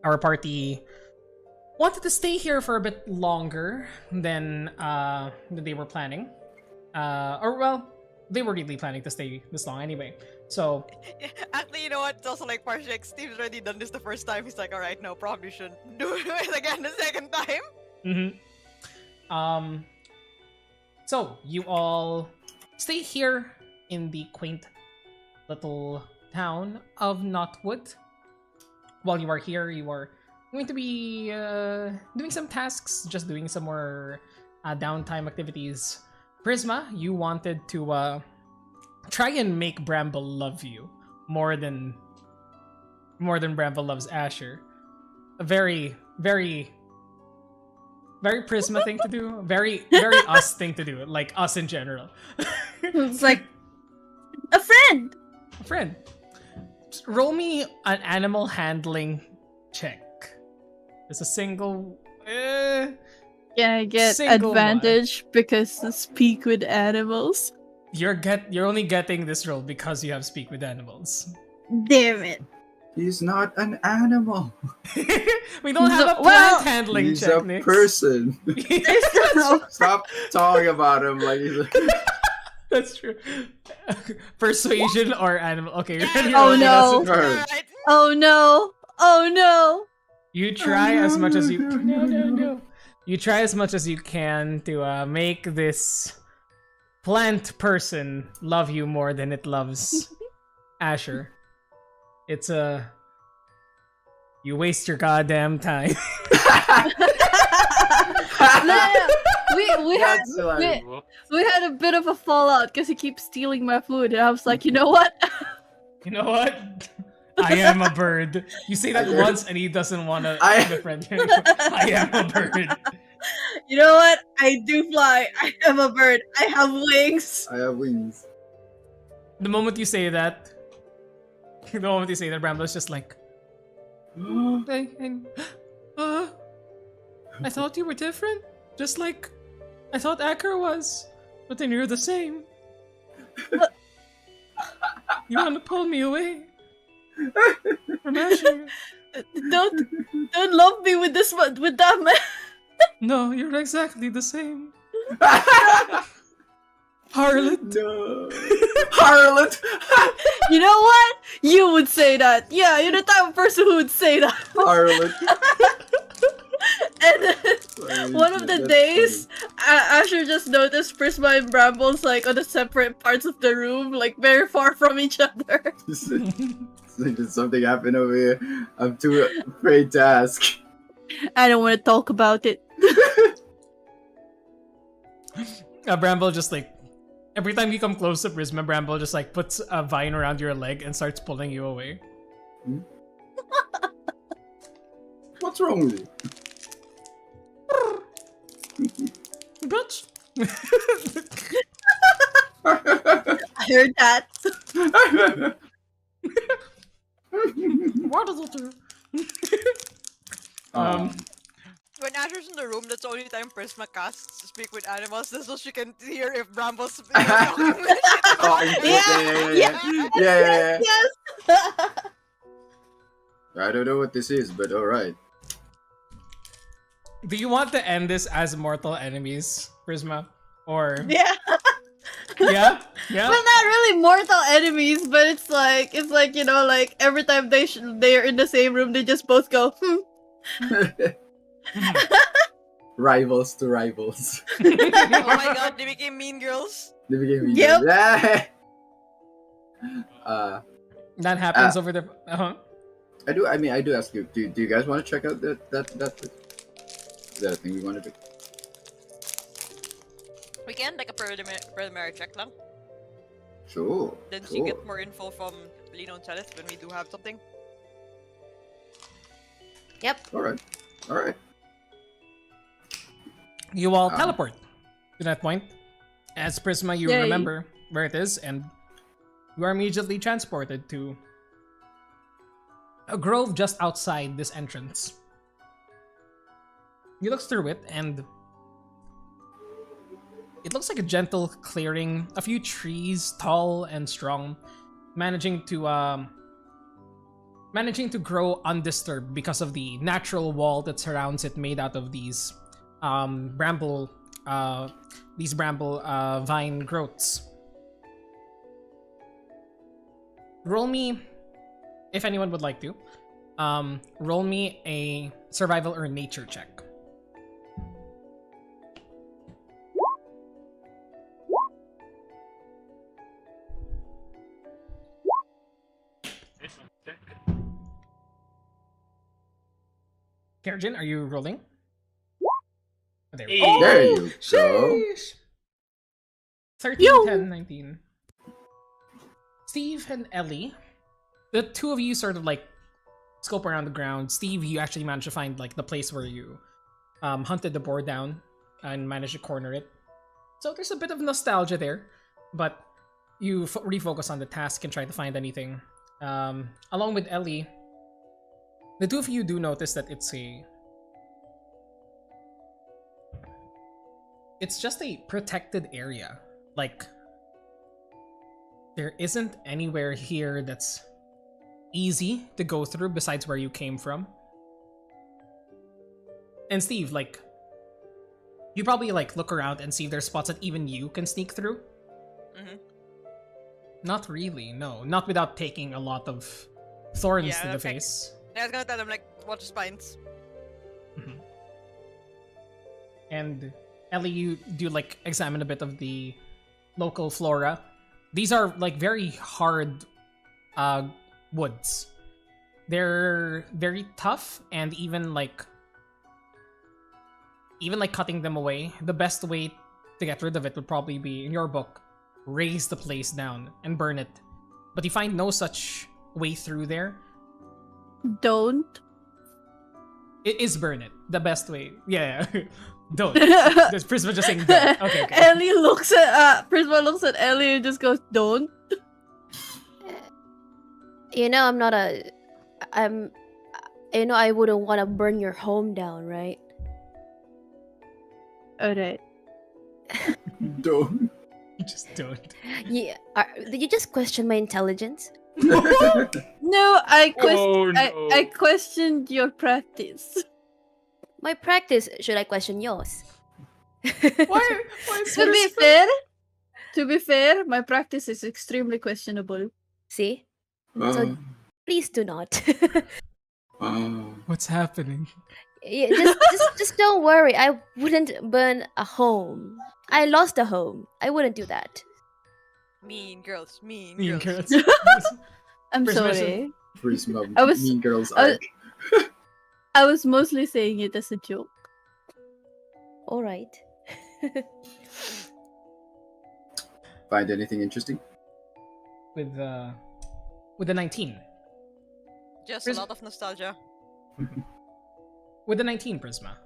our party wanted to stay here for a bit longer than they were planning. Or well, they were really planning to stay this long anyway. So Actually, you know what? It's also like partially like Steve's already done this the first time. He's like, alright, no, probably shouldn't do it again the second time. So you all stay here in the quaint little town of Knotwood. While you are here, you are going to be doing some tasks, just doing some more downtime activities. Prisma, you wanted to try and make Bramble love you more than Bramble loves Asher. A very Prisma thing to do. Very us thing to do. Like us in general. It's like a friend. A friend. Just roll me an animal handling check. It's a single. Can I get Single advantage because I speak with animals? You're only getting this roll because you have speak with animals. Damn it. He's not an animal. We don't have a plant Well, handling He's check, a Nix. person. No. Stop talking about him like he's a... That's true. Persuasion or animal. Okay, ready? Oh, Okay, no. that's- Alright. Oh no. Oh no. You try as much as you no. You try as much as you can to make this plant person love you more than it loves Asher. It's you waste your goddamn time. No. We had That's like... we had a bit of a fallout because he keeps stealing my food, and I was like, you know what? You know what? I am a bird. You say that once and he doesn't want to befriend you. I am a bird. You know what? I do fly. I am a bird. I have wings. I have wings. The moment you say that, Bramble's just like, I thought you were different. Just like I thought Acker was. But then you're the same. You want to pull me away from Asher? Don't love me with that man. No, you're exactly the same. Harlot. No. Harlot. You know what? You would say that. Yeah, you're the type of person who would say that. Harlot. And then one of the days, Asher just noticed Prisma and Brambles like on the separate parts of the room, like very far from each other. Did something happen over here? I'm too afraid to ask. I don't want to talk about it. Bramble just like every time you come close to Prisma, Bramble just like puts a vine around your leg and starts pulling you away. What's wrong with you? Bitch. I heard that. What is it? When Asher's in the room, that's the only time Prisma casts Speak with Animals, just so she can hear if Bramble's Yeah. Yes. I don't know what this is, but alright. Do you want to end this as mortal enemies, Prisma? Or Yeah. yeah? Yeah? Well, not really mortal enemies, but it's like you know, like every time they're in the same room, they just both go. Rivals to rivals. Oh my god, they became mean girls. They became Yep. Yeah. That happens over the I do ask you, do you guys want to check out that is that a thing we want to do? We can, like a preliminary check lang. Sure. Then you get more info from Lino and Chalice when we do have something. Yep. Alright. You all teleport to that point. As Prisma, you Yay. remember where it is, and you are immediately transported to a grove just outside this entrance. You look through it, and it looks like a gentle clearing. A few trees, tall and strong, managing to grow undisturbed because of the natural wall that surrounds it, made out of these bramble vine growths. Roll me, if anyone would like to, roll me a survival or nature check. Kerjin, are you rolling? There we go. There you go. Sheesh. 13, 10, 19. Steve and Ellie, the two of you sort of like scope around the ground. Steve, you actually managed to find like the place where you hunted the boar down and managed to corner it. So there's a bit of nostalgia there, but you refocus on the task and try to find anything. Along with Ellie, the two of you do notice that it's just a protected area. Like, there isn't anywhere here that's easy to go through besides where you came from. And Steve, like, you probably like look around and see if there's spots that even you can sneak through. Mm-hmm. Not really, no. Not without taking a lot of thorns to the that's like- face. I was gonna tell them, like, watch the spines. Mhm. And Ellie, you do like examine a bit of the local flora. These are like very hard woods. They're very tough, and even like cutting them away, the best way to get rid of it would probably be, in your book, raze the place down and burn it. But you find no such way through there. Don't. It is burn it. The best way. Yeah. Don't. There's Prisma just saying don't. Okay. Ellie looks at Prisma looks at Ellie and just goes, "Don't." You know, I wouldn't want to burn your home down, right? Alright. Don't. Just don't. Yeah. Did you just question my intelligence? No, I no. questioned your practice. My practice. Should I question yours? Why To be fair, my practice is extremely questionable. See? Uh, Please do not. What's happening? Yeah, just don't worry. I wouldn't burn a home. I lost a home. I wouldn't do that. Mean girls, mean Mean girls. girls. I'm Persuasion. sorry. Prisma I was- Mean Girls I- arc. I was mostly saying it as a joke. All right. Find anything interesting? With the 19. Just a lot of nostalgia. With the 19 Prisma.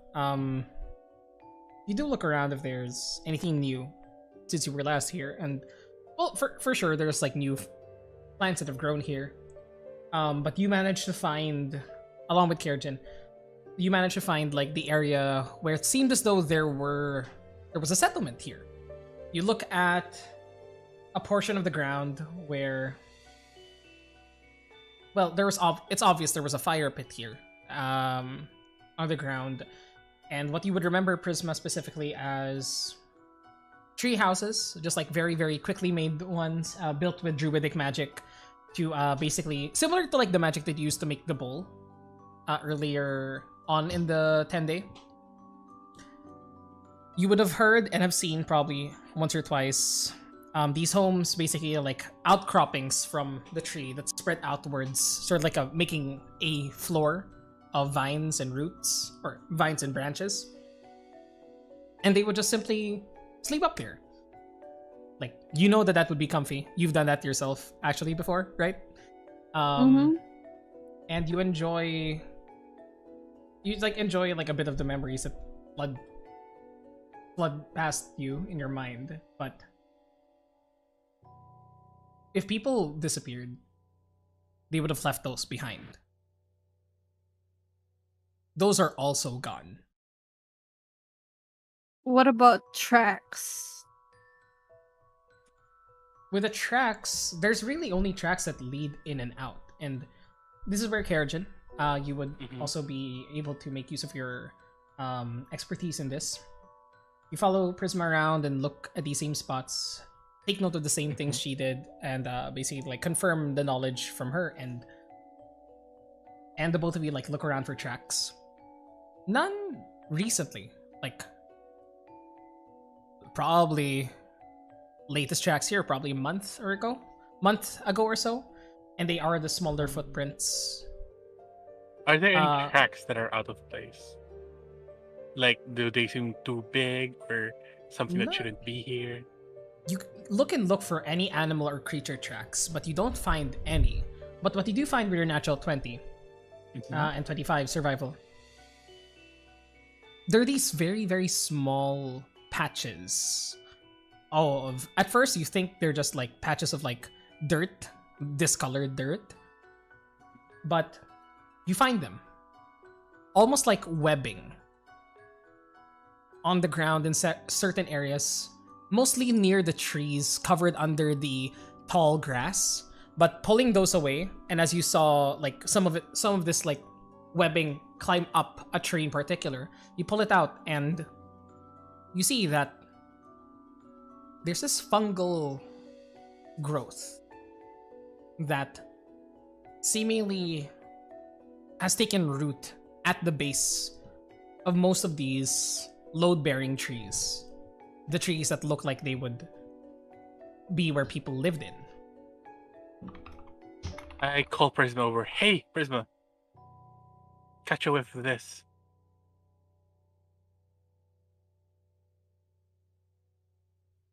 You do look around if there's anything new since you were last here, and well, for sure there's like new plants that have grown here. But you managed to find, along with Kerjin, you managed to find like the area where it seemed as though there was a settlement here. You look at a portion of the ground where, well, it's obvious there was a fire pit here, on the ground, and what you would remember Prisma specifically as tree houses, just like very very quickly made ones, built with druidic magic to basically similar to like the magic that you used to make the bowl earlier on in the 10-day. You would have heard and have seen probably once or twice these homes basically are like outcroppings from the tree that spread outwards, sort of like making a floor of vines and roots, or vines and branches. And they would just simply sleep up there. Like, you know that would be comfy. You've done that yourself actually before, right? And you enjoy like a bit of the memories that flood past you in your mind. But if people disappeared, they would have left those behind. Those are also gone. What about tracks? With the tracks, there's really only tracks that lead in and out. And this is where Kerjin, you would also be able to make use of your expertise in this. You follow Prisma around and look at these same spots, take note of the same things she did, and basically like confirm the knowledge from her, and the both of you like look around for tracks. None recently, like probably latest tracks here probably a month ago or so, and they are the smaller footprints. Are there any tracks that are out of place? Like, do they seem too big or something that shouldn't be here? You look for any animal or creature tracks, but you don't find any. But what you do find with your natural 20 and 25 survival, there are these very, very small patches. At first you think they're just like patches of like dirt, discolored dirt. But you find them. Almost like webbing on the ground in certain areas, mostly near the trees covered under the tall grass. But pulling those away, and as you saw like some of this like webbing climb up a tree in particular, you pull it out and you see that there's this fungal growth that seemingly has taken root at the base of most of these load-bearing trees. The trees that look like they would be where people lived in. I call Prisma over. Hey, Prisma. Catch a whiff of this.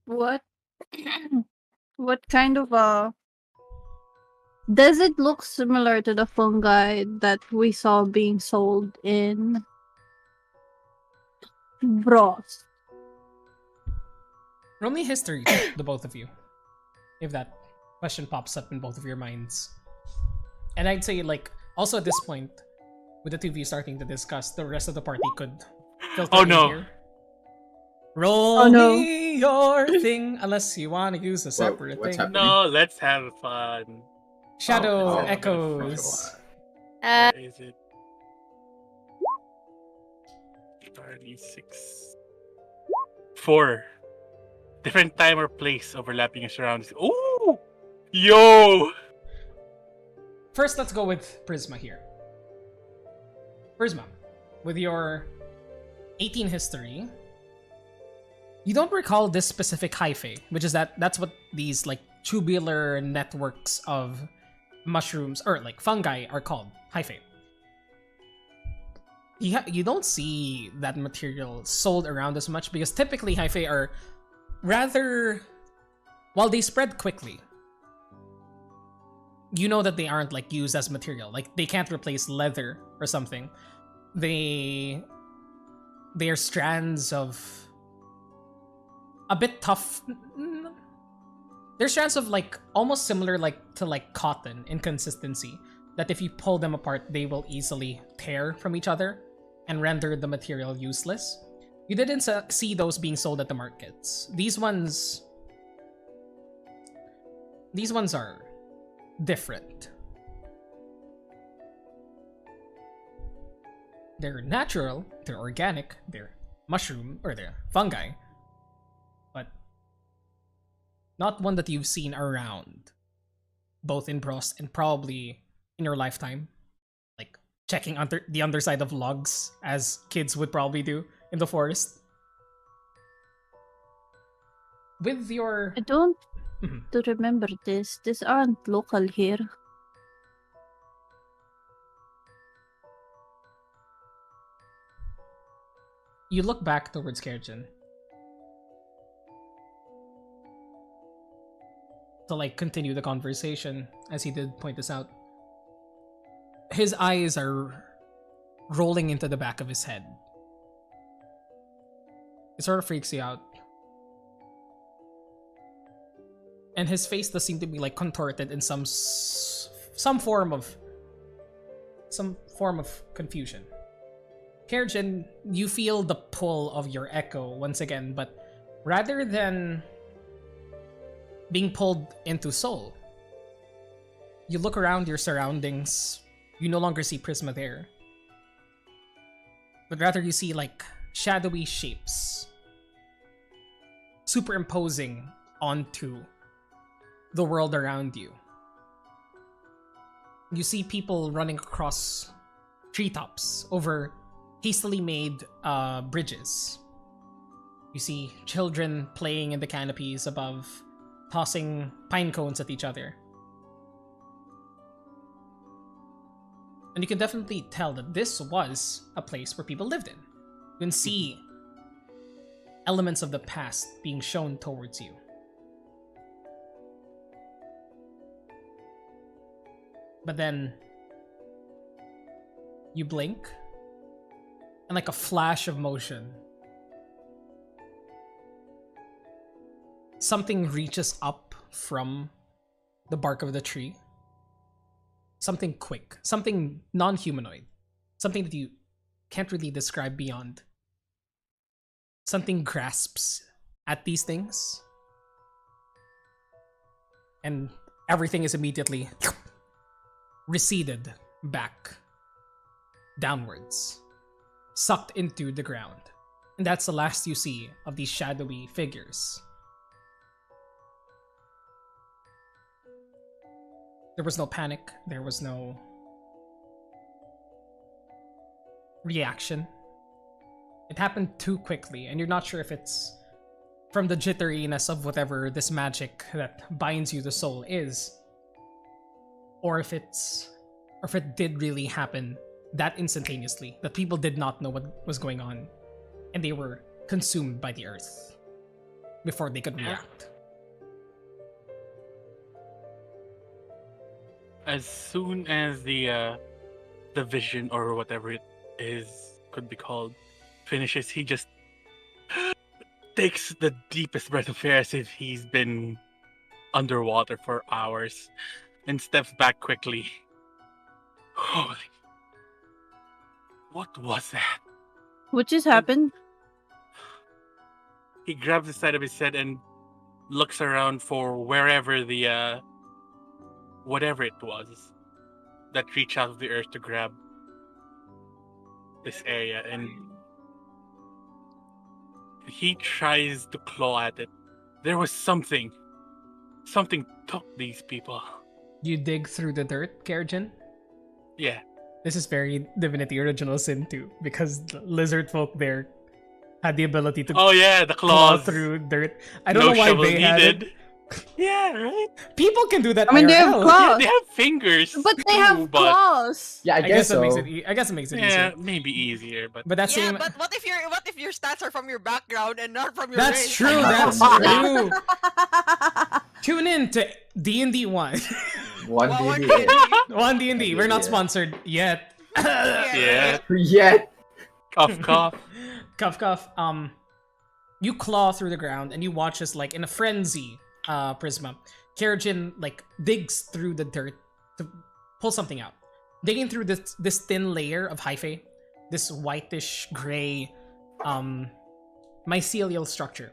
What? What kind of Does it look similar to the fungi that we saw being sold in Bros? Roll me history, the both of you, if that question pops up in both of your minds. And I'd say, like, also at this point, with the two of you starting to discuss, the rest of the party could filter in here. Roll me your thing, unless you want to use a separate thing. Happening? No, let's have fun. Shadow echoes. Where is it? 36. 4. Different time or place overlapping your surroundings. Ooh! Yo! first, let's go with Prisma here. Prisma, with your 18 history, you don't recall this specific hyphae, which is that's what these like tubular networks of mushrooms or like fungi are called, hyphae. You don't see that material sold around as much because typically hyphae are rather, while they spread quickly, you know that they aren't like used as material. Like they can't replace leather or something. They are strands of a bit tough. They're strands of like almost similar like to like cotton in consistency, that if you pull them apart, they will easily tear from each other and render the material useless. You didn't see those being sold at the markets. These ones are different. They're natural, they're organic, they're mushroom, or they're fungi, but not one that you've seen around, both in Bros and probably in your lifetime. Like checking under the underside of logs, as kids would probably do in the forest. With your... I don't to remember this. These aren't local here. You look back towards Kerjin to like continue the conversation, as he did point this out. His eyes are rolling into the back of his head. It sort of freaks you out. And his face does seem to be like contorted in some form of confusion. Kerjin, you feel the pull of your echo once again, but rather than being pulled into Soul, you look around your surroundings. You no longer see Prisma there, but rather you see like shadowy shapes superimposing onto the world around you. You see people running across treetops over hastily made bridges. You see children playing in the canopies above, tossing pine cones at each other. And you can definitely tell that this was a place where people lived in. You can see elements of the past being shown towards you. But then you blink, and like a flash of motion, something reaches up from the bark of the tree. Something quick, something non-humanoid, something that you can't really describe beyond. Something grasps at these things, and everything is immediately receded back, downwards, sucked into the ground. And that's the last you see of these shadowy figures. There was no panic, there was no reaction. It happened too quickly, and you're not sure if it's from the jitteriness of whatever this magic that binds you to Soul is, or if it did really happen that instantaneously, that people did not know what was going on, and they were consumed by the earth before they could react. As soon as the vision or whatever it is could be called finishes, he just takes the deepest breath of air as if he's been underwater for hours and steps back quickly. Holy, what was that? What just happened? He grabs the side of his head and looks around for wherever the whatever it was that reached out of the earth to grab this area, and he tries to claw at it. There was something took these people. You dig through the dirt, Kerjin. Yeah. This is very Divinity Original Sin 2 because the lizard folk there had the ability to Oh yeah, the claw claws. through dirt. I don't No know why shovel they had needed. it. Yeah, right. People can do that. I mean, they have IRL. claws. Yeah, they have fingers. But they too, have but claws. Yeah, I I guess guess so. that makes it. I guess it makes it yeah, easier. maybe easier, but But that Yeah, same. but what if your stats are from your background and not from your That's race? true. That's True. true. Tune in to D&D 1. One Well, what D. One D&D. We're not Yeah. sponsored yet. yeah, Yet. cough, cough. Cuff cuff. You claw through the ground and you watch as like in a frenzy, Prisma. Kerjin like digs through the dirt to pull something out. Digging through this thin layer of hyphae, this whitish gray mycelial structure.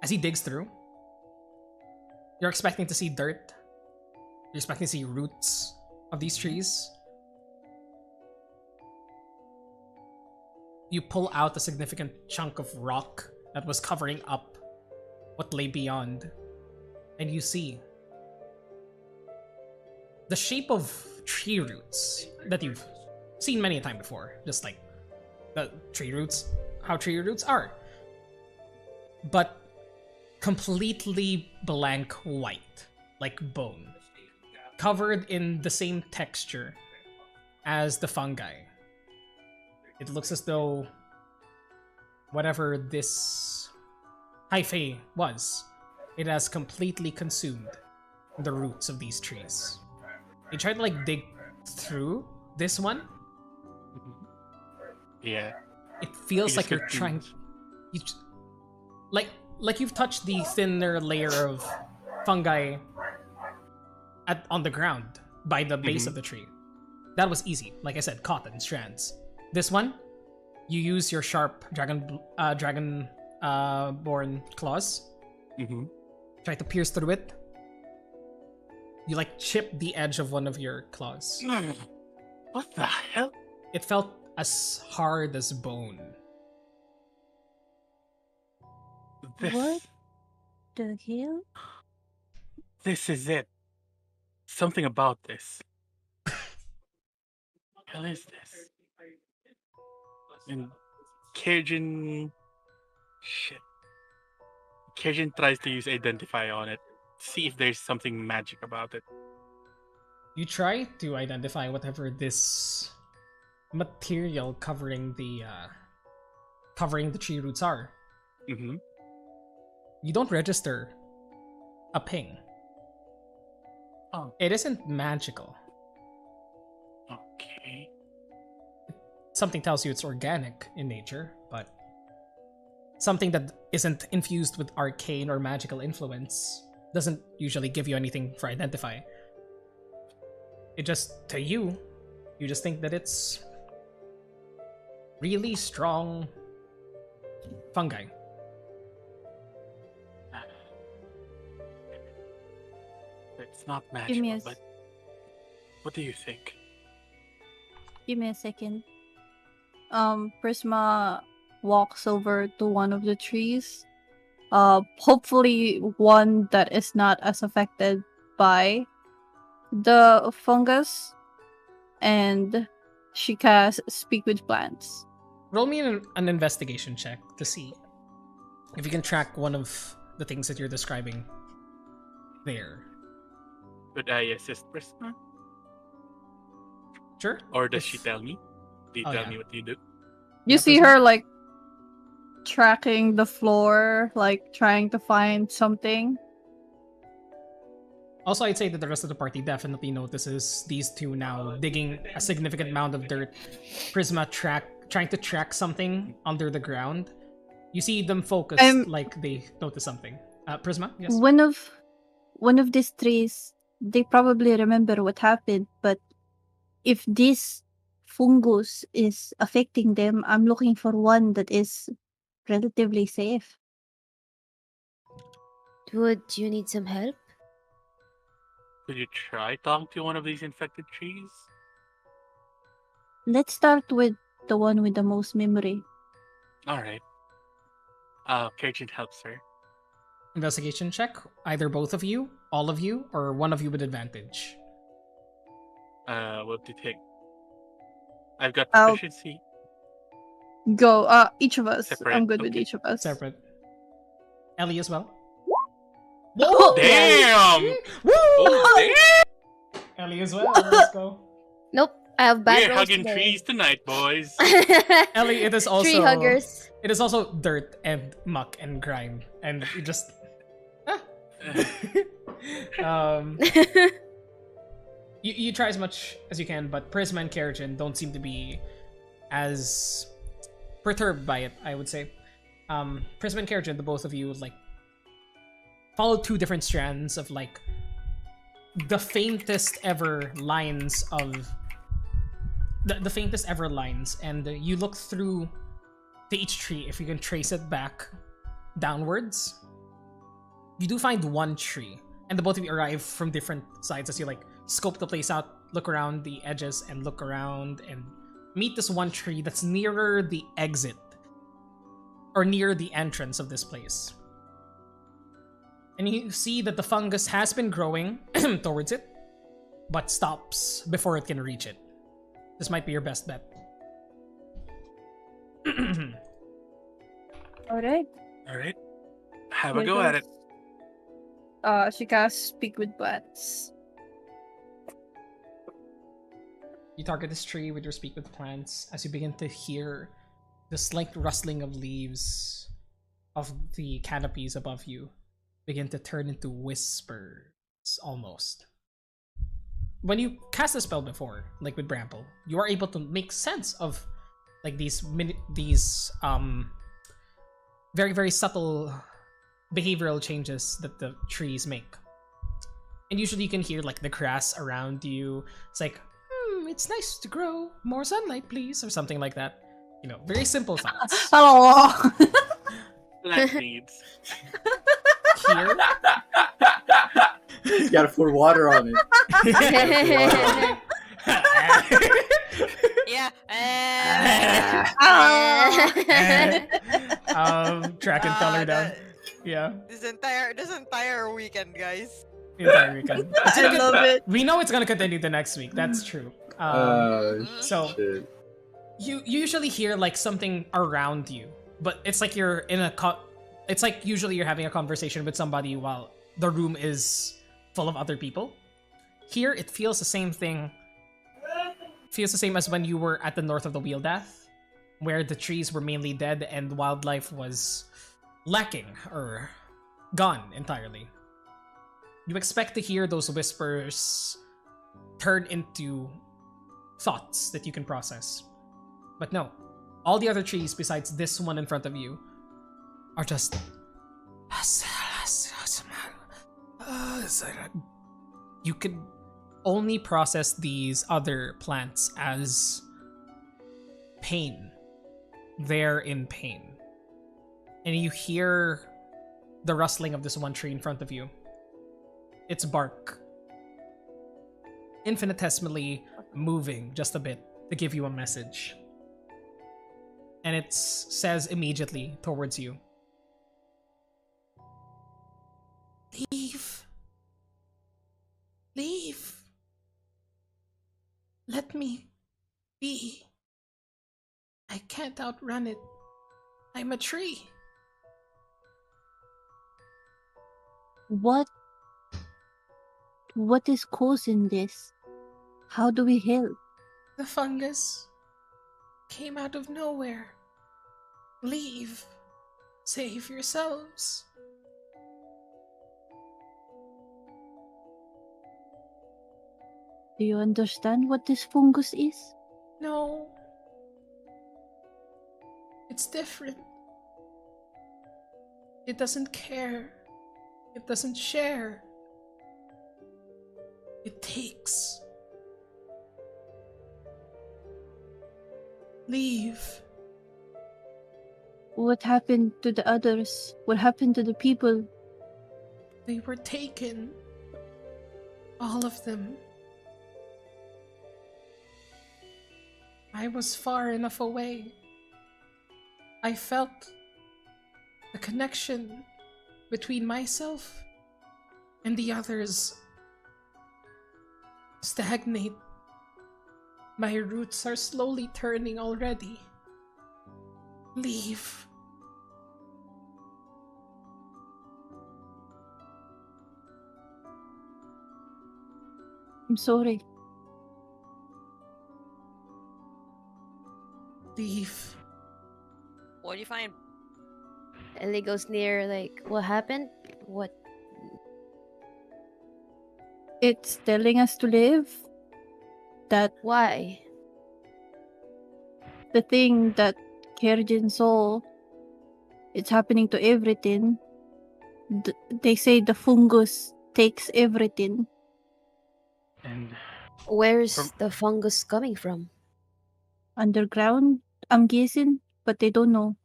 As he digs through, you're expecting to see dirt. You're expecting to see roots of these trees. You pull out a significant chunk of rock that was covering up what lay beyond, and you see the shape of tree roots that you've seen many a time before, just like the tree roots, how tree roots are, but completely blank white, like bone, covered in the same texture as the fungi. It looks as though whatever this hyphae was, it has completely consumed the roots of these trees. You try to like dig through this one. Yeah. It feels You like just you're get trying. things. You just, like you've touched the thinner layer of fungi on the ground by the base of the tree. That was easy. Like I said, cotton strands. This one, you use your sharp dragon born claws. Try to pierce through it. You like chip the edge of one of your claws. What the hell? It felt as hard as bone. This, What? The hell? this is it. Something about this. Hell is this? And Cajun... Shit. Cajun tries to use Identify on it. See if there's something magic about it. You try to identify whatever this material covering the tree roots are. Mm-hmm. You don't register a ping. Oh. It isn't magical. Okay. Something tells you it's organic in nature, but something that isn't infused with arcane or magical influence doesn't usually give you anything for identify. It just, to you just think that it's really strong fungi. It's not Give me magical, a but what do you think? Give me a second. Prisma walks over to one of the trees. Hopefully one that is not as affected by the fungus, and she casts Speak with Plants. Roll me an investigation check to see if you can track one of the things that you're describing there. Could I assist Prisma? Sure? Or does If- she tell me? Do you Oh, tell yeah. me what you do? You Yeah, see Prisma? her like tracking the floor, like trying to find something. Also, I'd say that the rest of the party definitely notices these two now digging a significant amount of dirt. Prisma trying to track something under the ground. You see them focus like they notice something. Prisma, yes. One of these trees, they probably remember what happened, but if this fungus is affecting them, I'm looking for one that is relatively safe. Would you need some help? Could you try talking to one of these infected trees? Let's start with the one with the most memory. Alright. Cajun helps her. Investigation check. Either both of you all of you, or one of you with advantage? What do you think? I've got I'll- proficiency. Go. Each of us. Separate, I'm good with okay. each of us. Separate. Ellie as well. Oh, Damn! Woo! Oh, damn! Ellie as well. Let's go. Nope, I have bad We're rolls hugging today. trees tonight, boys. Ellie, it is also Tree huggers. It is also dirt and muck and grime, and you just. You try as much as you can, but Prisma and Keratin don't seem to be as perturbed by it, I would say. Prisma and Keratin, the both of you, like, follow two different strands of, like, the faintest ever lines of... The faintest ever lines, and you look through to each tree, if you can trace it back downwards. You do find one tree, and the both of you arrive from different sides as you, like, scope the place out, look around the edges, and look around, and meet this one tree that's nearer the exit, or near the entrance of this place. And you see that the fungus has been growing towards it, but stops before it can reach it. This might be your best bet. Alright. Alright. Have a Here go at it. goes. She casts Speak with Plants. You target this tree with your Speak with Plants as you begin to hear the slight rustling of leaves of the canopies above you begin to turn into whispers, almost. When you cast a spell before, like with Bramble, you are able to make sense of like these very, very subtle behavioral changes that the trees make. And usually you can hear like the grass around you. It's like, it's nice to grow. More sunlight, please, or something like that. You know, very simple thoughts. Oh! Plant needs. Here, You gotta pour water on it. Yeah. track and feller down. Yeah, This entire weekend, guys. the entire weekend. I love it. We know it's gonna continue the next week. That's true. So Shit. you usually hear like something around you, but it's like you're in a it's like usually you're having a conversation with somebody while the room is full of other people. Here it feels the same thing. Feels the same as when you were at the north of the Wheel Death, where the trees were mainly dead and wildlife was lacking or gone entirely. You expect to hear those whispers turn into thoughts that you can process. But no, all the other trees besides this one in front of you are just... You could only process these other plants as pain. They're in pain. And you hear the rustling of this one tree in front of you. Its bark infinitesimally moving just a bit to give you a message. And it says immediately towards you, "Leave. Leave. Let me be. I can't outrun it. I'm a tree." What is causing this? How do we help? The fungus came out of nowhere. Leave. Save yourselves. Do you understand what this fungus is? No. It's different. It doesn't care. It doesn't share. It takes. Leave. What happened to the others? What happened to the people? They were taken. All of them. I was far enough away. I felt the connection between myself and the others stagnate. My roots are slowly turning already. Leave. I'm sorry. Leave. What do you find? Ellie goes near, like, what happened? What? It's telling us to live. That Why? the thing that Kerjin saw, it's happening to everything. They say the fungus takes everything. And Where's From- the fungus coming from? Underground, I'm guessing, but they don't know.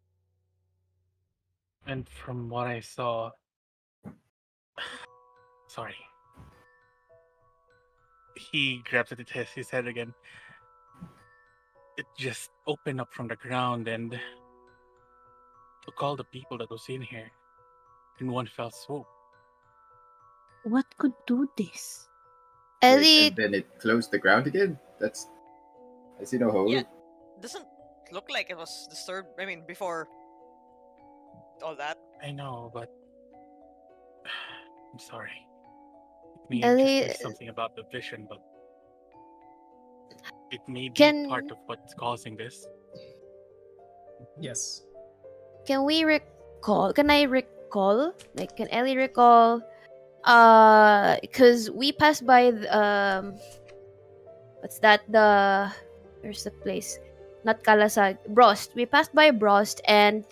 and from what I saw, sorry, he grabs at his head again. It just opened up from the ground and took all the people that was in here in one fell swoop. What could do this? Wait, Ellie, and then it closed the ground again? I see no hole. Yeah. Doesn't look like it was disturbed. I mean, before all that. I know, but I'm sorry. It may have just Ellie, been something about the vision, but it may be Can- part of what's causing this. Yes. can we recall? Can I recall? Like, can Ellie recall? Because we passed by what's that? Where's the place? Not Kalasag, Brost. We passed by Brost, and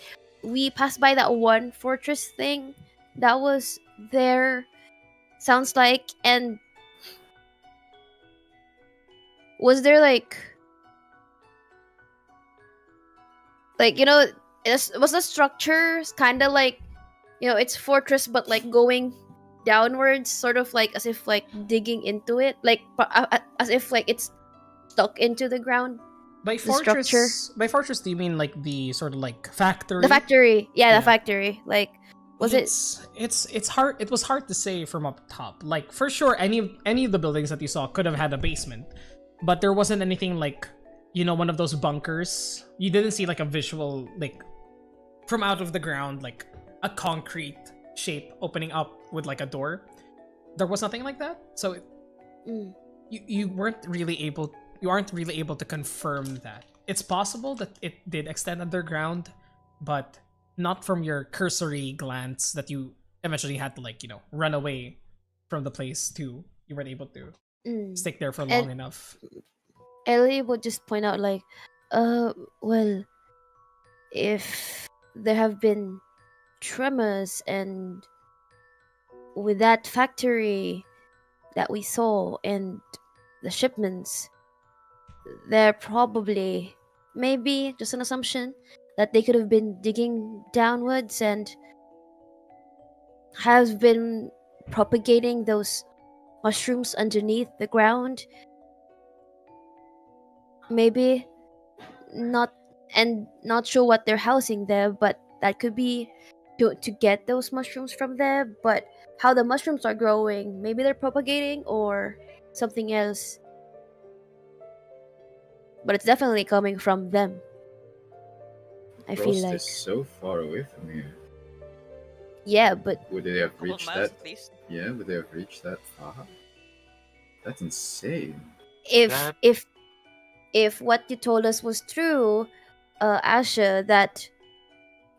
we passed by that one fortress thing that was there. Sounds like, and was there like was the structure kind of like, it's fortress but like going downwards, sort of like as if like digging into it, like as if like it's stuck into the ground. By The structure. fortress, do you mean like the sort of like factory? The factory, yeah, Yeah. the factory. Like, was it? It's hard. It was hard to say from up top. Like for sure, any of the buildings that you saw could have had a basement, but there wasn't anything like, one of those bunkers. You didn't see like a visual like from out of the ground, like a concrete shape opening up with like a door. There was nothing like that. So Mm. you aren't really able to confirm that. It's possible that it did extend underground, but not from your cursory glance that you eventually had to like, run away from the place to you weren't able to Mm. stick there for And- long enough. Ellie would just point out like, well, if there have been tremors and with that factory that we saw and the shipments, they're probably, maybe just an assumption, that they could have been digging downwards and have been propagating those mushrooms underneath the ground. Maybe not, and not sure what they're housing there, but that could be to get those mushrooms from there. But how the mushrooms are growing, maybe they're propagating or something else. But it's definitely coming from them. I feel Frost like, is so far away from here. yeah, but Would they have Couple of reached miles that? at least. Yeah, would they have reached that far? That's insane. if That- if what you told us was true, Asha, that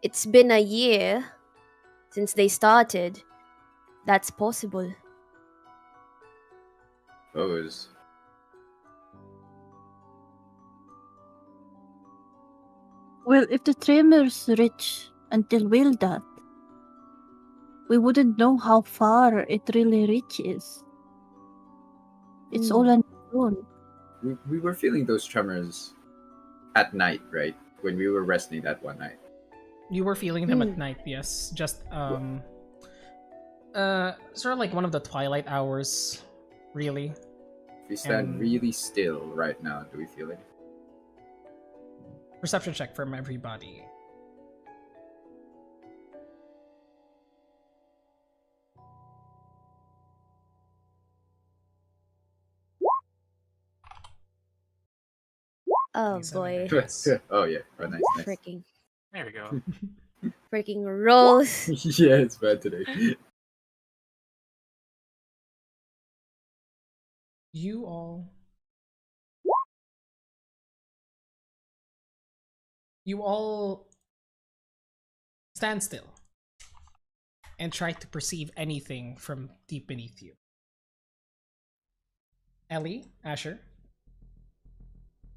it's been a year since they started, that's possible. Suppose. Well, if the tremors reach until Wildat, we wouldn't know how far it really reaches. It's all unknown. We were feeling those tremors at night, right? When we were resting that one night. You were feeling them at night, yes. Just sort of like one of the twilight hours, really. If we stand And- really still right now, do we feel it? Perception check from everybody. Oh 27 boy. days. Oh yeah. Oh nice. Freaking. There we go. Freaking rolls. Yeah, it's bad today. You all stand still and try to perceive anything from deep beneath you. Ellie, Asher,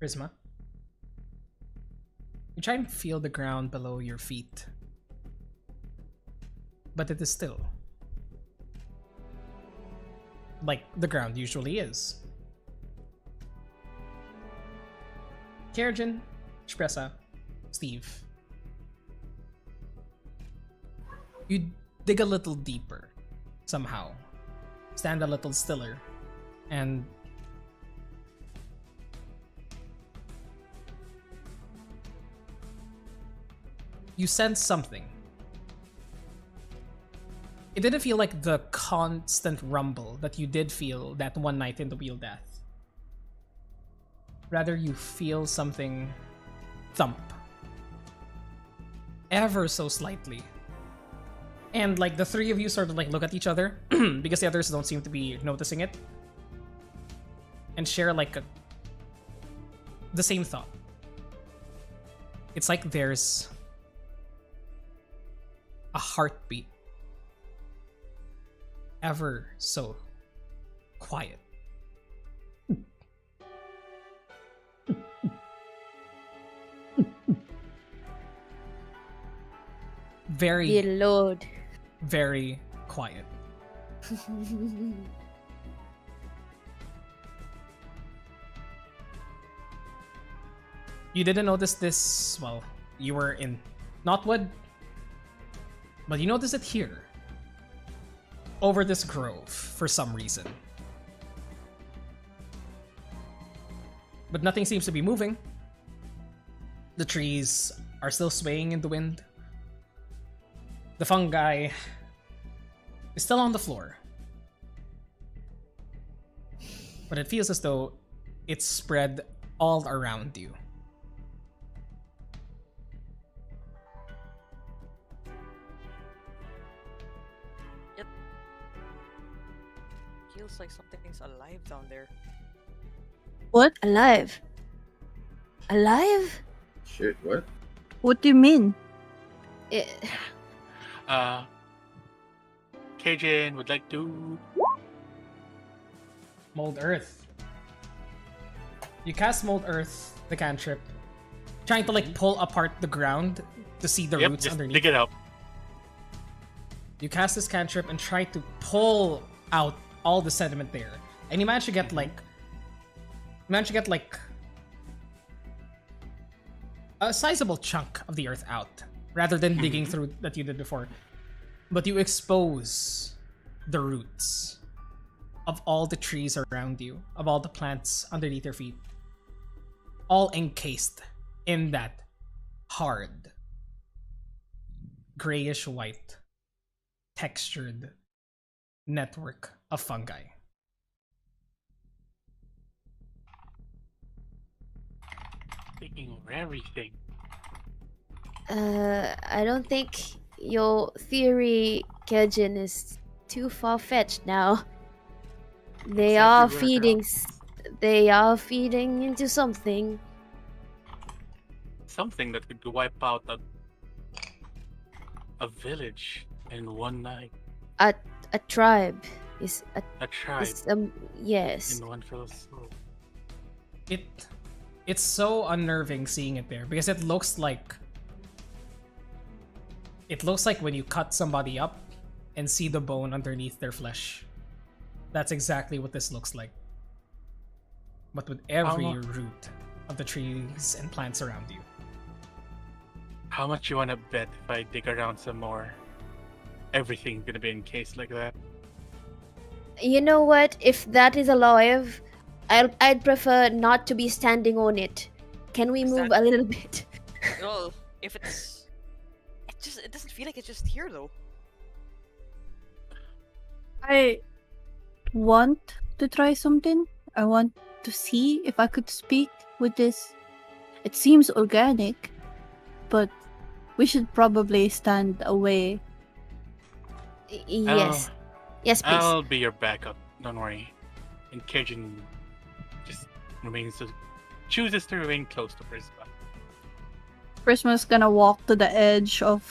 Prisma. You try and feel the ground below your feet, but it is still. Like the ground usually is. Kerrigan, Shpressa, Steve. You dig a little deeper, somehow. Stand a little stiller, and you sense something. It didn't feel like the constant rumble that you did feel that one night in the Wheel Death. Rather, you feel something thump. Ever so slightly. And like the three of you sort of like look at each other because the others don't seem to be noticing it. And share like the same thought. It's like there's a heartbeat. Ever so quiet. Very, Dear Lord. very quiet. You didn't notice this, well, you were in Knotwood, but you noticed it here. Over this grove, for some reason. But nothing seems to be moving. The trees are still swaying in the wind. The fungi is still on the floor. But it feels as though it's spread all around you. Feels like something's alive down there. What? Alive. Alive? Shit, what? What do you mean? It, Cajun would like to. Mold Earth. You cast Mold Earth, the cantrip, trying to like pull apart the ground to see the Yep, roots just underneath. dig it up. You cast this cantrip and try to pull out all the sediment there. And you manage to get like a sizable chunk of the earth out, rather than digging through that you did before. But you expose the roots of all the trees around you, of all the plants underneath your feet, all encased in that hard, grayish white, textured network of fungi. Taking over everything. I don't think your theory, Kejin, is too far-fetched now. They It's are everywhere feeding. else. They are feeding into something. Something that could wipe out a village in one night. A tribe is a A tribe is, yes. in one fell swoop. It's so unnerving seeing it there because it looks like when you cut somebody up and see the bone underneath their flesh. That's exactly what this looks like. But with every root of the trees and plants around you. How much you wanna bet if I dig around some more, everything's gonna be encased like that? You know what? If that is alive, I'd prefer not to be standing on it. Can we Is move that- a little bit? Well, if it doesn't feel like it's just here though. I want to try something. I want to see if I could speak with this It seems organic, but we should probably stand away. Yes. Yes, please. I'll be your backup. Don't worry. And Cajun just chooses to remain close to Prisma. Prisma's gonna walk to the edge of.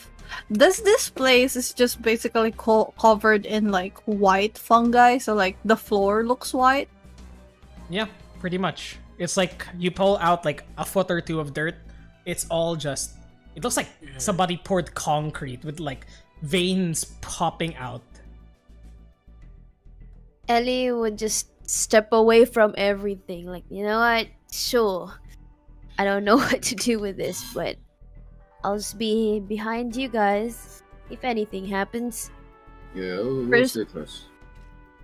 This place is just basically covered in like white fungi, so like the floor looks white. Yeah, pretty much. It's like you pull out like a foot or two of dirt. It's all just. It looks like somebody poured concrete with like veins popping out. Ellie would just step away from everything. Like, you know what? Sure. I don't know what to do with this, but I'll just be behind you guys if anything happens. Yeah, we'll Pris- stay close.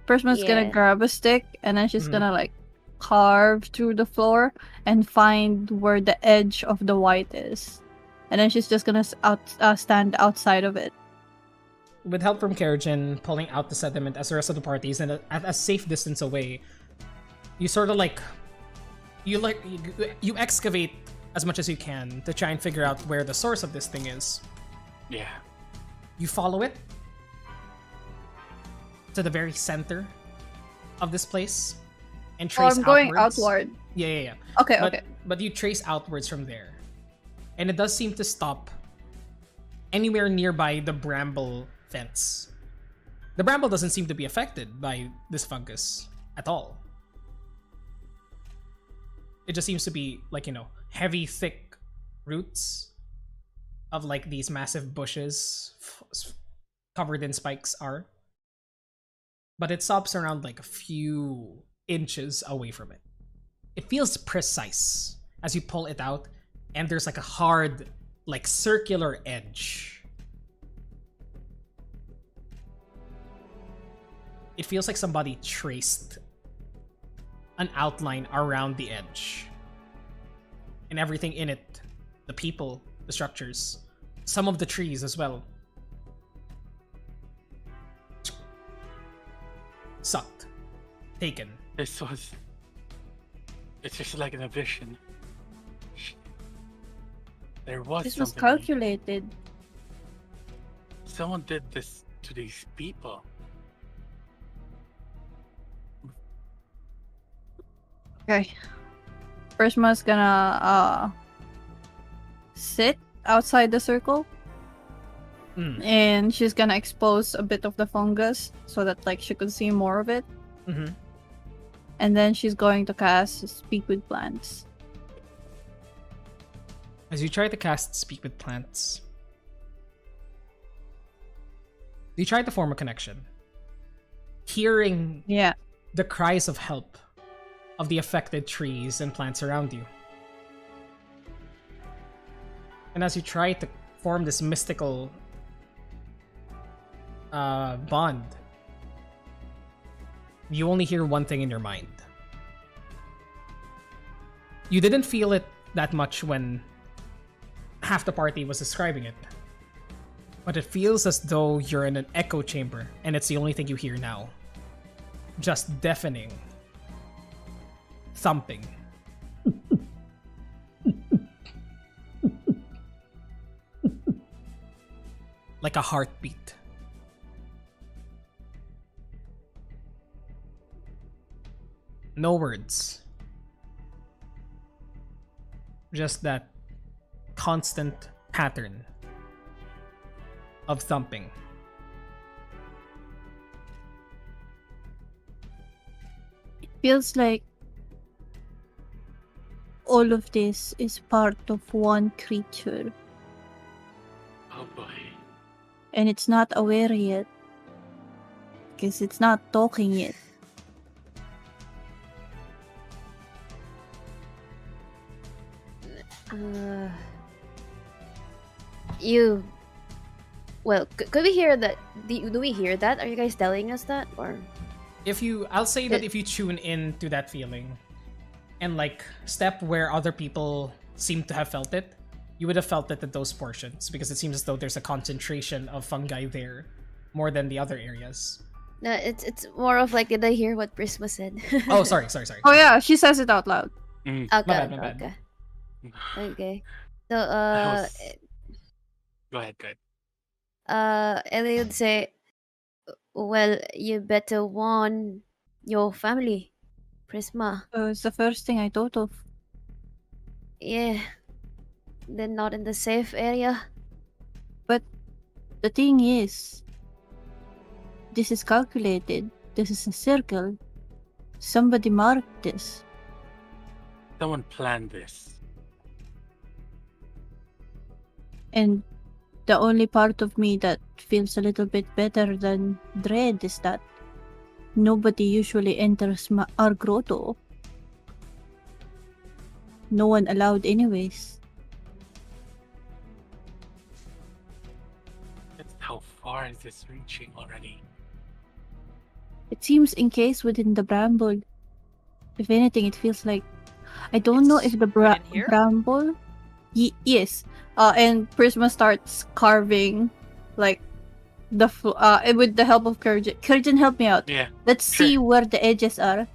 Prisma's gonna Yeah. grab a stick and then she's Mhm. gonna like carve through the floor and find where the edge of the white is, and then she's just gonna stand outside of it. With help from Kerrigan pulling out the sediment as the rest of the parties and at a safe distance away, you sort of like you excavate as much as you can to try and figure out where the source of this thing is. Yeah. You follow it to the very center of this place and Oh, trace I'm going outwards. outward. Yeah. Okay, But, okay. but you trace outwards from there. And it does seem to stop anywhere nearby the bramble fence. The bramble doesn't seem to be affected by this fungus at all. It just seems to be like, heavy, thick roots of like these massive bushes covered in spikes are. But it stops around like a few inches away from it. It feels precise as you pull it out, and there's like a hard, like circular edge. It feels like somebody traced an outline around the edge. And everything in it, the people, the structures, some of the trees as well. Sucked. Taken. It's just like an vision. There was This was something. calculated. Someone did this to these people. Okay. Prisma's gonna sit outside the circle Mm. and she's gonna expose a bit of the fungus so that like she could see more of it. Mm-hmm. And then she's going to cast Speak with Plants. As you try to cast Speak with Plants, you try to form a connection. Hearing Yeah. the cries of help of the affected trees and plants around you. And as you try to form this mystical bond, you only hear one thing in your mind. You didn't feel it that much when half the party was describing it, but it feels as though you're in an echo chamber and it's the only thing you hear now. Just deafening thumping. Like a heartbeat. No words. Just that constant pattern of thumping. It feels like all of this is part of one creature, Oh boy. and it's not aware yet. Because it's not talking yet. You. Well, could we hear that? Do we hear that? Are you guys telling us that, or? I'll say that if you tune in to that feeling and like step where other people seem to have felt it, you would have felt it at those portions because it seems as though there's a concentration of fungi there more than the other areas. No, it's more of like, did I hear what Prisma said? Oh, sorry. Oh yeah, she says it out loud. Okay, bad, my okay, bad. okay. Okay. So I was... Go ahead, go ahead. Ellie would say, well, you better warn your family, Prisma. It's the first thing I thought of. Yeah, they're not in the safe area. But the thing is, this is calculated. This is a circle. Somebody marked this. Someone planned this. And the only part of me that feels a little bit better than dread is that nobody usually enters our grotto. No one allowed anyways. How far is this reaching already? It seems encased within the bramble. If anything, it feels like... I don't know if the right in here? bramble... yes. And Prisma starts carving, like, with the help of Kurjan. Kurjan, help me out. Yeah. Let's Sure. see where the edges are.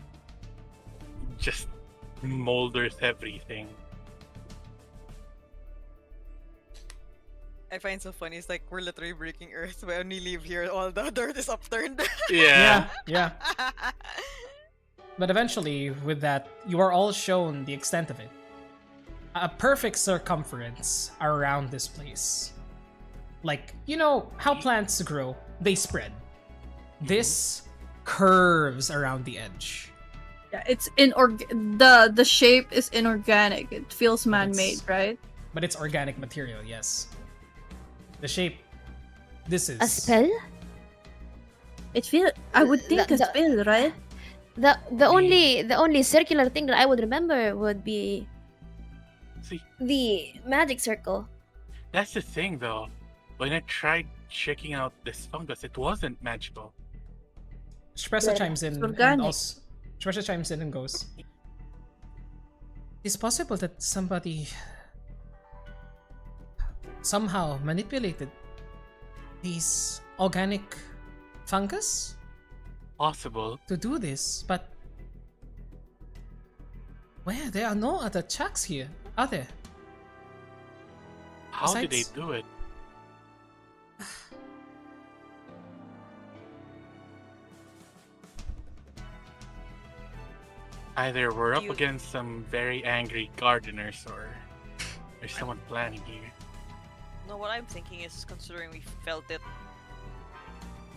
Just molders everything. I find so funny. It's like we're literally breaking Earth. We only leave here, all the dirt is upturned. Yeah. Yeah. But eventually, with that, you are all shown the extent of it. A perfect circumference around this place. Like, you know how plants grow? They spread. This curves around the edge. Yeah, it's the shape is inorganic. It feels man-made, right? But it's organic material, yes. The shape. This is A spell? I would think a The- spell, right? The only circular thing that I would remember would be See, the magic circle. that's the thing though. When I tried checking out this fungus, it wasn't magical. Shpressa Yeah, chimes in it's and organic. also Shpressa chimes in and goes, it's possible that somebody somehow manipulated these organic fungus Possible. to do this, but where? There are no other chucks here, are there? How did they Besides- do it? Either we're up You- against some very angry gardeners or there's someone planning here. No, what I'm thinking is, considering we felt it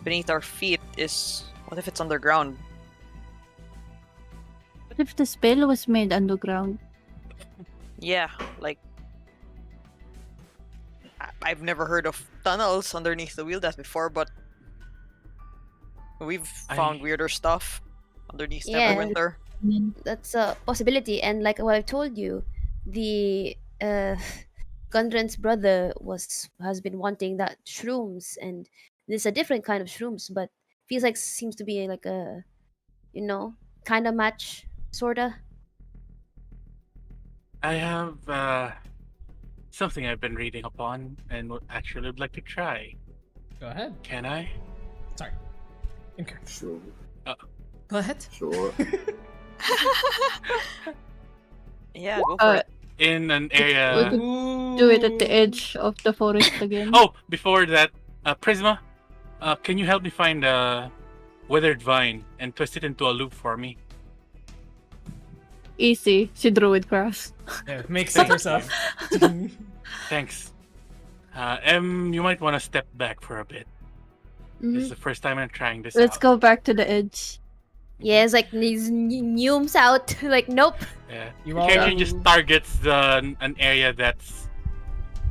beneath our feet, is what if it's underground? What if the spell was made underground? Yeah, like I've never heard of tunnels underneath the wheel death before, but we've found I- weirder stuff underneath Yeah. Neverwinter. That's a possibility. And like what I told you, the Gundren's brother has been wanting that shrooms, and this is a different kind of shrooms, but feels like seems to be like a, kind of match, sorta. I have something I've been reading upon and actually would like to try. Go ahead. Can I? Sorry. Inker. Sure. Go ahead. Sure. Yeah, go for it. In an we area. could do it at the edge of the forest again. Oh, before that, Prisma, can you help me find a withered vine and twist it into a loop for me? Easy. She drew with grass. Yeah, make it herself. Thanks. You might want to step back for a bit. This is the first time I'm trying this Let's out. go back to the edge. Yeah, it's like these neumes out. Like, nope. Yeah. You The all character just targets an area that's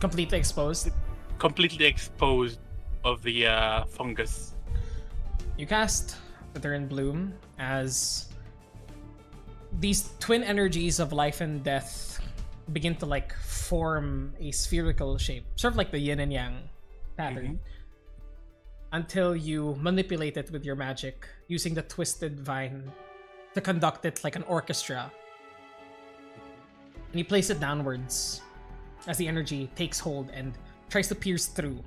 completely exposed. completely exposed of the fungus. You cast Wither in Bloom as these twin energies of life and death begin to like form a spherical shape, sort of like the yin and yang pattern, until you manipulate it with your magic using the twisted vine to conduct it like an orchestra. And you place it downwards as the energy takes hold and tries to pierce through.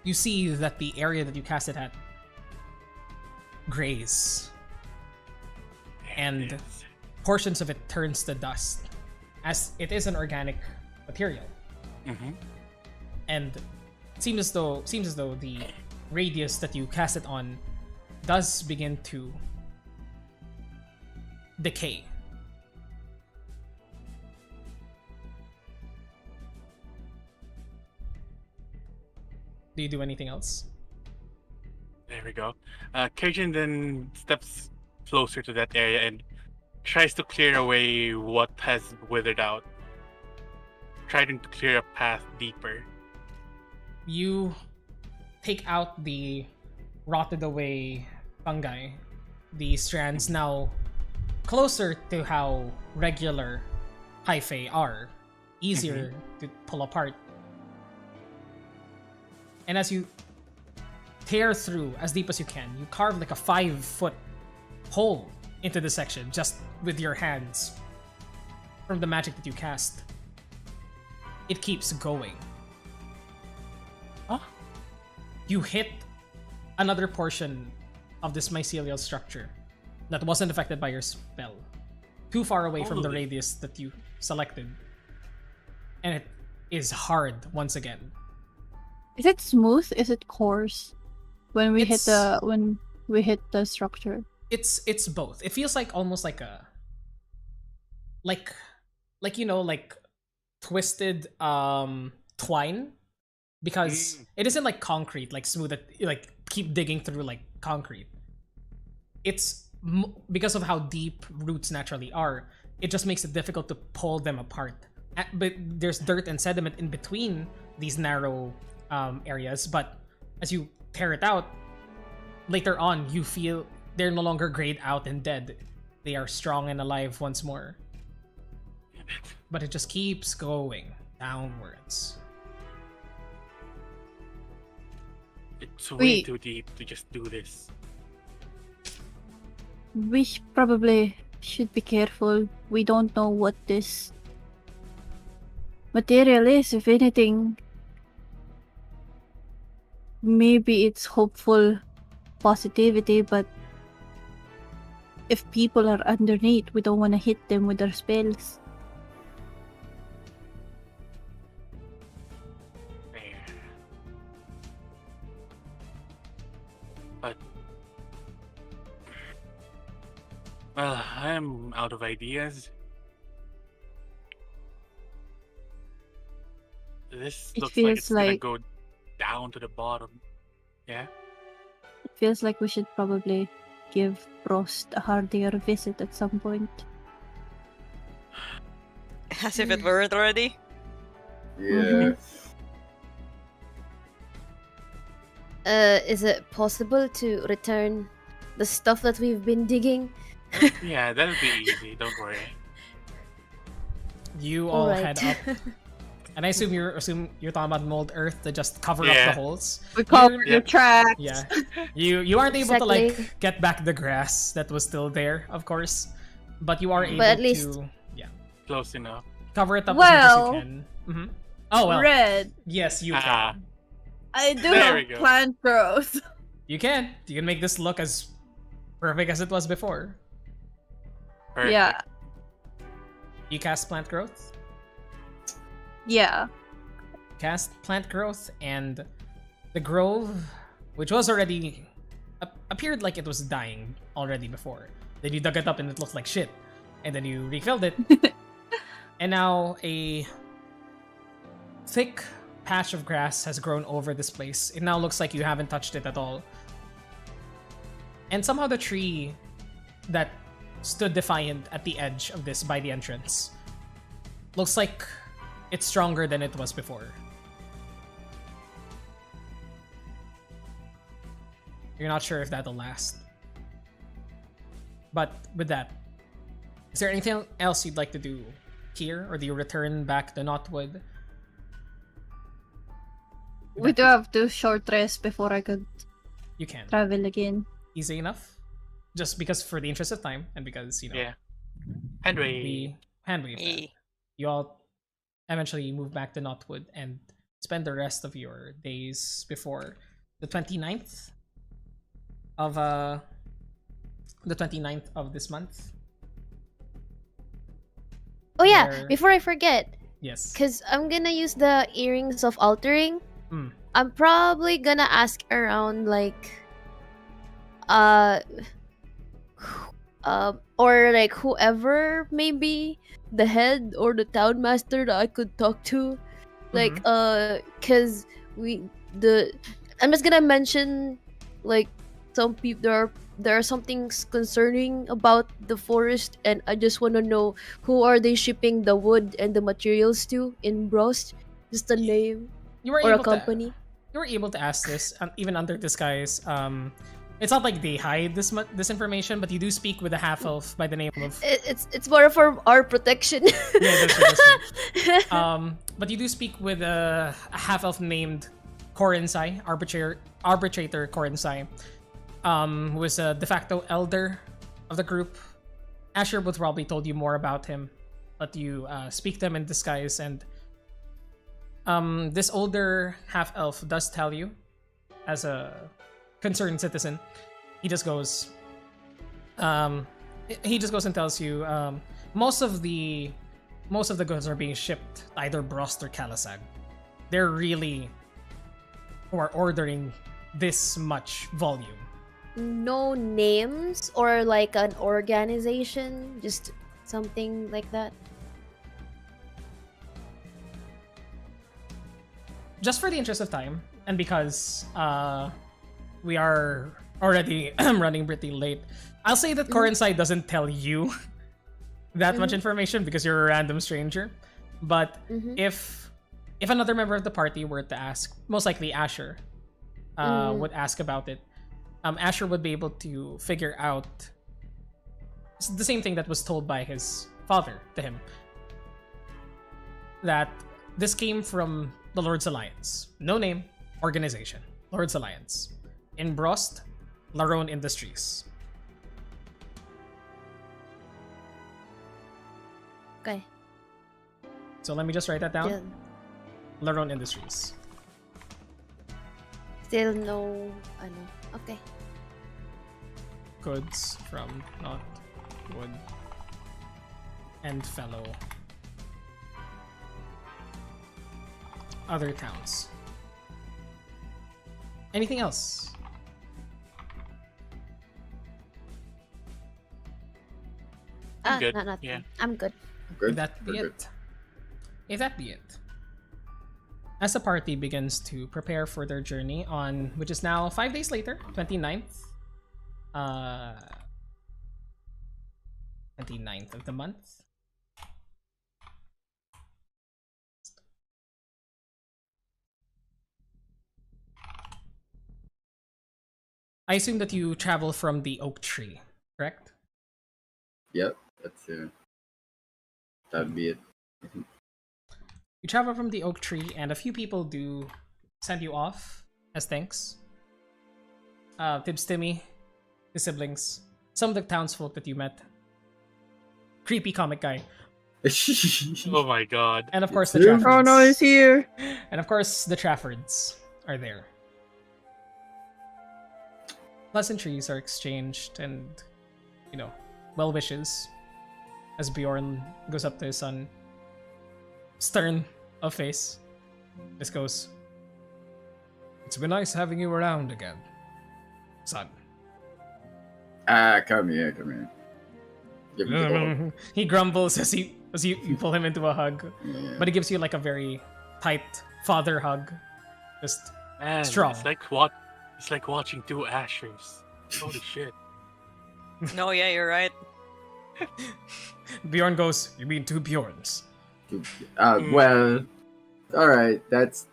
You see that the area that you cast it at grays. There And- it is. portions of it turns to dust, as it is an organic material. Mm-hmm. And it seems as though the radius that you cast it on does begin to decay. Do you do anything else? There we go. Cajun then steps closer to that area and tries to clear away what has withered out, trying to clear a path deeper. You take out the rotted away fungi, the strands now closer to how regular hyphae are, easier to pull apart. And as you tear through as deep as you can, you carve like a 5-foot hole into the section just with your hands from the magic that you cast. It keeps going. Huh? You hit another portion of this mycelial structure that wasn't affected by your spell, too far away from the Holy. radius that you selected, and it is hard once again. Is it smooth? Is it coarse? When we hit It's- the structure. It's both. It feels like almost like a like you know, like twisted twine, because it isn't like concrete, like smooth, that you like keep digging through like concrete. It's because of how deep roots naturally are, it just makes it difficult to pull them apart. But there's dirt and sediment in between these narrow areas, but as you tear it out, later on you feel they're no longer grayed out and dead. They are strong and alive once more. But it just keeps going downwards. It's way We- too deep to just do this. We probably should be careful. We don't know what this material is. If anything, maybe it's hopeful positivity, but if people are underneath, we don't want to hit them with our spells. There. But well, I'm out of ideas. This It looks like feels it's gonna like- go down to the bottom. Yeah? It feels like we should probably give Frost a hardier visit at some point. As if it weren't already. Yeah. Is it possible to return the stuff that we've been digging? Yeah, that'll be easy, don't worry. You all Alright. head up, and I assume you're talking about mold earth to just cover up Yeah. the holes. We covered Yeah. your tracks. Yeah, you aren't able to like Exactly. get back the grass that was still there, of course, but you are able But at least- to Close enough. cover it up as Well- much as you can. Oh well, Red. yes you can. Ah, I do There we have go. plant growth. You can. You can make this look as perfect as it was before. perfect. Yeah. You cast plant growth. Yeah. Cast plant growth, and the grove, which was already appeared like it was dying already before. Then you dug it up and it looked like shit, and then you refilled it, and now a thick patch of grass has grown over this place. It now looks like you haven't touched it at all, and somehow the tree that stood defiant at the edge of this by the entrance looks like it's stronger than it was before. You're not sure if that'll last. But with that, is there anything else you'd like to do here, or do you return back to Knotwood? We do have to short rest before I could You can. travel again. Easy enough. Just because for the interest of time, and because, Yeah. Handwave. we handwave that. Me. You all eventually move back to Knotwood and spend the rest of your days before the 29th of this month. Oh yeah, Where- before I forget, Yes. because I'm gonna use the earrings of altering. Hmm. I'm probably gonna ask around like, uh, or like whoever maybe the head or the town master that I could talk to, like cause we the I'm just gonna mention like some people there are some things concerning about the forest, and I just want to know who are they shipping the wood and the materials to in Brost, just a name You were or a able company. You were able to ask this even under disguise. It's not like they hide this information, but you do speak with a half elf by the name of. It's more for our protection. Yeah, that's true. But you do speak with a half elf named Korinsai, arbitrator Korinsai, who is a de facto elder of the group. Asher would probably told you more about him, but you speak to him in disguise, and this older half elf does tell you, as a concerned citizen, he just goes and tells you most of the goods are being shipped to either Brost or Kalasag. They're really who are ordering this much volume. No names or like an organization, just something like that. Just for the interest of time, and because we are already running pretty late, I'll say that Korinsai doesn't tell you that much information because you're a random stranger. But if another member of the party were to ask, most likely Asher would ask about it. Asher would be able to figure out the same thing that was told by his father to him. That this came from the Lord's Alliance. No name, organization. Lord's Alliance. In Brost, Larone Industries. Okay. So let me just write that down. Still, Larone Industries. still no. Ano. Okay. Goods from not wood and fellow other towns. Anything else? I'm good. Not nothing. Yeah. I'm good. Good. If that be We're it. If that be it. As the party begins to prepare for their journey on, which is now 5 days later, 29th. 29th of the month. I assume that you travel from the oak tree, correct? Yep, that's that'd be it. You travel from the oak tree, and a few people do send you off as thanks. Tibbs, Timmy, his siblings, some of the townsfolk that you met. Creepy comic guy. Oh my god. And of course the It's him? Traffords. Oh no, he's here. And of course the Traffords are there. Pleasantries are exchanged and, well wishes as Bjorn goes up to his son. Stern of face. This goes, "It's been nice having you around again, son." Come here. Give me the hug. He grumbles as you pull him into a hug, Yeah. but he gives you like a very tight father hug. Just Man, strong. It's like watching two Ashers. Holy shit. No, yeah, you're right. Bjorn goes, "You mean two Bjorns?" Well, all right. That's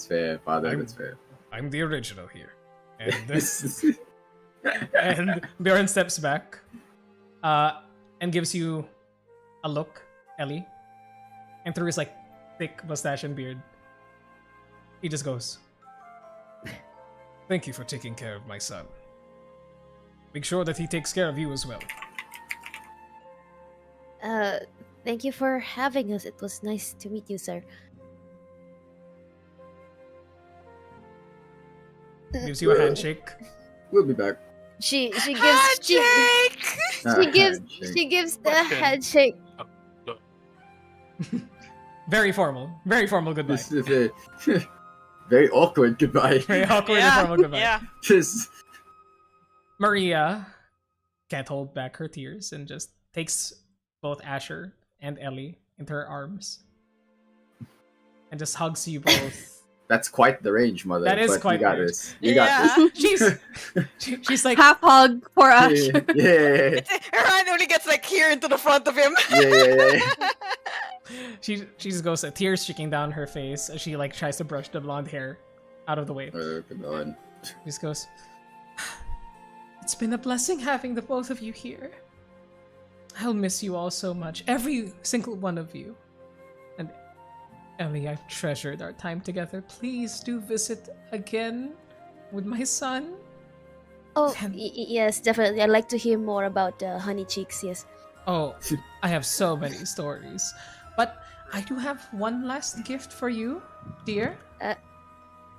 fair, Father. That's fair. I'm the original here. And and Bjorn steps back, and gives you a look, Ellie, and through his like thick mustache and beard, he just goes, "Thank you for taking care of my son. Make sure that he takes care of you as well." Thank you for having us. It was nice to meet you, sir. Gives you a handshake. We'll be back. She gives Handshake! the What the- handshake. Very formal goodbye. This is a very awkward goodbye. Very awkward and Yeah, formal goodbye. yeah. Just Maria can't hold back her tears and just takes both Asher and Ellie into her arms and just hugs you both. that's quite the range, mother. That is but quite you got the range. this. You got She's like Half hug for this. Asher. Yeah. Her hand only gets like here into the front of him. Yeah. she just goes tears streaking down her face as she like tries to brush the blonde hair out of the way. Oh, come on. She just goes, "It's been a blessing having the both of you here. I'll miss you all so much, every single one of you. And Ellie, I've treasured our time together. Please do visit again with my son." Oh, Can- yes, definitely. I'd like to hear more about Honey Cheeks, yes. Oh, I have so many stories. But I do have one last gift for you, dear.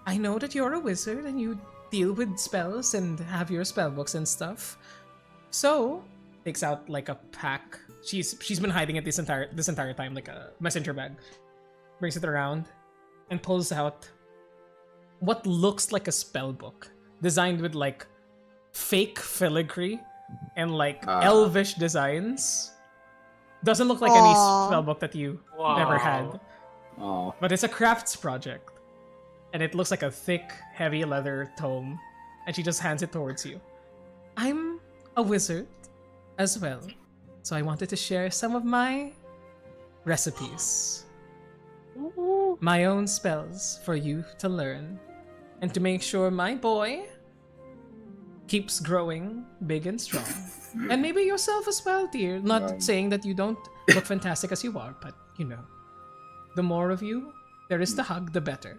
I know that you're a wizard and you deal with spells and have your spell books and stuff. So, takes out like a pack. She's been hiding it this entire time, like a messenger bag. Brings it around and pulls out what looks like a spell book, designed with like fake filigree and like elvish designs. Doesn't look like any Aw. spell book that you Wow. ever had. Oh, But it's a crafts project. And it looks like a thick, heavy leather tome. And she just hands it towards you. I'm a wizard as well. So I wanted to share some of my recipes. My own spells for you to learn. And to make sure my boy keeps growing big and strong. And maybe yourself as well, dear. Not saying that you don't look fantastic as you are, but you know. The more of you there is to hug, the better.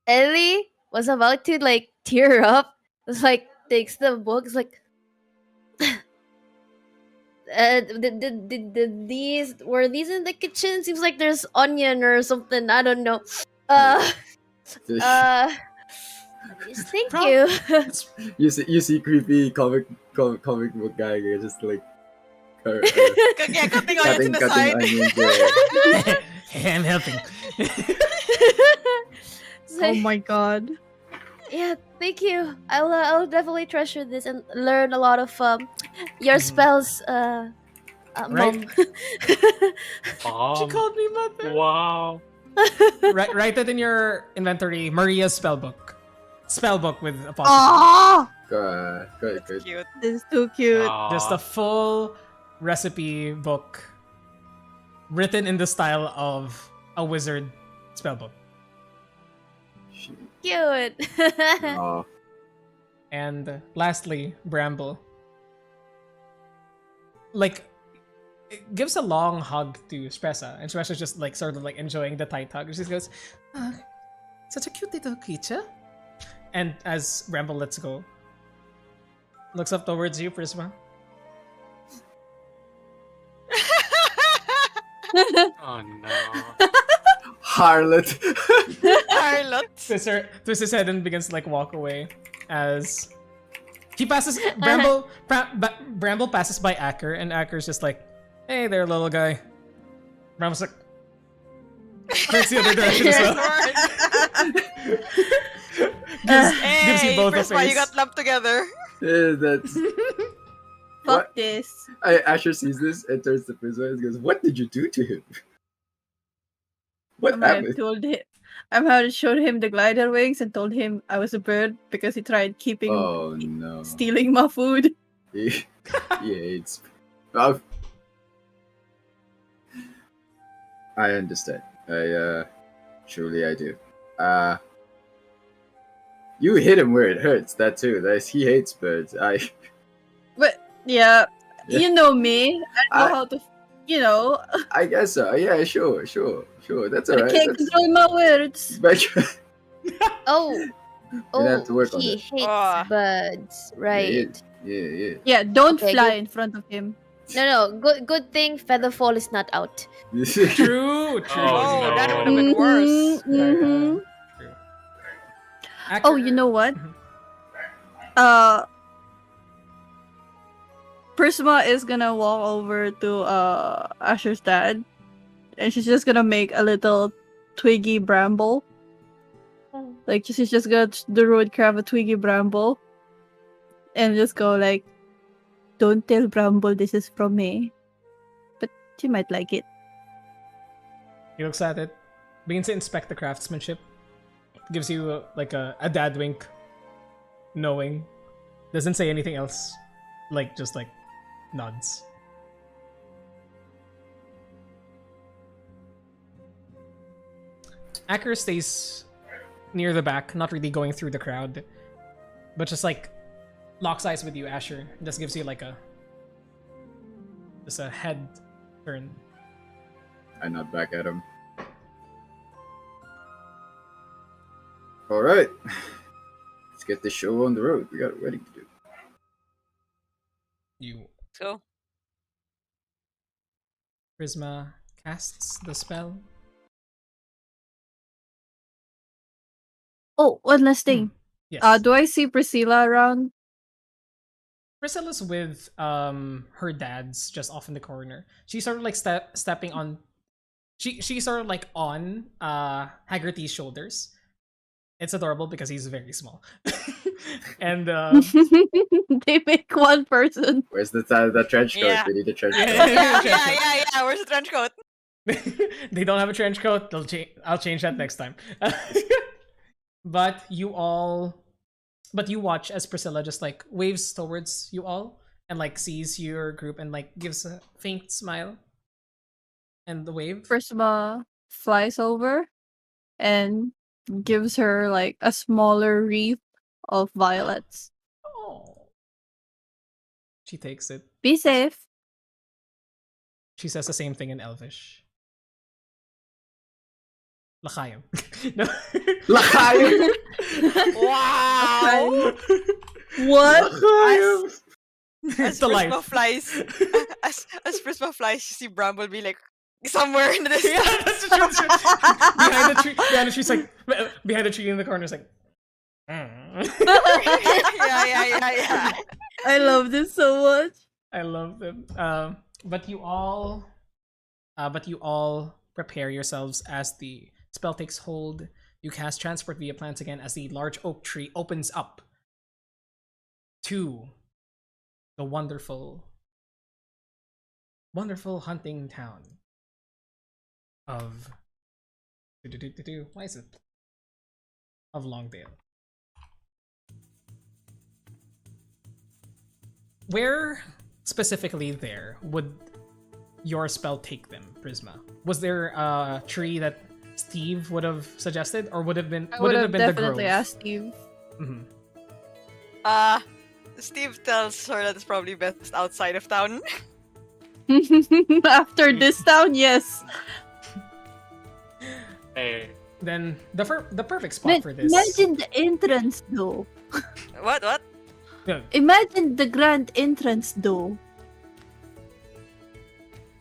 Ellie was about to like tear up. It's like takes the book. It's like, these were these in the kitchen? Seems like there's onion or something. I don't know. Thank Prob- you. you see creepy comic book guy just like Yeah, cutting onions in the side. onions. I'm helping. It's Oh like, my god. yeah, thank you. I'll definitely treasure this and learn a lot of your spells, Mom. She called me mother. Wow. Write it in your inventory. Maria's spellbook. Spellbook with apostrophe. Aww! Good. Cute. This is too cute. Just a full recipe book written in the style of a wizard spellbook. Cute. Oh, And lastly, Bramble. Like, it gives a long hug to Spressa, and Spressa's just like sort of like enjoying the tight hug. She goes, "Such a cute little creature." And as Bramble lets go, looks up towards you, Prisma. Oh no. harlot. Harlot. Twists his head and begins to like walk away as he passes. Bramble passes by Acker, and Acker's just like, "Hey there, little guy." Bramble's like, turns the other direction as well. gives you Hey, both a Prisma, face. you got lumped together. Yeah, that's. Fuck What? this. Asher sees this and turns to Prisma and goes, "What did you do to him? What I might have happened?" told him. I might have showed him the glider wings and told him I was a bird because he tried keeping Oh no. stealing my food. Yeah, it's. Oh. I understand. Truly I do. You hit him where it hurts. That too. He hates birds. But yeah, Yeah. you know me. I know I- how to, you know. I guess so. Yeah, sure. That's I alright. can't control my words. But Oh, have to work on he it. hates Ah. birds, right? yeah. Yeah, don't Okay, fly good. in front of him. No. Good thing Featherfall is not out. True. Oh, no. that would have been worse. Mhm. True. Oh, you know what? Mhm. Prisma is gonna walk over to Asher's dad, and she's just gonna make a little twiggy bramble. Like she's just gonna the road crab a twiggy bramble, and just go like, "Don't tell Bramble this is from me," but she might like it. He looks at it, begins to inspect the craftsmanship, gives you like a dad wink, knowing, doesn't say anything else, like just like nods. Acker stays near the back, not really going through the crowd, but just like locks eyes with you, Asher. Just gives you like a head turn. I nod back at him. All right, let's get this show on the road. We got a wedding to do. You So, Prisma casts the spell. Oh, one last thing. Yes. Do I see Priscilla around? Priscilla's with her dad's just off in the corner. She's sort of like stepping on. She's sort of like on Haggerty's shoulders. It's adorable because he's very small, and They make one person. Where's the trench coat? Yeah. We need a trench coat. yeah. Where's the trench coat? they don't have a trench coat. I'll change that next time. But you watch as Priscilla just like waves towards you all and like sees your group and like gives a faint smile and the wave. Prisma flies over and gives her like a smaller wreath of violets. Oh. She takes it. Be safe. She says the same thing in Elvish. L'chaim. No. L'chaim! Wow! What? L'chaim! As The Prisma life. flies, as Prisma flies, you see Bramble be like somewhere in the distance. Yeah, that's true. That's true. Behind the tree. Behind the tree's like behind the tree in the corner is like. yeah. I love this so much. I love them. But you all prepare yourselves as the spell takes hold. You cast transport via plants again as the large oak tree opens up to the wonderful hunting town of why is it of Longdale. Where specifically there would your spell take them, Prisma? Was there a tree that Steve would have suggested, or would it have been the definitely grove? asked Steve. Mm-hmm. Steve tells her that it's probably best outside of town. After this town, yes. Hey, Then the perfect spot for this. Imagine the entrance though. What? Yeah, Imagine the grand entrance though.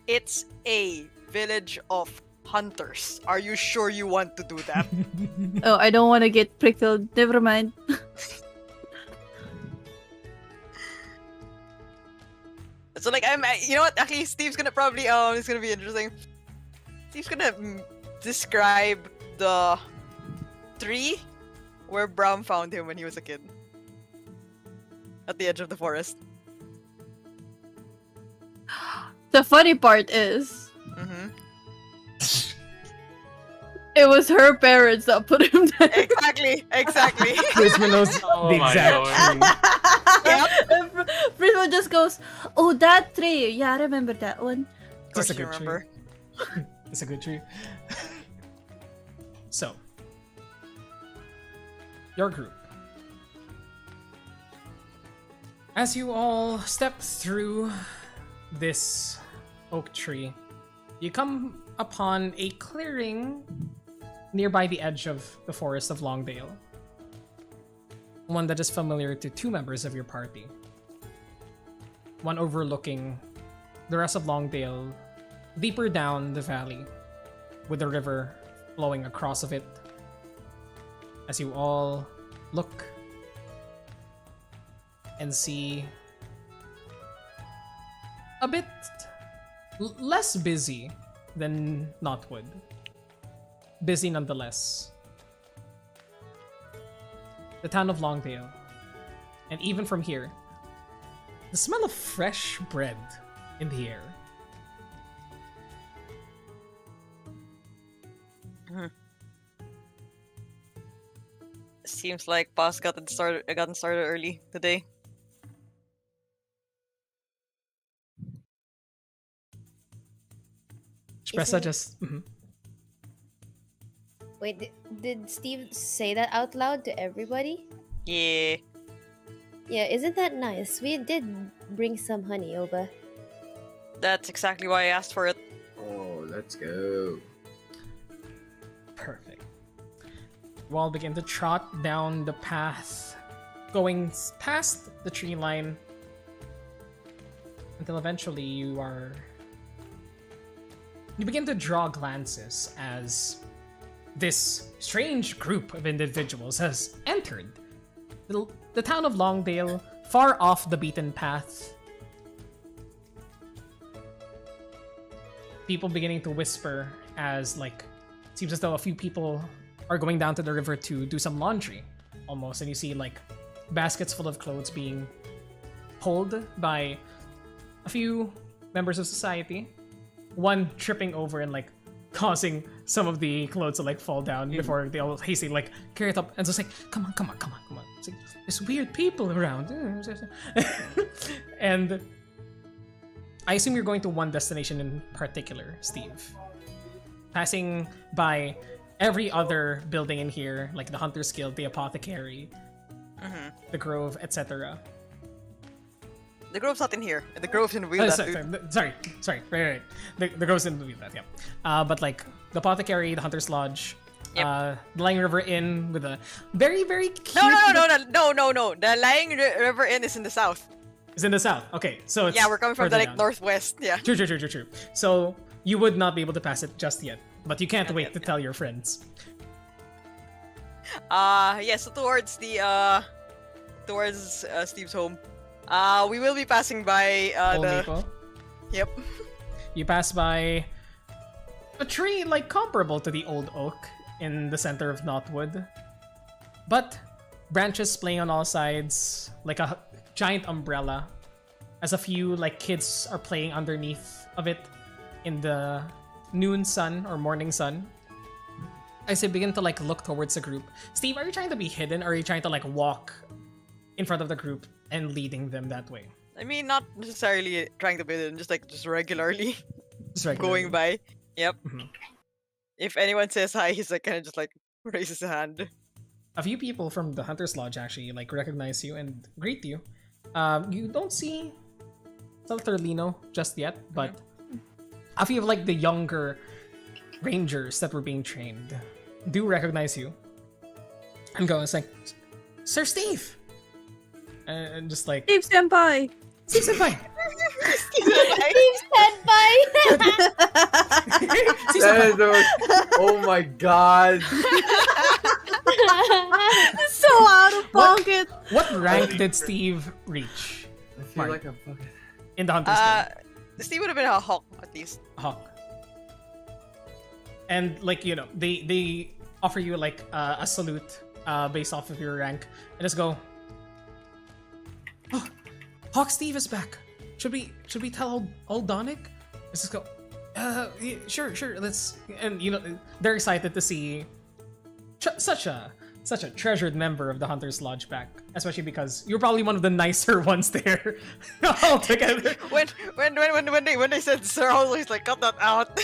It's a village of hunters. Are you sure you want to do that? Oh, I don't want to get prickled. Never mind. So like you know what? Actually, Steve's gonna probably it's gonna be interesting. Steve's gonna describe the tree where Bram found him when he was a kid, at the edge of the forest. The funny part is, Mm-hmm. it was her parents that put him there. Exactly. Prisma knows Oh the my exact lord. tree. Prisma just goes, "Oh, that tree. Yeah, I remember that one." Of course Just a you good remember. tree. It's a good tree. So, your group. As you all step through this oak tree, you come upon a clearing nearby the edge of the forest of Longdale. One that is familiar to two members of your party. One overlooking the rest of Longdale, deeper down the valley, with the river flowing across of it. As you all look and see a bit less busy than Knotwood. Busy nonetheless. The town of Longdale. And even from here, the smell of fresh bread in the air. Seems like boss gotten started early today. Espresso Isn't- just... Wait, did Steve say that out loud to everybody? Yeah. Yeah, isn't that nice? We did bring some honey over. That's exactly why I asked for it. Oh, let's go. Perfect. You all begin to trot down the path, going past the tree line, until eventually you begin to draw glances as this strange group of individuals has entered the town of Longdale, far off the beaten path. People beginning to whisper as, like, seems as though a few people are going down to the river to do some laundry, almost, and you see, like, baskets full of clothes being pulled by a few members of society. One tripping over and, like, causing some of the clothes to, like, fall down before they all hastily, like, carry it up and just like, come on. It's like, there's weird people around. And I assume you're going to one destination in particular, Steve. Passing by every other building in here, like the Hunter's Guild, the Apothecary, the Grove, etc. The Grove's not in here. The Grove's in Wheel. Sorry. Right. The Grove's in Wheel, yeah. But like the Apothecary, the Hunter's Lodge, the Lying River Inn with a very, very cute... No. The Lying River Inn is in the south. It's in the south. Okay, so it's... Yeah, we're coming from the further like down. northwest. Yeah. True. So you would not be able to pass it just yet, but you can't wait to tell your friends. So towards the Steve's home. We will be passing by Old the Maple. Yep. You pass by a tree like comparable to the old oak in the center of Knotwood, but branches splaying on all sides like a giant umbrella, as a few like kids are playing underneath of it in the noon sun or morning sun. As they begin to like look towards the group. Steve, are you trying to be hidden, or are you trying to like walk in front of the group and leading them that way? I mean, not necessarily trying to build it, just regularly Just regularly. going by. Yep. Mhm. If anyone says hi, he's like kind of just like raises a hand. A few people from the Hunter's Lodge actually like recognize you and greet you. You don't see Salterlino just yet, but a few of like the younger rangers that were being trained do recognize you and go, it's like, Sir Steve! And just like, Steve Senpai! Steve Senpai! Steve Senpai! Steve That Senpai! is the most... Oh my god. So out of pocket. What rank did Steve reach I feel Mark. like I'm fucking... in the Hunter's Guild? Steve would have been a hawk at least. Hawk. And like, you know, they offer you like a salute based off of your rank, and just go, oh, Hawk Steve is back. Should we tell old Donick? Let's just go, yeah, sure, let's. And you know, they're excited to see such a treasured member of the Hunter's Lodge back, especially because you're probably one of the nicer ones there all together. When they said Sir, I was always like, cut that out.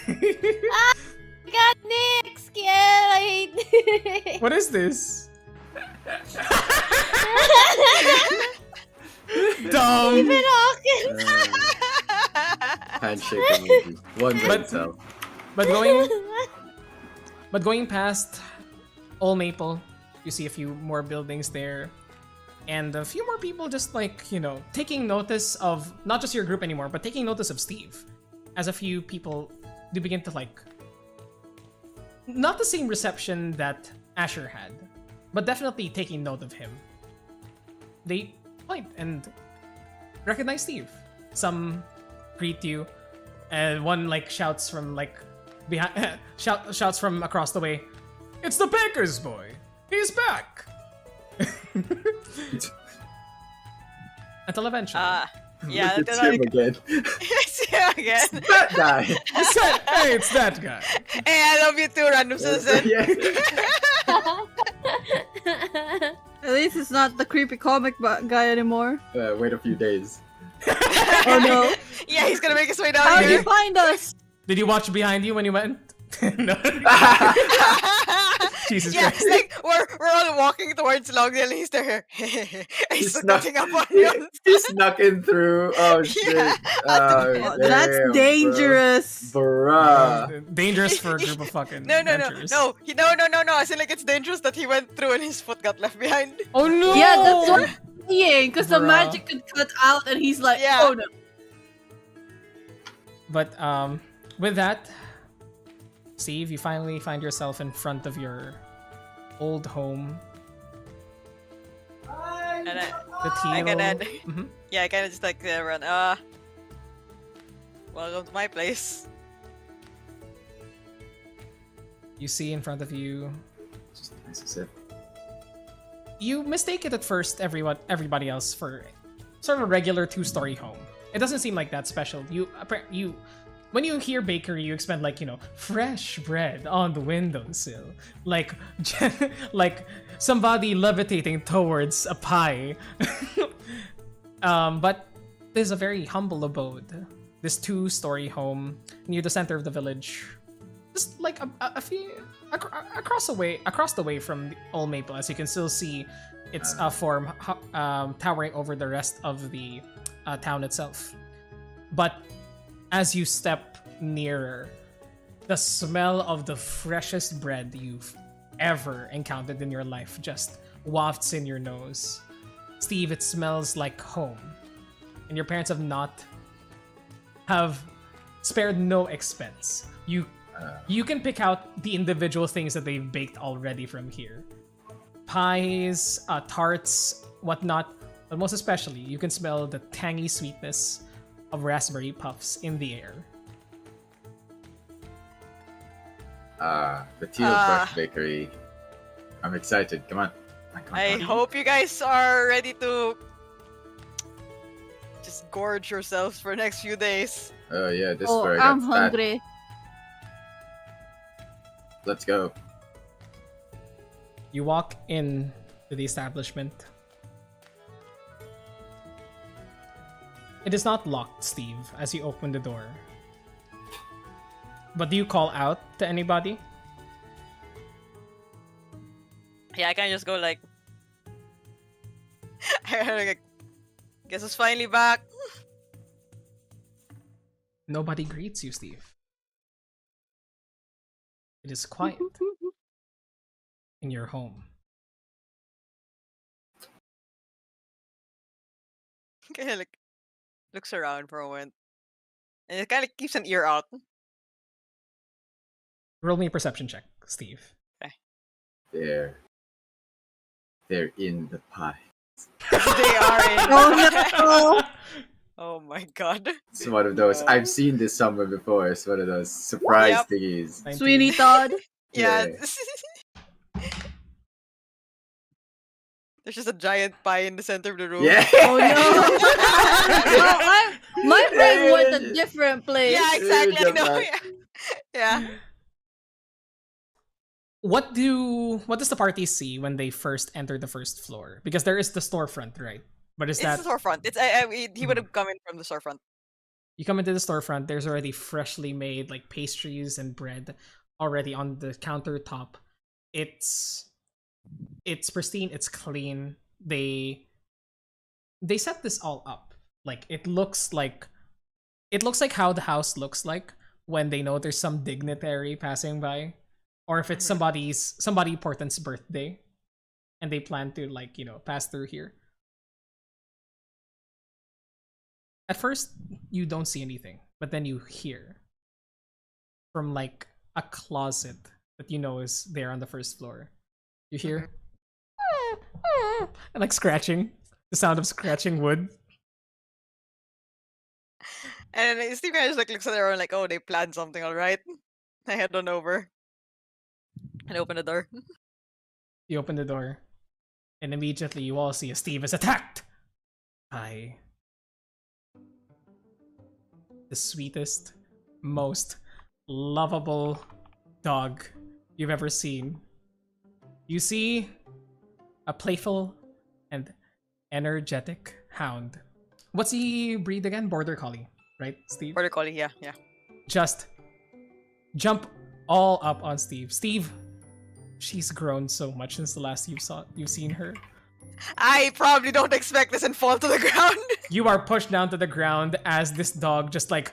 God, Nick! Scared! I hate What is this? Dumb. Stephen Hawkins! Handshake emoji. One by But- itself. But going past Old Maple, you see a few more buildings there, and a few more people just like, you know, taking notice of not just your group anymore, but taking notice of Steve. As a few people do begin to like, not the same reception that Asher had, but definitely taking note of him. They point and recognize Steve. some greet you, and one like shouts from like behind, shouts from across the way. It's the baker's boy. He's back. Until eventually. Yeah, Look, it's him again. It's him again. That guy. Hey, it's that guy. Hey, I love you too, random citizen. Yeah. At least it's not the creepy comic guy anymore. Wait a few days. Oh no. Yeah, he's gonna make his way down How'd here. you find us? Did you watch behind you when you went? No. Jesus Yeah, Christ. like we're all walking towards Longdale and he's there. He's snuck- looking up on you. He snuck in through. Oh shit. Yeah. Oh, That's damn, dangerous. Bruh. Dangerous for a group of fucking No. adventurers. No. I feel like it's dangerous that he went through and his foot got left behind. Oh no! Yeah, that's what I'm saying. Because the Bruh. magic could cut out, and he's like, Yeah. oh no. But with that, Steve, you finally find yourself in front of your old home. And The I kinda, Mhm. yeah, I kind of just like run. Welcome to my place. You see in front of you. Just nice as if. You mistake it at first, everybody else, for sort of a regular two-story home. It doesn't seem like that special. You when you hear bakery, you expect like, you know, fresh bread on the windowsill, like like somebody levitating towards a pie. But there's a very humble abode. This two-story home near the center of the village, just like a few across the way from the Old Maple. As you can still see its form towering over the rest of the town itself. But as you step nearer, the smell of the freshest bread you've ever encountered in your life just wafts in your nose. Steve, it smells like home. And your parents have spared no expense. You can pick out the individual things that they've baked already from here. Pies, tarts, whatnot, but most especially, you can smell the tangy sweetness of raspberry puffs in the air. The Teal Brush Bakery. I'm excited. Come on. I hope you guys are ready to just gorge yourselves for the next few days. Oh yeah, this is Oh, where I I'm got fat. hungry. Let's go. You walk in to the establishment. It is not locked, Steve, as you open the door. But do you call out to anybody? Yeah, I can just go like, guess it's finally back. Nobody greets you, Steve. It is quiet in your home. Okay, like looks around for a moment, and it kind of keeps an ear out. Roll me a perception check, Steve. They're in the pie. They are in. Oh no! Oh my god. It's one of those. I've seen this somewhere before. It's one of those surprise Yep. thingies. 19. Sweeney Todd. Yeah. Yeah. There's just a giant pie in the center of the room. Yeah. Oh no! Oh, my brain went a different place. Yeah, exactly. I Jump know. back. Yeah. What does the party see when they first enter the first floor? Because there is the storefront, right? But is It's that the storefront. He would have come in from the storefront. you come into the storefront, there's already freshly made like pastries and bread already on the countertop. It's pristine, it's clean. They set this all up. Like it looks like how the house looks like when they know there's some dignitary passing by, or if it's somebody important's birthday and they plan to, like, you know, pass through here. At first, you don't see anything, but then you hear from like a closet that you know is there on the first floor. You hear and like scratching, the sound of scratching wood. And then Steve kind of just like looks at everyone like, oh, they planned something, all right. I head on over and open the door. You open the door, and immediately you all see Steve is attacked by the sweetest, most lovable dog you've ever seen. You see a playful and energetic hound. What's he breed again? Border Collie, right, Steve? Border Collie, yeah. Just jump all up on Steve. Steve, she's grown so much since the last you've seen her. I probably don't expect this and fall to the ground. You are pushed down to the ground as this dog just like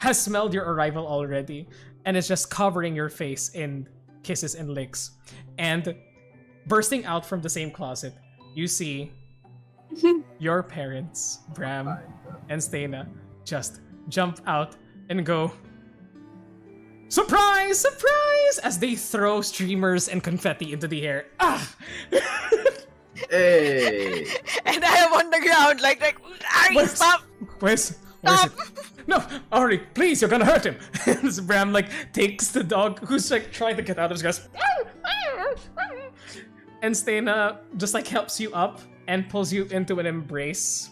has smelled your arrival already and is just covering your face in kisses and licks. And bursting out from the same closet, you see your parents, Bram and Stena, just jump out and go, "Surprise! Surprise!" as they throw streamers and confetti into the air. Ah! Hey! And I am on the ground like Ari, stop! Where's it? No, Ari, please, you're gonna hurt him. As Bram takes the dog who's trying to get out of his grasp. And Stena just helps you up and pulls you into an embrace.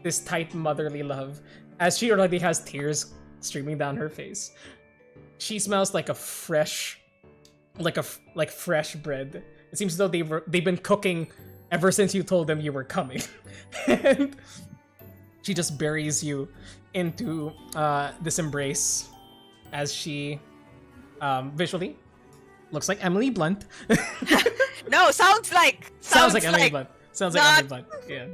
This tight motherly love, as she already has tears streaming down her face. She smells like a fresh, fresh bread. It seems as though they've been cooking ever since you told them you were coming. And she just buries you into this embrace as she visually looks like Emily Blunt. No, sounds like Emily Blunt. Sounds like Emily Blunt. Yeah,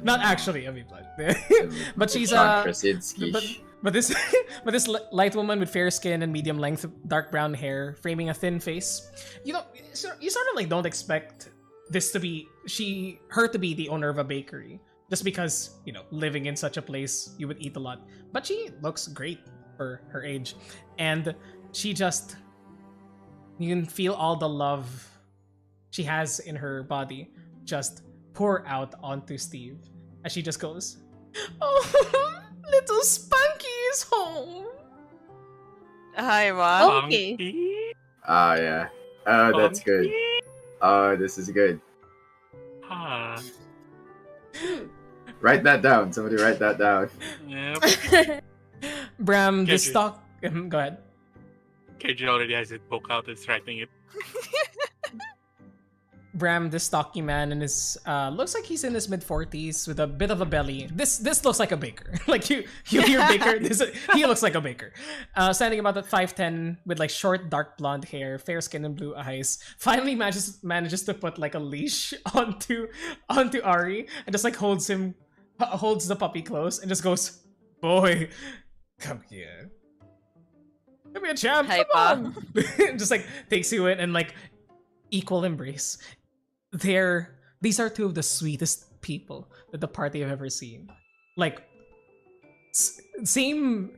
not actually Emily Blunt. But she's But this light woman with fair skin and medium length dark brown hair, framing a thin face. You sort of don't expect this to be her to be the owner of a bakery, just because living in such a place you would eat a lot. But she looks great for her age, and you can feel all the love she has in her body just pour out onto Steve as she just goes, "Oh, little Spunky is home." Hi, Mom. Okay. Oh, yeah. Oh, that's good. Oh, this is good. Ah. Write that down. Somebody write that down. Yep. Bram, the Get you. stock. Go ahead. KJ already has it poke out and threatening it. Bram, this stocky man, and his looks like he's in his mid-40s with a bit of a belly. This looks like a baker. You hear baker. He looks like a baker. Standing about at 5'10", with short dark blonde hair, fair skin and blue eyes. Finally manages to put a leash onto Ari and just holds the puppy close and just goes, "Boy, come here. Give me a champ. Hi, Come on." Just takes you in and equal embrace. These are two of the sweetest people that the party have ever seen. Same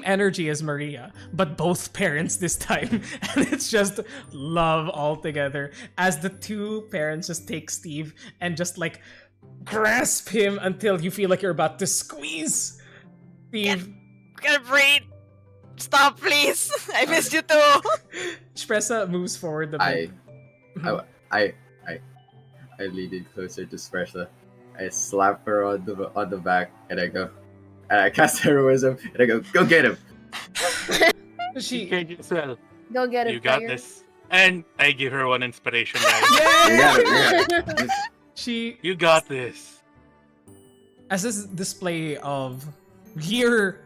energy as Maria, but both parents this time, and it's just love all together as the two parents just take Steve and just grasp him until you feel like you're about to squeeze Steve. Gotta breathe. Stop, please. I missed you too. Espressa moves forward a bit. I lean in closer to Spresha. I slap her on the back, and I cast heroism, and I go get him. She KJ as well. Go get it. You got Tiger. this. And I give her one inspiration, guys. You got it. she You got this. as this display of years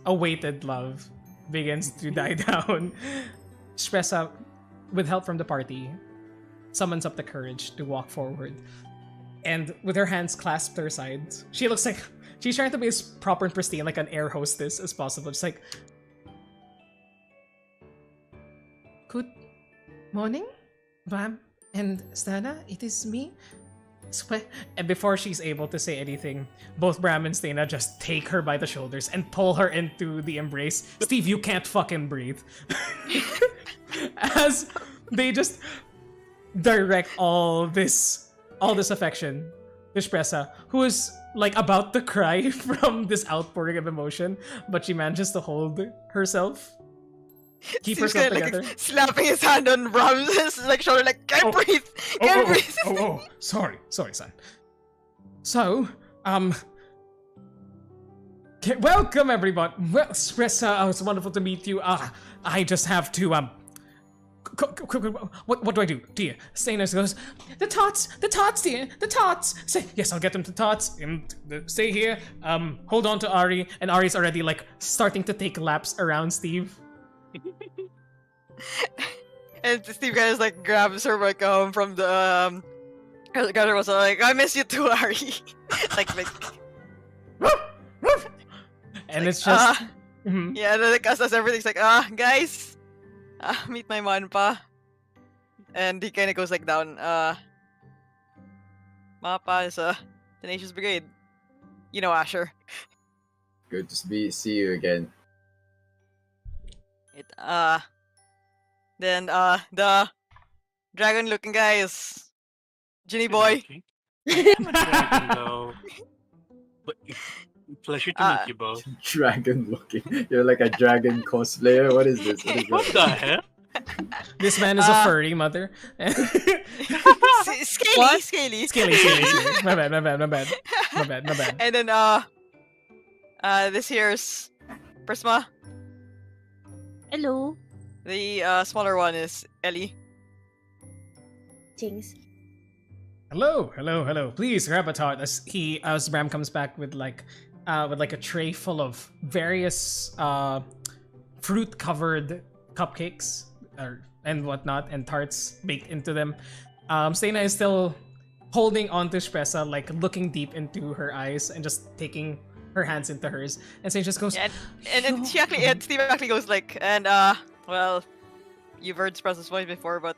awaited love begins to die down. Espressa, with help from the party, summons up the courage to walk forward. And with her hands clasped to her sides, she looks like she's trying to be as proper and pristine, like an air hostess as possible. Just "Good morning, Bram and Stana. It is me." And before she's able to say anything, both Bram and Stana just take her by the shoulders and pull her into the embrace. "Steve, you can't fucking breathe." As they just direct all this affection Vishpresa, who is like about to cry from this outpouring of emotion, but she manages to hold herself. Keep Steve's herself kinda, together. like, slapping his hand on Bram's like shoulder, like, can't breathe, can't breathe. Sorry, son. So, welcome everyone. Well, Spressa, it's wonderful to meet you. I just have to, what do I do, dear? Stainers goes, the tots, dear, the tots. Say, yes, I'll get them to tots. Stay here. Hold on to Ari, and Ari's already like starting to take laps around Steve. And Steve kind of like grabs her like from the her was like, I miss you too, Ari. like and it's just yeah, and then like as everything's like guys, meet my man pa. And he kind of goes like down. Mapa is Tenacious Brigade. You know Asher. Good to see you again. Then the dragon looking guy is Ginny Boy. I'm a dragon, though. But, pleasure to meet you both. Dragon looking. You're like a dragon cosplayer. What is this? What the hell? This man is a furry mother. Scaly. My bad. And then this here's Prisma. Hello. The smaller one is Ellie. Jinx. Hello. Please grab a tart. As Bram comes back with like a tray full of various fruit-covered cupcakes and whatnot, and tarts baked into them. Stena is still holding on to Spressa, like looking deep into her eyes and just taking her hands into hers. And Stena just goes, Yeah, and she actually, and Steve actually goes like, and well, you've heard Spressa's voice before, but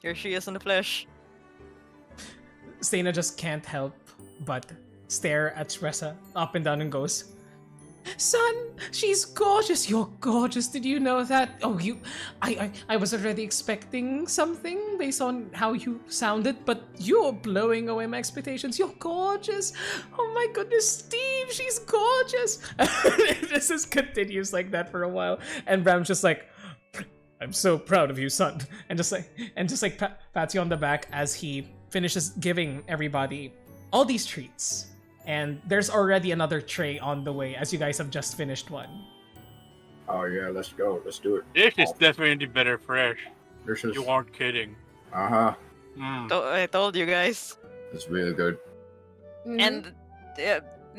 here she is in the flesh. Stena just can't help but stare at Spressa up and down and goes, Son, she's gorgeous. You're gorgeous. Did you know that? Oh, I was already expecting something based on how you sounded, but you're blowing away my expectations. You're gorgeous. Oh my goodness, Steve, she's gorgeous. This is continues like that for a while, and Bram's just like, I'm so proud of you, son, and just like pats you on the back as he finishes giving everybody all these treats. And there's already another tray on the way, as you guys have just finished one. Oh yeah, let's go. Let's do it. This is definitely better fresh. This is. You aren't kidding. Uh-huh. I told you guys. It's really good. Mhm. And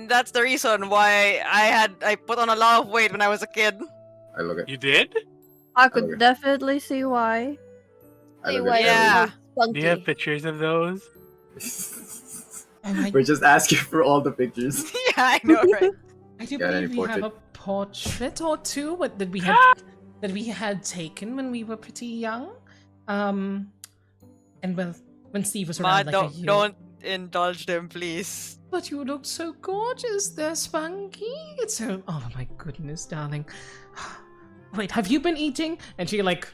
that's the reason why I put on a lot of weight when I was a kid. I look at. You did? I could Okay. definitely see why. I Say look why at Yeah. it's spunky. Do you have pictures of those? And We're just asking for all the pictures. Yeah, I know, right? I do Got any believe we have a portrait or two that we had taken when we were pretty young. And well, when Steve was Ma, around like a year. don't indulge them, please. But you looked so gorgeous there, Spunky. It's so. Oh my goodness, darling. Wait, have you been eating? And she like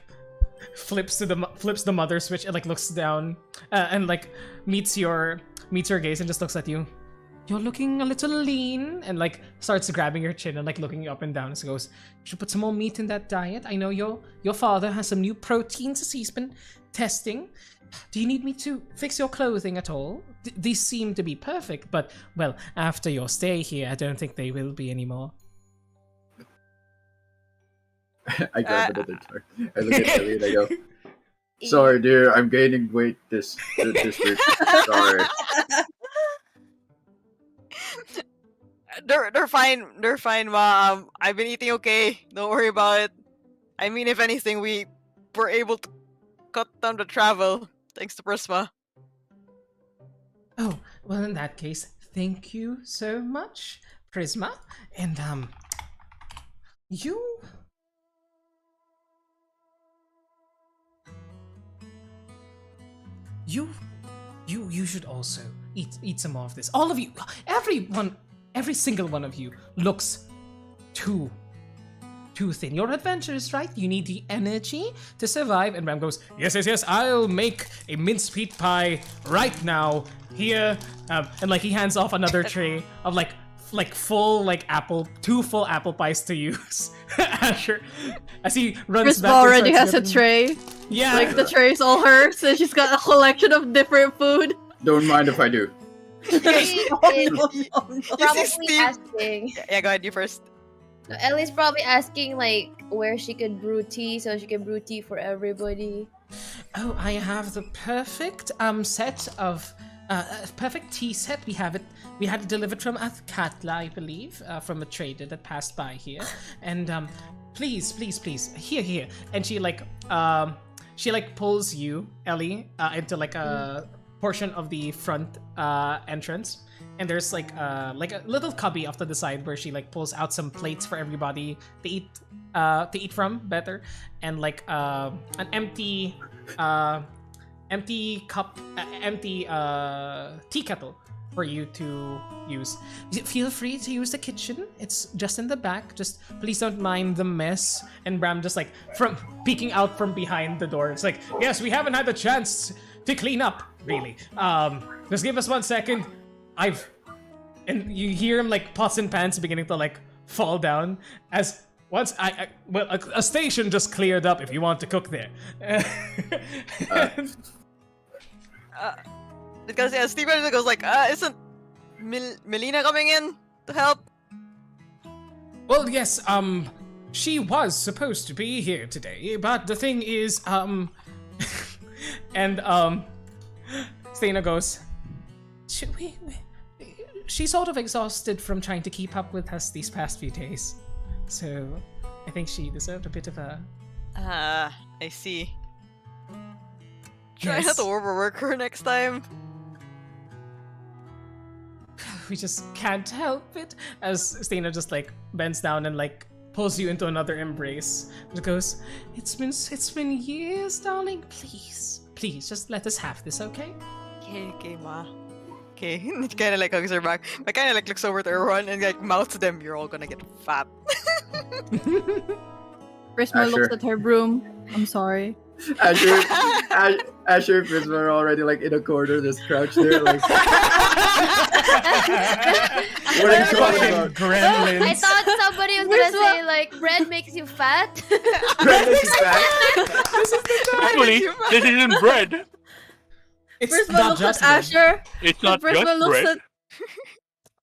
flips the mother switch and like looks down and like meets your gaze and just looks at you. You're looking a little lean, and like starts grabbing your chin and like looking up and down and goes, you should put some more meat in that diet. I know your father has some new proteins as he's been testing. Do you need me to fix your clothing at all? These seem to be perfect, but well, after your stay here, I don't think they will be anymore. I grab another tart. I look at Ellie and I go, sorry, dear, I'm gaining weight this week. Sorry. They're fine. They're fine, Mom. I've been eating okay. Don't worry about it. I mean, if anything, we were able to cut down the travel thanks to Prisma. Oh, well, in that case, thank you so much, Prisma. And, you should also eat some more of this. All of you, every single one of you looks too too thin. Your adventures, right? You need the energy to survive. And Bram goes, yes, I'll make a mince meat pie right now. Here. And like he hands off another tray of like full like two full apple pies to use. Asher, as he runs back. Prisma already and has a starts tray. Yeah. Like the tray's all hers, so she's got a collection of different food. Don't mind if I do. Ellie is probably Steve? asking. Yeah, go ahead, you first. Ellie's probably asking like where she could brew tea, so she can brew tea for everybody. Oh, I have the perfect set of perfect tea set. We had it delivered from Athkatla, I believe, from a trader that passed by here. And please, here. And she pulls you, Ellie, into like a portion of the front entrance. And there's like a little cubby off to the side where she like pulls out some plates for everybody to eat from better, and like an empty tea kettle for you to use. Feel free to use the kitchen. It's just in the back. Just please don't mind the mess. And Bram just like from peeking out from behind the door. It's like, yes, we haven't had the chance to clean up, really. Just give us 1 second. And you hear him like pots and pans beginning to like fall down as once a station just cleared up if you want to cook there. Because yeah, Steven goes like, isn't Melina coming in to help? Well, yes, she was supposed to be here today, but the thing is, and Stena goes, should we? She's sort of exhausted from trying to keep up with us these past few days, so I think she deserved a bit of a. I see. Try Yes. not to overwork her next time. We just can't help it. As Stena just like bends down and like pulls you into another embrace. It goes, it's been years, darling. Please, just let us have this, okay? Okay, ma. Okay, it kind of like hugs her back. I kind of like looks over to everyone and like mouths to them, "You're all gonna get fat." Prisma looks at her broom. I'm sorry. Asher and Prisma are already like in a corner, just crouched there, like. What are you talking about? Gremlins. I thought somebody was gonna say like bread makes you fat. Bread is back. Actually, this isn't bread. It's Prisma not looks just at Asher. It's not Prisma just looks bread.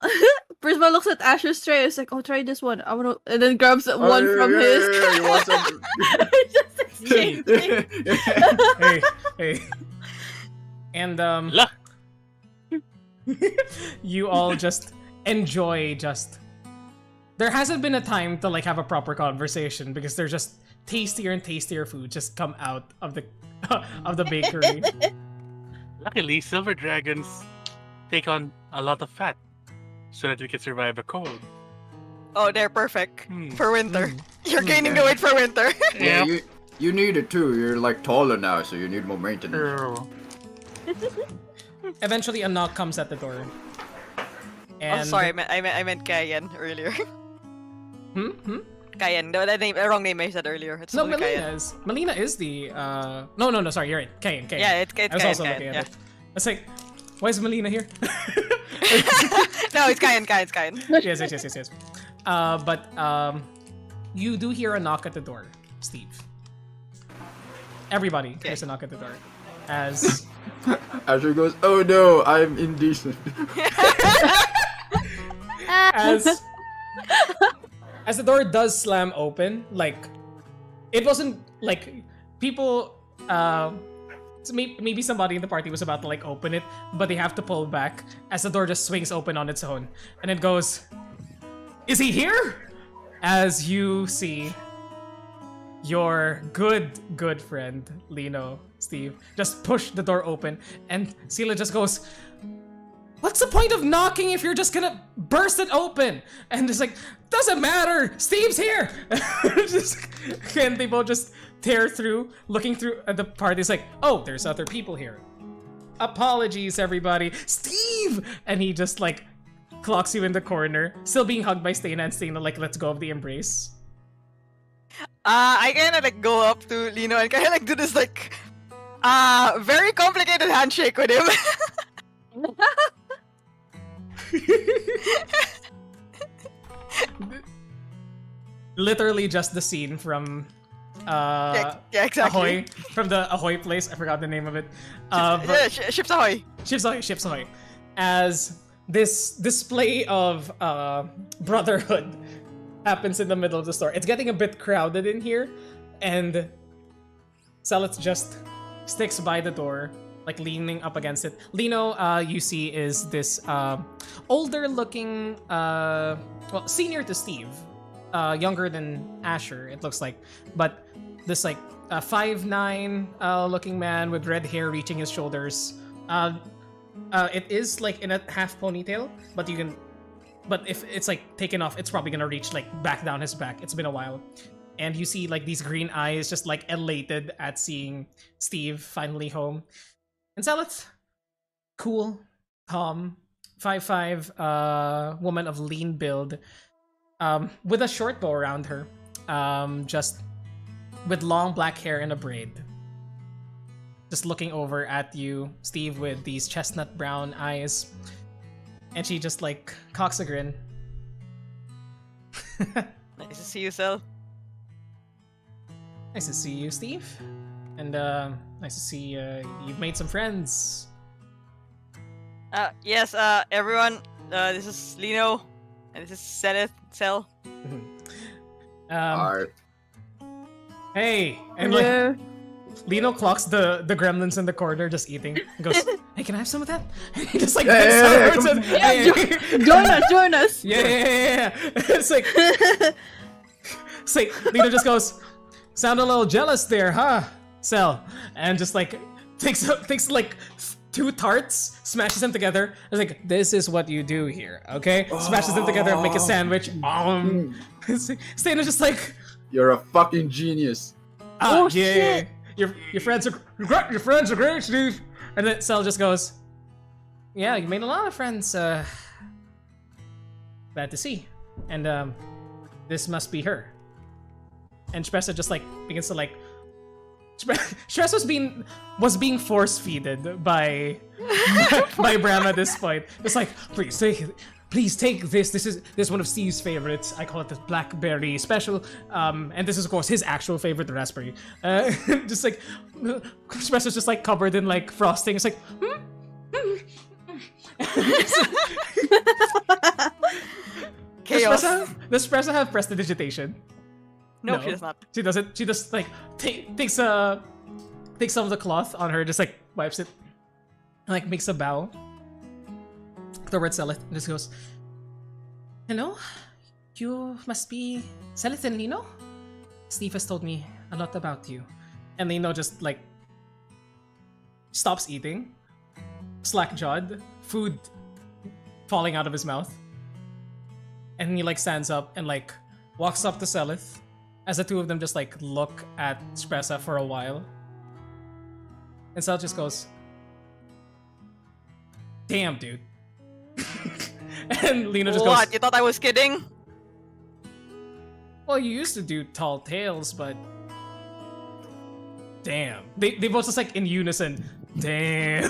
at Prisma looks at Asher's tray. It's like, oh, try this one. I want to, and then grabs one from his. Yeah, you want some? Just exchanging. hey. And Look. you all just enjoy there hasn't been a time to like have a proper conversation because there's just tastier and tastier food just come out of the of the bakery. Luckily, silver dragons take on a lot of fat so that we can survive a cold. Oh, they're perfect for winter. Mm. You're gaining the weight for winter. Yeah, you need it too. You're like taller now, so you need more maintenance. True. Eventually a knock comes at the door. And Oh, sorry, I meant Kayan earlier. Kayan, the wrong name I said earlier. It's No, only Kayan. Melina is the no, sorry, you're right. Kayan. Yeah, it's I was Kayan. also looking at it. It's like, why is Melina here? No, it's Kayan. yes. But you do hear a knock at the door, Steve. Everybody hears a knock at the door. As Asher goes, "Oh no, I'm indecent." as the door does slam open, like it wasn't like people so maybe somebody in the party was about to like open it, but they have to pull back as the door just swings open on its own. And it goes, "Is he here?" As you see your good friend, Lino, Steve, just push the door open, and Sela just goes, "What's the point of knocking if you're just gonna burst it open?" And it's like, "Doesn't matter, Steve's here!" And they both just tear through, looking through at the party. It's like, "Oh, there's other people here. Apologies, everybody. Steve!" And he just like clocks you in the corner, still being hugged by Stena, and Stena like lets go of the embrace. I kind of like go up to Lino and kind of like do this like very complicated handshake with him. Literally just the scene from yeah, exactly. Ahoy, from the Ahoy place. I forgot the name of it. Ships ahoy. Ships Ahoy. As this display of brotherhood happens in the middle of the store. It's getting a bit crowded in here, and Selith just sticks by the door, like leaning up against it. Lino, you see, is this older looking, well, senior to Steve, younger than Asher, it looks like, but this like 5'9" looking man with red hair reaching his shoulders. It is like in a half ponytail, but you can, but if it's like taken off, it's probably gonna reach like back down his back. It's been a while. And you see like these green eyes just like elated at seeing Steve finally home. And Selith, cool, calm, 5'5", woman of lean build, with a short bow around her, just with long black hair and a braid. Just looking over at you, Steve, with these chestnut brown eyes. And she just like cocks a grin. Nice to see you, Sel. Nice to see you, Steve. And nice to see you've made some friends. Yes, everyone. This is Lino, and this is Sel. Art. Hey, and like Lino clocks the gremlins in the corner just eating. He goes, "Hey, can I have some of that?" And he just like Join us. Yeah. It's like Lino just goes, "Sound a little jealous there, huh, Sel?" And just like takes like 2 tarts, smashes them together. It's like, "This is what you do here, okay?" Smashes them together and make a sandwich. Stana's just like, "You're a fucking genius." Shit. Your friends are great, Steve. And then Sel just goes, "Yeah, you made a lot of friends. Bad to see. And this must be her." And Shpressa just like begins to like. Shpressa was being force feeded by Bram at this point. It's like, please take this. This is one of Steve's favorites. I call it the blackberry special. And this is of course his actual favorite, the raspberry. Just like Shpressa's just like covered in like frosting. It's like, Chaos. Does Shpressa have prestidigitation? No, she does not. She doesn't. She just like takes some of the cloth on her, just like wipes it, and like makes a bow towards Selith, and just goes, "Hello, you must be Selith and Lino? Steve has told me a lot about you." And Lino just like stops eating, slack-jawed, food falling out of his mouth, and he like stands up and like walks up to Selith. As the two of them just like look at Shpressa for a while. And Sel just goes, "Damn, dude." And Lino just goes, "What? You thought I was kidding?" "Well, you used to do tall tales, but damn." They both just like in unison, "Damn."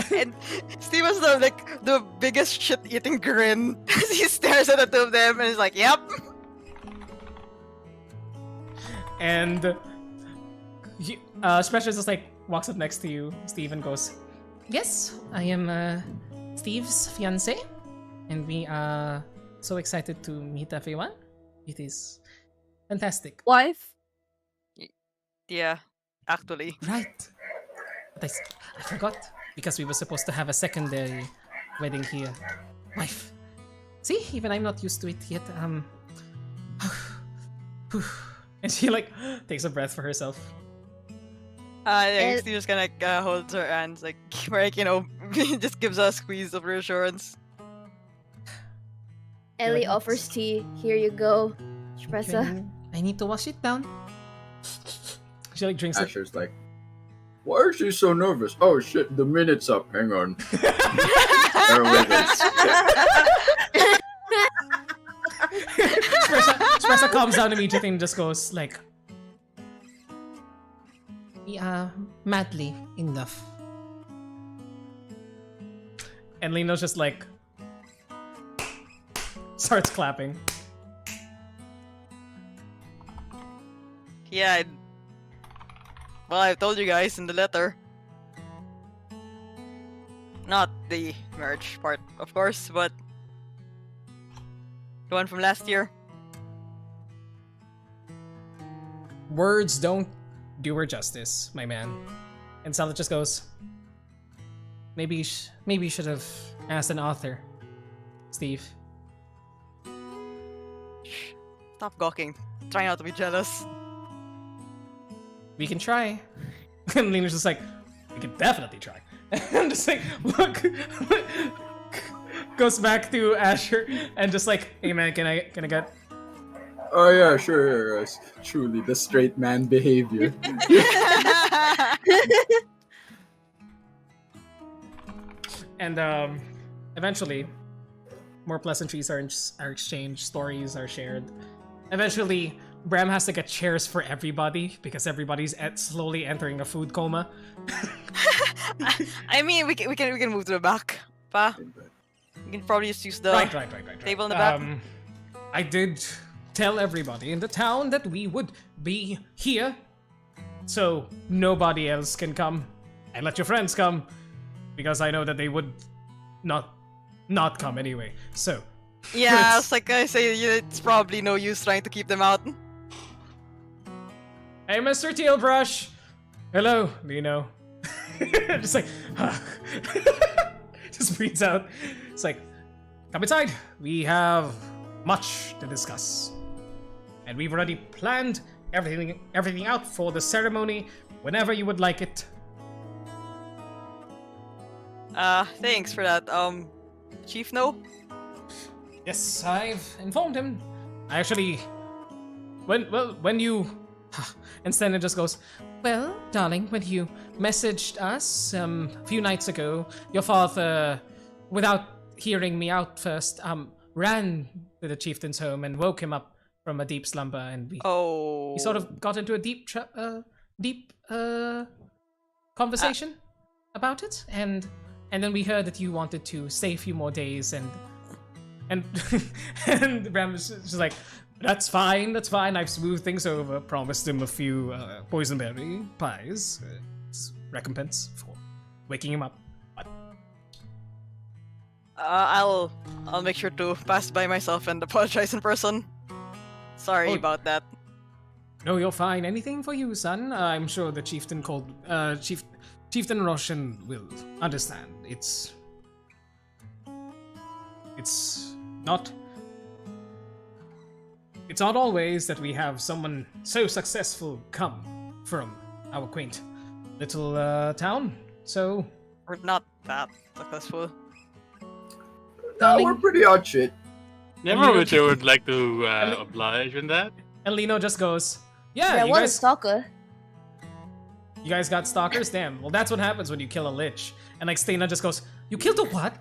And Steve has the biggest shit-eating grin as he stares at the two of them and he's like, "Yep." And Shpressa just like walks up next to you, Steve, and goes, "Yes, I am Steve's fiance, and we are so excited to meet everyone. It is fantastic." Wife? Yeah, actually. Right. But I forgot, because we were supposed to have a secondary wedding here. Wife. See, even I'm not used to it yet. And she like takes a breath for herself. Steve just kind of holds her hands, like just gives her a squeeze of reassurance. Ellie offers tea. Here you go, Shpressa. I need to wash it down. She like drinks it. Asher's like, "Why is she so nervous? Oh shit, the minute's up. Hang on." Bear with us. Espresso calms down immediately and just goes like, "Yeah, madly enough." And Lino's just like starts clapping. Yeah. Well, I've told you guys in the letter. Not the marriage part, of course, but the one from last year. Words don't do her justice, my man. And Sala just goes, maybe you should have asked an author, Steve. Stop gawking. Try not to be jealous. We can try. And Lena's just like, we can definitely try. I'm just like, look, goes back to Asher and just like, hey man, can I get? Oh yeah, sure. Yes. Truly, the straight man behavior. And eventually, more pleasantries are exchanged, stories are shared. Eventually, Bram has to get chairs for everybody because everybody's slowly entering a food coma. I mean, we can move to the back, pa. We can probably just use the Right. table in the back. I did tell everybody in the town that we would be here, so nobody else can come, and let your friends come, because I know that they would not come anyway. So Yeah, it's like I say, it's probably no use trying to keep them out. hey, Mr. Tealbrush. Hello, Lino. Just like, just breathes out. It's like, come inside. We have much to discuss, and we've already planned everything out for the ceremony. Whenever you would like it. Thanks for that. Chief, no. Yes, I've informed him. I actually, when you, and Stena just goes, well, darling, when you messaged us a few nights ago, your father, without hearing me out first, ran to the chieftain's home and woke him up from a deep slumber, and we sort of got into a deep conversation about it, and then we heard that you wanted to stay a few more days, and and Bram was just like, that's fine, I've smoothed things over, promised him a few boysenberry pies, as recompense for waking him up. But I'll make sure to pass by myself and apologize in person. Sorry about that. no, you're fine. Anything for you, son. I'm sure the chieftain Chieftain Roshan will understand. It's not always that we have someone so successful come from our quaint little town. So We're not that successful. No, we're pretty odd shit. Never which I would like to oblige in that. And Lino just goes, yeah, I you want a guys, stalker. you guys got stalkers? Damn. Well, that's what happens when you kill a lich. And like Stena just goes, you killed a what?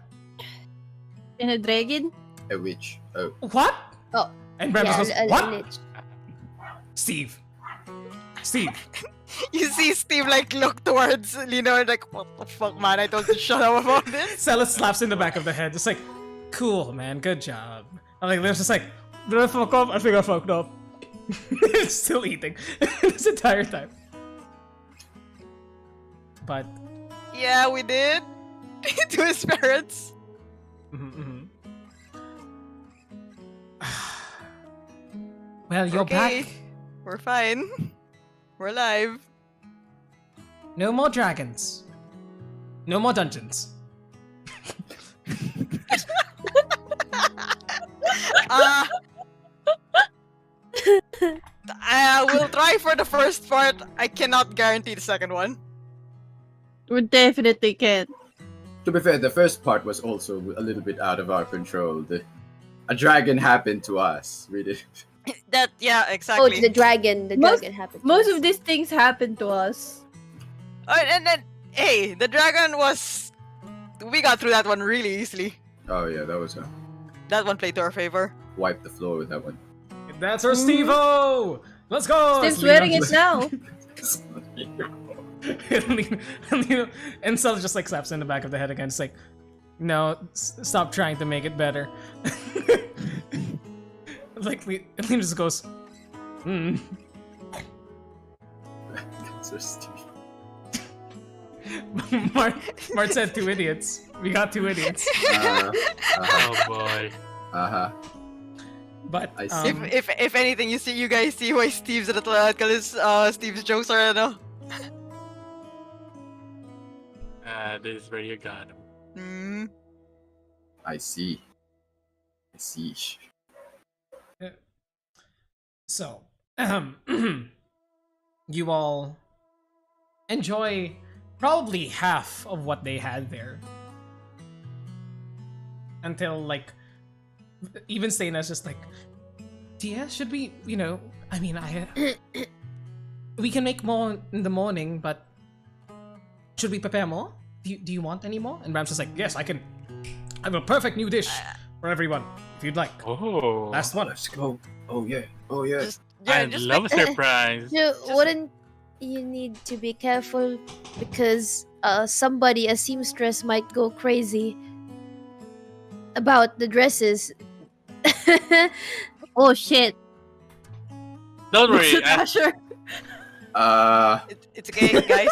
In a dragon? A witch. Oh. What? Oh, And Bram just yeah, goes, what? lich. Steve. You see Steve like look towards Lino and like, what the fuck, man? I told you to shut up about this. Celis slaps in the back of the head, just like, cool, man, good job. And like, Liv's just like, did I fuck up? I think I fucked up. Still eating this entire time. But Yeah, we did. To his parents. Well, you're Okay. back. We're fine. We're alive. No more dragons. No more dungeons. I will try for the first part. I cannot guarantee the second one. We definitely can. To be fair, the first part was also a little bit out of our control. A dragon happened to us. We did. Yeah, Oh, exactly. it's the dragon. The Most- dragon happened. to Most us. of these things happen to us. And then, hey, the dragon was. We got through that one really easily. Oh yeah, that was That one played to our favor. wipe the floor with that one. That's our Steve-O! Let's go! Steve's wearing it now. And Sel just like slaps in the back of the head again. It's like, no, stop trying to make it better. Like, Lena just goes, So stupid. Mart said 2 idiots. We got 2 idiots. Oh boy. But I see. If anything, you guys see why Steve's at because Steve's jokes are This is where you got him. I see. So, you all enjoy probably half of what they had there. Until, like, even Stana's just like, Tia, should we, I mean, we can make more in the morning, but should we prepare more? Do you want any more? And Ram's just like, yes, I can. I have a perfect new dish for everyone, if you'd like. Oh. Last one. Let's go. Oh yeah. I love a surprise. Wouldn't you need to be careful because somebody, a seamstress, might go crazy about the dresses. Oh shit. Don't worry. Asher. It's okay, guys.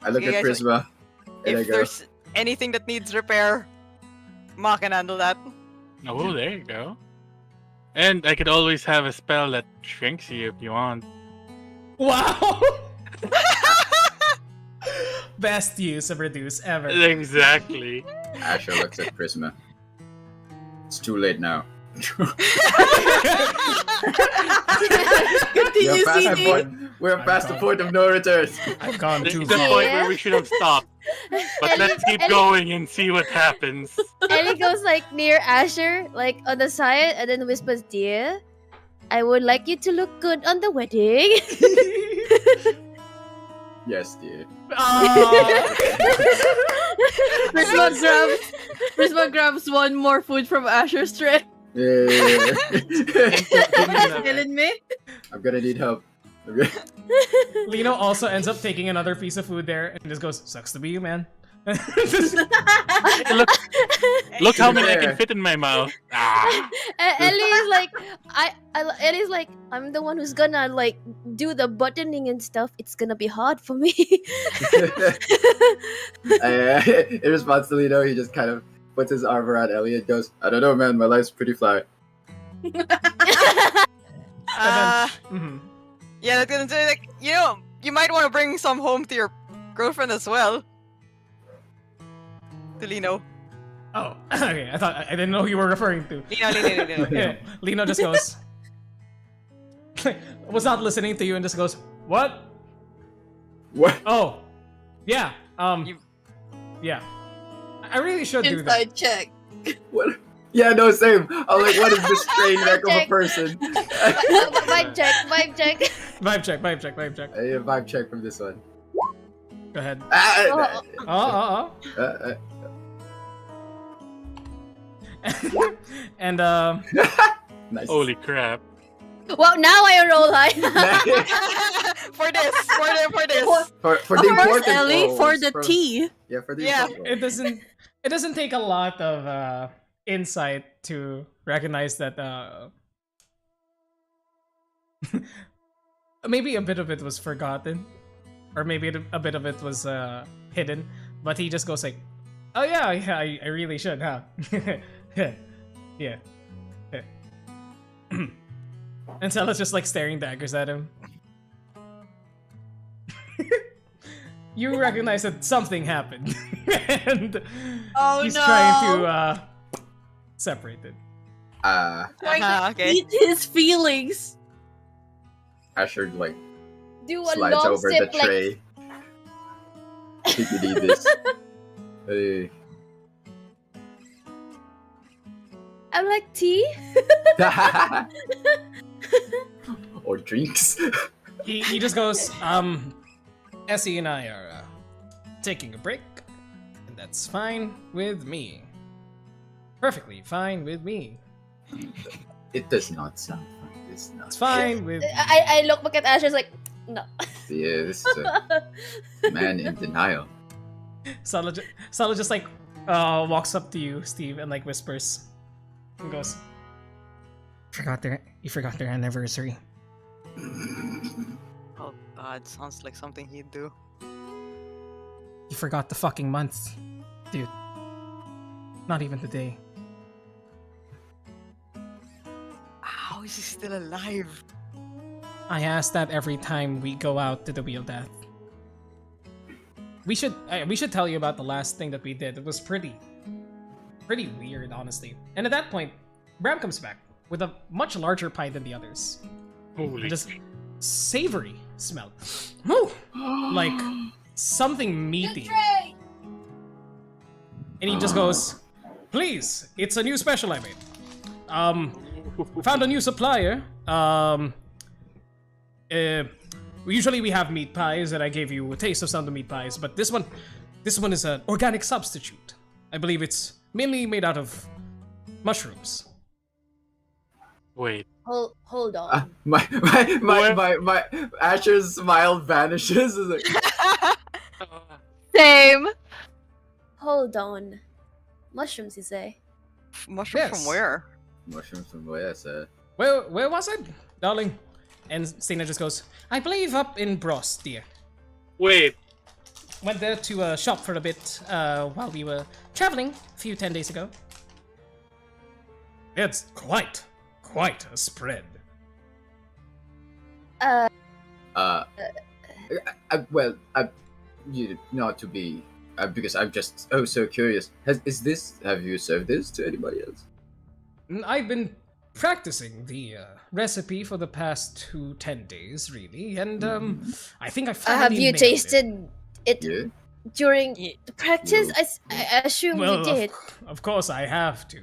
I look Okay, at guys, Prisma. And I If go, there's anything that needs repair, Ma can handle that. Oh, there you go. And I could always have a spell that shrinks you if you want. Wow! Best use of reduce ever. Exactly. Asher looks at Prisma. It's too late now. Continue, CD. We're past the point of no return. I've gone This too is the far. point where we should have stopped. But let's keep going and see what happens. And he goes like near Asher, like on the side, and then whispers, "Dear, I would like you to look good on the wedding." Yes, dear. Prisma grabs one more food from Asher's tray. Yeah. Killing me. I'm gonna need help. Okay. Lino also ends up taking another piece of food there and just goes, sucks to be you, man. Look how many I can fit in my mouth. Ah. Ellie's like, Ellie's like, I'm the one who's gonna like do the buttoning and stuff. It's gonna be hard for me. In response to Lino, he just kind of puts his arm around Ellie and goes, I don't know, man, my life's pretty fly. Yeah, that's gonna say like, you might want to bring some home to your girlfriend as well. To Lino. Oh, okay. I didn't know who you were referring to. Lino. Yeah, Lino just goes, was not listening to you and just goes, what? What? Oh, yeah. Yeah. I really should do that. Inside check. What? Yeah, no, same. I'm like, what is this train wreck of a person? Vibe check. Vibe check. I need a vibe check from this one. Go ahead. Oh. And Nice. Holy crap. Well, now I roll high. for this. For the Of course, important Ellie, roles, for the tea. Yeah, for the Yeah. important roles. it doesn't take a lot of insight to recognize that maybe a bit of it was forgotten, or maybe a bit of it was hidden, but he just goes like, oh yeah, I really should, huh? Yeah. And Stella's just like staring daggers at him. You recognize that something happened, and he's trying to separate it. Okay. Eat his feelings. Asher like Do a slides long over the sip, like, tray. I think you need this. Hey. I'm like, tea? Or drinks. He just goes, Essie and I are taking a break, and that's fine with me. Perfectly fine with me. It does not sound fun. It's not. It's fine with I look back at Asher's like, no. Yeah, this is a man in denial. Sala just like walks up to you, Steve, and like whispers and goes, You forgot their anniversary. Oh god, sounds like something he'd do. You forgot the fucking month, dude. Not even the day. How is he still alive? I ask that every time we go out to the Wheel Death. We should tell you about the last thing that we did. It was pretty weird, honestly. And at that point, Bram comes back with a much larger pie than the others. Holy. Just savory smell. Woo! Like something meaty. And he just goes, "Please, it's a new special I made. Found a new supplier. Usually we have meat pies, and I gave you a taste of some of the meat pies, but this one is an organic substitute. I believe it's mainly made out of mushrooms." Wait. Hold on. My Asher's smile vanishes. It's like, Same. Hold on. Mushrooms, you say? Mushroom Yes. from where? mushrooms from where, sir? Where was it, darling? And Stina just goes, "I believe up in Bros, dear. Wait. Went there to shop for a bit while we were traveling a few 10 days ago. It's quite a spread." Not to be, because I'm just so curious. Have you served this to anybody else? I've been practicing the recipe for the past 10 days, really, and I think I finally Have you nailed tasted it Yeah. during Ye- the practice? I assume Well, you did. of course I have to.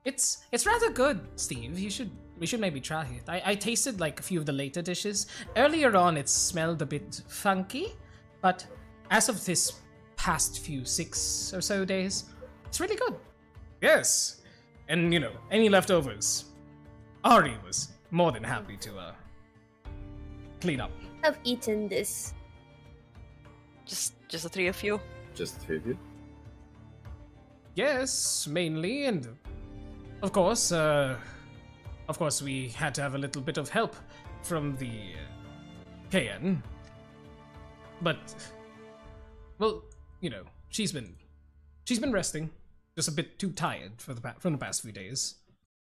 It's rather good, Steve. We should maybe try it. I tasted like a few of the later dishes. Earlier on, it smelled a bit funky, but as of this past few 6 or so days, it's really good. Yes, and any leftovers, Ari was more than happy to clean up. I've eaten this. Just the three of you? Just the three of you? Yes, mainly, and of course, we had to have a little bit of help from the KN. But, well, she's been resting, just a bit too tired from the past few days.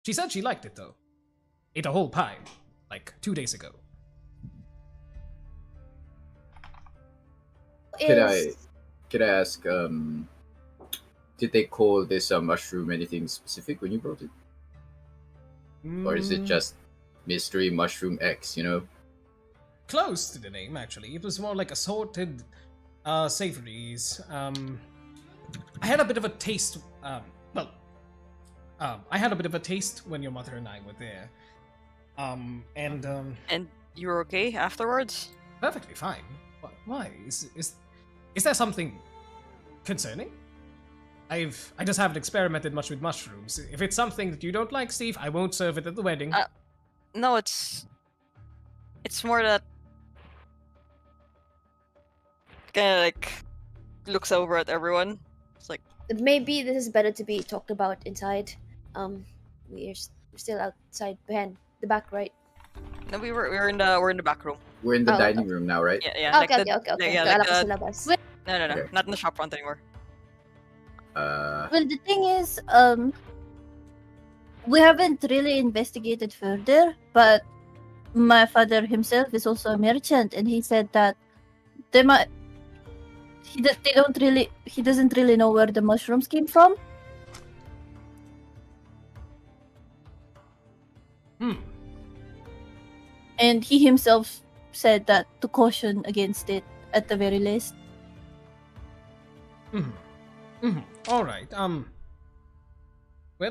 She said she liked it though. Ate a whole pie, like 2 days ago. Could I ask, did they call this mushroom anything specific when you brought it? Or is it just mystery mushroom X, Close to the name, actually. It was more like assorted savories. I had a bit of a taste. I had a bit of a taste when your mother and I were there. And you were okay afterwards? Perfectly fine. Why? Is there something concerning? I just haven't experimented much with mushrooms. If it's something that you don't like, Steve, I won't serve it at the wedding. No, it's more that kind of like looks over at everyone. It's like, Maybe this is better to be talked about inside. We're still outside behind the back, right? no, we're in the back room. We're in the Oh, dining room now, right? Yeah. Okay, like okay. Yeah, Kala like ko the, sa labas. no, Okay. not in the shop front anymore. Well, the thing is, we haven't really investigated further, but my father himself is also a merchant, and he said that they might. He doesn't really know where the mushrooms came from. And he himself said that to caution against it at the very least. All right. Well,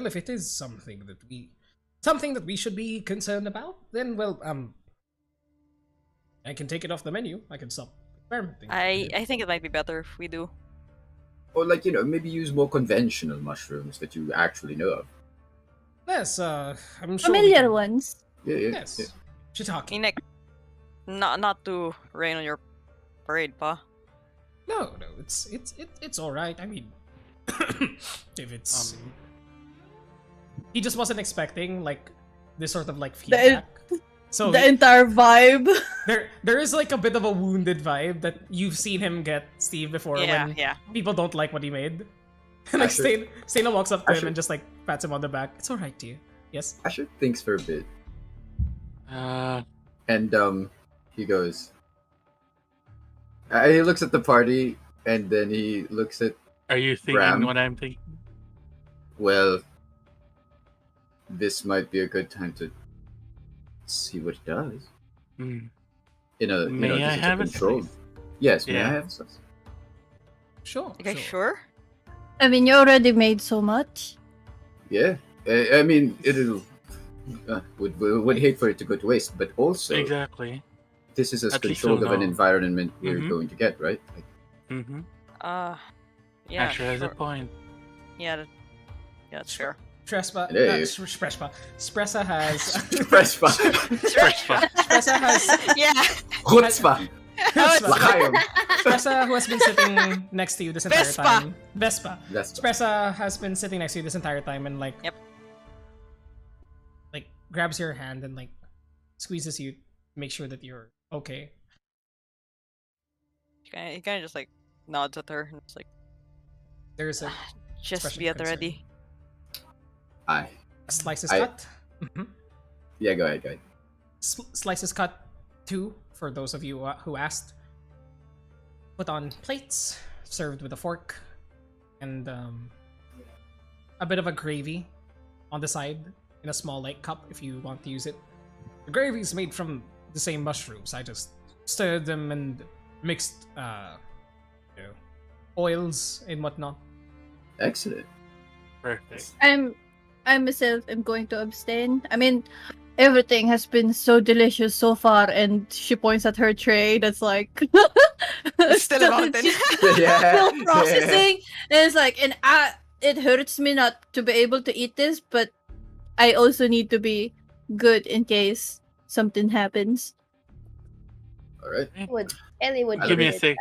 if it is something that we should be concerned about, then I can take it off the menu. I can stop experimenting. I think it might be better if we do. Or maybe use more conventional mushrooms that you actually know of. Yes, I'm sure. Familiar ones. Yeah, yeah. Yes. yeah. Shiitake. Inek, not to rain on your parade, pa. No, it's all right. I mean, if it's he just wasn't expecting like this sort of like feedback. So The entire vibe. there is like a bit of a wounded vibe that you've seen him get, Steve, before Yeah, when yeah. people don't like what he made. And like Asher- Stana walks up to him Asher- and just like pats him on the back. It's all right, dear. Yes. Asher thinks for a bit, Uh, and he goes. He looks at the party, and then he looks at. are you thinking Ram. what I'm thinking? Well, this might be a good time to see what it does. Hmm. This May I is a have a controlled. slice? Yes, may I Yeah. have a slice? Sure. You guys sure? I mean, you already made so much. Yeah, I mean it'll. Would hate for it to go to waste, but also Exactly. this is as At least controlled you'll of an know. environment we're Mhm. going to get, right? Like, Mm-hmm. Yeah. Asher has a sure. point. Yeah, that's fair. Trespa, It is. Spressa has Prespa, Spressa has Yeah. Chutzpah, Trespa, Lakayom. Spressa, who has been sitting next to you this entire Vespa. time. Vespa. That's Spressa has been sitting next to you this entire time and like Yep. like grabs your hand and like squeezes you to make sure that you're okay. He kind of just like nods at her and it's like, There's a just Expression be at the concern. ready. Aye. slice is I- cut. Mhm. Yeah, go ahead. Slice is cut too, for those of you who asked. Put on plates, served with a fork, and a bit of a gravy on the side in a small like cup if you want to use it. The gravy is made from the same mushrooms. I just stirred them and mixed oils and whatnot. Excellent. Perfect. I myself am going to abstain. I mean, everything has been so delicious so far, and she points at her tray that's like Still a mountain. Yeah. still processing. And it's like, and it hurts me not to be able to eat this, but I also need to be good in case something happens. All right. Ellie would Give me a it, sec.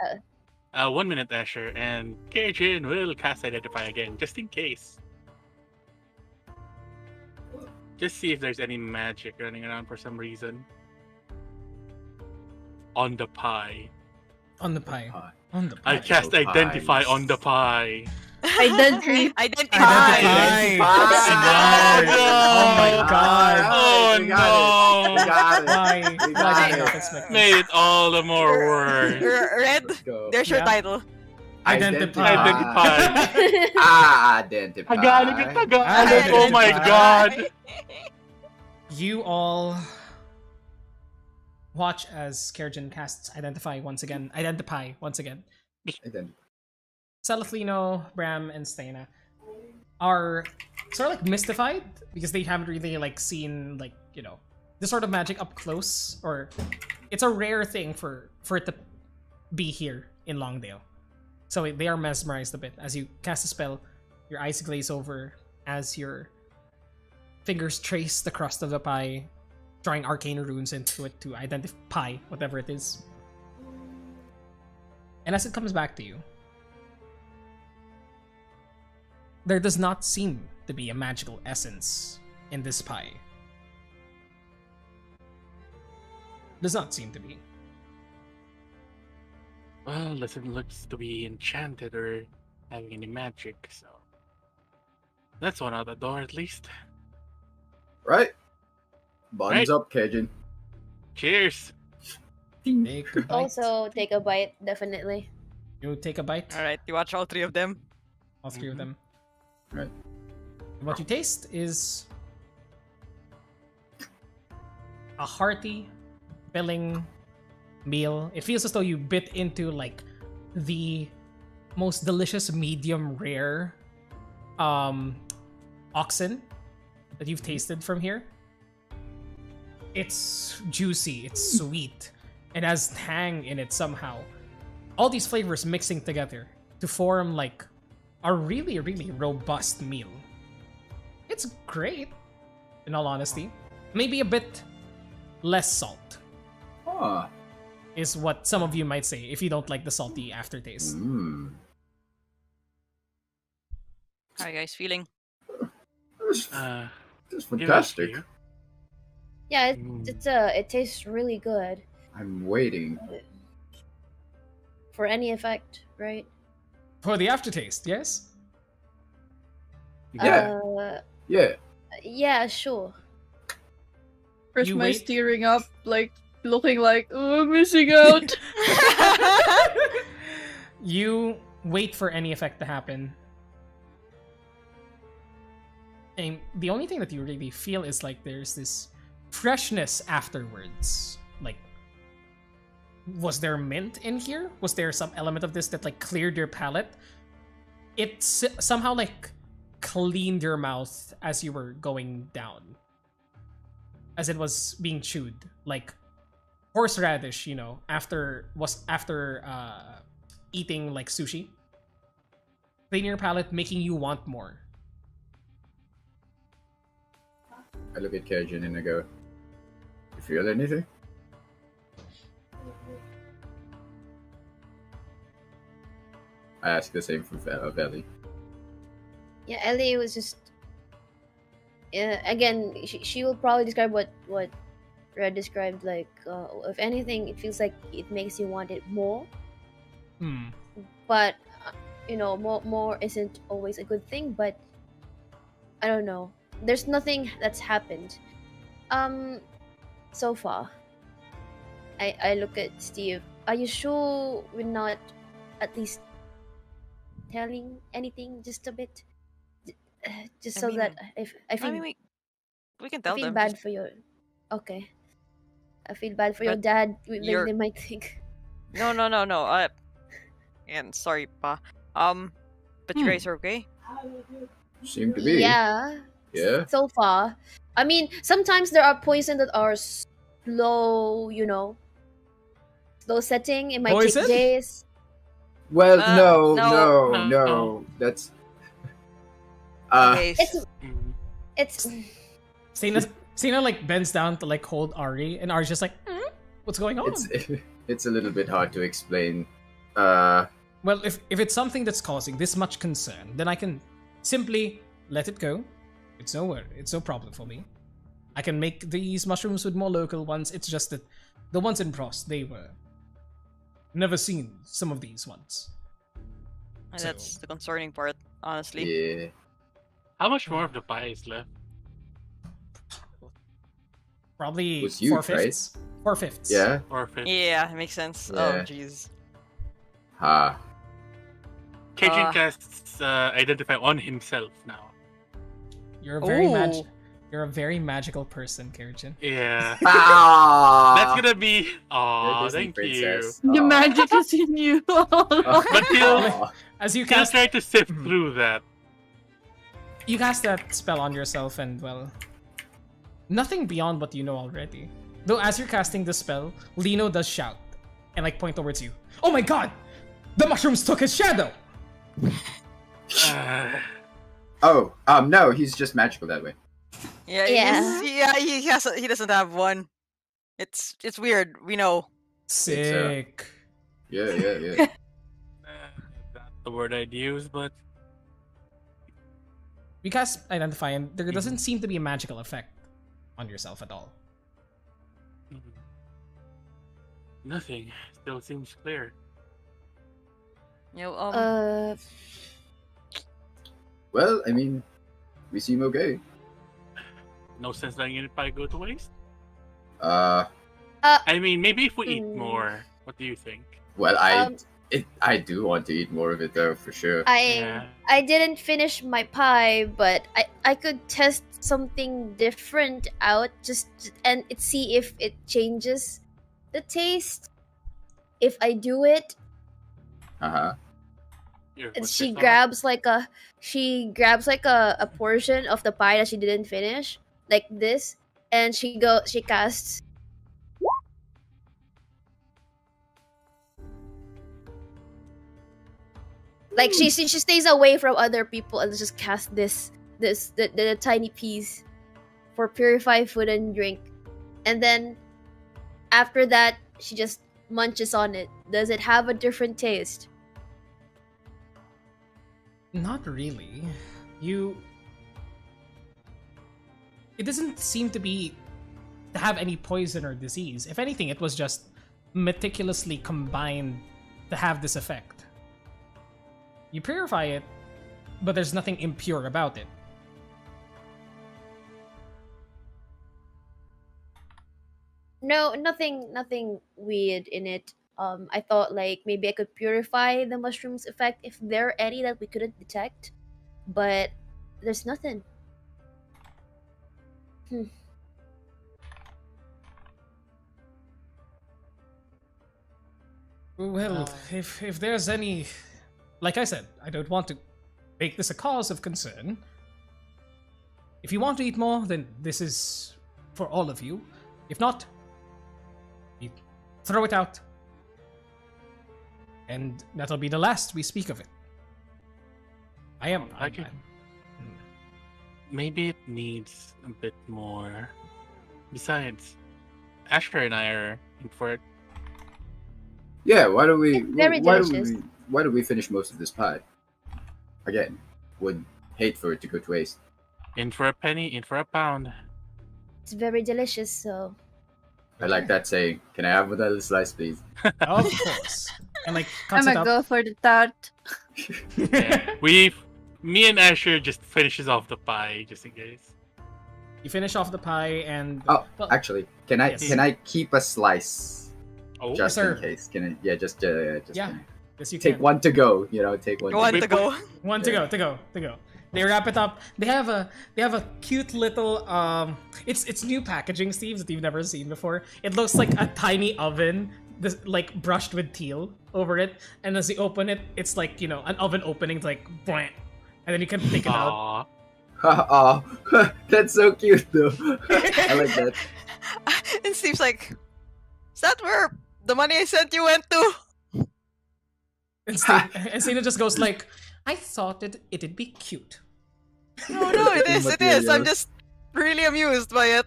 1 minute, Asher, and Cajun will cast Identify again, just in case. Just see if there's any magic running around for some reason. On the pie. On the pie. Pie. On the I pie. cast Magical Identify pies. on the pie. Identify. Identify. Identify. Oh my god. Oh We got it. We no! got it. Why? We Why got did I it. not expect Made this? it all the more worse. Red, Let's go. there's your Yeah. title. Identify. Identify. Identify. Tagalog, Tagalog. Identify. Oh my god. You all watch as Kerjin casts Identify once again. Identify once again. Identify. Salaflino, Bram, and Stana are sort of like mystified because they haven't really like seen like, you know, this sort of magic up close, or it's a rare thing for it to be here in Longdale. So they are mesmerized a bit as you cast a spell. Your eyes glaze over as your fingers trace the crust of the pie, drawing arcane runes into it to identify whatever it is. And as it comes back to you, there does not seem to be a magical essence in this pie. Does not seem to be. Well, doesn't looks to be enchanted or having any magic, so that's one out the door at least. Right. Buns Right. up, Cajun. Cheers. Take a bite. Also, take a bite, definitely. You take a bite. Alright, you watch all three of them. All 3 of them. Right. What you taste is a hearty, filling meal. It feels as though you bit into like the most delicious medium rare oxen that you've tasted from here. It's juicy, it's sweet, it has tang in it somehow. All these flavors mixing together to form like a really, really robust meal. It's great. in all honesty. Maybe a bit less salt Huh. is what some of you might say if you don't like the salty aftertaste. Mm. How are you guys feeling? That's Give it a fantastic. few. Yeah, Mm. it tastes really good I'm waiting. for any effect, right? For the aftertaste, yes? Yeah. Uh, Yeah. yeah, sure. First, You my wait. tearing up, like looking like, oh, I'm missing out. You wait for any effect to happen. And the only thing that you really feel is like there's this freshness afterwards. Like, was there mint in here? Was there some element of this that like cleared your palate? It somehow like cleaned your mouth as you were going down, as it was being chewed. Like horseradish, you know, after eating like sushi. Clean your palate, making you want more. I look at Kajin and I go, you feel anything? I ask the same for Valley. Yeah, Ellie was just. Again, she will probably describe what Red described. Like, if anything, it feels like it makes you want it more. Hmm. But more isn't always a good thing. But I don't know. There's nothing that's happened. So far. I look at Steve. Are you sure we're not at least telling anything just a bit? Just I so that mean- if I mean, we can I tell feel them. bad just- for your. Okay. I feel bad for your But dad. Maybe you're- they might think. No. And sorry, pa. But you guys are okay. Seem to be. Yeah. Yeah. So far, I mean, sometimes there are poison that are slow. Slow setting. It might Poison? take days. Well, no, no. no. That's. Okay. Mm. It's Sina like bends down to like hold Ari, and Ari's just like, what's going on? It's a little bit hard to explain. Well, if it's something that's causing this much concern, then I can simply let it go. It's no problem for me. I can make these mushrooms with more local ones. It's just that the ones in Prost, they were never seen some of these ones. And that's the concerning part, honestly. Yeah. How much more of the pie is left? Probably Was huge, 4/5. 4/5. Yeah. Or if it's Yeah, it makes sense. Yeah. Oh, jeez. Ha. Cajun casts identify on himself now. You're a very Ooh. You're a very magical person, Kirchen. Yeah. Ah. That's gonna be. You're a Oh, Disney thank princess. The Aw. magic is in you. But he'll Aw. As you he'll cast try to sift through that. you cast that spell on yourself, and well, nothing beyond what you know already. Though as you're casting the spell, Lino does shout and like point towards you. Oh my god! The mushrooms took his shadow! Oh, no, he's just magical that way. Yeah, Yeah. he doesn't have one. It's weird. We know. Sick. Yeah. That's the word I'd use, but We cast identify, and there doesn't seem to be a magical effect on yourself at all. nothing. Still seems clear. Well, I mean, we seem okay. No sense letting it pie go to waste. Well, I mean, maybe if we eat more. What do you think? I do want to eat more of it though, for sure. Yeah. I didn't finish my pie, but I could test something different out and see if it changes the taste. If I do it, Uh-huh. Here, and what's she your thought? grabs like a portion of the pie that she didn't finish, like this, and she casts. Like she stays away from other people and just casts the tiny piece for purify food and drink, and then after that she just munches on it. Does it have a different taste? Not really. It doesn't seem to have any poison or disease. If anything, it was just meticulously combined to have this effect. You purify it, but there's nothing impure about it. No, nothing weird in it. I thought like maybe I could purify the mushroom's effect if there are any that we couldn't detect, but there's nothing. Well, if there's any, like I said, I don't want to make this a cause of concern. If you want to eat more, then this is for all of you. If not, you throw it out. And that'll be the last we speak of it. Maybe it needs a bit more. Besides, Asher and I are in for it. Yeah, why don't we? It's very Why delicious. don't we finish most of this pie? Again, would hate for it to go to waste. In for a penny, in for a pound. It's very delicious, so I like that saying. Can I have another slice, please? Of course. And like I'm cuts it gonna up. go for the tart. Yeah, me and Asher just finishes off the pie just in case. You finish off the pie and Oh, well, actually, can I yes. keep a slice Oh, just sir. in case? Can I? Yeah, just can I yes, you take can. one to go. You know, take one. One to to go. go. One to go. They wrap it up. They have a cute little it's new packaging, Steve, that you've never seen before. It looks like a tiny oven, like brushed with teal over it, and as you open it, it's like, an oven opening. It's like blank, and then you can take it out. Aw. Oh, that's so cute though. I like that. And Steve's like, is that where the money I sent you went to? And Steve just goes like, I thought it'd be cute. No, it is. I'm just really amused by it.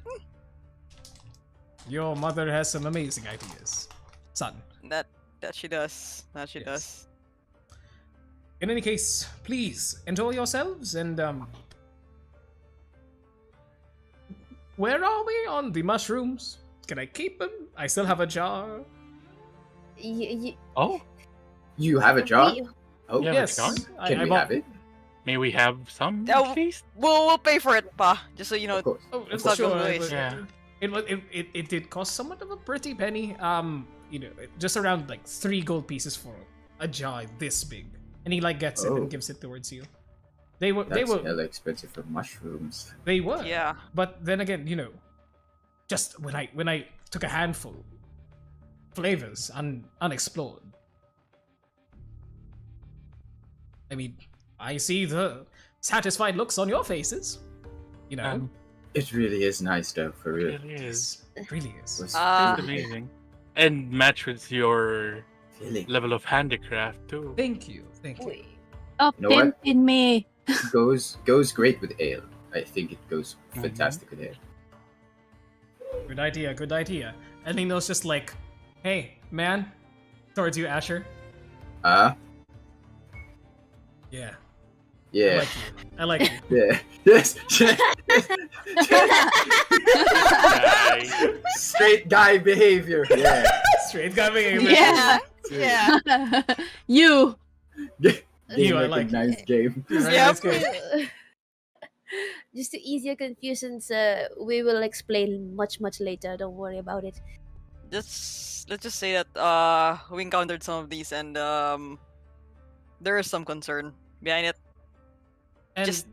Your mother has some amazing ideas, son. That she does. That she Yes. does. In any case, please enjoy yourselves, and where are we on the mushrooms? Can I keep them? I still have a jar. Oh, You have a jar? we- Oh, Yeah, Yes, it's Can we have it? may we have some Oh, at least? We'll pay for it, pa. Just so you know. Of course. Oh, It's it's not sure. good ways. Yeah. It did cost somewhat of a pretty penny. Just around like 3 gold pieces for a jar this big. And he like gets it Oh. and gives it towards you. They were That's hella expensive for mushrooms. they were. Yeah. But then again, just when I took a handful, flavors unexplored. I mean, I see the satisfied looks on your faces. It really is nice though, for real. It is. It really is. Was Ah. It's amazing. And match with your filling. level of handicraft too. Thank you. Wait. Stop You know what? tempting me. goes great with ale. I think it goes fantastic with ale. Good idea. And Lino's just like, hey, man, towards you, Asher. Yeah. Yeah. I like you. Yeah. Yes. Guy. Straight guy behavior. Yeah. Straight guy behavior. Yeah. Yeah. You. You, I Game like recognized game. Right, Yep. that's good. Just to ease your confusions, we will explain much later. Don't worry about it. Let's just say that we encountered some of these and there is some concern behind it. And Just-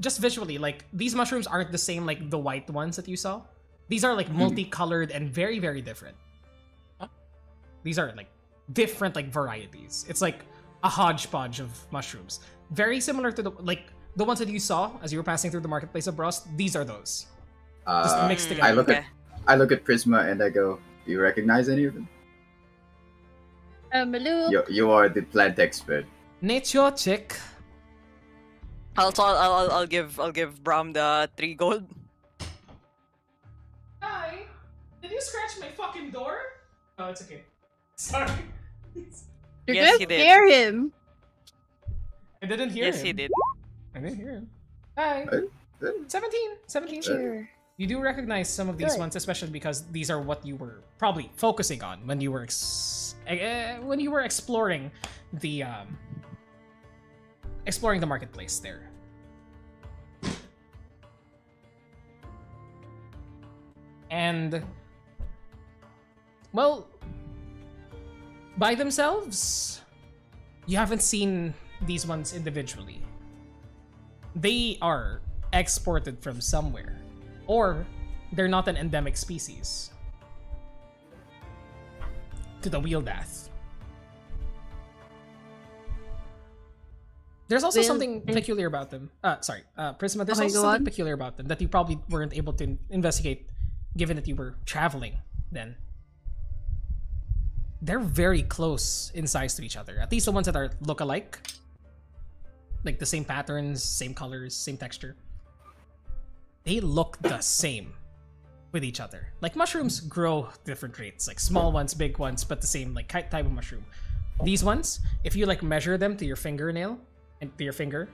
just visually, like, these mushrooms aren't the same like the white ones that you saw. These are like multicolored and very, very different. Huh? These are like different like varieties. It's like a hodgepodge of mushrooms. Very similar to the ones that you saw as you were passing through the marketplace of Bros. These are those. Just mixed together. I look at Prisma and I go, do you recognize any of them? Malou. You are the plant expert. Nature check. I'll give Bram the 3 gold. Oh, it's okay. Sorry. You're Yes, gonna he did. scare him. I didn't hear Yes, him. he did. I didn't hear him. Hi. 17. Sure. You do recognize some of these Good. ones, especially because these are what you were probably focusing on when you were exploring the marketplace there. And well, by themselves, you haven't seen these ones individually. They are exported from somewhere, or they're not an endemic species to the Wheeldath. There's also Will- something peculiar about them. Prisma, there's Okay, also go something on. peculiar about them that you probably weren't able to investigate given that you were traveling then. They're very close in size to each other. At least the ones that are look-alike. Like the same patterns, same colors, same texture. They look the same with each other. Like mushrooms grow different rates, like small ones, big ones, but the same like type of mushroom. These ones, if you like measure them to your fingernail and to your finger,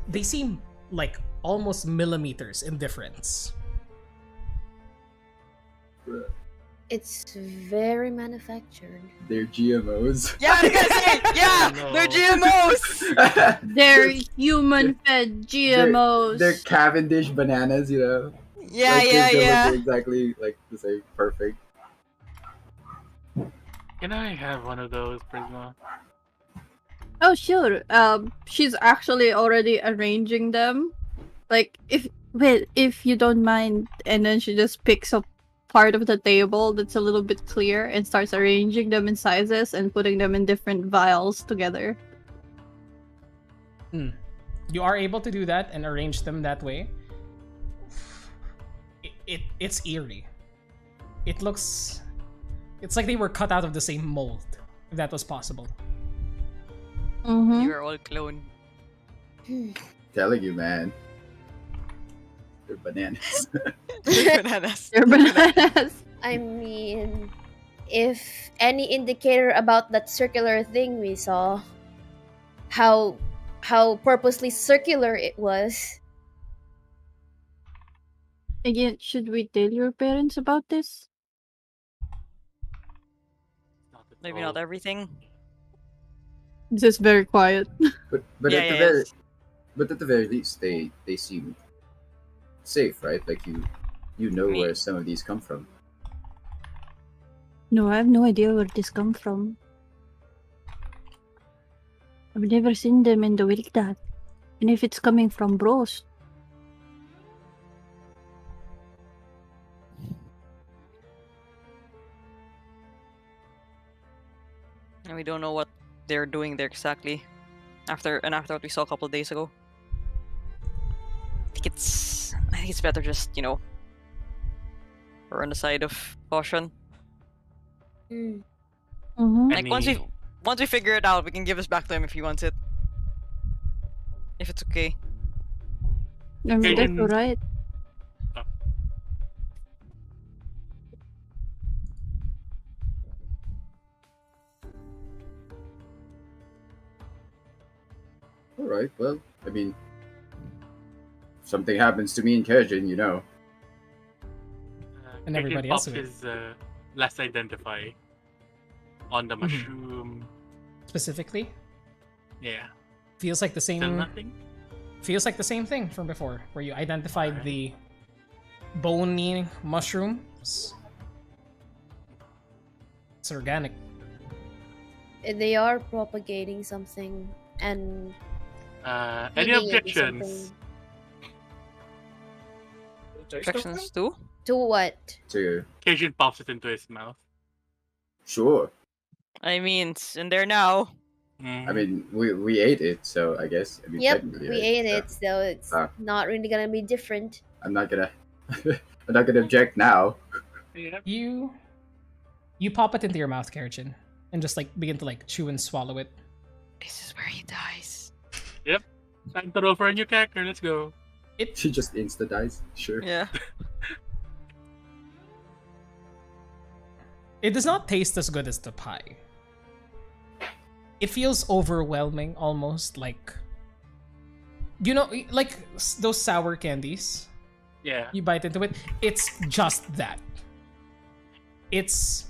they seem like almost millimeters in difference. It's very manufactured. They're GMOs. Yeah, I was gonna say, yeah, No. they're GMOs. They're human-fed GMOs. They're Cavendish bananas, you know. Yeah, Like, yeah, they look yeah. exactly like the same. Perfect. Can I have one of those, Prisma? Oh, sure. She's actually already arranging them. Like, if you don't mind, and then she just picks up part of the table that's a little bit clear and starts arranging them in sizes and putting them in different vials together. You are able to do that and arrange them that way. It's eerie. It's like they were cut out of the same mold, if that was possible. Mm-hmm. You are all cloned. Telling you, man. They're bananas. They're bananas. They're bananas. I mean, if any indicator about that circular thing we saw, how purposely circular it was. Again, should we tell your parents about this? Not at Maybe all. not everything. This is very quiet. But Yeah, at the yeah, very yes. but at the very least they seem safe, right? Like you know Me- where some of these come from. No, I have no idea where this come from. I've never seen them in the Wildad. And if it's coming from bros, And we don't know what they're doing there exactly. After what we saw a couple of days ago. I think it's better just, we're on the side of caution. Hmm. mm-hmm. Like once we figure it out, we can give this back to him if he wants it. If it's okay. I mean, that's Aiden- alright. All right. Well, I mean, something happens to me in Kajin, you know. And I everybody can else pop will. his last identify on the mushroom. Specifically, Yeah. feels like the Still same. nothing? Feels like the same thing from before, where you identified Alright. the bony mushrooms. It's organic. They are propagating something and Any feeding it objections? something. Objections too? To what? To Cajun pops it into his mouth. sure. I mean, it's in there now. Mhm. I mean, we ate it, so I guess. I mean, Yep, technically, we right? ate Yeah. it, so it's Ah. not really gonna be different. I'm not gonna. I'm not gonna object now. Yep. You pop it into your mouth, Karachin, and just like begin to like chew and swallow it. This is where he dies. Time to roll for a new character. Let's go. She just insta dies. Sure. Yeah. It does not taste as good as the pie. It feels overwhelming, almost like, you know, like those sour candies. Yeah. You bite into it. It's just that. It's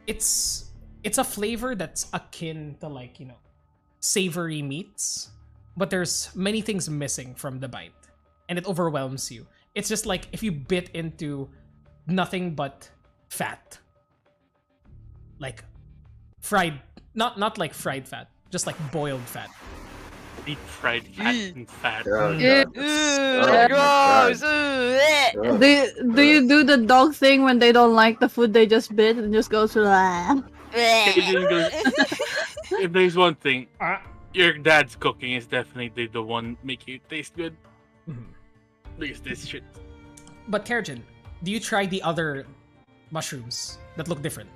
a flavor that's akin to, like, you know, savory meats, but there's many things missing from the bite, and it overwhelms you. It's just like if you bit into nothing but fat, like fried, not like fried fat, just like boiled fat. Deep fried fat and fat. Oh, Yeah. God. Ugh, gross. Oh. Do you do the dog thing when they don't like the food they just bit and just go to la? If there's one thing, your dad's cooking is definitely the one making it taste good. Mhm. Because this shit. But Kerjin, do you try the other mushrooms that look different?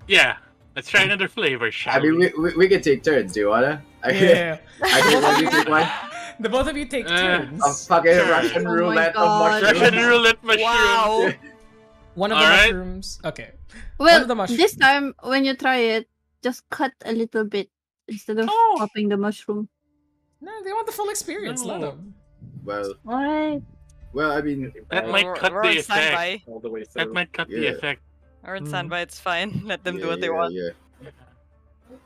Yeah. Let's try another flavor, shall I mean, we can take turns. Do you wanna? I can let you take one. The both of you take turns. A fucking Sure. Russian Oh my roulette of God. mushrooms. Russian roulette mushroom. Wow. One of the Alright. mushrooms. Okay. Well, of the mushrooms. this time when you try it, just cut a little bit instead of Oh. popping the mushroom. No, they want the full experience. Let No. them. Well, Alright. I mean, That might cut we're the on effect. standby. all the way through. That might cut the Yeah. effect. We're on Mm. standby. It's fine. Let them do what they want. Yeah.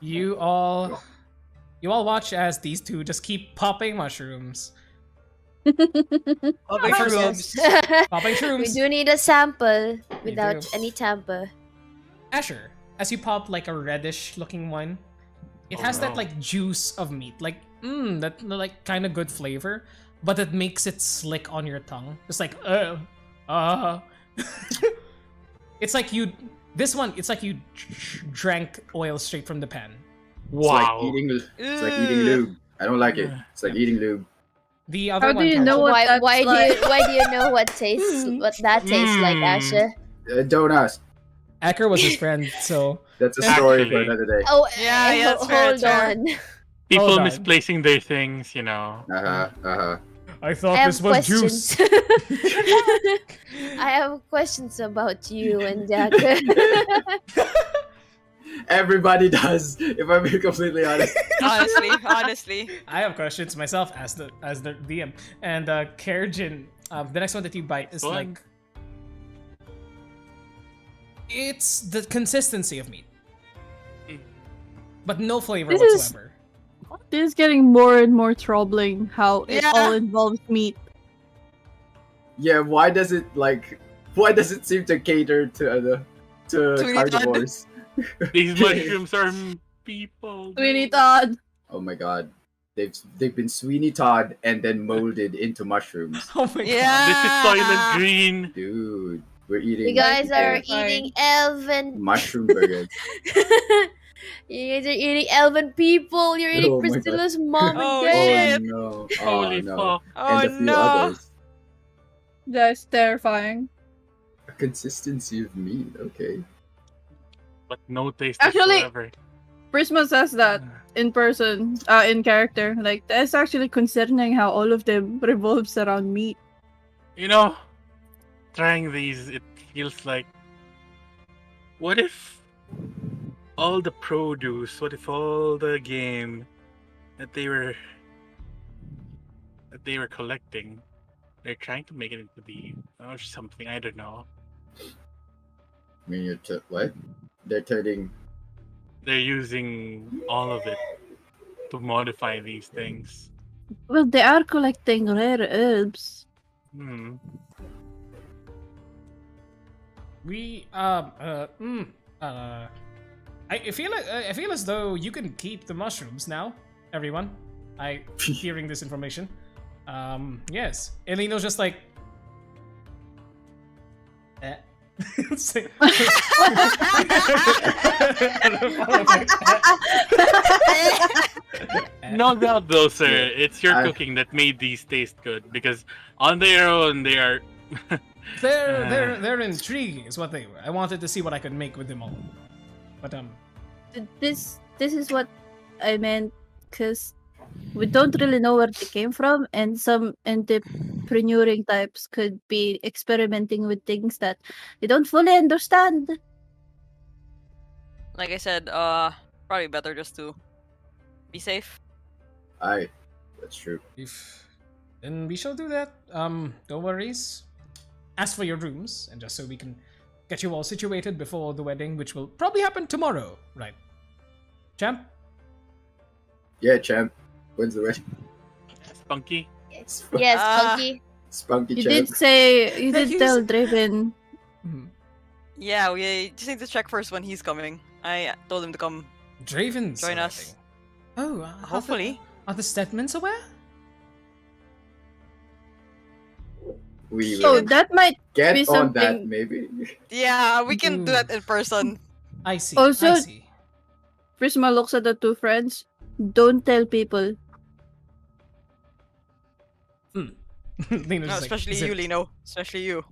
You all watch as these two just keep popping mushrooms. Oh, First mushrooms. Popping We shrooms. do need a sample We without do. any tamper. Asher, as you pop like a reddish looking one, it has that no. like juice of meat, like that like kind of good flavor, but it makes it slick on your tongue. It's like it's like you it's like you drank oil straight from the pan. Wow. It's like eating lube. I don't like it. It's like eating lube. The other How one do you Kerjin. know what Why that's why like? why do you know what that tastes like, Asha? Don't ask. Acker was his friend, so That's a story for Actually. another day. Oh, Yeah, yeah, it's fair, hold it's fair. on. People Hold on. misplacing their things, you know. I I thought have this was questions. juice. I have questions about you and Jack. Everybody does, if I'm being completely honest. Honestly. I have questions myself as the DM. And Kerjin, the next one that you bite is Go on. like it's the consistency of meat. But no flavor This is- whatsoever. This is getting more and more troubling how it Yeah. all involves meat. Yeah, why does it seem to cater to Sweeney Todd. carnivores? These mushrooms are people. Sweeney Todd. Oh my god. They've been Sweeney Todd and then molded into mushrooms. Oh my Yeah. This is Soylent Green. Dude, we're eating You guys are terrifying. eating elven. mushroom burgers. You guys are eating elven people. You're eating Oh my God. Priscilla's mom Oh, and dad. Oh no. Oh Holy no. fuck. Oh And a few no. others. That's terrifying. A consistency of meat, okay. But no taste Actually- whatsoever. Prisma says that in person, in character. Like, that's actually concerning how all of them revolves around meat. You know, trying these, it feels like. What if all the produce, what if all the game that they were collecting, they're trying to make it into the or something, I don't know. I mean, what? They're turning. They're using all of it to modify these things. Well, they are collecting rare herbs. Hmm. We I feel as though you can keep the mushrooms now, everyone. Hearing this information. Yes. Elino's just like It's like- No doubt, though, sir. It's your I- cooking that made these taste good. Because on their own, they are. They're intriguing, is what they were. I wanted to see what I could make with them all. But This is what I meant, because we don't really know where they came from, and some entrepreneuring types could be experimenting with things that they don't fully understand. Like I said, probably better just to be safe. Aye, that's true. Then we shall do that. No worries. As for your rooms, and just so we can get you all situated before the wedding, which will probably happen tomorrow, right? Champ? Yeah, champ. When's the wedding? Spunky. Yes, Ah. Punky. Spunky You champ. did say you Thank did you, tell sir. Draven. Mhm. Yeah, we just need to check first when he's coming. I told him to come. Draven's Join us. arriving. Oh, Hopefully. Are the Stedmans aware? We So will that might get be on that, something- maybe. Yeah, we can do that in person. I see. Also- I see. Prisma looks at the two friends. Don't tell people. Lino's No, just like, especially you, zipped. Lino. Especially you.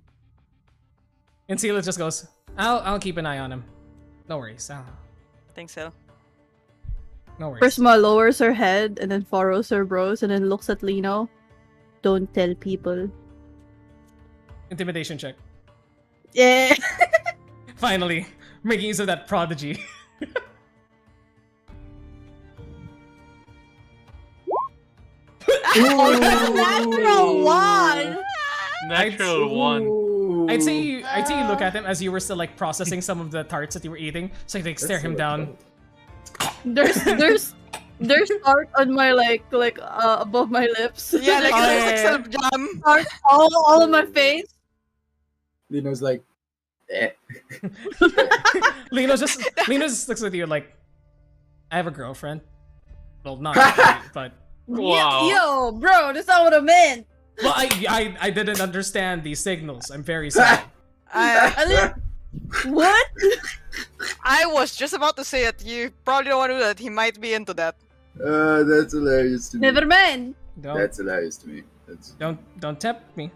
And Sela just goes, I'll keep an eye on him. No worries. Thanks, Hel. No worries. Prisma lowers her head and then furrows her brows and then looks at Lino. Don't tell people. Intimidation check. Yeah. Finally, making use of that prodigy. Natural one. Natural one. I'd say you look at him as you were still like processing some of the tarts that you were eating, so you like stare him down. There's art on my like above my lips. Yeah, like Oh, there's yeah, like yeah. some jam. art all on my face. Lino's like, eh. Lino just looks at you like, I have a girlfriend. Well, not really, but Wow. Yo, bro, that's not what I meant. well, I didn't understand these signals. I'm very sorry. What? I was just about to say it. You probably don't want to do that. He might be into that. That's hilarious to me. Never mind. That's hilarious to me. That's Don't tempt me,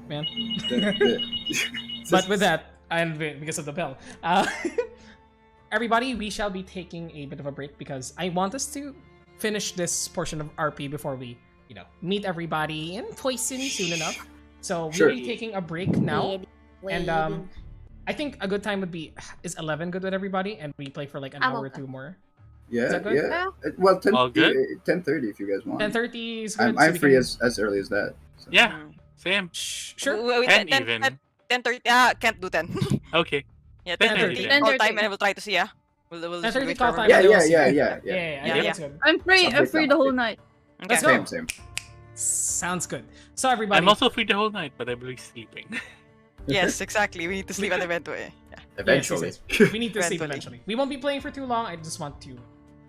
man. that- But with that, and because of the bell, everybody, we shall be taking a bit of a break because I want us to finish this portion of RP before we, meet everybody in Poison soon enough. So Sure. we'll be taking a break now, and I think a good time would be is 11 good with everybody, and we play for like an I'm hour or okay. two more. yeah, that good? yeah. Well, All good? 10:30 if you guys want. 10:30 is good. I'm so we free can- as early as that. So. Yeah, same. Sure. Wait, 10 10, even. 10:30. Can't do 10. Okay. Yeah, 10:30. 10:30. All time, and I will try to see. Yeah. We'll 10:30 wait call for time. Yeah, and yeah, we'll see. yeah, I yeah, yeah. think Yeah. that's good. I'm free. I'm free the whole night. Okay. Let's go. Same. Sounds good. So everybody, I'm also free the whole night, but I believe sleeping. Yes, exactly. We need to sleep at the event. Eventually. we need to sleep Eventually. eventually. We won't be playing for too long. I just want to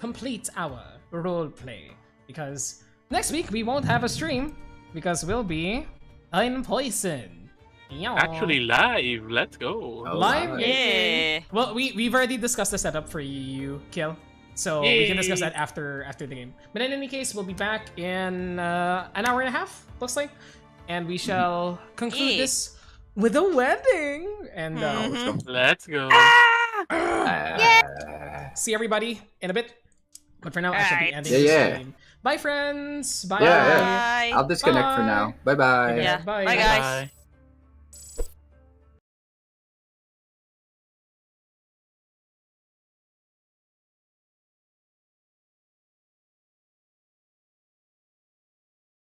complete our role play because next week we won't have a stream because we'll be in Poison. Yeah. Actually, live. Let's go. Oh, live. wow. Yeah. Well, we've already discussed the setup for you, Kill. So we can discuss Yay. that after the game. But in any case, we'll be back in an hour and a half, looks like, and we shall conclude Yay. this with a wedding. And Let's go. see everybody in a bit. But for now, I should be Alright. ending Yeah, this yeah. stream. Bye, friends. Bye. Yeah, Bye. I'll disconnect for Bye. now. Bye bye. Okay, Yeah. Bye. Bye, guys. Bye.